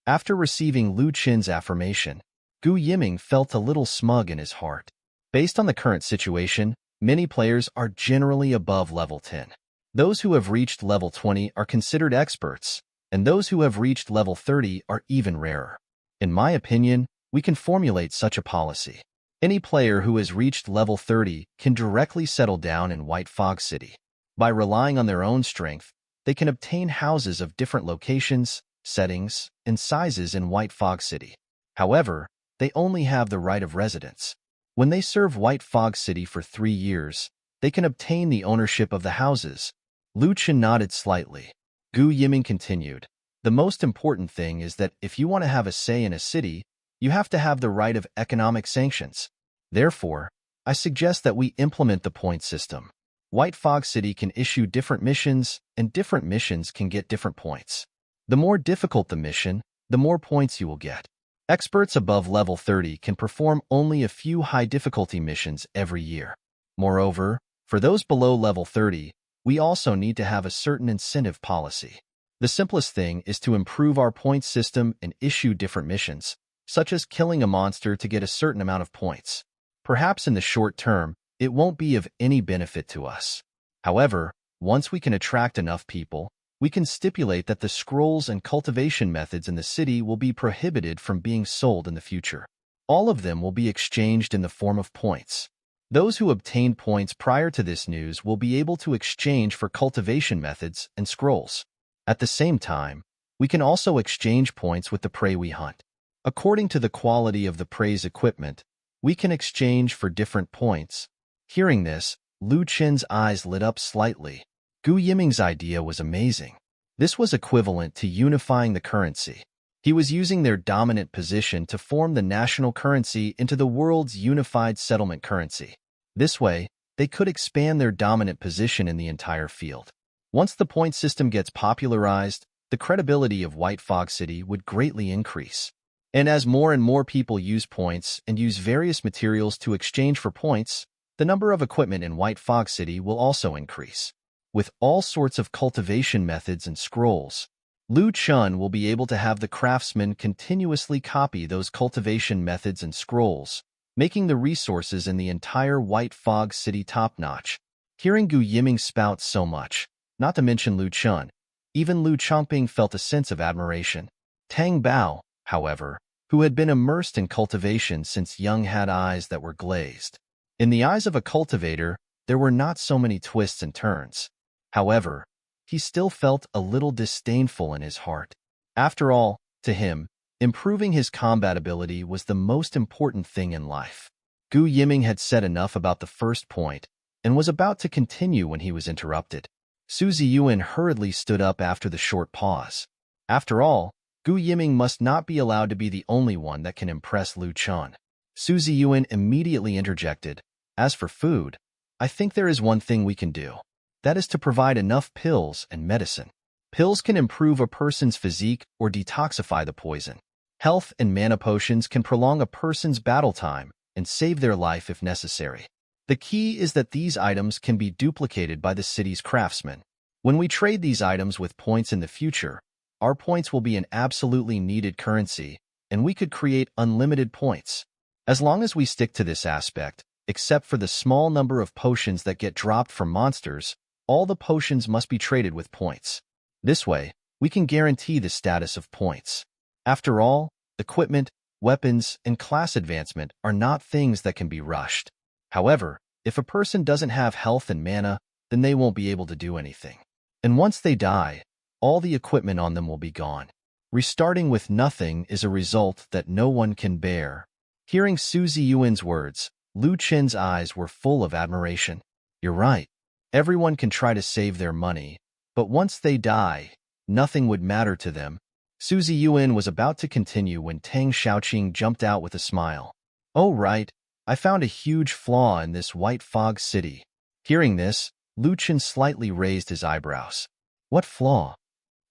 After receiving Lu Chen's affirmation, Gu Yiming felt a little smug in his heart. Based on the current situation, many players are generally above level 10. Those who have reached level 20 are considered experts, and those who have reached level 30 are even rarer. In my opinion, we can formulate such a policy. Any player who has reached level 30 can directly settle down in White Fog City. By relying on their own strength, they can obtain houses of different locations, settings, and sizes in White Fog City. However, they only have the right of residence. When they serve White Fog City for 3 years, they can obtain the ownership of the houses. Lu Chen nodded slightly. Gu Yiming continued, the most important thing is that if you want to have a say in a city, you have to have the right of economic sanctions. Therefore, I suggest that we implement the point system. White Fog City can issue different missions, and different missions can get different points. The more difficult the mission, the more points you will get. Experts above level 30 can perform only a few high-difficulty missions every year. Moreover, for those below level 30, we also need to have a certain incentive policy. The simplest thing is to improve our points system and issue different missions, such as killing a monster to get a certain amount of points. Perhaps in the short term, it won't be of any benefit to us. However, once we can attract enough people, we can stipulate that the scrolls and cultivation methods in the city will be prohibited from being sold in the future. All of them will be exchanged in the form of points. Those who obtained points prior to this news will be able to exchange for cultivation methods and scrolls. At the same time, we can also exchange points with the prey we hunt. According to the quality of the prey's equipment, we can exchange for different points. Hearing this, Lu Chen's eyes lit up slightly. Gu Yiming's idea was amazing. This was equivalent to unifying the currency. He was using their dominant position to form the national currency into the world's unified settlement currency. This way, they could expand their dominant position in the entire field. Once the point system gets popularized, the credibility of White Fog City would greatly increase. And as more and more people use points and use various materials to exchange for points, the number of equipment in White Fog City will also increase. With all sorts of cultivation methods and scrolls, Lu Chun will be able to have the craftsmen continuously copy those cultivation methods and scrolls, making the resources in the entire White Fog City top-notch. Hearing Gu Yiming spout so much, not to mention Lu Chun, even Lu Chongping felt a sense of admiration. Tang Bao, however, who had been immersed in cultivation since young, had eyes that were glazed. In the eyes of a cultivator, there were not so many twists and turns. However, he still felt a little disdainful in his heart. After all, to him, improving his combat ability was the most important thing in life. Gu Yiming had said enough about the first point and was about to continue when he was interrupted. Su Ziyuan hurriedly stood up after the short pause. After all, Gu Yiming must not be allowed to be the only one that can impress Lu Chun. Suzy Yuan immediately interjected, "As for food, I think there is one thing we can do. That is to provide enough pills and medicine. Pills can improve a person's physique or detoxify the poison. Health and mana potions can prolong a person's battle time and save their life if necessary. The key is that these items can be duplicated by the city's craftsmen. When we trade these items with points in the future, our points will be an absolutely needed currency, and we could create unlimited points. As long as we stick to this aspect, except for the small number of potions that get dropped from monsters, all the potions must be traded with points. This way, we can guarantee the status of points. After all, equipment, weapons, and class advancement are not things that can be rushed. However, if a person doesn't have health and mana, then they won't be able to do anything. And once they die, all the equipment on them will be gone. Restarting with nothing is a result that no one can bear." Hearing Suzy Yuan's words, Lu Chen's eyes were full of admiration. "You're right. Everyone can try to save their money, but once they die, nothing would matter to them." Suzy Yuan was about to continue when Tang Xiaoqing jumped out with a smile. "Oh right, I found a huge flaw in this white fog city." Hearing this, Lu Chen slightly raised his eyebrows. "What flaw?"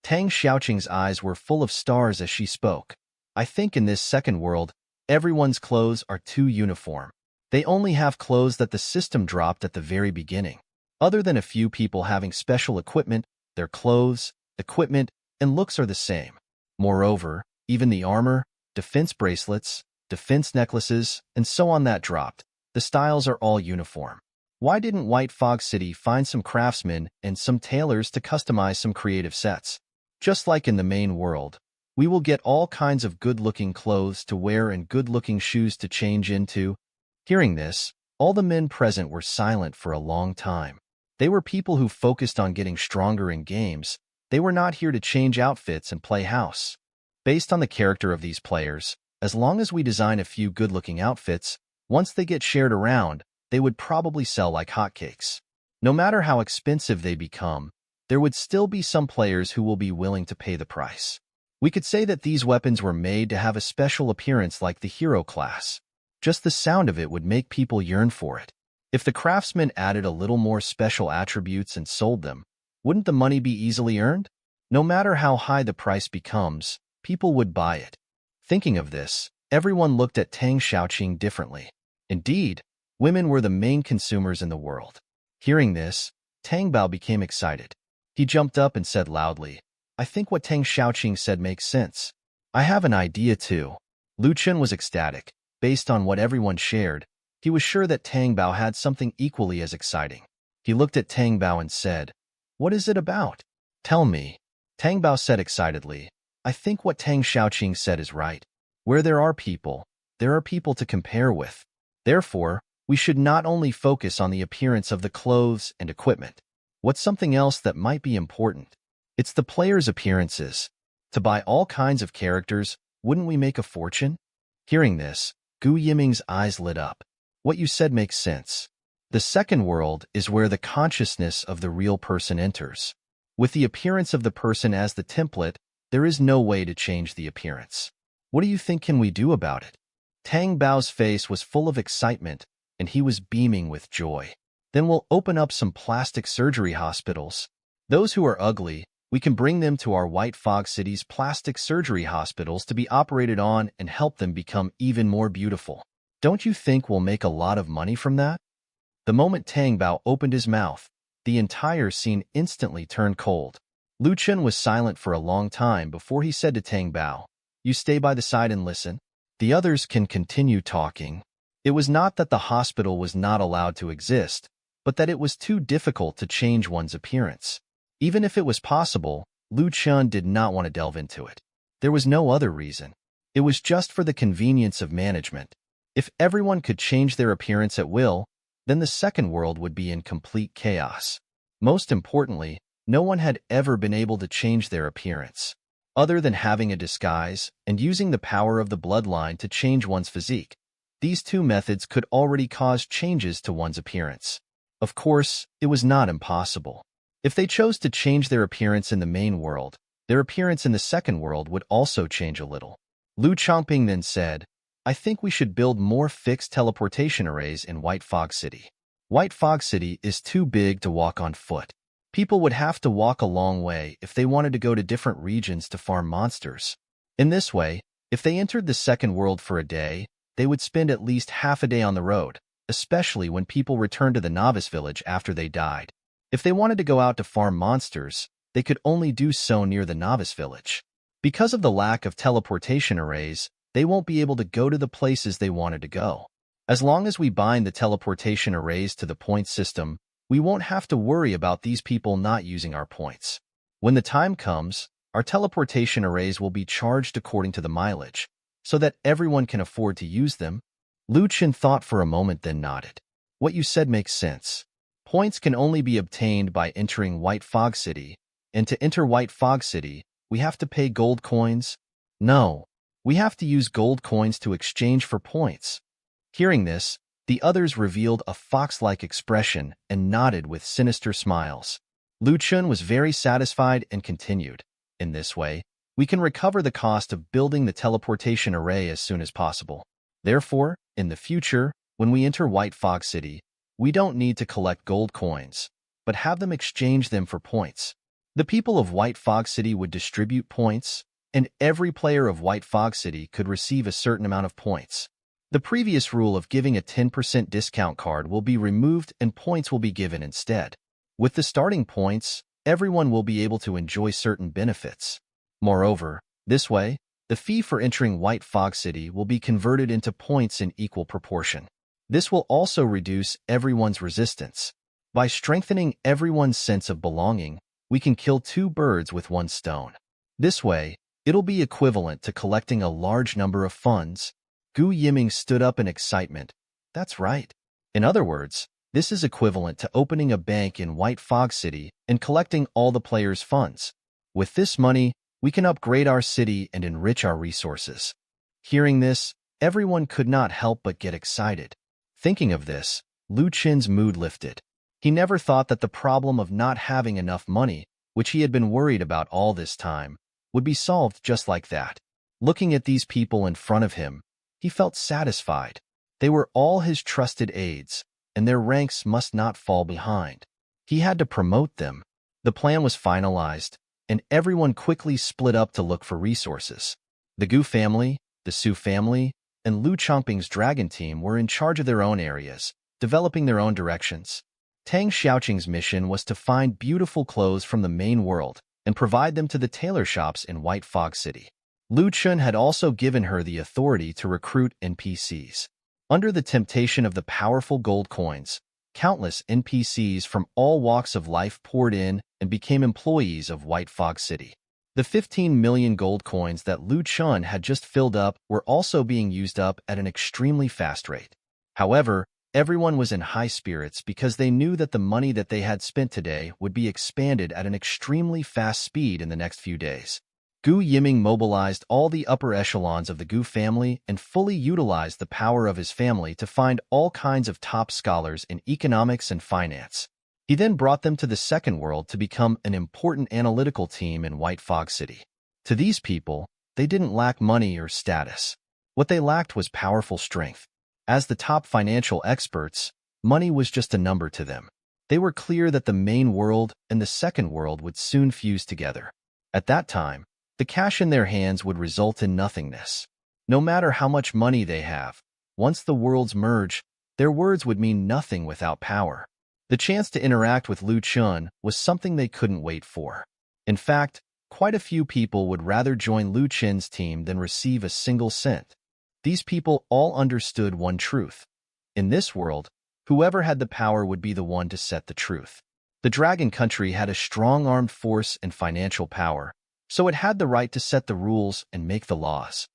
Tang Xiaoqing's eyes were full of stars as she spoke. "I think in this second world, everyone's clothes are too uniform. They only have clothes that the system dropped at the very beginning. Other than a few people having special equipment, their clothes, equipment, and looks are the same. Moreover, even the armor, defense bracelets, defense necklaces, and so on that dropped, the styles are all uniform. Why didn't White Fog City find some craftsmen and some tailors to customize some creative sets? Just like in the main world, we will get all kinds of good-looking clothes to wear and good-looking shoes to change into." Hearing this, all the men present were silent for a long time. They were people who focused on getting stronger in games. They were not here to change outfits and play house. Based on the character of these players, as long as we design a few good-looking outfits, once they get shared around, they would probably sell like hotcakes. No matter how expensive they become, there would still be some players who will be willing to pay the price. We could say that these weapons were made to have a special appearance like the hero class. Just the sound of it would make people yearn for it. If the craftsman added a little more special attributes and sold them, wouldn't the money be easily earned? No matter how high the price becomes, people would buy it. Thinking of this, everyone looked at Tang Xiaoqing differently. Indeed, women were the main consumers in the world. Hearing this, Tang Bao became excited. He jumped up and said loudly, "I think what Tang Xiaoqing said makes sense. I have an idea too." Lu Chen was ecstatic. Based on what everyone shared, he was sure that Tang Bao had something equally as exciting. He looked at Tang Bao and said, "What is it about? Tell me." Tang Bao said excitedly, "I think what Tang Xiaoqing said is right. Where there are people to compare with. Therefore, we should not only focus on the appearance of the clothes and equipment. What's something else that might be important? It's the players' appearances. To buy all kinds of characters, wouldn't we make a fortune?" Hearing this, Gu Yiming's eyes lit up. "What you said makes sense. The second world is where the consciousness of the real person enters. With the appearance of the person as the template, there is no way to change the appearance. What do you think can we do about it?" Tang Bao's face was full of excitement, and he was beaming with joy. "Then we'll open up some plastic surgery hospitals. Those who are ugly, we can bring them to our White Fog City's plastic surgery hospitals to be operated on and help them become even more beautiful. Don't you think we'll make a lot of money from that?" The moment Tang Bao opened his mouth, the entire scene instantly turned cold. Lu Chen was silent for a long time before he said to Tang Bao, "You stay by the side and listen. The others can continue talking." It was not that the hospital was not allowed to exist, but that it was too difficult to change one's appearance. Even if it was possible, Lu Chen did not want to delve into it. There was no other reason. It was just for the convenience of management. If everyone could change their appearance at will, then the second world would be in complete chaos. Most importantly, no one had ever been able to change their appearance. Other than having a disguise and using the power of the bloodline to change one's physique, these two methods could already cause changes to one's appearance. Of course, it was not impossible. If they chose to change their appearance in the main world, their appearance in the second world would also change a little. Lu Chongping then said, I think we should build more fixed teleportation arrays in White Fog City. White Fog City is too big to walk on foot. People would have to walk a long way if they wanted to go to different regions to farm monsters. In this way, if they entered the second world for a day, they would spend at least half a day on the road, especially when people returned to the novice village after they died. If they wanted to go out to farm monsters, they could only do so near the novice village. Because of the lack of teleportation arrays, they won't be able to go to the places they wanted to go. As long as we bind the teleportation arrays to the point system, we won't have to worry about these people not using our points. When the time comes, our teleportation arrays will be charged according to the mileage, so that everyone can afford to use them. Chen thought for a moment, then nodded. What you said makes sense. Points can only be obtained by entering White Fog City, and to enter White Fog City, we have to pay gold coins? No, we have to use gold coins to exchange for points. Hearing this, the others revealed a fox-like expression and nodded with sinister smiles. Chen was very satisfied and continued. In this way, we can recover the cost of building the teleportation array as soon as possible. Therefore, in the future, when we enter White Fog City, we don't need to collect gold coins, but have them exchange them for points. The people of White Fog City would distribute points, and every player of White Fog City could receive a certain amount of points. The previous rule of giving a 10% discount card will be removed and points will be given instead. With the starting points, everyone will be able to enjoy certain benefits. Moreover, this way, the fee for entering White Fog City will be converted into points in equal proportion. This will also reduce everyone's resistance. By strengthening everyone's sense of belonging, we can kill two birds with one stone. This way, it'll be equivalent to collecting a large number of funds. Gu Yiming stood up in excitement. That's right. In other words, this is equivalent to opening a bank in White Fog City and collecting all the players' funds. With this money, we can upgrade our city and enrich our resources. Hearing this, everyone could not help but get excited. Thinking of this, Chen's mood lifted. He never thought that the problem of not having enough money, which he had been worried about all this time, would be solved just like that. Looking at these people in front of him, he felt satisfied. They were all his trusted aides, and their ranks must not fall behind. He had to promote them. The plan was finalized, and everyone quickly split up to look for resources. The Gu family, the Su family, and Lu Chongping's dragon team were in charge of their own areas, developing their own directions. Tang Xiaoqing's mission was to find beautiful clothes from the main world and provide them to the tailor shops in White Fog City. Chen had also given her the authority to recruit NPCs. Under the temptation of the powerful gold coins, countless NPCs from all walks of life poured in and became employees of White Fog City. The 15 million gold coins that Chen had just filled up were also being used up at an extremely fast rate. However, everyone was in high spirits because they knew that the money that they had spent today would be expanded at an extremely fast speed in the next few days. Gu Yiming mobilized all the upper echelons of the Gu family and fully utilized the power of his family to find all kinds of top scholars in economics and finance. He then brought them to the second world to become an important analytical team in White Fog City. To these people, they didn't lack money or status. What they lacked was powerful strength. As the top financial experts, money was just a number to them. They were clear that the main world and the second world would soon fuse together. At that time, the cash in their hands would result in nothingness. No matter how much money they have, once the worlds merge, their words would mean nothing without power. The chance to interact with Chen was something they couldn't wait for. In fact, quite a few people would rather join Chen's team than receive a single cent. These people all understood one truth. In this world, whoever had the power would be the one to set the truth. The Dragon Country had a strong armed force and financial power, so it had the right to set the rules and make the laws.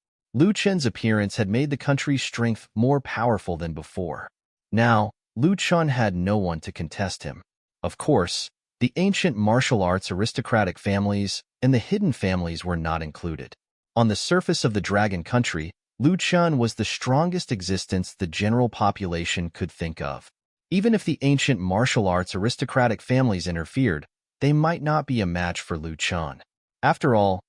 Chen's appearance had made the country's strength more powerful than before. Now, Chen had no one to contest him. Of course, the ancient martial arts aristocratic families and the hidden families were not included. On the surface of the Dragon Country, Chen was the strongest existence the general population could think of. Even if the ancient martial arts aristocratic families interfered, they might not be a match for Chen. After all,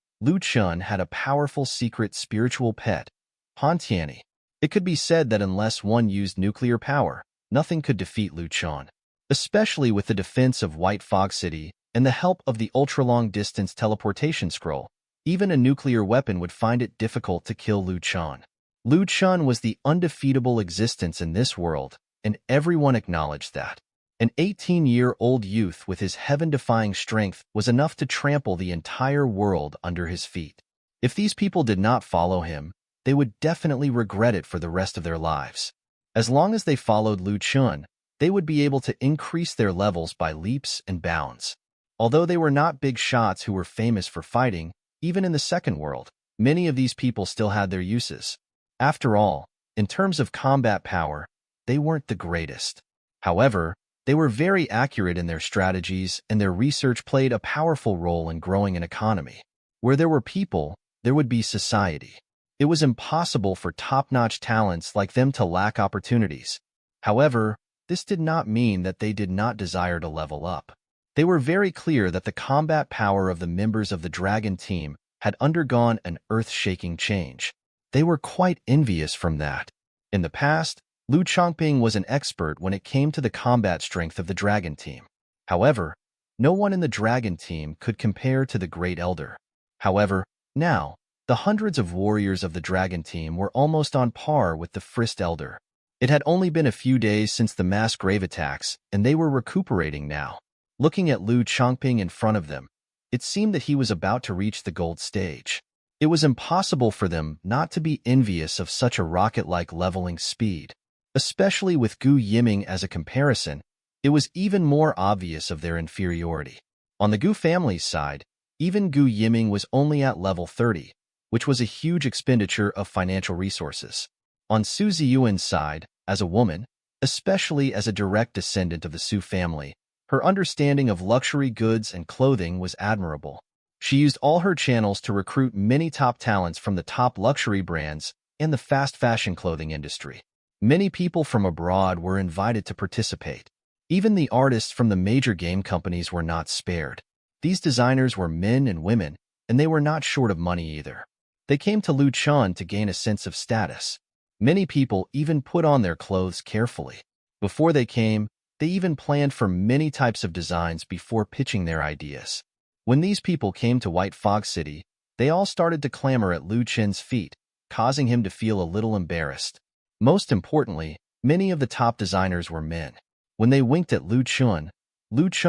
Chen had a powerful secret spiritual pet, Han Tianyi. It could be said that unless one used nuclear power, nothing could defeat Lu Chen. Especially with the defense of White Fog City and the help of the ultra-long-distance teleportation scroll, even a nuclear weapon would find it difficult to kill Lu Chen. Lu Chen was the undefeatable existence in this world, and everyone acknowledged that. An 18-year-old youth with his heaven-defying strength was enough to trample the entire world under his feet. If these people did not follow him, they would definitely regret it for the rest of their lives. As long as they followed Lu Chen, they would be able to increase their levels by leaps and bounds. Although they were not big shots who were famous for fighting, even in the second world, many of these people still had their uses. After all, in terms of combat power, they weren't the greatest. However, they were very accurate in their strategies, and their research played a powerful role in growing an economy. Where there were people, there would be society. It was impossible for top-notch talents like them to lack opportunities. However, this did not mean that they did not desire to level up. They were very clear that the combat power of the members of the Dragon team had undergone an earth-shaking change. They were quite envious from that. In the past, Lu Chongping was an expert when it came to the combat strength of the Dragon team. However, no one in the Dragon team could compare to the Great Elder. However, now, the hundreds of warriors of the Dragon team were almost on par with the Frist Elder. It had only been a few days since the mass grave attacks, and they were recuperating now. Looking at Lu Chongping in front of them, it seemed that he was about to reach the gold stage. It was impossible for them not to be envious of such a rocket-like leveling speed. Especially with Gu Yiming as a comparison, it was even more obvious of their inferiority. On the Gu family's side, even Gu Yiming was only at level 30, which was a huge expenditure of financial resources. On Su Ziyuan's side, as a woman, especially as a direct descendant of the Su family, her understanding of luxury goods and clothing was admirable. She used all her channels to recruit many top talents from the top luxury brands and the fast fashion clothing industry. Many people from abroad were invited to participate. Even the artists from the major game companies were not spared. These designers were men and women, and they were not short of money either. They came to Lu Chen to gain a sense of status. Many people even put on their clothes carefully. Before they came, they even planned for many types of designs before pitching their ideas. When these people came to White Fog City, they all started to clamor at Lu Chen's feet, causing him to feel a little embarrassed. Most importantly, many of the top designers were men. When they winked at Lu Chen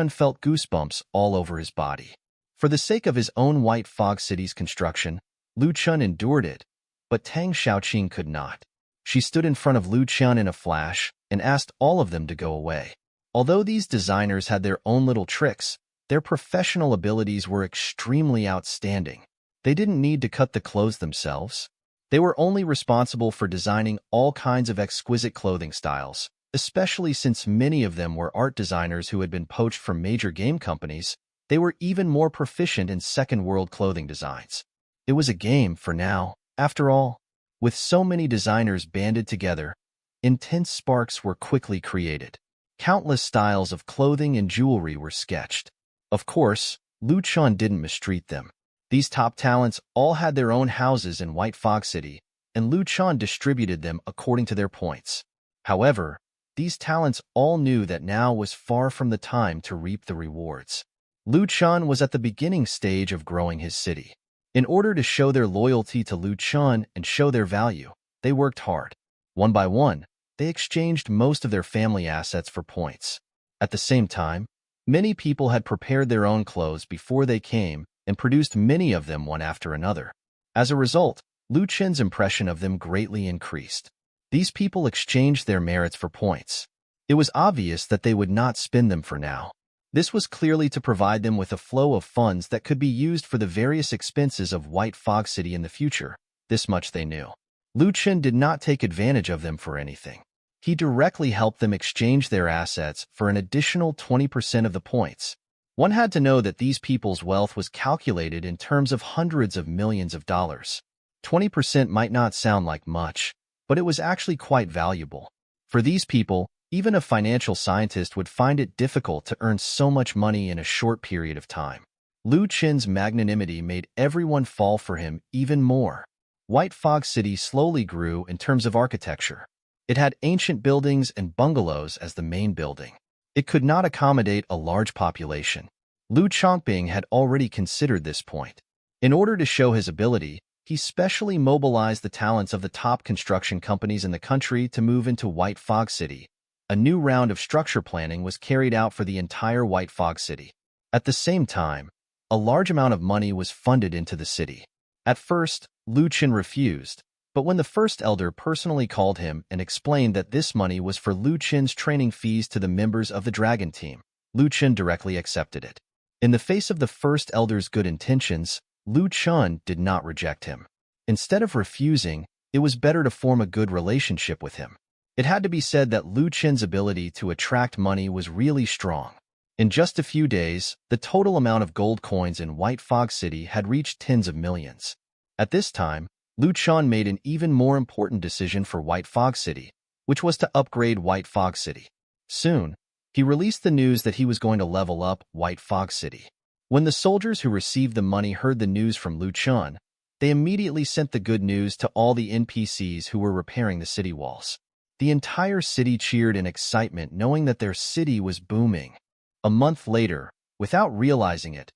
felt goosebumps all over his body. For the sake of his own White Fog City's construction, Lu Chen endured it, but Tang Xiaoqing could not. She stood in front of Lu Chen in a flash and asked all of them to go away. Although these designers had their own little tricks, their professional abilities were extremely outstanding. They didn't need to cut the clothes themselves. They were only responsible for designing all kinds of exquisite clothing styles, especially since many of them were art designers who had been poached from major game companies. They were even more proficient in second-world clothing designs. It was a game for now, after all. With so many designers banded together, intense sparks were quickly created. Countless styles of clothing and jewelry were sketched. Of course, Lu Chen didn't mistreat them. These top talents all had their own houses in White Fog City, and Lu Chen distributed them according to their points. However, these talents all knew that now was far from the time to reap the rewards. Lu Chen was at the beginning stage of growing his city. In order to show their loyalty to Lu Chen and show their value, they worked hard. One by one, they exchanged most of their family assets for points. At the same time, many people had prepared their own clothes before they came and produced many of them one after another. As a result, Lu Chen's impression of them greatly increased. These people exchanged their merits for points. It was obvious that they would not spend them for now. This was clearly to provide them with a flow of funds that could be used for the various expenses of White Fog City in the future. This much they knew. Lu Chen did not take advantage of them for anything. He directly helped them exchange their assets for an additional 20% of the points. One had to know that these people's wealth was calculated in terms of hundreds of millions of dollars. 20% might not sound like much, but it was actually quite valuable. For these people, even a financial scientist would find it difficult to earn so much money in a short period of time. Lu Chen's magnanimity made everyone fall for him even more. White Fog City slowly grew in terms of architecture. It had ancient buildings and bungalows as the main building. It could not accommodate a large population. Lu Chongping had already considered this point. In order to show his ability, he specially mobilized the talents of the top construction companies in the country to move into White Fog City. A new round of structure planning was carried out for the entire White Fog City. At the same time, a large amount of money was funded into the city. At first, Lu Chen refused, but when the first elder personally called him and explained that this money was for Lu Chen's training fees to the members of the Dragon Team, Lu Chen directly accepted it. In the face of the first elder's good intentions, Lu Chen did not reject him. Instead of refusing, it was better to form a good relationship with him. It had to be said that Lu Chen's ability to attract money was really strong. In just a few days, the total amount of gold coins in White Fog City had reached tens of millions. At this time, Lu Chen made an even more important decision for White Fog City, which was to upgrade White Fog City. Soon, he released the news that he was going to level up White Fog City. When the soldiers who received the money heard the news from Lu Chen, they immediately sent the good news to all the NPCs who were repairing the city walls. The entire city cheered in excitement knowing that their city was booming. A month later, without realizing it,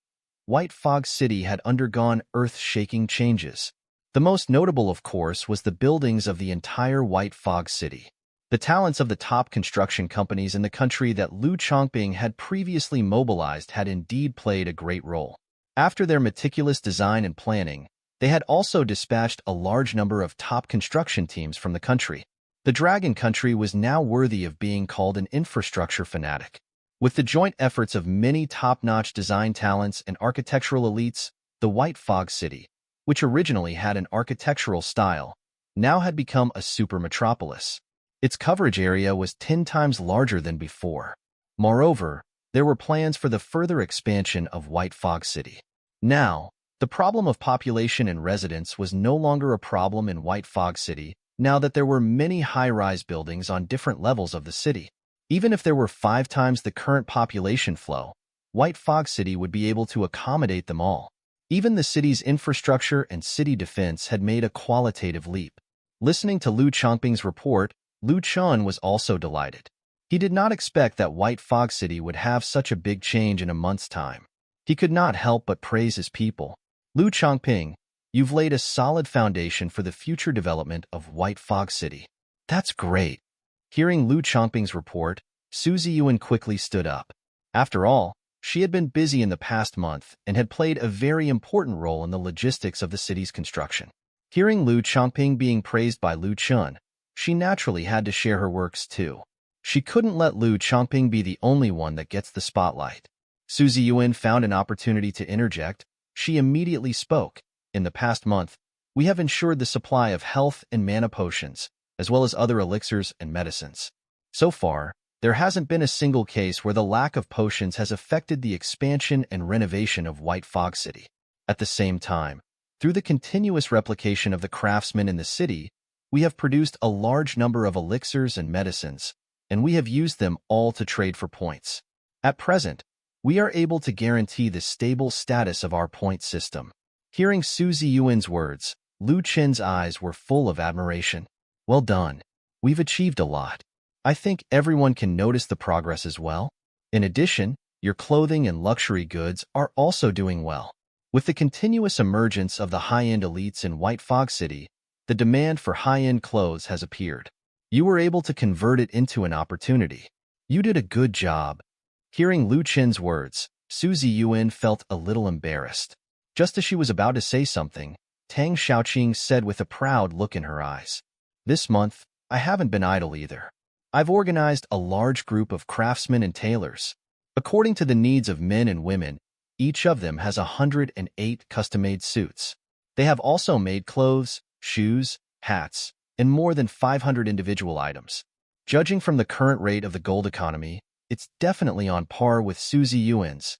White Fog City had undergone earth-shaking changes. The most notable, of course, was the buildings of the entire White Fog City. The talents of the top construction companies in the country that Lu Chongping had previously mobilized had indeed played a great role. After their meticulous design and planning, they had also dispatched a large number of top construction teams from the country. The Dragon Country was now worthy of being called an infrastructure fanatic. With the joint efforts of many top-notch design talents and architectural elites, the White Fog City, which originally had an architectural style, now had become a super metropolis. Its coverage area was 10 times larger than before. Moreover, there were plans for the further expansion of White Fog City. Now, the problem of population and residents was no longer a problem in White Fog City, now that there were many high-rise buildings on different levels of the city. Even if there were 5 times the current population flow, White Fog City would be able to accommodate them all. Even the city's infrastructure and city defense had made a qualitative leap. Listening to Lu Chongping's report, Lu Chen was also delighted. He did not expect that White Fog City would have such a big change in a month's time. He could not help but praise his people. Lu Chongping, you've laid a solid foundation for the future development of White Fog City. That's great. Hearing Lu Chongping's report, Suzy Yuan quickly stood up. After all, she had been busy in the past month and had played a very important role in the logistics of the city's construction. Hearing Lu Chongping being praised by Lu Chen, she naturally had to share her works too. She couldn't let Lu Chongping be the only one that gets the spotlight. Suzy Yuan found an opportunity to interject. She immediately spoke. In the past month, we have ensured the supply of health and mana potions, as well as other elixirs and medicines. So far, there hasn't been a single case where the lack of potions has affected the expansion and renovation of White Fog City. At the same time, through the continuous replication of the craftsmen in the city, we have produced a large number of elixirs and medicines, and we have used them all to trade for points. At present, we are able to guarantee the stable status of our point system. Hearing Suzy Yuan's words, Lu Chen's eyes were full of admiration. Well done. We've achieved a lot. I think everyone can notice the progress as well. In addition, your clothing and luxury goods are also doing well. With the continuous emergence of the high-end elites in White Fog City, the demand for high-end clothes has appeared. You were able to convert it into an opportunity. You did a good job. Hearing Lu Chen's words, Suzy Yuan felt a little embarrassed. Just as she was about to say something, Tang Xiaoqing said with a proud look in her eyes, "This month, I haven't been idle either. I've organized a large group of craftsmen and tailors. According to the needs of men and women, each of them has 108 custom-made suits. They have also made clothes, shoes, hats, and more than 500 individual items. Judging from the current rate of the gold economy, it's definitely on par with Suzy Yuan's."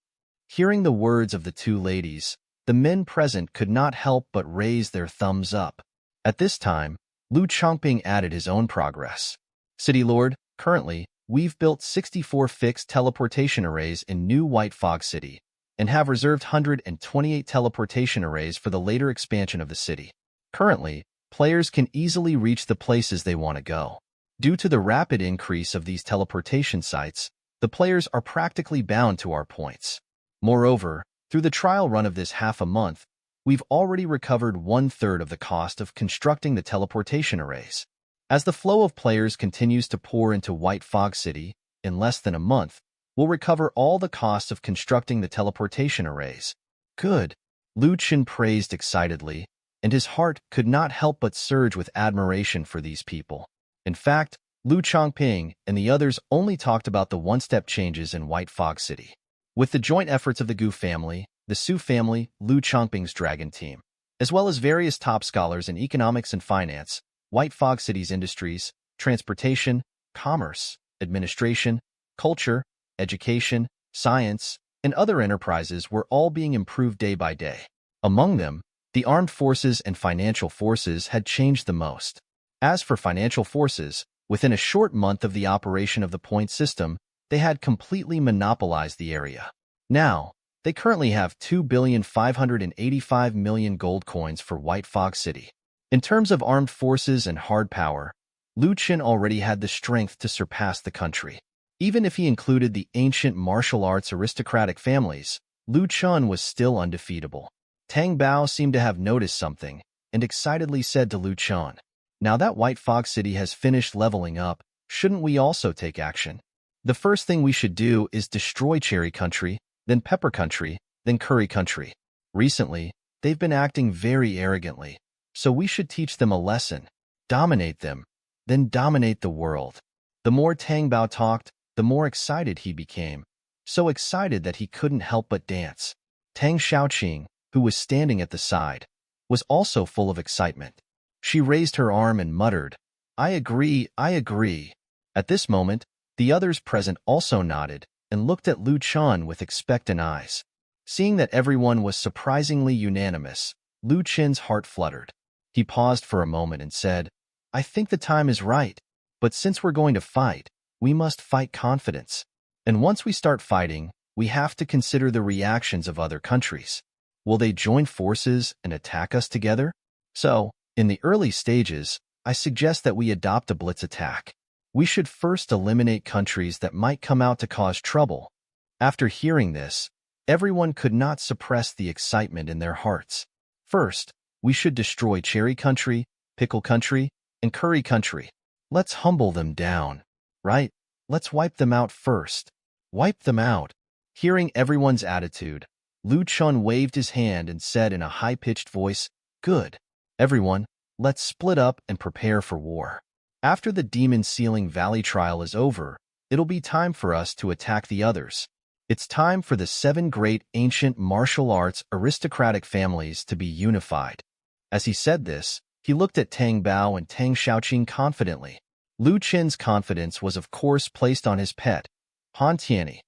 Hearing the words of the two ladies, the men present could not help but raise their thumbs up. At this time, Lu Chongping added his own progress. "City Lord, currently, we've built 64 fixed teleportation arrays in New White Fog City, and have reserved 128 teleportation arrays for the later expansion of the city. Currently, players can easily reach the places they want to go. Due to the rapid increase of these teleportation sites, the players are practically bound to our points. Moreover, through the trial run of this half a month, we've already recovered 1/3 of the cost of constructing the teleportation arrays. As the flow of players continues to pour into White Fog City, in less than a month, we'll recover all the costs of constructing the teleportation arrays. Good, Lu Chen praised excitedly, and his heart could not help but surge with admiration for these people. In fact, Lu Chongping and the others only talked about the one-step changes in White Fog City. With the joint efforts of the Gu family, the Su family, Lu Chongping's dragon team, as well as various top scholars in economics and finance, White Fog City's industries, transportation, commerce, administration, culture, education, science, and other enterprises were all being improved day by day. Among them, the armed forces and financial forces had changed the most. As for financial forces, within a short month of the operation of the point system, they had completely monopolized the area. Now, they currently have 2,585,000,000 gold coins for White Fog City. In terms of armed forces and hard power, Lu Chen already had the strength to surpass the country. Even if he included the ancient martial arts aristocratic families, Lu Chen was still undefeatable. Tang Bao seemed to have noticed something, and excitedly said to Lu Chen, "Now that White Fog City has finished leveling up, shouldn't we also take action? The first thing we should do is destroy Cherry Country, then Pepper Country, then Curry Country. Recently, they've been acting very arrogantly, so we should teach them a lesson. Dominate them, then dominate the world." The more Tang Bao talked, the more excited he became, so excited that he couldn't help but dance. Tang Xiaoqing, who was standing at the side, was also full of excitement. She raised her arm and muttered, I agree. At this moment, the others present also nodded and looked at Lu Chen with expectant eyes. Seeing that everyone was surprisingly unanimous, Lu Chen's heart fluttered. He paused for a moment and said, I think the time is right, but since we're going to fight, we must fight confidence. And once we start fighting, we have to consider the reactions of other countries. Will they join forces and attack us together? So, in the early stages, I suggest that we adopt a blitz attack. We should first eliminate countries that might come out to cause trouble. After hearing this, everyone could not suppress the excitement in their hearts. First, we should destroy Cherry Country, Pickle Country, and Curry Country. Let's humble them down, right? Let's wipe them out first. Wipe them out. Hearing everyone's attitude, Lu Chen waved his hand and said in a high-pitched voice, Good. Everyone, let's split up and prepare for war. After the Demon Ceiling Valley trial is over, it'll be time for us to attack the others. It's time for the 7 great ancient martial arts aristocratic families to be unified. As he said this, he looked at Tang Bao and Tang Xiaoqing confidently. Lu Chen's confidence was of course placed on his pet, Han Tianyi.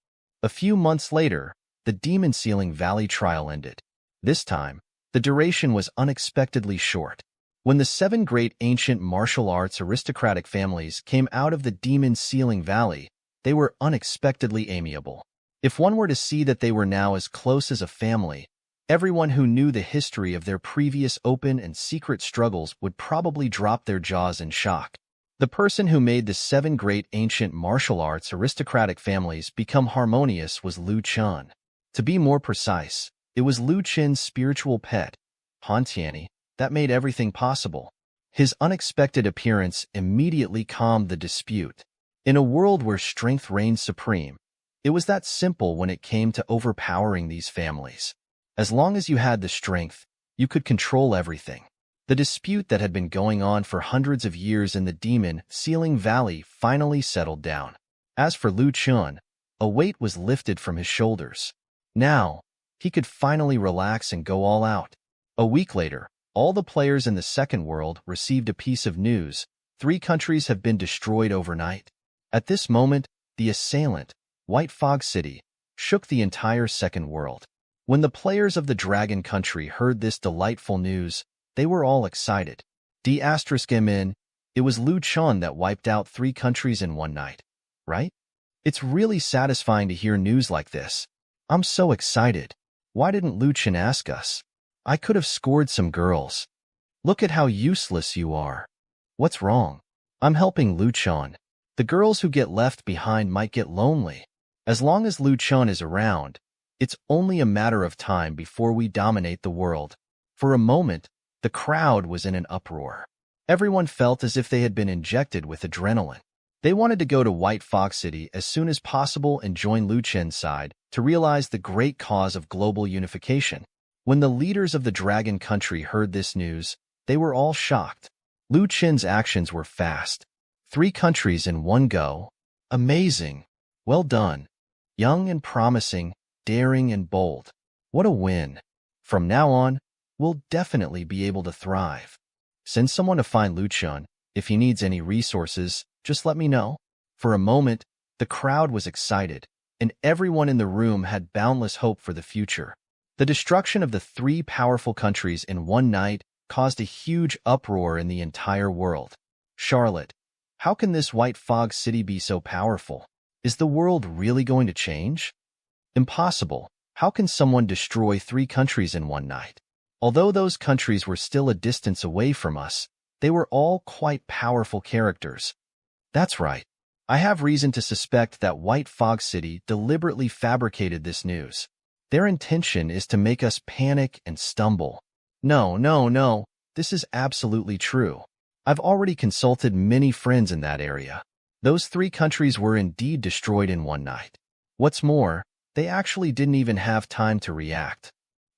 A few months later, the Demon Ceiling Valley trial ended. This time, the duration was unexpectedly short. When the 7 great ancient martial arts aristocratic families came out of the Demon Ceiling Valley, they were unexpectedly amiable. If one were to see that they were now as close as a family, everyone who knew the history of their previous open and secret struggles would probably drop their jaws in shock. The person who made the 7 great ancient martial arts aristocratic families become harmonious was Lu Chen. To be more precise, it was Lu Chen's spiritual pet, Han Tianyi, that made everything possible. His unexpected appearance immediately calmed the dispute. In a world where strength reigned supreme, it was that simple when it came to overpowering these families. As long as you had the strength, you could control everything. The dispute that had been going on for hundreds of years in the Demon Ceiling Valley finally settled down. As for Lu Chen, a weight was lifted from his shoulders. Now, he could finally relax and go all out. A week later, all the players in the second world received a piece of news. 3 countries have been destroyed overnight. At this moment, the assailant, White Fog City, shook the entire second world. When the players of the Dragon Country heard this delightful news, they were all excited. *MN, it was Lu Chen that wiped out 3 countries in one night, right? It's really satisfying to hear news like this. I'm so excited. Why didn't Lu Chen ask us? I could have scored some girls. Look at how useless you are. What's wrong? I'm helping Lu Chun. The girls who get left behind might get lonely. As long as Lu Chun is around, it's only a matter of time before we dominate the world. For a moment, the crowd was in an uproar. Everyone felt as if they had been injected with adrenaline. They wanted to go to White Fox City as soon as possible and join Lu Chen's side to realize the great cause of global unification. When the leaders of the Dragon Country heard this news, they were all shocked. Lu Chen's actions were fast. 3 countries in one go. Amazing. Well done. Young and promising, daring and bold. What a win. From now on, we'll definitely be able to thrive. Send someone to find Lu Chun. If he needs any resources, just let me know. For a moment, the crowd was excited, and everyone in the room had boundless hope for the future. The destruction of the 3 powerful countries in one night caused a huge uproar in the entire world. Charlotte, how can this White Fog City be so powerful? Is the world really going to change? Impossible. How can someone destroy 3 countries in one night? Although those countries were still a distance away from us, they were all quite powerful characters. That's right. I have reason to suspect that White Fog City deliberately fabricated this news. Their intention is to make us panic and stumble. No. This is absolutely true. I've already consulted many friends in that area. Those 3 countries were indeed destroyed in one night. What's more, they actually didn't even have time to react.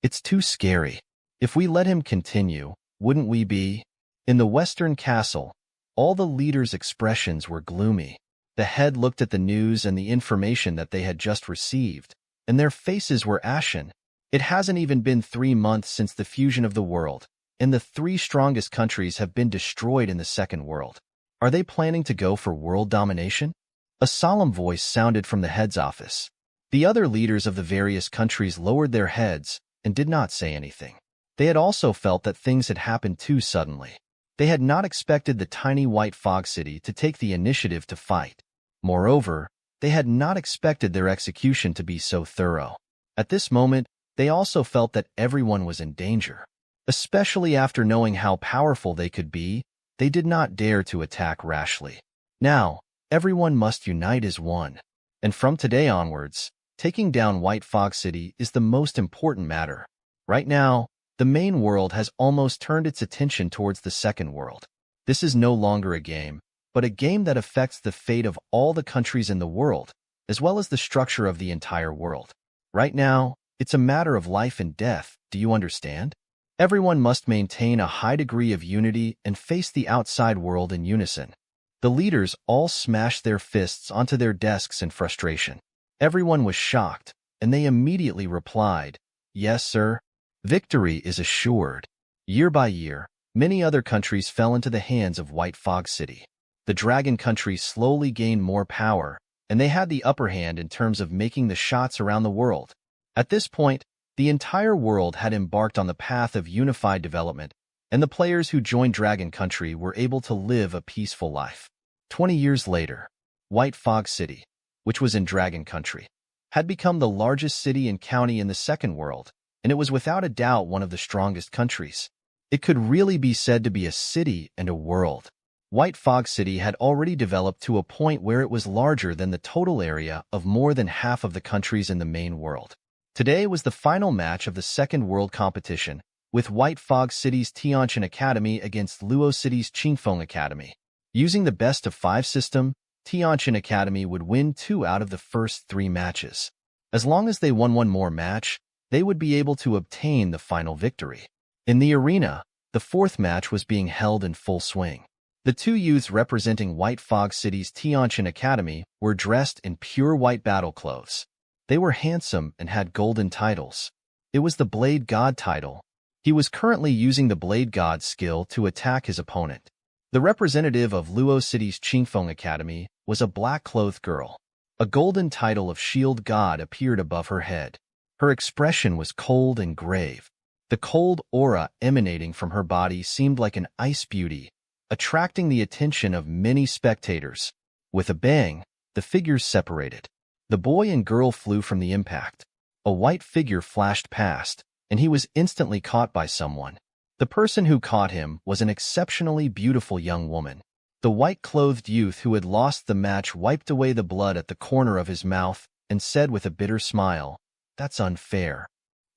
It's too scary. If we let him continue, wouldn't we be? In the Western Castle, all the leaders' expressions were gloomy. The head looked at the news and the information that they had just received, and their faces were ashen. It hasn't even been 3 months since the fusion of the world, and the 3 strongest countries have been destroyed in the Second World. Are they planning to go for world domination? A solemn voice sounded from the head's office. The other leaders of the various countries lowered their heads and did not say anything. They had also felt that things had happened too suddenly. They had not expected the tiny White Fog City to take the initiative to fight. Moreover, they had not expected their execution to be so thorough. At this moment, they also felt that everyone was in danger. Especially after knowing how powerful they could be, they did not dare to attack rashly. Now, everyone must unite as one. And from today onwards, taking down White Fog City is the most important matter. Right now, the main world has almost turned its attention towards the second world. This is no longer a game, but a game that affects the fate of all the countries in the world, as well as the structure of the entire world. Right now, it's a matter of life and death, do you understand? Everyone must maintain a high degree of unity and face the outside world in unison. The leaders all smashed their fists onto their desks in frustration. Everyone was shocked, and they immediately replied, "Yes, sir. Victory is assured." Year by year, many other countries fell into the hands of White Fog City. The Dragon Country slowly gained more power, and they had the upper hand in terms of making the shots around the world. At this point, the entire world had embarked on the path of unified development, and the players who joined Dragon Country were able to live a peaceful life. 20 years later, White Fog City, which was in Dragon Country, had become the largest city and county in the second world, and it was without a doubt one of the strongest countries. It could really be said to be a city and a world. White Fog City had already developed to a point where it was larger than the total area of more than half of the countries in the main world. Today was the final match of the second world competition, with White Fog City's Tianqian Academy against Luo City's Qingfeng Academy. Using the best-of-5 system, Tianqian Academy would win 2 out of the first 3 matches. As long as they won one more match, they would be able to obtain the final victory. In the arena, the 4th match was being held in full swing. The 2 youths representing White Fog City's Tianqian Academy were dressed in pure white battle clothes. They were handsome and had golden titles. It was the Blade God title. He was currently using the Blade God skill to attack his opponent. The representative of Luo City's Qingfeng Academy was a black-clothed girl. A golden title of Shield God appeared above her head. Her expression was cold and grave. The cold aura emanating from her body seemed like an ice beauty, attracting the attention of many spectators. With a bang, the figures separated. The boy and girl flew from the impact. A white figure flashed past, and he was instantly caught by someone. The person who caught him was an exceptionally beautiful young woman. The white-clothed youth who had lost the match wiped away the blood at the corner of his mouth and said with a bitter smile, "That's unfair."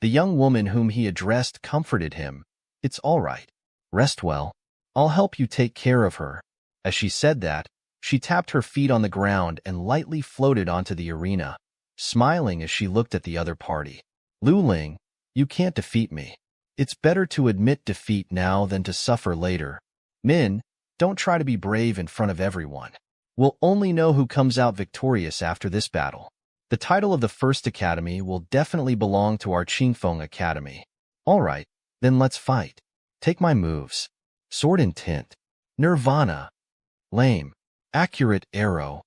The young woman whom he addressed comforted him. "It's all right. Rest well. I'll help you take care of her." As she said that, she tapped her feet on the ground and lightly floated onto the arena, smiling as she looked at the other party. "Lu Ling, you can't defeat me. It's better to admit defeat now than to suffer later. Min, don't try to be brave in front of everyone. We'll only know who comes out victorious after this battle. The title of the first academy will definitely belong to our Qingfeng Academy. All right, then let's fight. Take my moves. Sword and tint. Nirvana. Lame. Accurate arrow."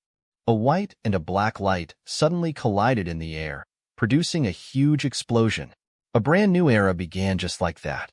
A white and a black light suddenly collided in the air, producing a huge explosion. A brand new era began just like that.